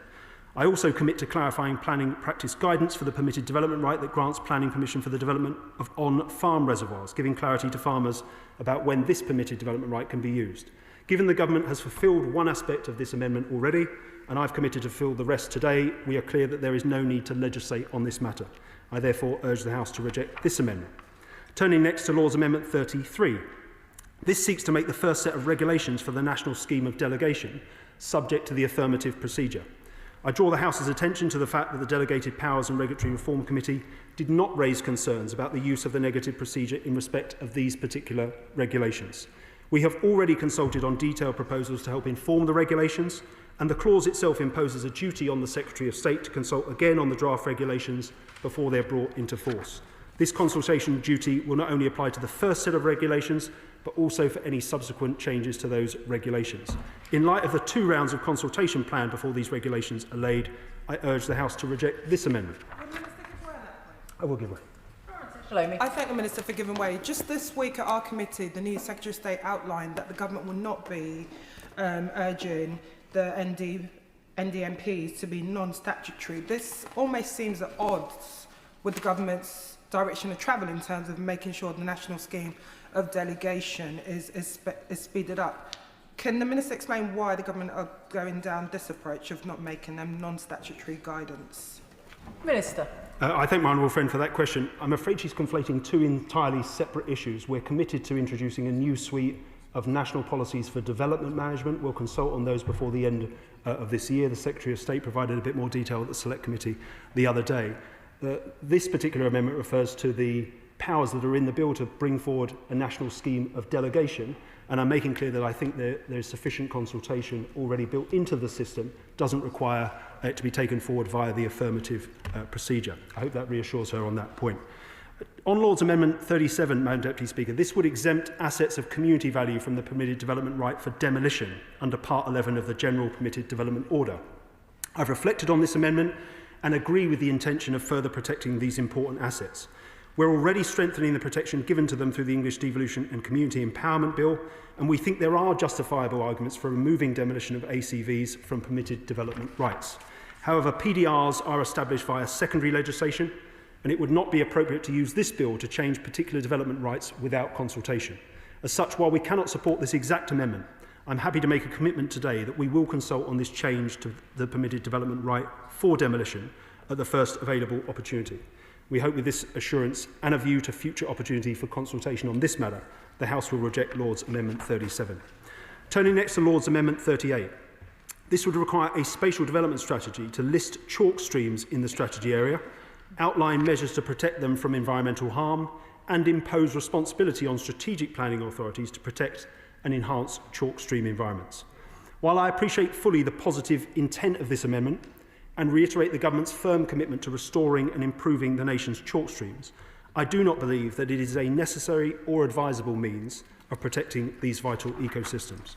I also commit to clarifying planning practice guidance for the permitted development right that grants planning permission for the development of on-farm reservoirs, giving clarity to farmers about when this permitted development right can be used. Given the Government has fulfilled one aspect of this amendment already, and I've committed to fulfil the rest today, we are clear that there is no need to legislate on this matter. I therefore urge the House to reject this amendment. Turning next to Lord's Amendment 33. This seeks to make the first set of regulations for the national scheme of delegation subject to the affirmative procedure. I draw the House's attention to the fact that the Delegated Powers and Regulatory Reform Committee did not raise concerns about the use of the negative procedure in respect of these particular regulations. We have already consulted on detailed proposals to help inform the regulations, and the clause itself imposes a duty on the Secretary of State to consult again on the draft regulations before they are brought into force. This consultation duty will not only apply to the first set of regulations, but also for any subsequent changes to those regulations. In light of the 2 rounds of consultation planned before these regulations are laid, I urge the House to reject this amendment. I will give way. I thank the Minister for giving way. Just this week at our committee, the new Secretary of State outlined that the government will not be urging the NDMPs to be non-statutory. This almost seems at odds with the government's direction of travel in terms of making sure the national scheme of delegation is speeded up. Can the Minister explain why the government are going down this approach of not making them non-statutory guidance? Minister. I thank my honourable friend for that question. I'm afraid she's conflating 2 entirely separate issues. We're committed to introducing a new suite of national policies for development management. We'll consult on those before the end of this year. The Secretary of State provided a bit more detail at the Select Committee the other day. This particular amendment refers to the powers that are in the bill to bring forward a national scheme of delegation, and I'm making clear that I think there's sufficient consultation already built into the system, doesn't require it to be taken forward via the affirmative procedure. I hope that reassures her on that point. On Lord's Amendment 37, Madam Deputy Speaker, this would exempt assets of community value from the permitted development right for demolition under Part 11 of the General Permitted Development Order. I've reflected on this amendment and agree with the intention of further protecting these important assets. We're already strengthening the protection given to them through the English Devolution and Community Empowerment Bill, and we think there are justifiable arguments for removing demolition of ACVs from permitted development rights. However, PDRs are established via secondary legislation, and it would not be appropriate to use this bill to change particular development rights without consultation. As such, while we cannot support this exact amendment, I'm happy to make a commitment today that we will consult on this change to the permitted development right for demolition at the first available opportunity. We hope with this assurance and a view to future opportunity for consultation on this matter, the House will reject Lord's Amendment 37. Turning next to Lord's Amendment 38. This would require a spatial development strategy to list chalk streams in the strategy area, outline measures to protect them from environmental harm, and impose responsibility on strategic planning authorities to protect and enhance chalk stream environments. While I appreciate fully the positive intent of this amendment and reiterate the government's firm commitment to restoring and improving the nation's chalk streams, I do not believe that it is a necessary or advisable means of protecting these vital ecosystems.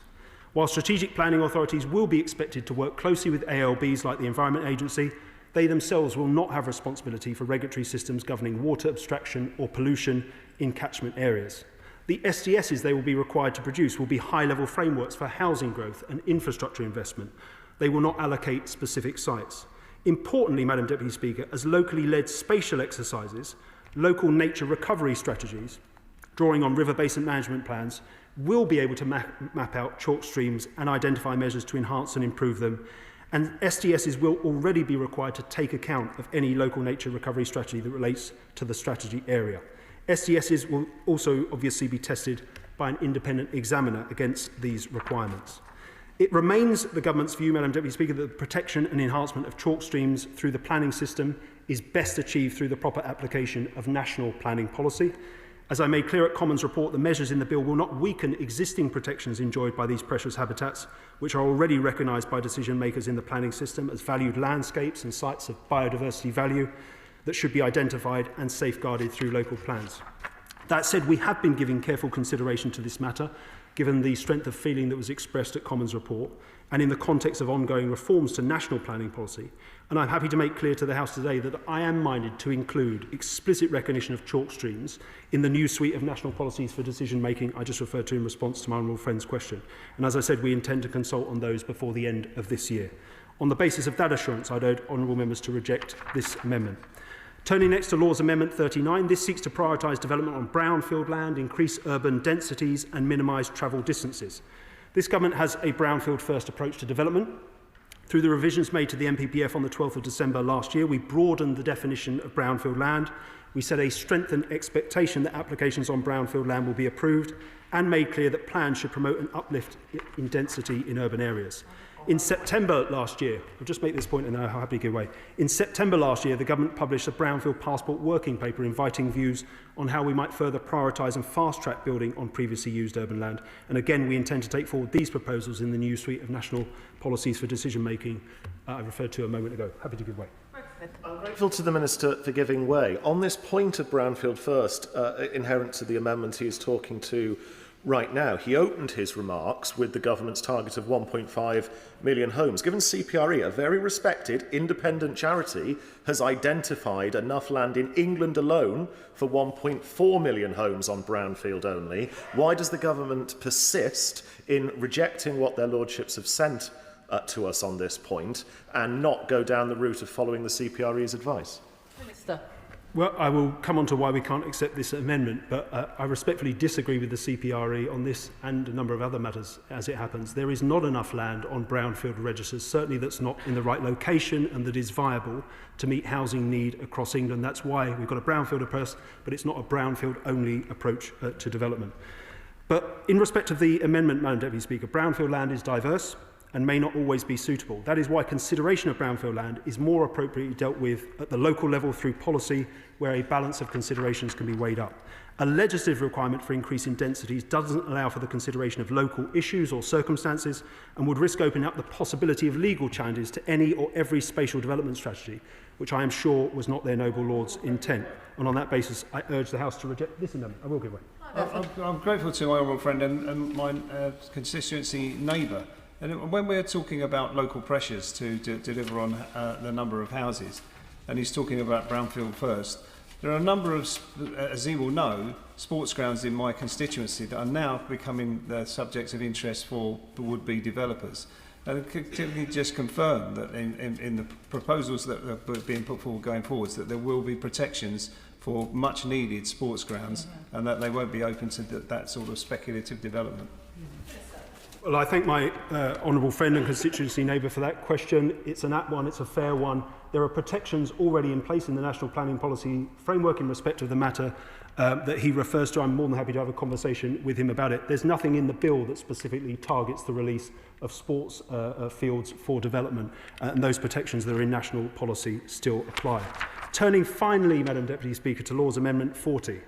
While strategic planning authorities will be expected to work closely with ALBs like the Environment Agency, they themselves will not have responsibility for regulatory systems governing water abstraction or pollution in catchment areas. The SDSs they will be required to produce will be high-level frameworks for housing growth and infrastructure investment. They will not allocate specific sites. Importantly, Madam Deputy Speaker, as locally led spatial exercises, local nature recovery strategies, drawing on river basin management plans, will be able to map out chalk streams and identify measures to enhance and improve them. And SDSs will already be required to take account of any local nature recovery strategy that relates to the strategy area. SDSs will also obviously be tested by an independent examiner against these requirements. It remains the government's view, Madam Deputy Speaker, that the protection and enhancement of chalk streams through the planning system is best achieved through the proper application of national planning policy. As I made clear at Commons report, the measures in the bill will not weaken existing protections enjoyed by these precious habitats, which are already recognised by decision makers in the planning system as valued landscapes and sites of biodiversity value that should be identified and safeguarded through local plans. That said, we have been giving careful consideration to this matter, given the strength of feeling that was expressed at Commons report, and in the context of ongoing reforms to national planning policy. And I'm happy to make clear to the House today that I am minded to include explicit recognition of chalk streams in the new suite of national policies for decision making I just referred to in response to my honourable friend's question. And as I said, we intend to consult on those before the end of this year. On the basis of that assurance, I'd urge honourable members to reject this amendment. Turning next to Lord's Amendment 39, this seeks to prioritise development on brownfield land, increase urban densities and minimise travel distances. This government has a brownfield first approach to development. Through the revisions made to the NPPF on the 12th of December last year, we broadened the definition of brownfield land. We set a strengthened expectation that applications on brownfield land will be approved and made clear that plans should promote an uplift in density in urban areas. In September last year, I'll just make this point and I'll happily give way. In September last year, the government published a Brownfield Passport working paper inviting views on how we might further prioritise and fast-track building on previously used urban land. And again, we intend to take forward these proposals in the new suite of national policies for decision-making I referred to a moment ago. Happy to give way. I'm grateful to the Minister for giving way. On this point of Brownfield First, inherent to the amendment he is talking to right now, he opened his remarks with the government's target of 1.5 million homes. Given CPRE, a very respected independent charity, has identified enough land in England alone for 1.4 million homes on brownfield only, why does the government persist in rejecting what their lordships have sent to us on this point and not go down the route of following the CPRE's advice? Minister. Well, I will come on to why we can't accept this amendment, but I respectfully disagree with the CPRE on this and a number of other matters as it happens. There is not enough land on brownfield registers, certainly that's not in the right location and that is viable to meet housing need across England. That's why we've got a brownfield approach, but it's not a brownfield-only approach to development. But in respect of the amendment, Madam Deputy Speaker, brownfield land is diverse and may not always be suitable. That is why consideration of brownfield land is more appropriately dealt with at the local level through policy, where a balance of considerations can be weighed up. A legislative requirement for increasing densities doesn't allow for the consideration of local issues or circumstances and would risk opening up the possibility of legal challenges to any or every spatial development strategy, which I am sure was not their noble lord's intent. And on that basis, I urge the House to reject this amendment. I will give way. I'm grateful to my honourable friend and my constituency neighbour. And when we're talking about local pressures to deliver on the number of houses, and he's talking about brownfield first, there are a number of, as he will know, sports grounds in my constituency that are now becoming the subjects of interest for the would-be developers. And can you just confirm that in the proposals that are being put forward going forwards, that there will be protections for much-needed sports grounds and that they won't be open to that sort of speculative development? Well, I thank my honourable friend and constituency neighbour for that question. It's an apt one, it's a fair one. There are protections already in place in the National Planning Policy Framework in respect of the matter that he refers to. I'm more than happy to have a conversation with him about it. There's nothing in the bill that specifically targets the release of sports fields for development, and those protections that are in national policy still apply. Turning finally, Madam Deputy Speaker, to Laws Amendment 40.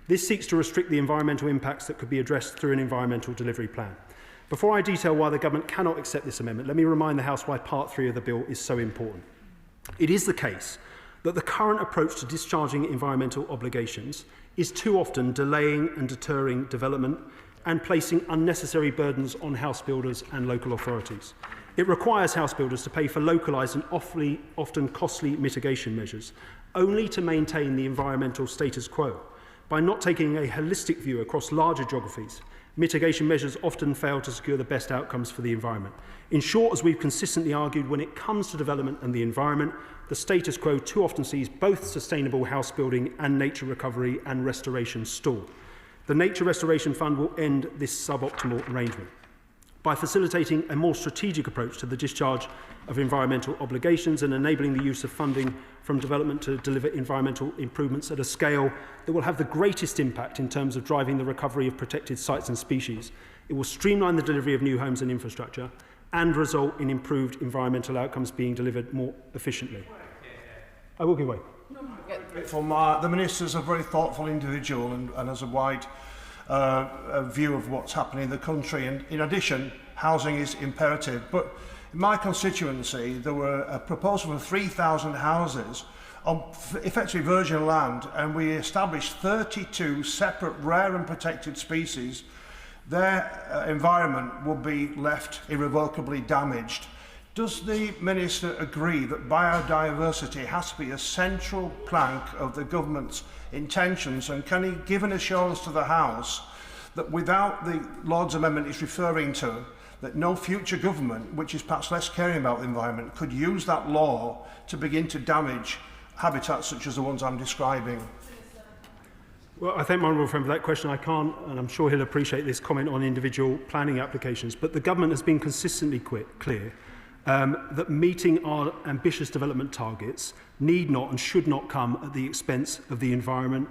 This seeks to restrict the environmental impacts that could be addressed through an environmental delivery plan. Before I detail why the government cannot accept this amendment, let me remind the House why Part 3 of the bill is so important. It is the case that the current approach to discharging environmental obligations is too often delaying and deterring development and placing unnecessary burdens on house builders and local authorities. It requires house builders to pay for localised and often costly mitigation measures, only to maintain the environmental status quo. By not taking a holistic view across larger geographies, mitigation measures often fail to secure the best outcomes for the environment. In short, as we've consistently argued, when it comes to development and the environment, the status quo too often sees both sustainable house building and nature recovery and restoration stall. The Nature Restoration Fund will end this suboptimal arrangement. By facilitating a more strategic approach to the discharge of environmental obligations and enabling the use of funding from development to deliver environmental improvements at a scale that will have the greatest impact in terms of driving the recovery of protected sites and species, it will streamline the delivery of new homes and infrastructure and result in improved environmental outcomes being delivered more efficiently. I will give way. The Minister is a very thoughtful individual and has a wide view of what's happening in the country. And in addition, housing is imperative. But in my constituency, there were a proposal for 3,000 houses on effectively virgin land, and we established 32 separate rare and protected species. Their environment will be left irrevocably damaged. Does the Minister agree that biodiversity has to be a central plank of the government's intentions, and can he give an assurance to the House that without the Lord's Amendment is referring to, that no future government, which is perhaps less caring about the environment, could use that law to begin to damage habitats such as the ones I'm describing? Well, I thank my honourable friend for that question. I can't, and I'm sure he'll appreciate this comment on individual planning applications, but the government has been consistently clear that meeting our ambitious development targets need not and should not come at the expense of the environment.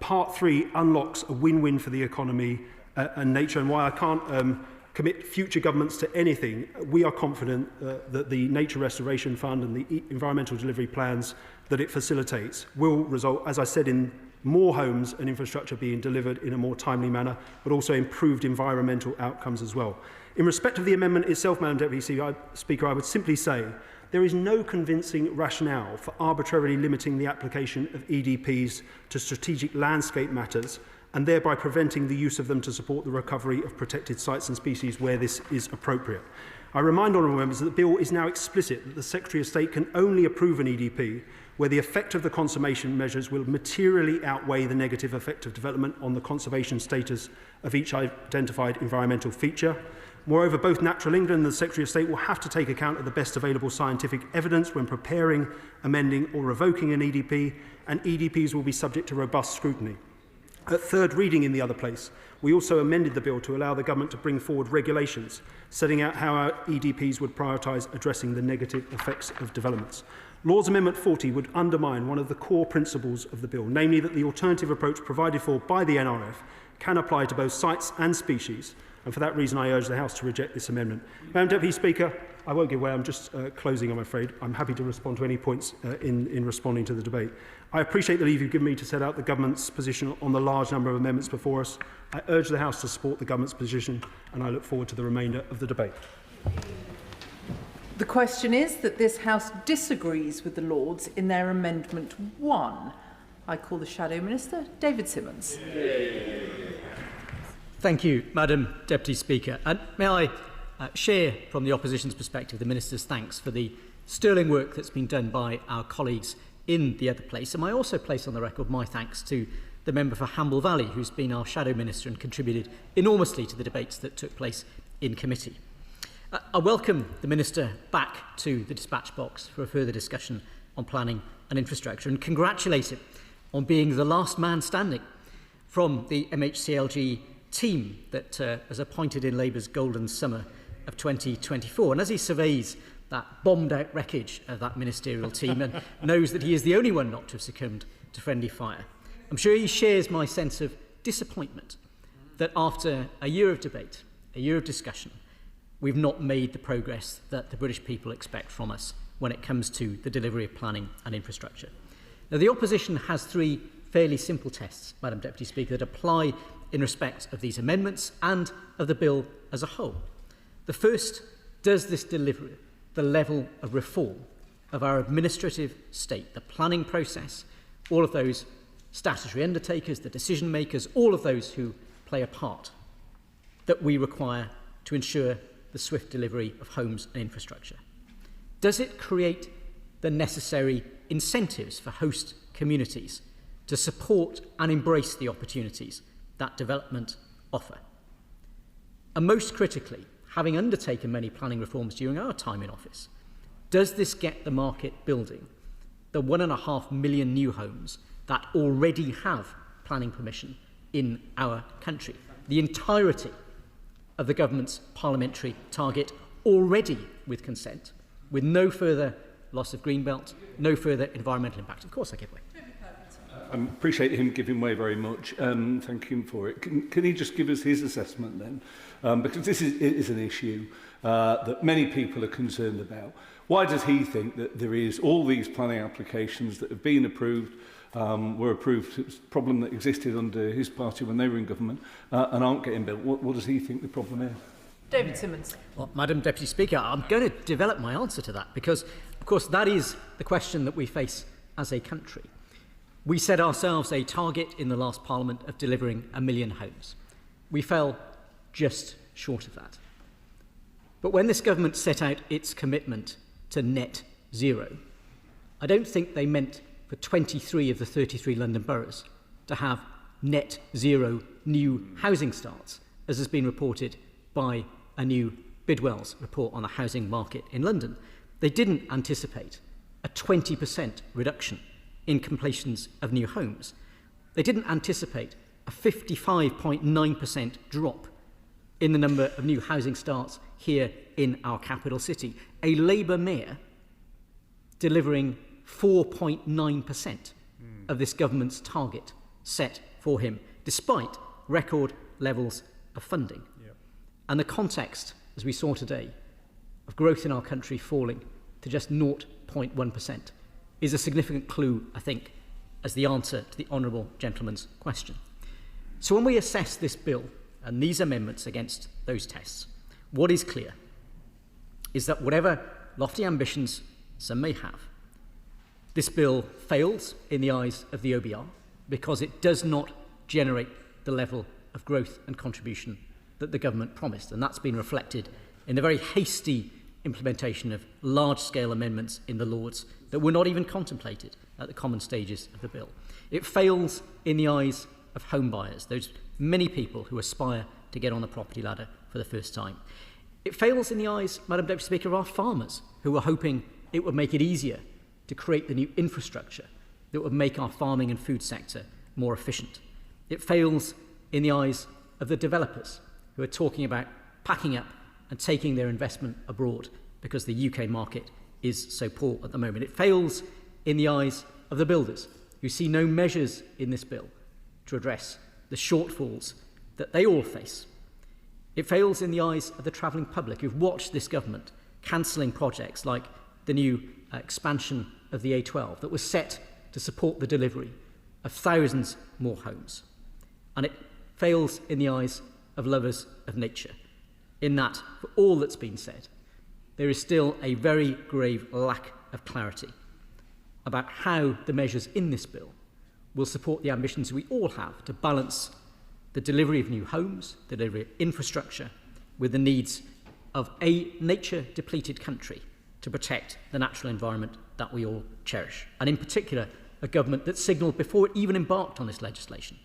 Part 3 unlocks a win-win for the economy and nature, and why I can't commit future governments to anything, we are confident that the Nature Restoration Fund and the environmental delivery plans that it facilitates will result, as I said, in more homes and infrastructure being delivered in a more timely manner, but also improved environmental outcomes as well. In respect of the amendment itself, Madam Deputy Speaker, I would simply say there is no convincing rationale for arbitrarily limiting the application of EDPs to strategic landscape matters and thereby preventing the use of them to support the recovery of protected sites and species where this is appropriate. I remind honourable members that the bill is now explicit that the Secretary of State can only approve an EDP where the effect of the conservation measures will materially outweigh the negative effect of development on the conservation status of each identified environmental feature. Moreover, both Natural England and the Secretary of State will have to take account of the best available scientific evidence when preparing, amending or revoking an EDP, and EDPs will be subject to robust scrutiny. At third reading in the other place, we also amended the bill to allow the government to bring forward regulations setting out how our EDPs would prioritise addressing the negative effects of developments. Lord's Amendment 40 would undermine one of the core principles of the bill, namely that the alternative approach provided for by the NRF can apply to both sites and species, and for that reason I urge the House to reject this amendment. Madam Deputy Speaker, I won't give way, I'm just closing, I'm afraid. I'm happy to respond to any points in responding to the debate. I appreciate the leave you've given me to set out the government's position on the large number of amendments before us. I urge the House to support the government's position, and I look forward to the remainder of the debate. The question is that this House disagrees with the Lords in their Amendment 1. I call the Shadow Minister, David Simmons. Thank you, Madam Deputy Speaker. And may I share from the opposition's perspective the Minister's thanks for the sterling work that's been done by our colleagues in the other place. And I also place on the record my thanks to the member for Hamble Valley, who's been our Shadow Minister and contributed enormously to the debates that took place in committee. I welcome the Minister back to the dispatch box for a further discussion on planning and infrastructure and congratulate him on being the last man standing from the MHCLG team that was appointed in Labour's golden summer of 2024. And as he surveys that bombed out wreckage of that ministerial team and knows that he is the only one not to have succumbed to friendly fire, I'm sure he shares my sense of disappointment that after a year of debate, a year of discussion, we've not made the progress that the British people expect from us when it comes to the delivery of planning and infrastructure. Now, the opposition has three fairly simple tests, Madam Deputy Speaker, that apply in respect of these amendments and of the bill as a whole. The first, does this deliver the level of reform of our administrative state, the planning process, all of those statutory undertakers, the decision makers, all of those who play a part that we require to ensure the swift delivery of homes and infrastructure? Does it create the necessary incentives for host communities to support and embrace the opportunities that development offer? And most critically, having undertaken many planning reforms during our time in office, does this get the market building the 1.5 million new homes that already have planning permission in our country? The entirety of the government's parliamentary target already with consent, with no further loss of greenbelt, no further environmental impact. Of course I give way. I appreciate him giving way very much. Thank him for it. Can he just give us his assessment then? Because this is an issue that many people are concerned about. Why does he think that there is all these planning applications that have been approved, were approved, it was a problem that existed under his party when they were in government, and aren't getting built? What does he think the problem is? David Simmons. Well, Madam Deputy Speaker, I'm going to develop my answer to that because, of course, that is the question that we face as a country. We set ourselves a target in the last Parliament of delivering 1 million homes. We fell just short of that. But when this government set out its commitment to net zero, I don't think they meant for 23 of the 33 London boroughs to have net zero new housing starts, as has been reported by a new Bidwell's report on the housing market in London. They didn't anticipate a 20% reduction in completions of new homes. They didn't anticipate a 55.9% drop in the number of new housing starts here in our capital city. A Labour mayor delivering 4.9% of this government's target set for him, despite record levels of funding. Yep. And the context, as we saw today, of growth in our country falling to just 0.1% is a significant clue, I think, as the answer to the honourable gentleman's question. So when we assess this bill and these amendments against those tests, what is clear is that whatever lofty ambitions some may have, this bill fails in the eyes of the OBR because it does not generate the level of growth and contribution that the government promised. And that's been reflected in the very hasty implementation of large-scale amendments in the Lords that were not even contemplated at the common stages of the bill. It fails in the eyes of home buyers, those many people who aspire to get on the property ladder for the first time. It fails in the eyes, Madam Deputy Speaker, of our farmers who are hoping it would make it easier to create the new infrastructure that would make our farming and food sector more efficient. It fails in the eyes of the developers who are talking about packing up and taking their investment abroad because the UK market is so poor at the moment. It fails in the eyes of the builders who see no measures in this bill to address the shortfalls that they all face. It fails in the eyes of the travelling public who've watched this government cancelling projects like the new expansion of the A12 that was set to support the delivery of thousands more homes. And it fails in the eyes of lovers of nature, in that, for all that's been said, there is still a very grave lack of clarity about how the measures in this bill will support the ambitions we all have to balance the delivery of new homes, the delivery of infrastructure, with the needs of a nature-depleted country to protect the natural environment that we all cherish. And in particular, a government that signalled before it even embarked on this legislation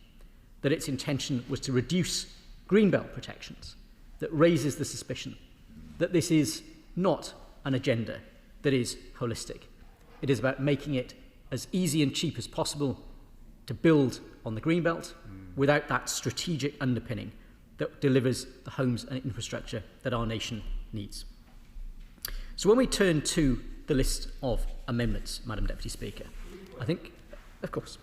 that its intention was to reduce greenbelt protections, that raises the suspicion that this is not an agenda that is holistic. It is about making it as easy and cheap as possible to build on the greenbelt without that strategic underpinning that delivers the homes and infrastructure that our nation needs. So when we turn to the list of amendments, Madam Deputy Speaker, I think, of course.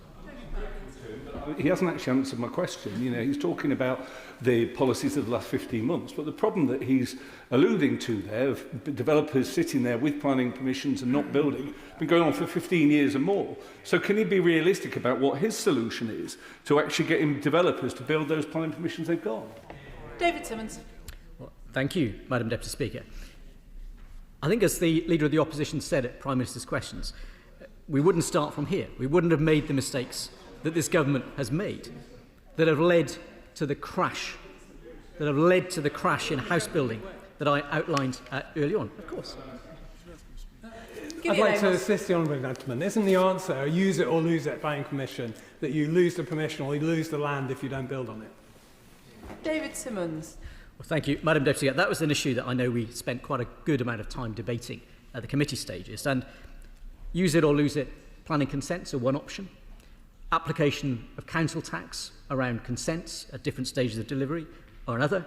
He hasn't actually answered my question. You know, he's talking about the policies of the last 15 months, but the problem that he's alluding to there, of developers sitting there with planning permissions and not building, been going on for 15 years and more. So can he be realistic about what his solution is to actually getting developers to build those planning permissions they've got? David Simmons. Well, thank you, Madam Deputy Speaker. I think, as the Leader of the Opposition said at Prime Minister's questions, we wouldn't start from here. We wouldn't have made the mistakes that this government has made that have led to the crash, in house building that I outlined early on. Of course. I'd like to assist the honourable gentleman. Isn't the answer a use it or lose it planning permission, that you lose the permission or you lose the land if you don't build on it? David Simmons. Well, thank you, Madam Deputy. That was an issue that I know we spent quite a good amount of time debating at the committee stages. And use it or lose it planning consents are one option. Application of council tax around consents at different stages of delivery are another.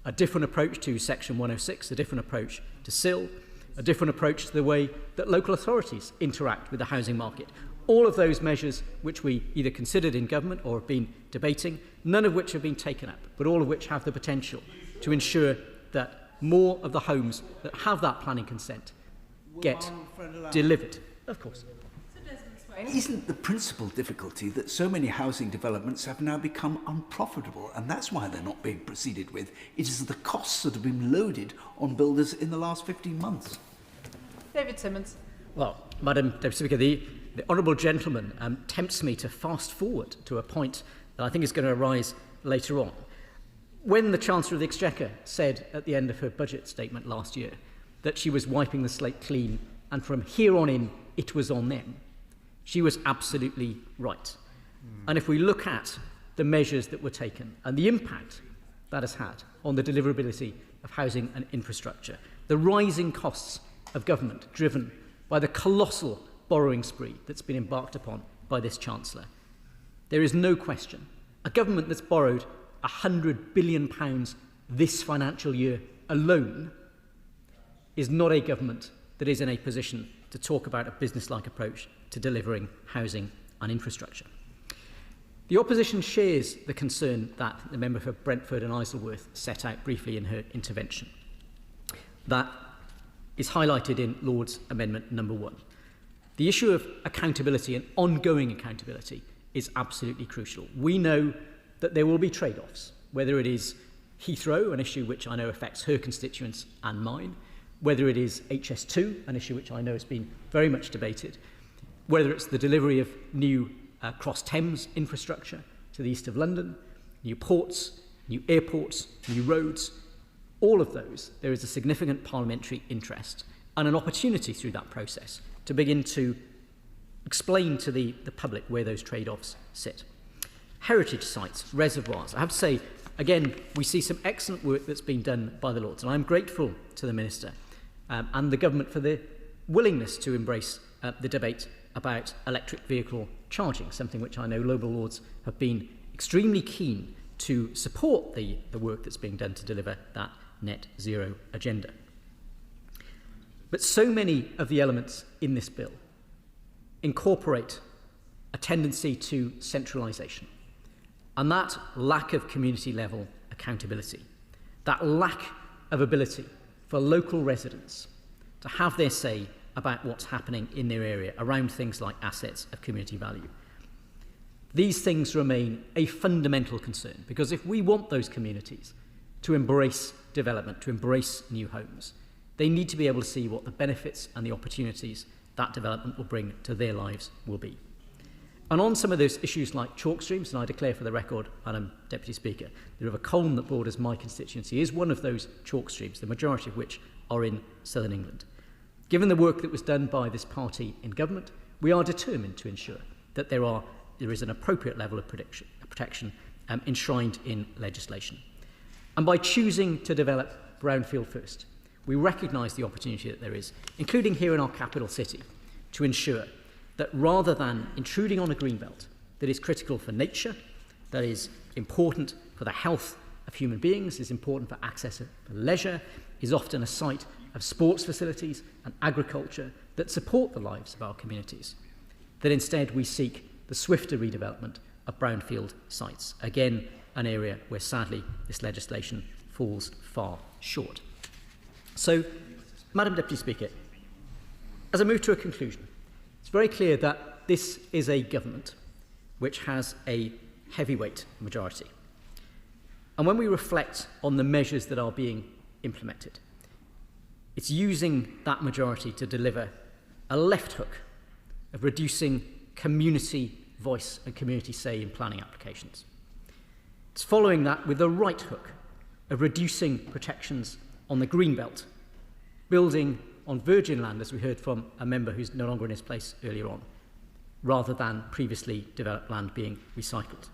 A different approach to Section 106, a different approach to SIL, a different approach to the way that local authorities interact with the housing market. All of those measures which we either considered in government or have been debating, none of which have been taken up, but all of which have the potential to ensure that more of the homes that have that planning consent get delivered. Of course. Isn't the principal difficulty that so many housing developments have now become unprofitable, and that's why they're not being proceeded with? It is the costs that have been loaded on builders in the last 15 months. David Simmons. Well, Madam Deputy Speaker, the honourable gentleman tempts me to fast forward to a point that I think is going to arise later on. When the Chancellor of the Exchequer said at the end of her budget statement last year that she was wiping the slate clean and from here on in it was on them, she was absolutely right. And if we look at the measures that were taken and the impact that has had on the deliverability of housing and infrastructure, the rising costs of government driven by the colossal borrowing spree that's been embarked upon by this Chancellor, there is no question a government that's borrowed £100 billion this financial year alone is not a government that is in a position to talk about a business-like approach to delivering housing and infrastructure. The opposition shares the concern that the member for Brentford and Isleworth set out briefly in her intervention. That is highlighted in Lord's Amendment number 1. The issue of accountability and ongoing accountability is absolutely crucial. We know that there will be trade-offs, whether it is Heathrow, an issue which I know affects her constituents and mine, whether it is HS2, an issue which I know has been very much debated, whether it's the delivery of new cross-Thames infrastructure to the east of London, new ports, new airports, new roads, all of those, there is a significant parliamentary interest and an opportunity through that process to begin to explain to the public where those trade-offs sit. Heritage sites, reservoirs. I have to say, again, we see some excellent work that's been done by the Lords, and I'm grateful to the Minister and the Government for the willingness to embrace the debate about electric vehicle charging, something which I know Local Lords have been extremely keen to support the work that's being done to deliver that net zero agenda. But so many of the elements in this bill incorporate a tendency to centralisation, and that lack of community level accountability, that lack of ability for local residents to have their say about what's happening in their area around things like assets of community value. These things remain a fundamental concern, because if we want those communities to embrace development, to embrace new homes, they need to be able to see what the benefits and the opportunities that development will bring to their lives will be. And on some of those issues like chalk streams, and I declare for the record, Madam Deputy Speaker, the River Colne that borders my constituency is one of those chalk streams, the majority of which are in southern England. Given the work that was done by this party in government, we are determined to ensure that there is an appropriate level of protection enshrined in legislation. And by choosing to develop brownfield first, we recognise the opportunity that there is, including here in our capital city, to ensure that rather than intruding on a greenbelt that is critical for nature, that is important for the health of human beings, is important for access to leisure, is often a site of sports facilities and agriculture that support the lives of our communities, that instead we seek the swifter redevelopment of brownfield sites, again an area where sadly this legislation falls far short. So, Madam Deputy Speaker, as I move to a conclusion, it's very clear that this is a government which has a heavyweight majority. And when we reflect on the measures that are being implemented, it's using that majority to deliver a left hook of reducing community voice and community say in planning applications. It's following that with a right hook of reducing protections on the greenbelt, building on virgin land, as we heard from a member who's no longer in his place earlier on, rather than previously developed land being recycled.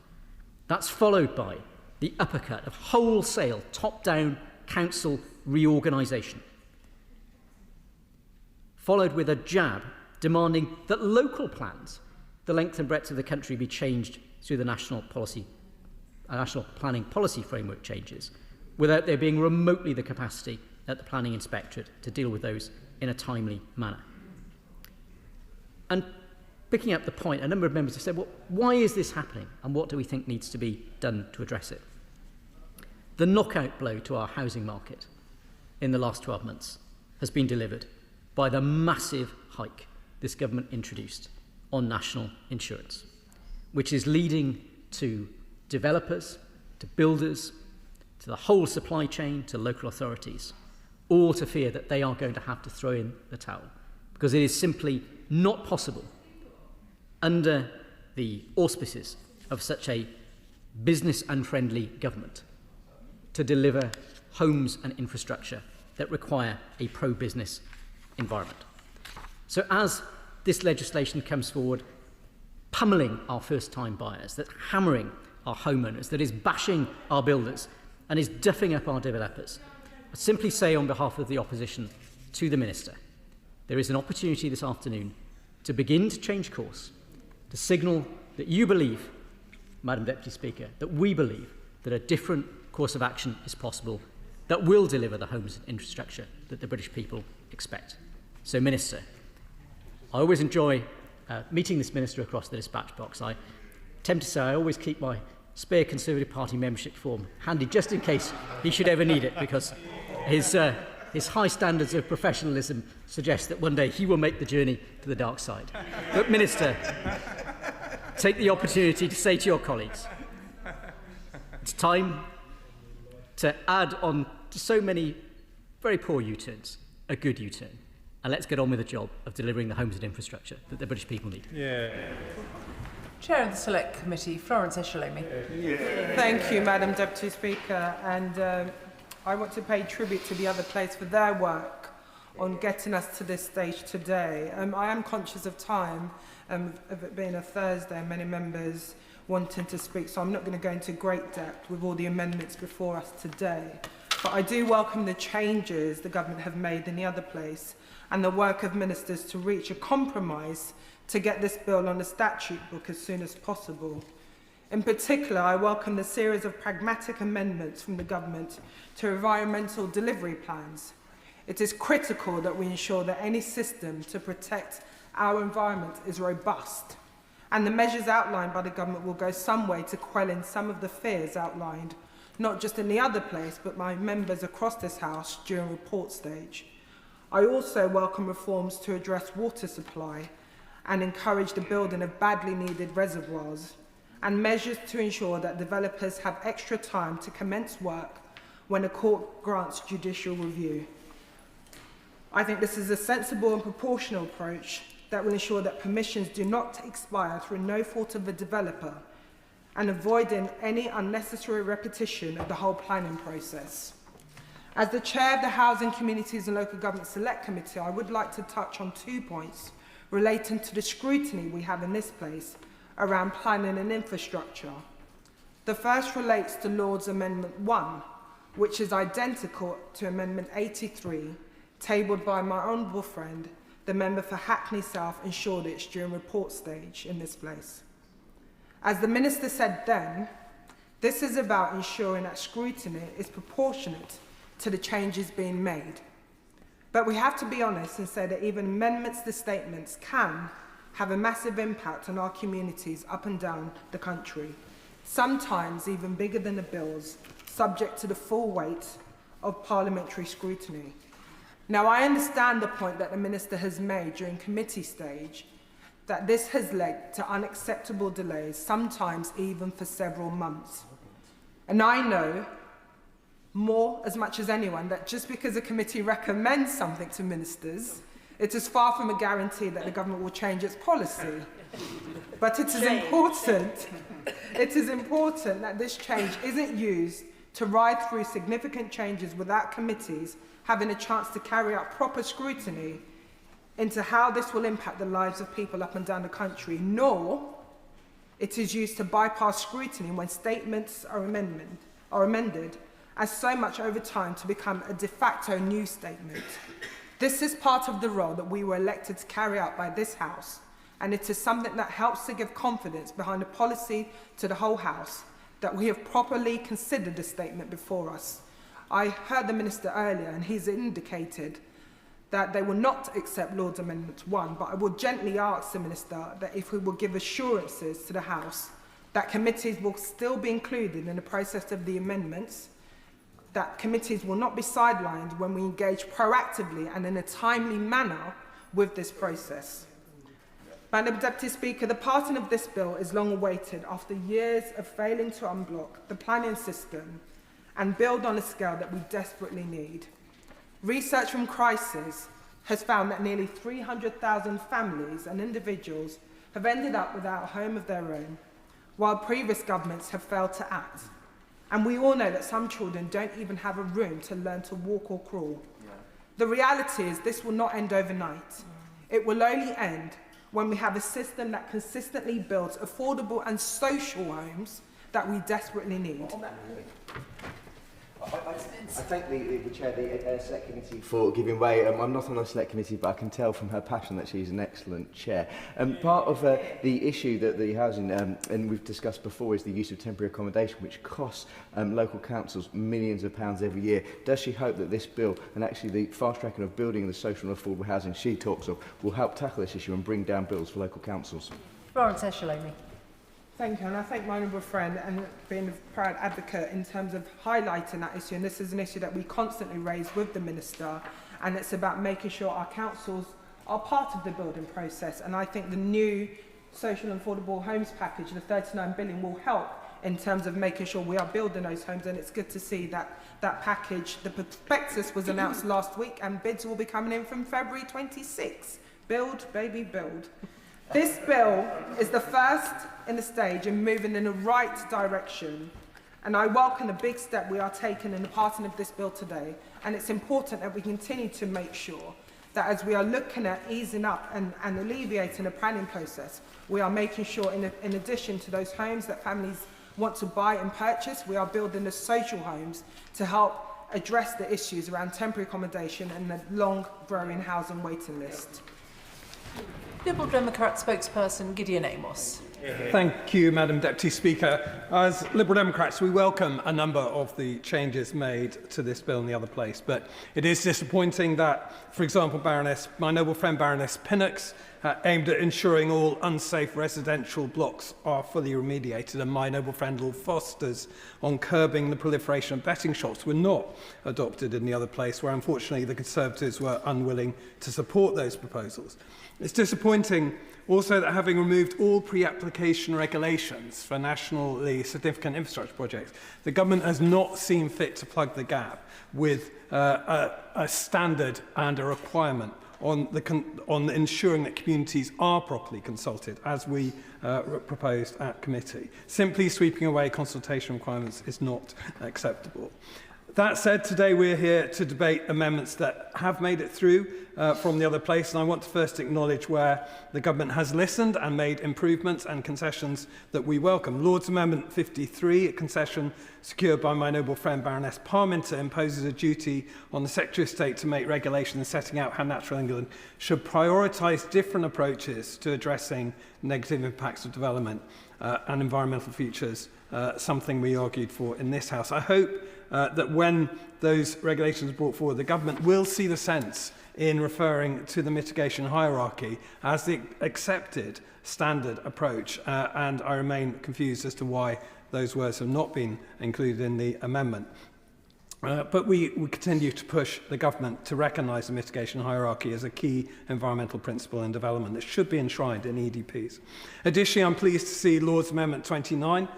That's followed by the uppercut of wholesale top-down council reorganisation, followed with a jab demanding that local plans, the length and breadth of the country, be changed through the national planning policy framework changes, without there being remotely the capacity at the Planning Inspectorate to deal with those in a timely manner. And picking up the point, a number of members have said, well, why is this happening and what do we think needs to be done to address it? The knockout blow to our housing market in the last 12 months has been delivered by the massive hike this government introduced on national insurance, which is leading to developers, to builders, to the whole supply chain, to local authorities, all to fear that they are going to have to throw in the towel, because it is simply not possible under the auspices of such a business-unfriendly government to deliver homes and infrastructure that require a pro-business environment. So as this legislation comes forward, pummelling our first-time buyers, that's hammering our homeowners, that is bashing our builders and is duffing up our developers, I simply say on behalf of the opposition to the Minister, there is an opportunity this afternoon to begin to change course, to signal that you believe, Madam Deputy Speaker, that we believe that a different course of action is possible that will deliver the homes and infrastructure that the British people expect. So, Minister, I always enjoy meeting this Minister across the dispatch box. I tend to say I always keep my spare Conservative Party membership form handy just in case he should ever need it, because his high standards of professionalism suggest that one day he will make the journey to the dark side. But, Minister, take the opportunity to say to your colleagues, it's time to add on to so many very poor U-turns a good U-turn. And let's get on with the job of delivering the homes and infrastructure that the British people need. Yeah. Chair of the Select Committee, Florence Eschelamy. Thank you, Madam Deputy Speaker. And I want to pay tribute to the other place for their work on getting us to this stage today. I am conscious of time, of it being a Thursday and many members wanting to speak, so I'm not going to go into great depth with all the amendments before us today. But I do welcome the changes the government have made in the other place and the work of ministers to reach a compromise to get this bill on the statute book as soon as possible. In particular, I welcome the series of pragmatic amendments from the government to environmental delivery plans. It is critical that we ensure that any system to protect our environment is robust, and the measures outlined by the government will go some way to quelling some of the fears outlined, not just in the other place, but by members across this House during report stage. I also welcome reforms to address water supply and encourage the building of badly needed reservoirs, and measures to ensure that developers have extra time to commence work when a court grants judicial review. I think this is a sensible and proportional approach that will ensure that permissions do not expire through no fault of the developer, and avoiding any unnecessary repetition of the whole planning process. As the Chair of the Housing, Communities and Local Government Select Committee, I would like to touch on 2 points relating to the scrutiny we have in this place around planning and infrastructure. The first relates to Lord's Amendment 1, which is identical to Amendment 83, tabled by my honourable friend, the member for Hackney South and Shoreditch during report stage in this place. As the Minister said then, this is about ensuring that scrutiny is proportionate to the changes being made. But we have to be honest and say that even amendments to statements can have a massive impact on our communities up and down the country, sometimes even bigger than the bills, subject to the full weight of parliamentary scrutiny. Now, I understand the point that the Minister has made during committee stage, that this has led to unacceptable delays, sometimes even for several months. And I know as much as anyone, that just because a committee recommends something to ministers, it is far from a guarantee that the government will change its policy. But it is important that this change isn't used to ride through significant changes without committees having a chance to carry out proper scrutiny into how this will impact the lives of people up and down the country, nor it is used to bypass scrutiny when statements are amended as so much over time to become a de facto new statement. This is part of the role that we were elected to carry out by this House, and it is something that helps to give confidence behind the policy to the whole House that we have properly considered the statement before us. I heard the Minister earlier, and he's indicated that they will not accept Lord's Amendment 1, but I will gently ask the Minister that if we will give assurances to the House that committees will still be included in the process of the amendments, that committees will not be sidelined when we engage proactively and in a timely manner with this process. Madam Deputy Speaker, the passing of this bill is long awaited after years of failing to unblock the planning system and build on a scale that we desperately need. Research from Crisis has found that nearly 300,000 families and individuals have ended up without a home of their own, while previous governments have failed to act. And we all know that some children don't even have a room to learn to walk or crawl. The reality is this will not end overnight. It will only end when we have a system that consistently builds affordable and social homes that we desperately need. I thank the Chair of the Select Committee for giving way. I'm not on the Select Committee, but I can tell from her passion that she's an excellent Chair. Part of the issue that the housing, and we've discussed before, is the use of temporary accommodation, which costs local councils millions of pounds every year. Does she hope that this bill, and actually the fast-tracking of building the social and affordable housing she talks of, will help tackle this issue and bring down bills for local councils? Florence Eshalomi. Thank you, and I thank my honourable friend and being a proud advocate in terms of highlighting that issue. And this is an issue that we constantly raise with the Minister, and it's about making sure our councils are part of the building process. And I think the new social and affordable homes package, the 39 billion, will help in terms of making sure we are building those homes. And it's good to see that that package, the prospectus was announced last week, and bids will be coming in from February 26. Build, baby, build. This bill is the first in the stage and moving in the right direction, and I welcome the big step we are taking in the passing of this bill today. And it's important that we continue to make sure that as we are looking at easing up and alleviating the planning process, we are making sure in addition to those homes that families want to buy and purchase, we are building the social homes to help address the issues around temporary accommodation and the long growing housing waiting list. Liberal Democrat spokesperson Gideon Amos. Thank you, Madam Deputy Speaker. As Liberal Democrats, we welcome a number of the changes made to this bill in the other place, but it is disappointing that, for example, my noble friend Baroness Pinnock's aimed at ensuring all unsafe residential blocks are fully remediated, and my noble friend Lord Foster's on curbing the proliferation of betting shops were not adopted in the other place, where unfortunately the Conservatives were unwilling to support those proposals. It's disappointing also that, having removed all pre-application regulations for nationally significant infrastructure projects, the government has not seen fit to plug the gap with a standard and a requirement on ensuring that communities are properly consulted, as we proposed at committee. Simply sweeping away consultation requirements is not acceptable. That said, today we're here to debate amendments that have made it through from the other place, and I want to first acknowledge where the government has listened and made improvements and concessions that we welcome. Lord's Amendment 53, a concession secured by my noble friend Baroness Parminter, imposes a duty on the Secretary of State to make regulations setting out how Natural England should prioritise different approaches to addressing negative impacts of development and environmental features, something we argued for in this House. I hope that when those regulations are brought forward, the government will see the sense in referring to the mitigation hierarchy as the accepted standard approach, and I remain confused as to why those words have not been included in the amendment. But we continue to push the government to recognise the mitigation hierarchy as a key environmental principle in development that should be enshrined in EDPs. Additionally, I'm pleased to see Lord's Amendment 29,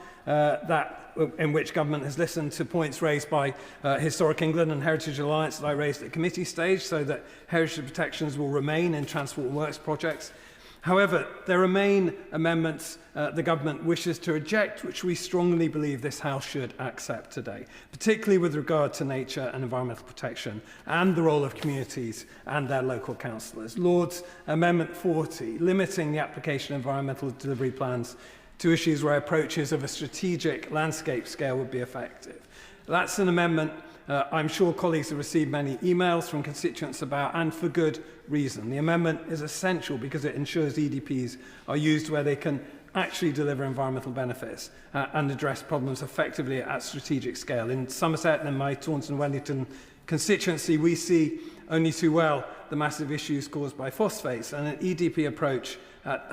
in which government has listened to points raised by Historic England and Heritage Alliance that I raised at committee stage, so that heritage protections will remain in transport and works projects. However, there remain amendments the government wishes to reject, which we strongly believe this House should accept today, particularly with regard to nature and environmental protection and the role of communities and their local councillors. Lord's Amendment 40, limiting the application of environmental delivery plans to issues where approaches of a strategic landscape scale would be effective. That's an amendment I'm sure colleagues have received many emails from constituents about, and for good reason. The amendment is essential because it ensures EDPs are used where they can actually deliver environmental benefits and address problems effectively at strategic scale. In Somerset and in my Taunton Wellington constituency, we see only too well the massive issues caused by phosphates, and an EDP approach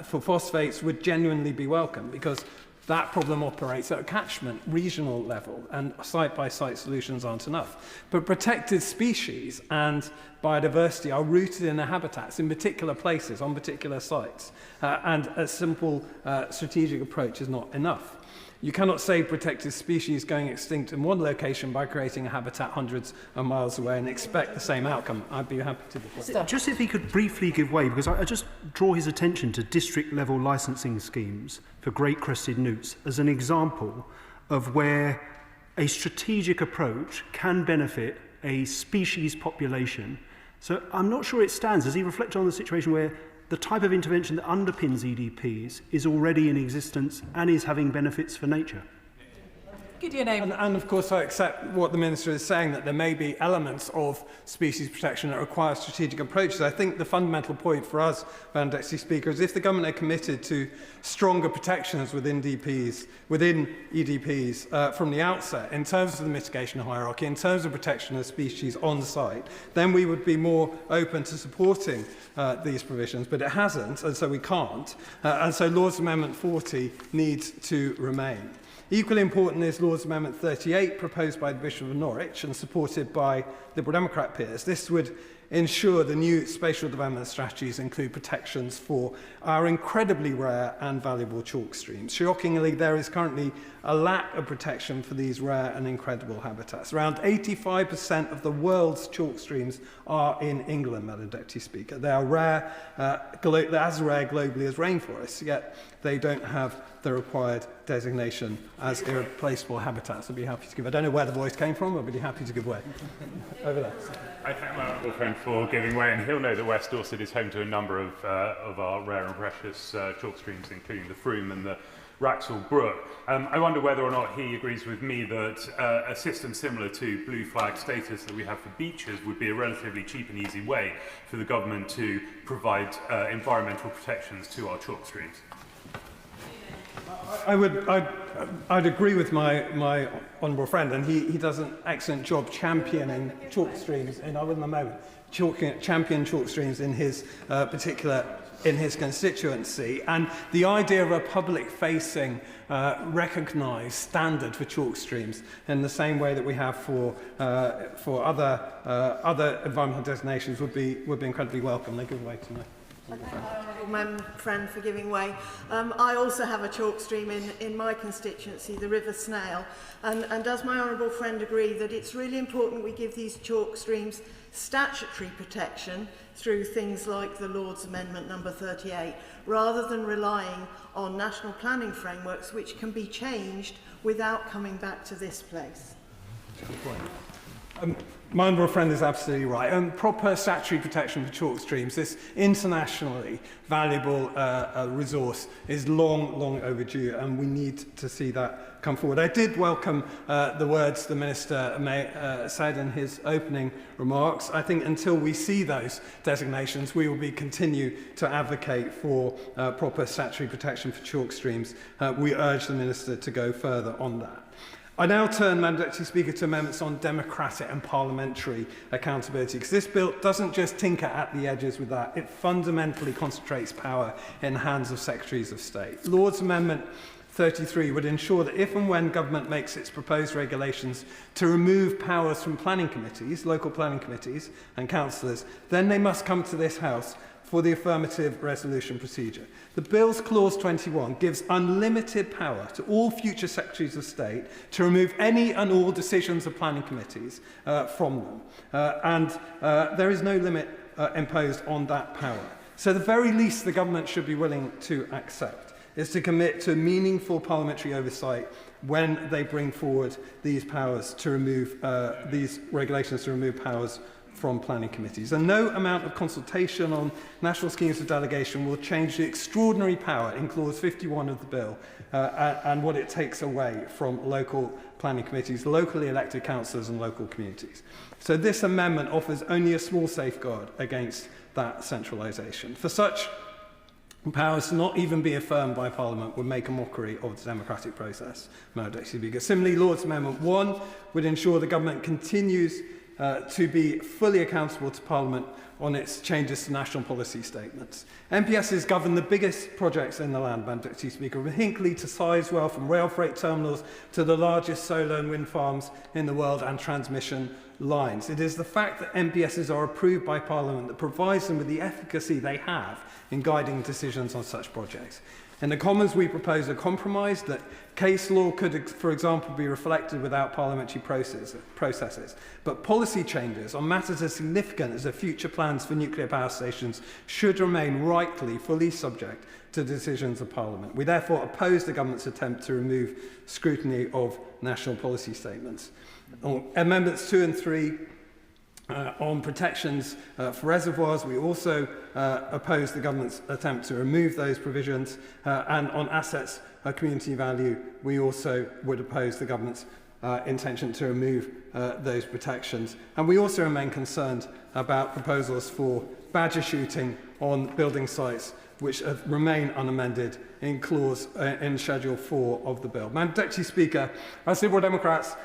for phosphates would genuinely be welcome, because that problem operates at a catchment, regional level, and site-by-site solutions aren't enough. But protected species and biodiversity are rooted in their habitats, in particular places, on particular sites, and a simple strategic approach is not enough. You cannot save protected species going extinct in one location by creating a habitat hundreds of miles away and expect the same outcome. I'd be happy to deploy. Just if he could briefly give way, because I just draw his attention to district-level licensing schemes for great crested newts as an example of where a strategic approach can benefit a species population. So I'm not sure it stands. As he reflects on the situation where the type of intervention that underpins EDPs is already in existence and is having benefits for nature. Gideon Amos. And of course, I accept what the Minister is saying, that there may be elements of species protection that require strategic approaches. I think the fundamental point for us, Madam Deputy Speaker, is if the government are committed to stronger protections within EDPs from the outset, in terms of the mitigation hierarchy, in terms of protection of species on site, then we would be more open to supporting these provisions. But it hasn't, and so we can't. And so Lord's Amendment 40 needs to remain. Equally important is Lord's Amendment 38, proposed by the Bishop of Norwich and supported by Liberal Democrat peers. This would ensure the new spatial development strategies include protections for our incredibly rare and valuable chalk streams. Shockingly, there is currently a lack of protection for these rare and incredible habitats. Around 85% of the world's chalk streams are in England, Madam Deputy Speaker. They are rare, as rare globally as rainforests, yet they don't have the required designation as irreplaceable habitats. I'd be happy to give. I don't know where the voice came from, but I'd be happy to give way. Over there. I thank my honourable friend for giving way, and he'll know that West Dorset is home to a number of our rare and precious chalk streams, including the Froome and the Wraxall Brook. I wonder whether or not he agrees with me that a system similar to blue flag status that we have for beaches would be a relatively cheap and easy way for the government to provide environmental protections to our chalk streams. I'd agree with my honourable friend, and he does an excellent job championing chalk streams in champion chalk streams in his in his constituency, and the idea of a public-facing, recognised standard for chalk streams in the same way that we have for other environmental designations would be incredibly welcome. They give way to me. My friend for giving way. I also have a chalk stream in my constituency, the River Snail, and does my honourable friend agree that it's really important we give these chalk streams statutory protection through things like the Lord's Amendment number 38, rather than relying on national planning frameworks which can be changed without coming back to this place? My honourable friend is absolutely right. Proper statutory protection for chalk streams, this internationally valuable resource, is long overdue, and we need to see that come forward. I did welcome the words the Minister said in his opening remarks. I think until we see those designations, we will continue to advocate for proper statutory protection for chalk streams. We urge the Minister to go further on that. I now turn, Madam Deputy Speaker, to amendments on democratic and parliamentary accountability, because this bill doesn't just tinker at the edges with that, it fundamentally concentrates power in the hands of Secretaries of State. Lord's Amendment 33 would ensure that if and when government makes its proposed regulations to remove powers from planning committees, local planning committees and councillors, then they must come to this House for the affirmative resolution procedure. The Bill's Clause 21 gives unlimited power to all future Secretaries of State to remove any and all decisions of planning committees from them. And there is no limit imposed on that power. So the very least the government should be willing to accept is to commit to meaningful parliamentary oversight when they bring forward these powers to remove these regulations to remove powers from planning committees. And no amount of consultation on national schemes of delegation will change the extraordinary power in Clause 51 of the bill and what it takes away from local planning committees, locally elected councillors and local communities. So this amendment offers only a small safeguard against that centralisation. For such powers to not even be affirmed by Parliament would make a mockery of the democratic process, Madam Deputy Speaker. Similarly, Lord's Amendment 1 would ensure the government continues to be fully accountable to Parliament on its changes to national policy statements. MPSs govern the biggest projects in the land, Madam Deputy Speaker, from Hinkley to Sizewell, from rail freight terminals to the largest solar and wind farms in the world and transmission lines. It is the fact that MPSs are approved by Parliament that provides them with the efficacy they have in guiding decisions on such projects. In the Commons, we propose a compromise that case law could, for example, be reflected without parliamentary processes. But policy changes on matters as significant as the future plans for nuclear power stations should remain rightly fully subject to decisions of Parliament. We therefore oppose the government's attempt to remove scrutiny of national policy statements. Amendments 2 and 3 On protections for reservoirs, we also oppose the government's attempt to remove those provisions, and on assets of community value, we also would oppose the government's intention to remove those protections. And we also remain concerned about proposals for badger shooting on building sites which remain unamended in Schedule 4 of the bill. Madam Deputy Speaker, as Liberal Democrats,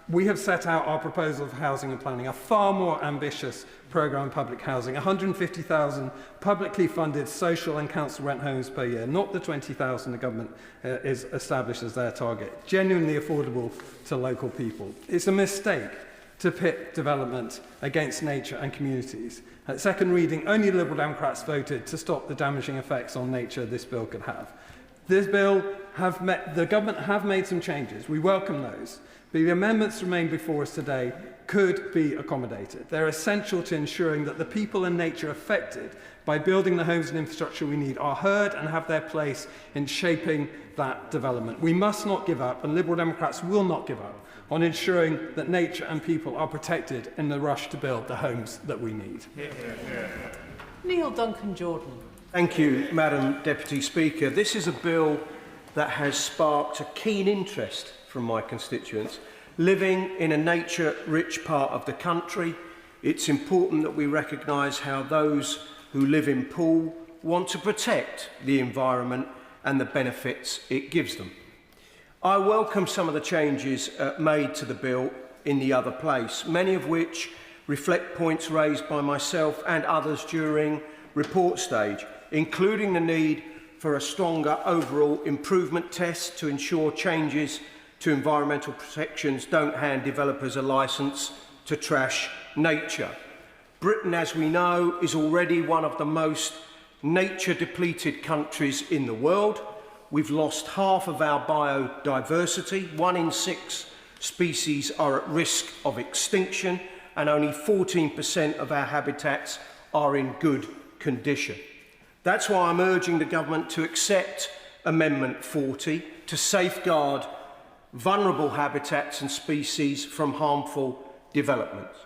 we have set out our proposal for housing and planning, a far more ambitious programme of public housing, 150,000 publicly funded social and council rent homes per year, not the 20,000 the government is established as their target, genuinely affordable to local people. It's a mistake to pit development against nature and communities. At second reading, only Liberal Democrats voted to stop the damaging effects on nature this bill could have. This bill, the government have made some changes. We welcome those. But the amendments remain before us today could be accommodated. They're essential to ensuring that the people and nature affected by building the homes and infrastructure we need are heard and have their place in shaping that development. We must not give up, and Liberal Democrats will not give up, on ensuring that nature and people are protected in the rush to build the homes that we need. Neil Duncan-Jordan. Thank you, Madam Deputy Speaker. This is a bill that has sparked a keen interest from my constituents. Living in a nature-rich part of the country, it's important that we recognise how those who live in Poole want to protect the environment and the benefits it gives them. I welcome some of the changes made to the bill in the other place, many of which reflect points raised by myself and others during report stage, including the need for a stronger overall improvement test to ensure changes to environmental protections don't hand developers a licence to trash nature. Britain, as we know, is already one of the most nature-depleted countries in the world. We've lost half of our biodiversity. 1 in 6 species are at risk of extinction, and only 14% of our habitats are in good condition. That's why I'm urging the government to accept Amendment 40 to safeguard vulnerable habitats and species from harmful developments.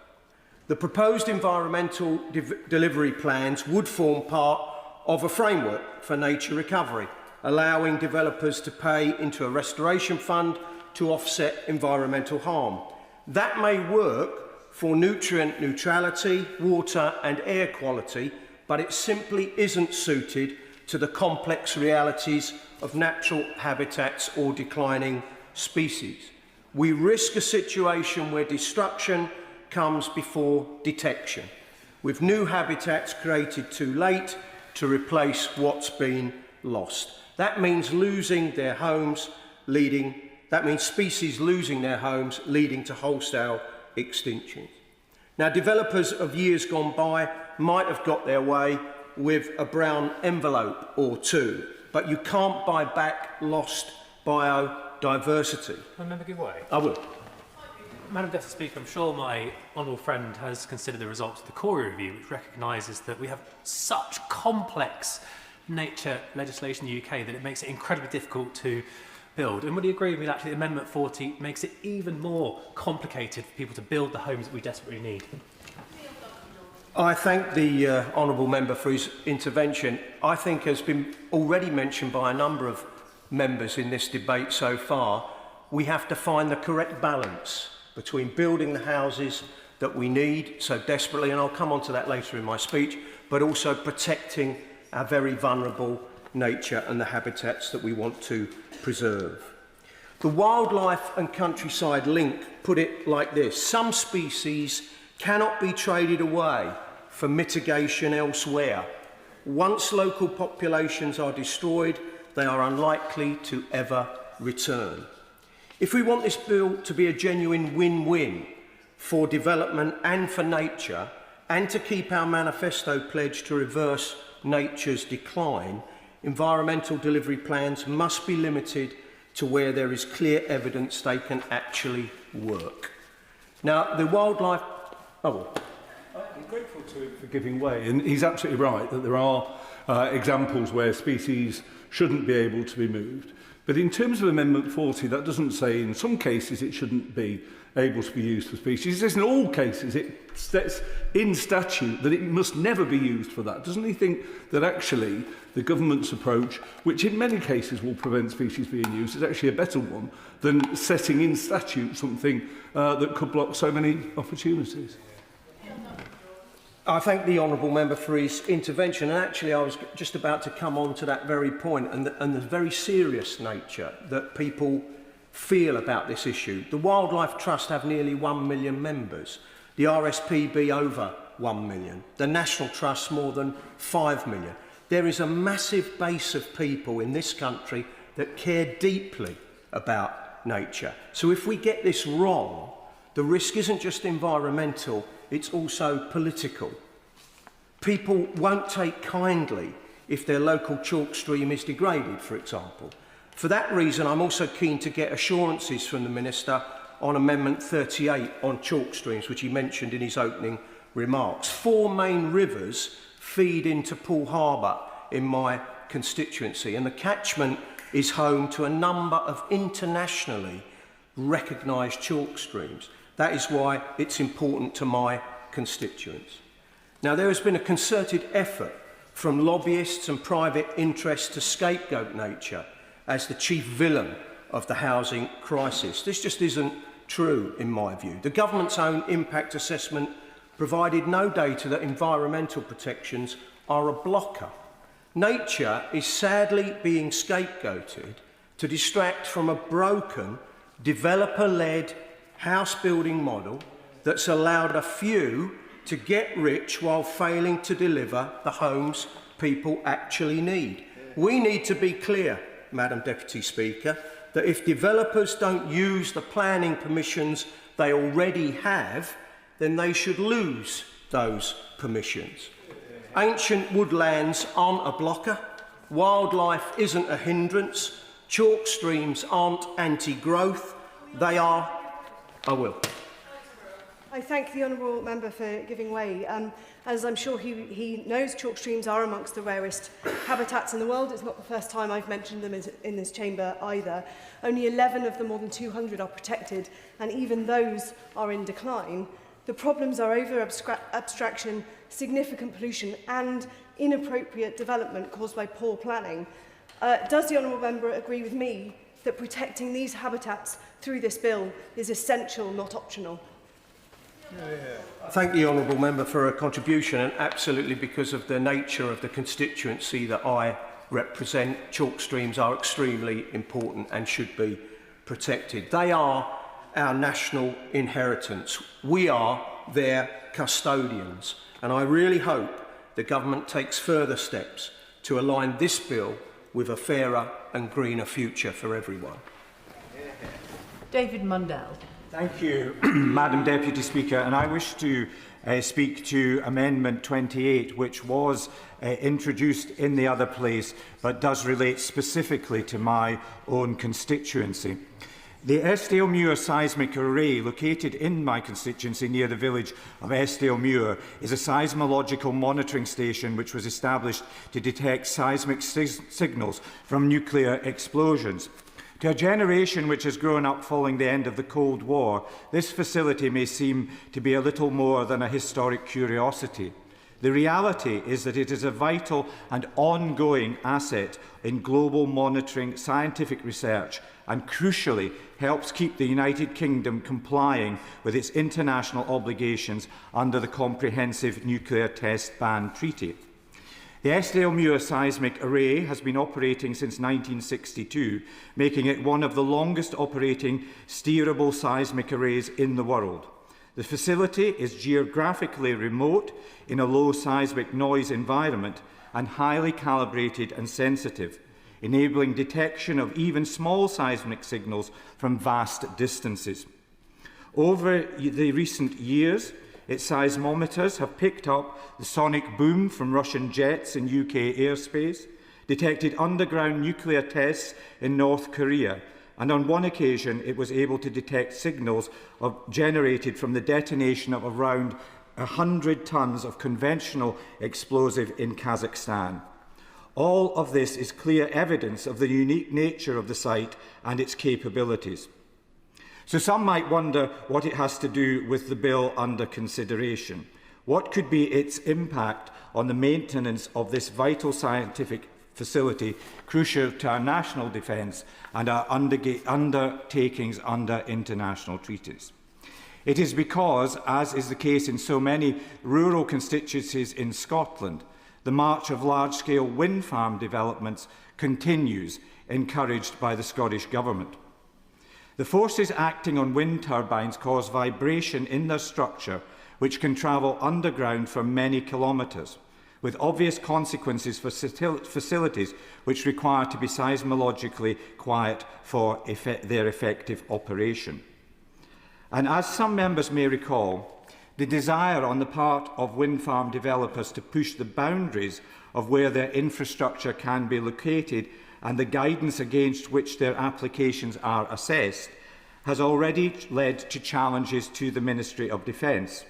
The proposed environmental delivery plans would form part of a framework for nature recovery, allowing developers to pay into a restoration fund to offset environmental harm. That may work for nutrient neutrality, water and air quality, but it simply isn't suited to the complex realities of natural habitats or declining species. We risk a situation where destruction comes before detection, with new habitats created too late to replace what's been lost. That means losing their homes, that means species losing their homes, leading to wholesale extinctions. Now, developers of years gone by might have got their way with a brown envelope or two, but you can't buy back lost biodiversity. Can I give way? I will. Madam Deputy Speaker, I'm sure my honourable friend has considered the results of the Corey review, which recognises that we have such complex nature legislation in the UK that it makes it incredibly difficult to build. And would you agree with me that actually Amendment 40 makes it even more complicated for people to build the homes that we desperately need? I thank the honourable member for his intervention. I think has been already mentioned by a number of members in this debate so far, we have to find the correct balance between building the houses that we need so desperately, and I'll come on to that later in my speech, but also protecting our very vulnerable nature and the habitats that we want to preserve. The Wildlife and Countryside Link put it like this: some species cannot be traded away for mitigation elsewhere. Once local populations are destroyed, they are unlikely to ever return. If we want this bill to be a genuine win-win for development and for nature, and to keep our manifesto pledge to reverse nature's decline, environmental delivery plans must be limited to where there is clear evidence they can actually work. Now, the wildlife... I'm grateful to him for giving way, and he's absolutely right that there are examples where species shouldn't be able to be moved. But in terms of Amendment 40, that doesn't say in some cases it shouldn't be able to be used for species. It says in all cases it sets in statute that it must never be used for that. Doesn't he think that actually the government's approach, which in many cases will prevent species being used, is actually a better one than setting in statute something that could block so many opportunities? I thank the honourable member for his intervention, and actually I was just about to come on to that very point and the very serious nature that people feel about this issue. The Wildlife Trust have nearly 1 million members, the RSPB over 1 million, the National Trust more than 5 million. There is a massive base of people in this country that care deeply about nature. So if we get this wrong, the risk isn't just environmental, it's also political. People won't take kindly if their local chalk stream is degraded, for example. For that reason, I'm also keen to get assurances from the Minister on Amendment 38 on chalk streams, which he mentioned in his opening remarks. 4 main rivers feed into Poole Harbour in my constituency, and the catchment is home to a number of internationally recognised chalk streams. That is why it's important to my constituents. Now, there has been a concerted effort from lobbyists and private interests to scapegoat nature as the chief villain of the housing crisis. This just isn't true, in my view. The government's own impact assessment provided no data that environmental protections are a blocker. Nature is sadly being scapegoated to distract from a broken, developer-led house-building model that's allowed a few to get rich while failing to deliver the homes people actually need. We need to be clear, Madam Deputy Speaker, that if developers don't use the planning permissions they already have, then they should lose those permissions. Ancient woodlands aren't a blocker, wildlife isn't a hindrance, chalk streams aren't anti-growth, they are... I will. I thank the honourable member for giving way. As I'm sure he knows, chalk streams are amongst the rarest habitats in the world. It's not the first time I've mentioned them in this chamber either. Only 11 of the more than 200 are protected, and even those are in decline. The problems are over-abstraction, significant pollution and inappropriate development caused by poor planning. Does the honourable member agree with me that protecting these habitats through this bill is essential, not optional? Thank the honourable member for her contribution, and absolutely because of the nature of the constituency that I represent, chalk streams are extremely important and should be protected. They are our national inheritance. We are their custodians, and I really hope the government takes further steps to align this bill with a fairer and greener future for everyone. David Mundell. Thank you, Madam Deputy Speaker, and I wish to speak to Amendment 28, which was introduced in the other place, but does relate specifically to my own constituency. The Estill-Muir seismic array, located in my constituency near the village of Estill-Muir, is a seismological monitoring station which was established to detect seismic signals from nuclear explosions. To a generation which has grown up following the end of the Cold War, this facility may seem to be a little more than a historic curiosity. The reality is that it is a vital and ongoing asset in global monitoring scientific research and, crucially, helps keep the United Kingdom complying with its international obligations under the Comprehensive Nuclear Test Ban Treaty. The Estill-Muir seismic array has been operating since 1962, making it one of the longest operating steerable seismic arrays in the world. The facility is geographically remote in a low seismic noise environment and highly calibrated and sensitive, enabling detection of even small seismic signals from vast distances. Over the recent years, its seismometers have picked up the sonic boom from Russian jets in UK airspace, detected underground nuclear tests in North Korea, and on one occasion it was able to detect signals generated from the detonation of around 100 tons of conventional explosive in Kazakhstan. All of this is clear evidence of the unique nature of the site and its capabilities. So some might wonder what it has to do with the bill under consideration. What could be its impact on the maintenance of this vital scientific facility, crucial to our national defence and our undertakings under international treaties? It is because, as is the case in so many rural constituencies in Scotland, the march of large-scale wind farm developments continues, encouraged by the Scottish Government. The forces acting on wind turbines cause vibration in their structure, which can travel underground for many kilometres, with obvious consequences for facilities which require to be seismologically quiet for their effective operation. And as some members may recall, the desire on the part of wind farm developers to push the boundaries of where their infrastructure can be located and the guidance against which their applications are assessed has already led to challenges to the Ministry of Defence.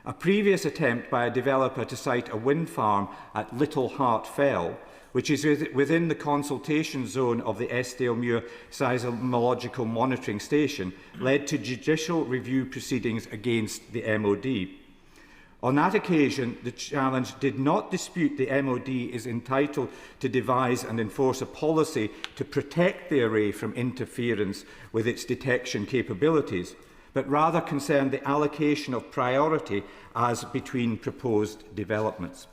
A previous attempt by a developer to site a wind farm at Little Hart Fell, which is within the consultation zone of the Eskdalemuir Seismological Monitoring Station, led to judicial review proceedings against the MOD. On that occasion, the challenge did not dispute the MOD is entitled to devise and enforce a policy to protect the array from interference with its detection capabilities, but rather concerned the allocation of priority as between proposed developments.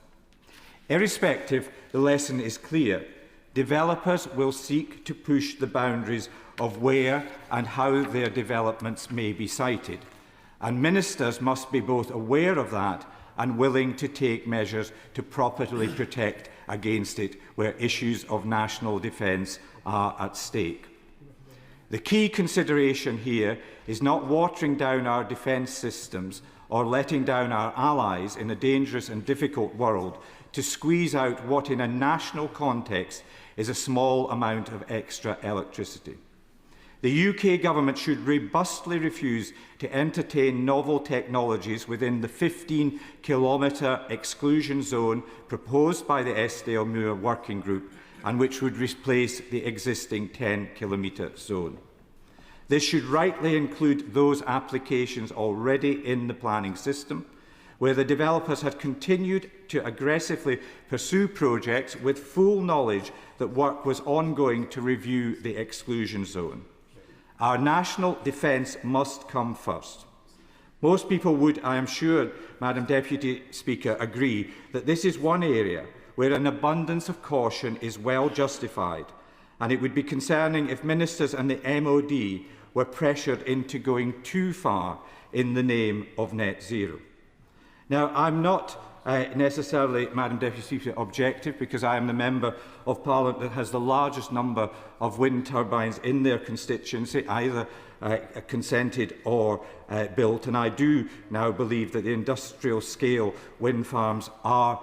Irrespective, the lesson is clear. Developers will seek to push the boundaries of where and how their developments may be sited, and ministers must be both aware of that and willing to take measures to properly protect against it where issues of national defence are at stake. The key consideration here is not watering down our defence systems or letting down our allies in a dangerous and difficult world to squeeze out what in a national context is a small amount of extra electricity. The UK Government should robustly refuse to entertain novel technologies within the 15-kilometre exclusion zone proposed by the Eskdalemuir Working Group and which would replace the existing 10-kilometre zone. This should rightly include those applications already in the planning system, where the developers had continued to aggressively pursue projects with full knowledge that work was ongoing to review the exclusion zone. Our national defence must come first. Most people would, I am sure, Madam Deputy Speaker, agree that this is one area where an abundance of caution is well justified, and it would be concerning if ministers and the MOD were pressured into going too far in the name of net zero. Now, I'm not necessarily, Madam Deputy Speaker, objective, because I am the Member of Parliament that has the largest number of wind turbines in their constituency, either consented or built, and I do now believe that the industrial scale wind farms are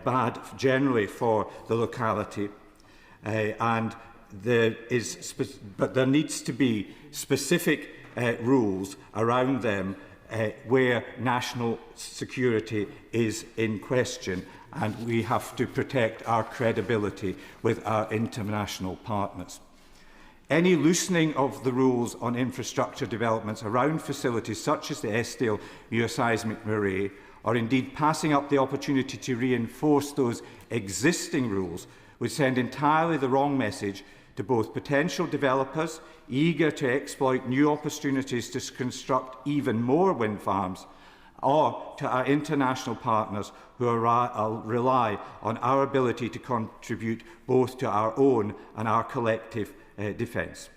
bad generally for the locality, but there needs to be specific rules around them where national security is in question, and we have to protect our credibility with our international partners. Any loosening of the rules on infrastructure developments around facilities such as the Eskdalemuir seismic array, or indeed passing up the opportunity to reinforce those existing rules, would send entirely the wrong message to both potential developers eager to exploit new opportunities to construct even more wind farms, or to our international partners who rely on our ability to contribute both to our own and our collective defence.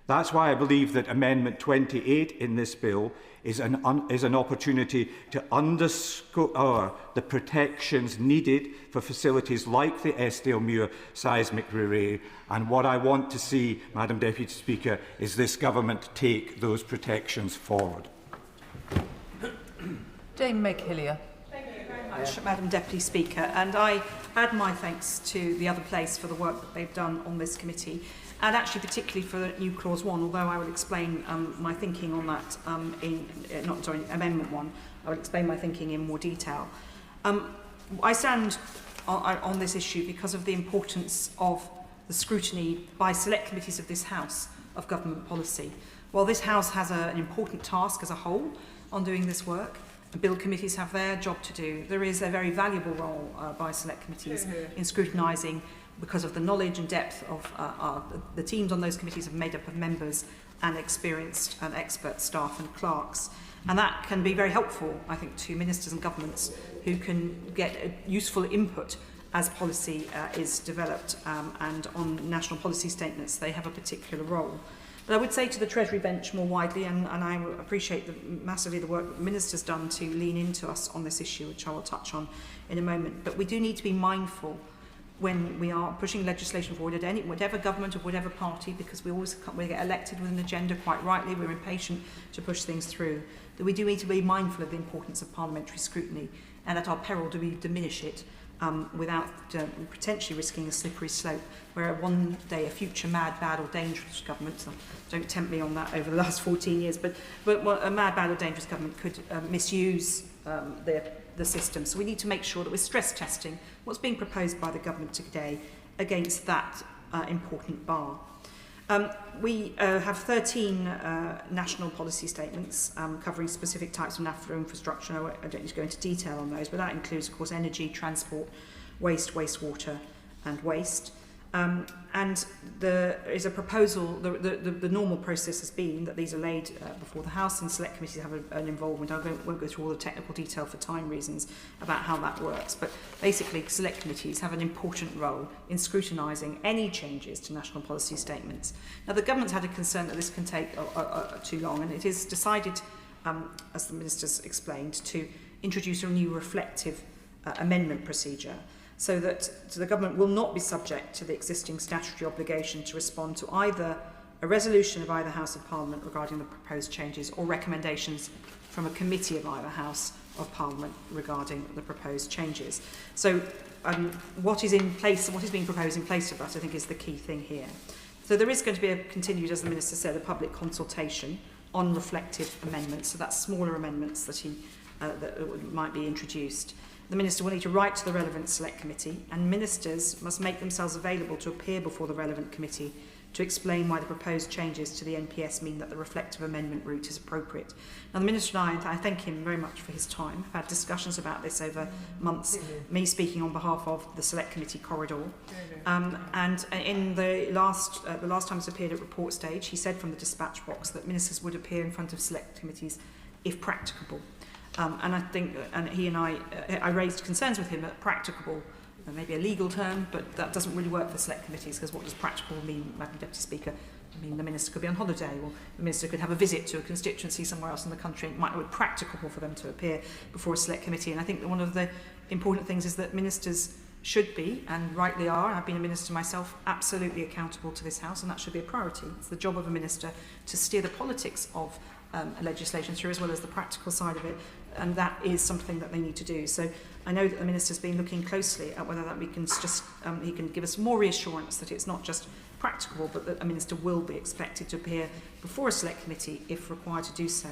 That's why I believe that Amendment 28 in this bill is an opportunity to underscore the protections needed for facilities like the Eskdalemuir seismic array. And what I want to see, Madam Deputy Speaker, is this government take those protections forward. Dame Meg Hillier. Thank you very much, Madam Deputy Speaker. And I add my thanks to the other place for the work that they've done on this committee, and actually particularly for new clause 1, although I will explain my thinking on that Amendment 1. I will explain my thinking in more detail. I stand on this issue because of the importance of the scrutiny by select committees of this House of government policy. While this House has an important task as a whole on doing this work, the bill committees have their job to do, there is a very valuable role by select committees in scrutinising, because of the knowledge and depth of the teams on those committees are made up of members and experienced and expert staff and clerks. And that can be very helpful, I think, to ministers and governments who can get a useful input as policy is developed, and on national policy statements they have a particular role. But I would say to the Treasury bench more widely, and I appreciate massively the work that the Minister's done to lean into us on this issue, which I will touch on in a moment, but we do need to be mindful when we are pushing legislation forward at whatever government or whatever party, because we get elected with an agenda, quite rightly, we're impatient to push things through, that we do need to be mindful of the importance of parliamentary scrutiny, and at our peril do we diminish it without potentially risking a slippery slope where one day a future mad, bad or dangerous government, don't tempt me on that over the last 14 years, but a mad, bad or dangerous government could misuse the system. So we need to make sure that we're stress testing what's being proposed by the government today against that important bar. We have 13 national policy statements covering specific types of national infrastructure. I don't need to go into detail on those, but that includes, of course, energy, transport, wastewater and waste. And there is a proposal, the normal process has been that these are laid before the House, and select committees have an involvement. I won't go through all the technical detail for time reasons about how that works, but basically select committees have an important role in scrutinising any changes to national policy statements. Now, the government's had a concern that this can take too long, and it is decided, as the Minister's explained, to introduce a new reflective amendment procedure, so that the government will not be subject to the existing statutory obligation to respond to either a resolution of either House of Parliament regarding the proposed changes or recommendations from a committee of either House of Parliament regarding the proposed changes. So what is in place, what is being proposed in place of that, I think, is the key thing here. So there is going to be a continued, as the Minister said, a public consultation on reflective amendments, so that's smaller amendments that might be introduced. The Minister will need to write to the relevant select committee, and ministers must make themselves available to appear before the relevant committee to explain why the proposed changes to the NPS mean that the reflective amendment route is appropriate. Now, the Minister and I thank him very much for his time. I've had discussions about this over months, me speaking on behalf of the select committee corridor. And in the last time he appeared at report stage, he said from the dispatch box that ministers would appear in front of select committees if practicable. And I think, and he and I raised concerns with him that practicable, maybe a legal term, but that doesn't really work for select committees, because what does practicable mean, Madam Deputy Speaker? I mean, the Minister could be on holiday, or the Minister could have a visit to a constituency somewhere else in the country. It might not be practicable for them to appear before a select committee. And I think that one of the important things is that ministers should be, and rightly are, I've been a minister myself, absolutely accountable to this House, and that should be a priority. It's the job of a minister to steer the politics of legislation through, as well as the practical side of it, and that is something that they need to do. So I know that the Minister's been looking closely at whether that we can just he can give us more reassurance that it's not just practicable, but that a Minister will be expected to appear before a select committee if required to do so.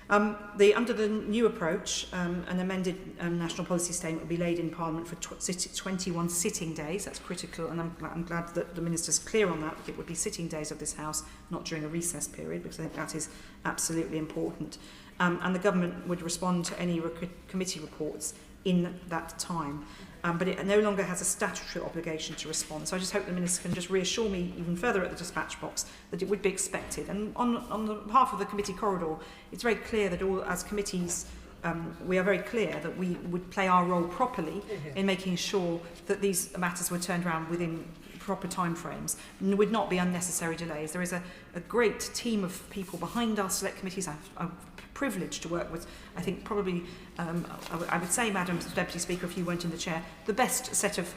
Under the new approach, an amended national policy statement will be laid in Parliament for 21 sitting days. That's critical, and I'm glad that the Minister's clear on that. It would be sitting days of this House, not during a recess period, because I think that is absolutely important. And the government would respond to any committee reports in that time. But it no longer has a statutory obligation to respond. So I just hope the Minister can just reassure me even further at the dispatch box that it would be expected. And on the behalf of the committee corridor, it's very clear that all, as committees, we are very clear that we would play our role properly in making sure that these matters were turned around within proper timeframes and would not be unnecessary delays. There is a great team of people behind our select committees. I'm privileged to work with, I think, probably, I would say, Madam Deputy Speaker, if you weren't in the chair, the best set of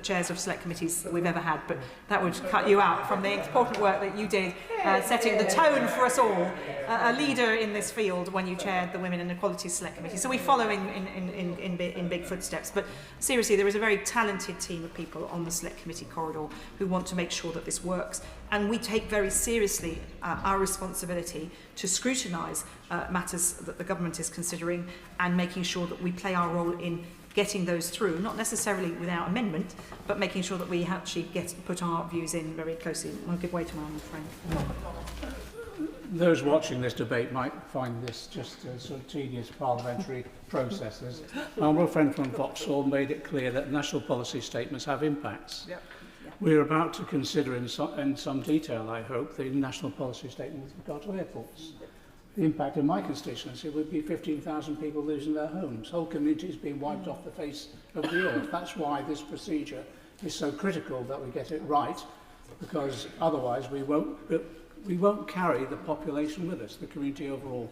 chairs of select committees that we've ever had, but that would cut you out from the important work that you did, setting the tone for us all, a leader in this field when you chaired the Women and Equality Select Committee. So we follow in big footsteps. But seriously, there is a very talented team of people on the Select Committee corridor who want to make sure that this works. And we take very seriously our responsibility to scrutinise matters that the government is considering and making sure that we play our role in getting those through, not necessarily without amendment, but making sure that we actually put our views in very closely. I'll give way to my own friend. Those watching this debate might find this just a sort of tedious parliamentary processes. My honourable friend from Vauxhall made it clear that national policy statements have impacts. Yep. We're about to consider in some detail, I hope, the national policy statement with regard to airports. The impact in my constituency would be 15,000 people losing their homes, whole communities being wiped off the face of the earth. That's why this procedure is so critical that we get it right, because otherwise we won't carry the population with us, the community overall.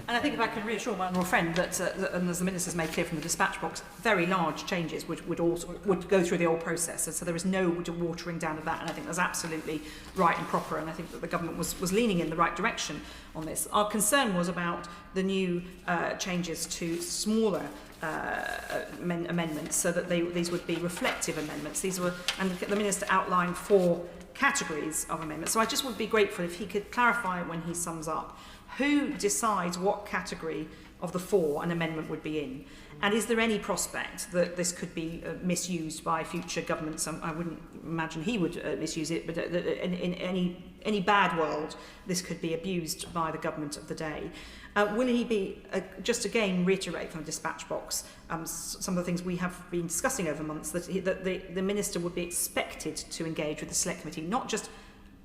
And I think if I can reassure my honourable friend that, and as the Minister's made clear from the dispatch box, very large changes would go through the old process. And so there is no watering down of that. And I think that's absolutely right and proper. And I think that the government was leaning in the right direction on this. Our concern was about the new changes to smaller amendments, so that these would be reflective amendments. These were, and the Minister outlined 4 categories of amendments. So I just would be grateful if he could clarify when he sums up who decides what category of the 4 an amendment would be in. And is there any prospect that this could be misused by future governments? I wouldn't imagine he would misuse it, but in any bad world, this could be abused by the government of the day. Will he be, just again reiterate from the dispatch box, some of the things we have been discussing over months, that the Minister would be expected to engage with the Select Committee, not just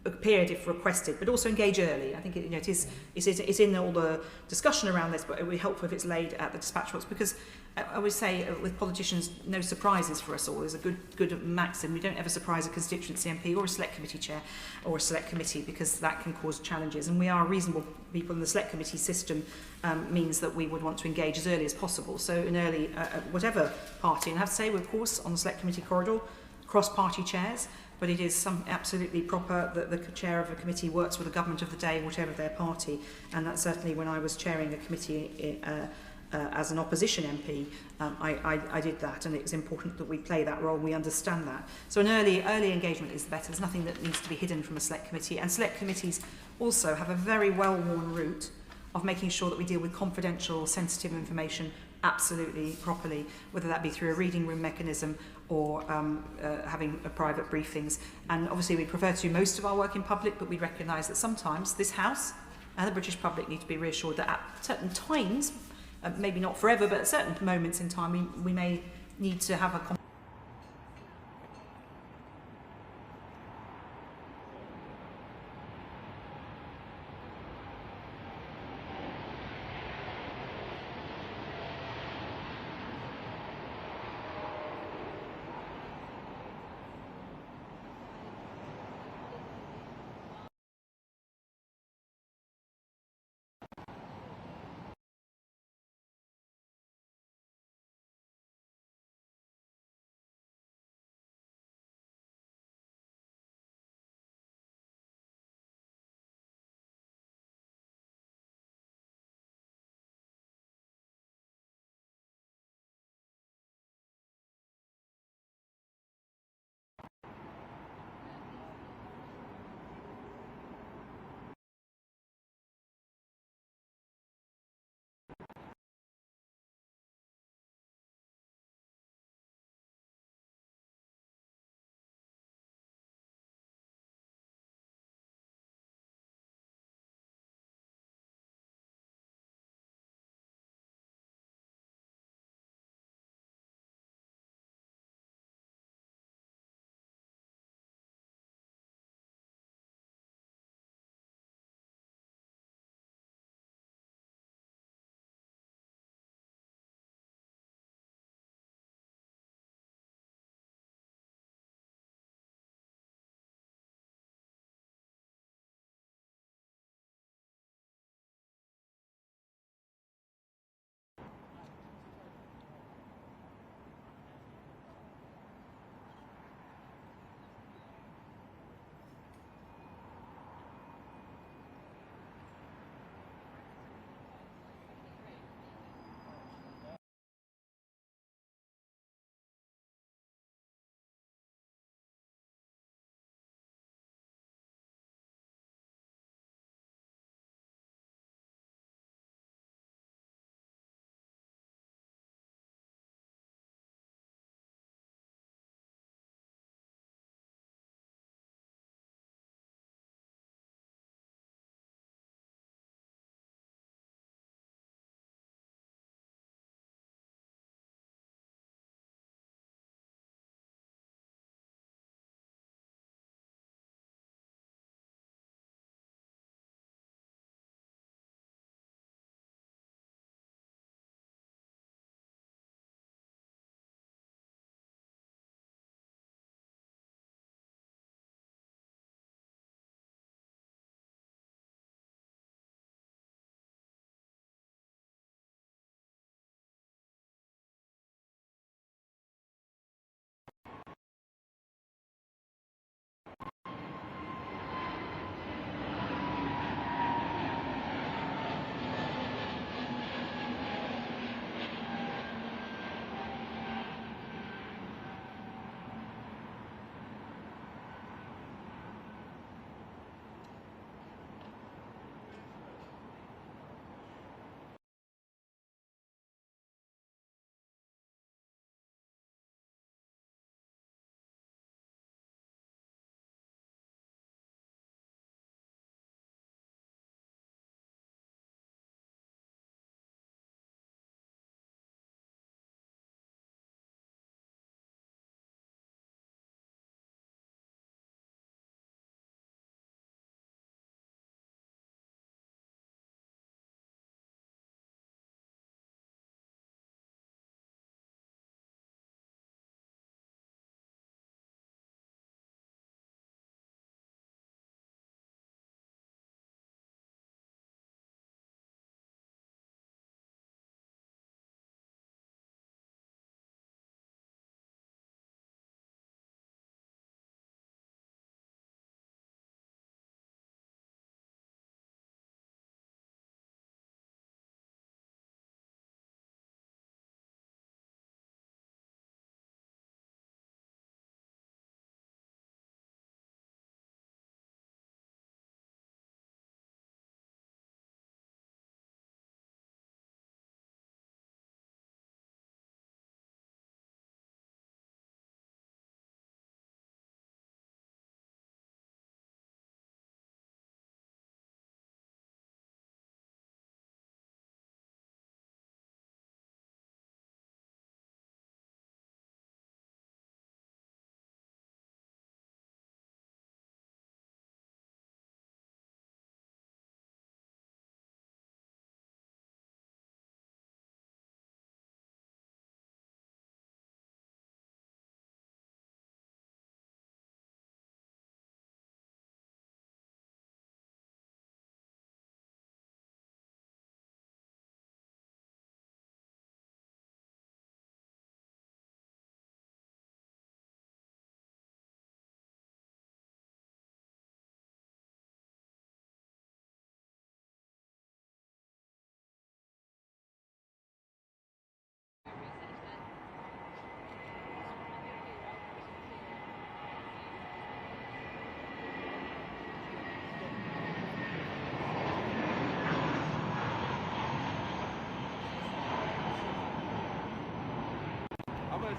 a period if requested, but also engage early. I think it's in all the discussion around this, but it would be helpful if it's laid at the dispatch box, because I would say with politicians, no surprises for us all is a good maxim. We don't ever surprise a constituency MP or a select committee chair or a select committee, because that can cause challenges. And we are reasonable people, and the select committee system means that we would want to engage as early as possible. So in early, whatever party, and I have to say, we're of course on the select committee corridor, cross-party chairs, but it is absolutely proper that the chair of a committee works with the government of the day, whatever their party. And that's certainly when I was chairing a committee as an opposition MP, I did that, and it was important that we play that role, we understand that. So an early engagement is better. There's nothing that needs to be hidden from a select committee. And select committees also have a very well-worn route of making sure that we deal with confidential, sensitive information absolutely properly, whether that be through a reading room mechanism or having private briefings. And obviously we prefer to do most of our work in public, but we recognise that sometimes this House and the British public need to be reassured that at certain times, maybe not forever, but at certain moments in time, we may need to have a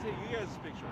see you guys' picture.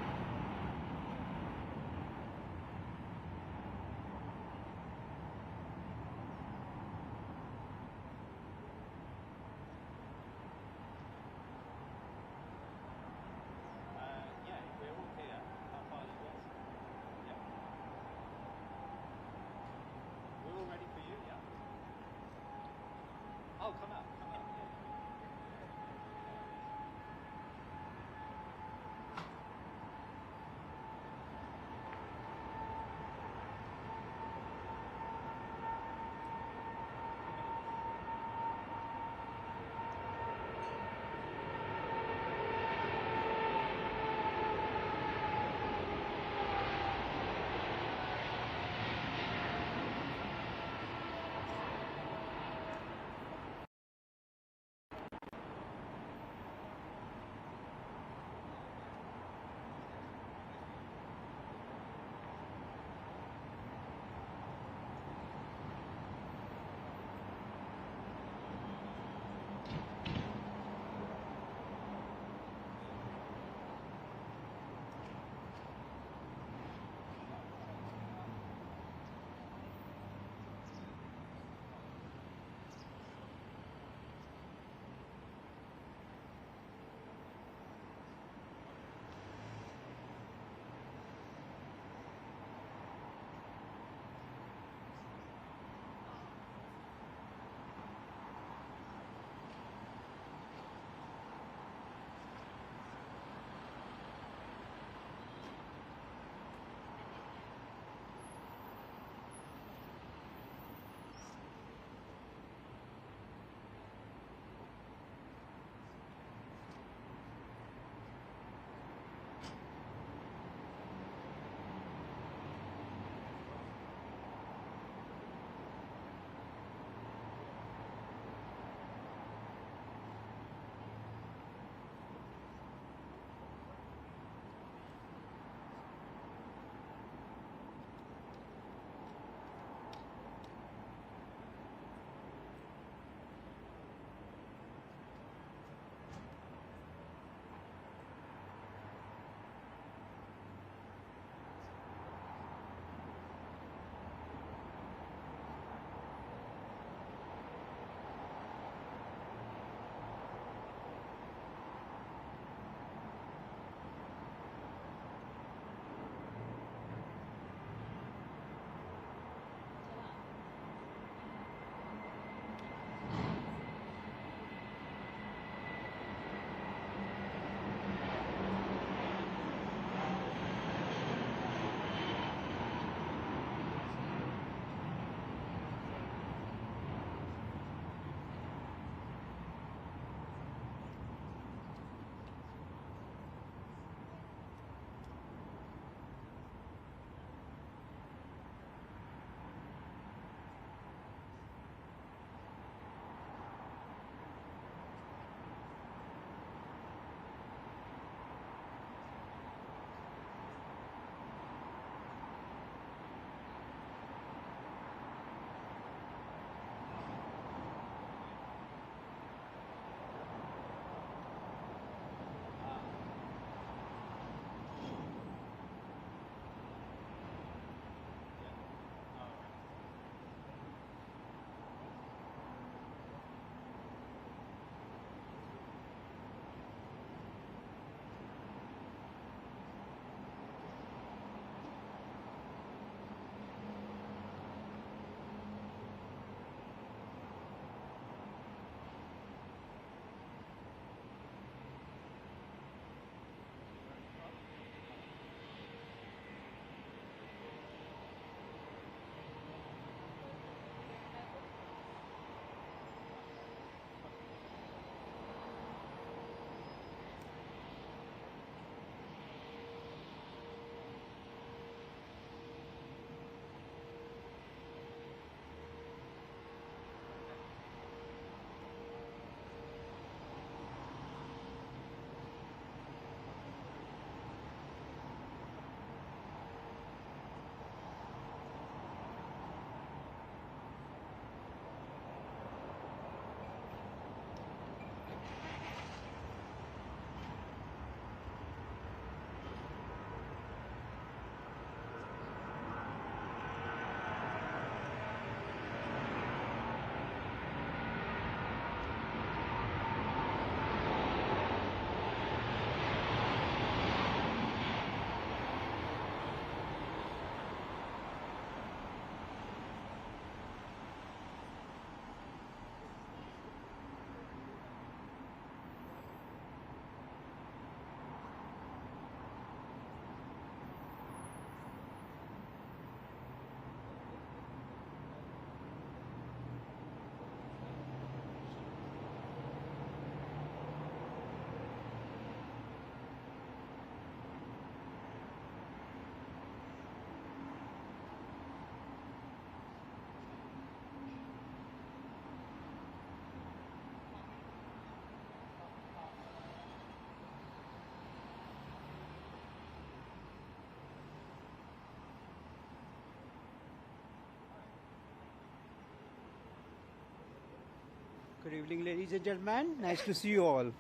Good evening, ladies and gentlemen. Nice to see you all.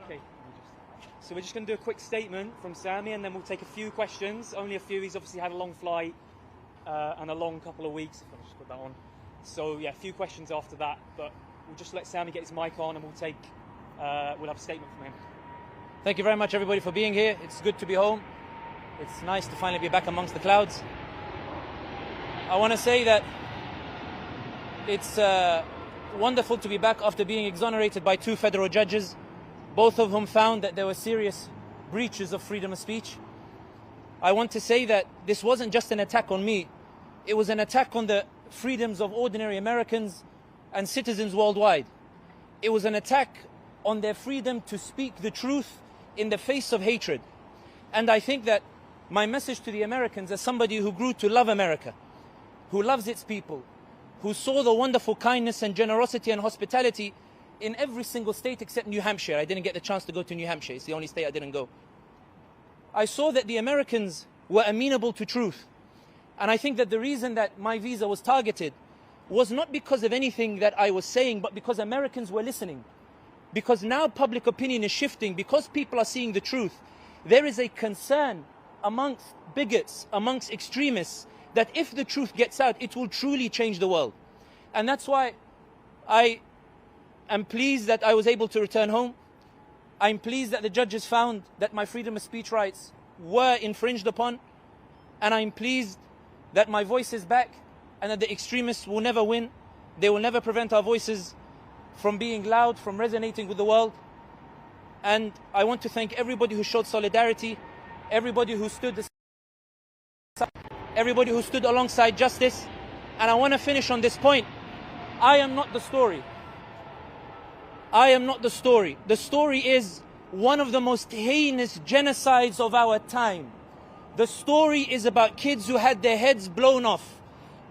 Okay. So we're just going to do a quick statement from Sammy and then we'll take a few questions. Only a few. He's obviously had a long flight and a long couple of weeks. If I just put that on. So yeah, a few questions after that. But we'll just let Sammy get his mic on and we'll have a statement from him. Thank you very much, everybody, for being here. It's good to be home. It's nice to finally be back amongst the clouds. I want to say that it's wonderful to be back after being exonerated by 2 federal judges, both of whom found that there were serious breaches of freedom of speech. I want to say that this wasn't just an attack on me. It was an attack on the freedoms of ordinary Americans and citizens worldwide. It was an attack on their freedom to speak the truth in the face of hatred. And I think that my message to the Americans, as somebody who grew to love America, who loves its people, who saw the wonderful kindness and generosity and hospitality in every single state except New Hampshire. I didn't get the chance to go to New Hampshire. It's the only state I didn't go. I saw that the Americans were amenable to truth. And I think that the reason that my visa was targeted was not because of anything that I was saying, but because Americans were listening. Because now public opinion is shifting, because people are seeing the truth. There is a concern amongst bigots, amongst extremists, that if the truth gets out, it will truly change the world. And that's why I am pleased that I was able to return home. I'm pleased that the judges found that my freedom of speech rights were infringed upon. And I'm pleased that my voice is back and that the extremists will never win. They will never prevent our voices from being loud, from resonating with the world. And I want to thank everybody who showed solidarity, everybody who stood alongside justice. And I want to finish on this point. I am not the story. I am not the story. The story is one of the most heinous genocides of our time. The story is about kids who had their heads blown off.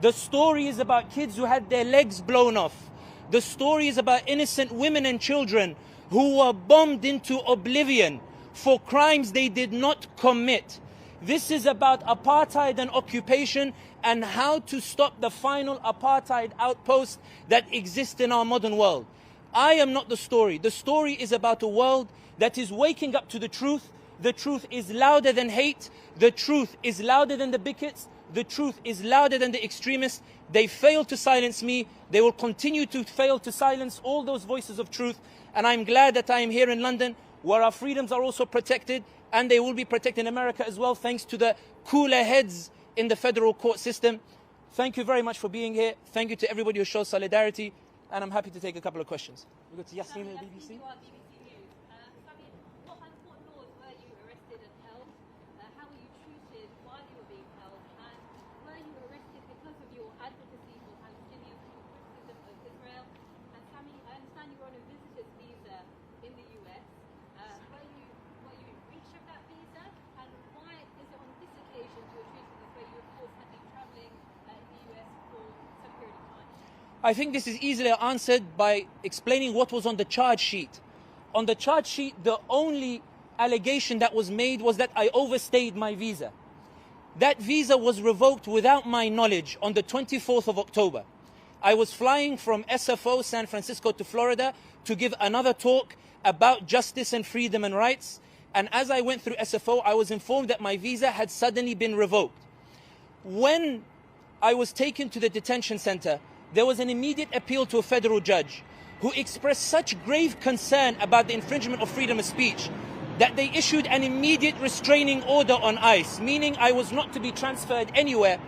The story is about kids who had their legs blown off. The story is about innocent women and children who were bombed into oblivion for crimes they did not commit. This is about apartheid and occupation and how to stop the final apartheid outpost that exists in our modern world. I am not the story. The story is about a world that is waking up to the truth. The truth is louder than hate. The truth is louder than the bigots. The truth is louder than the extremists. They failed to silence me. They will continue to fail to silence all those voices of truth. And I'm glad that I am here in London, where our freedoms are also protected, and they will be protected in America as well, thanks to the cooler heads in the federal court system. Thank you very much for being here. Thank you to everybody who shows solidarity, and I'm happy to take a couple of questions. We go to Yasmin at BBC. I think this is easily answered by explaining what was on the charge sheet. On the charge sheet, the only allegation that was made was that I overstayed my visa. That visa was revoked without my knowledge on the 24th of October. I was flying from SFO, San Francisco, to Florida to give another talk about justice and freedom and rights. And as I went through SFO, I was informed that my visa had suddenly been revoked. When I was taken to the detention center, there was an immediate appeal to a federal judge who expressed such grave concern about the infringement of freedom of speech that they issued an immediate restraining order on ICE, meaning I was not to be transferred anywhere.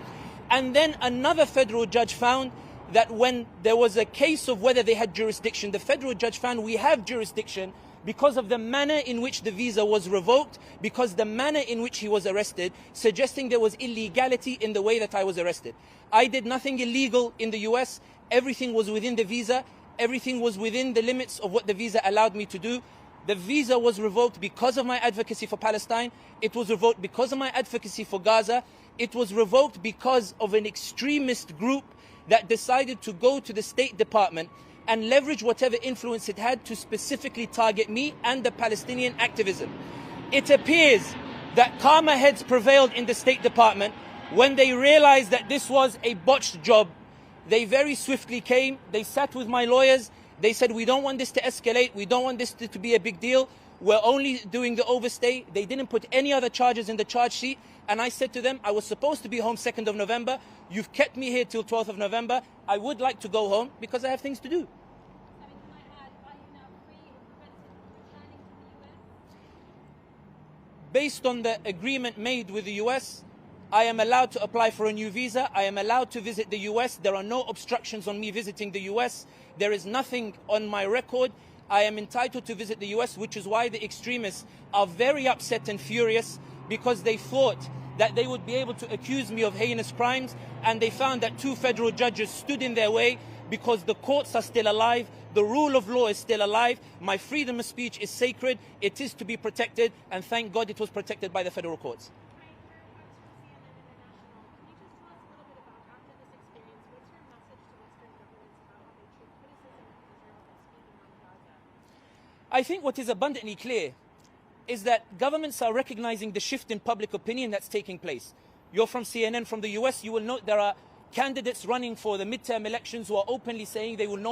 And then another federal judge found that when there was a case of whether they had jurisdiction, the federal judge found we have jurisdiction because of the manner in which the visa was revoked, because the manner in which he was arrested, suggesting there was illegality in the way that I was arrested. I did nothing illegal in the US. Everything was within the visa. Everything was within the limits of what the visa allowed me to do. The visa was revoked because of my advocacy for Palestine. It was revoked because of my advocacy for Gaza. It was revoked because of an extremist group that decided to go to the State Department and leverage whatever influence it had to specifically target me and the Palestinian activism. It appears that calmer heads prevailed in the State Department when they realized that this was a botched job. They very swiftly came, they sat with my lawyers, they said, we don't want this to escalate, we don't want this to be a big deal, we're only doing the overstay. They didn't put any other charges in the charge sheet, and I said to them, I was supposed to be home 2nd of November, you've kept me here till 12th of November, I would like to go home because I have things to do. Based on the agreement made with the US, I am allowed to apply for a new visa. I am allowed to visit the US. There are no obstructions on me visiting the US. There is nothing on my record. I am entitled to visit the US, which is why the extremists are very upset and furious, because they thought that they would be able to accuse me of heinous crimes, and they found that 2 federal judges stood in their way because the courts are still alive, the rule of law is still alive, my freedom of speech is sacred, it is to be protected, and thank God it was protected by the federal courts. I think what is abundantly clear is that governments are recognizing the shift in public opinion that's taking place. You're from CNN from the US, you will note there are candidates running for the midterm elections who are openly saying they will no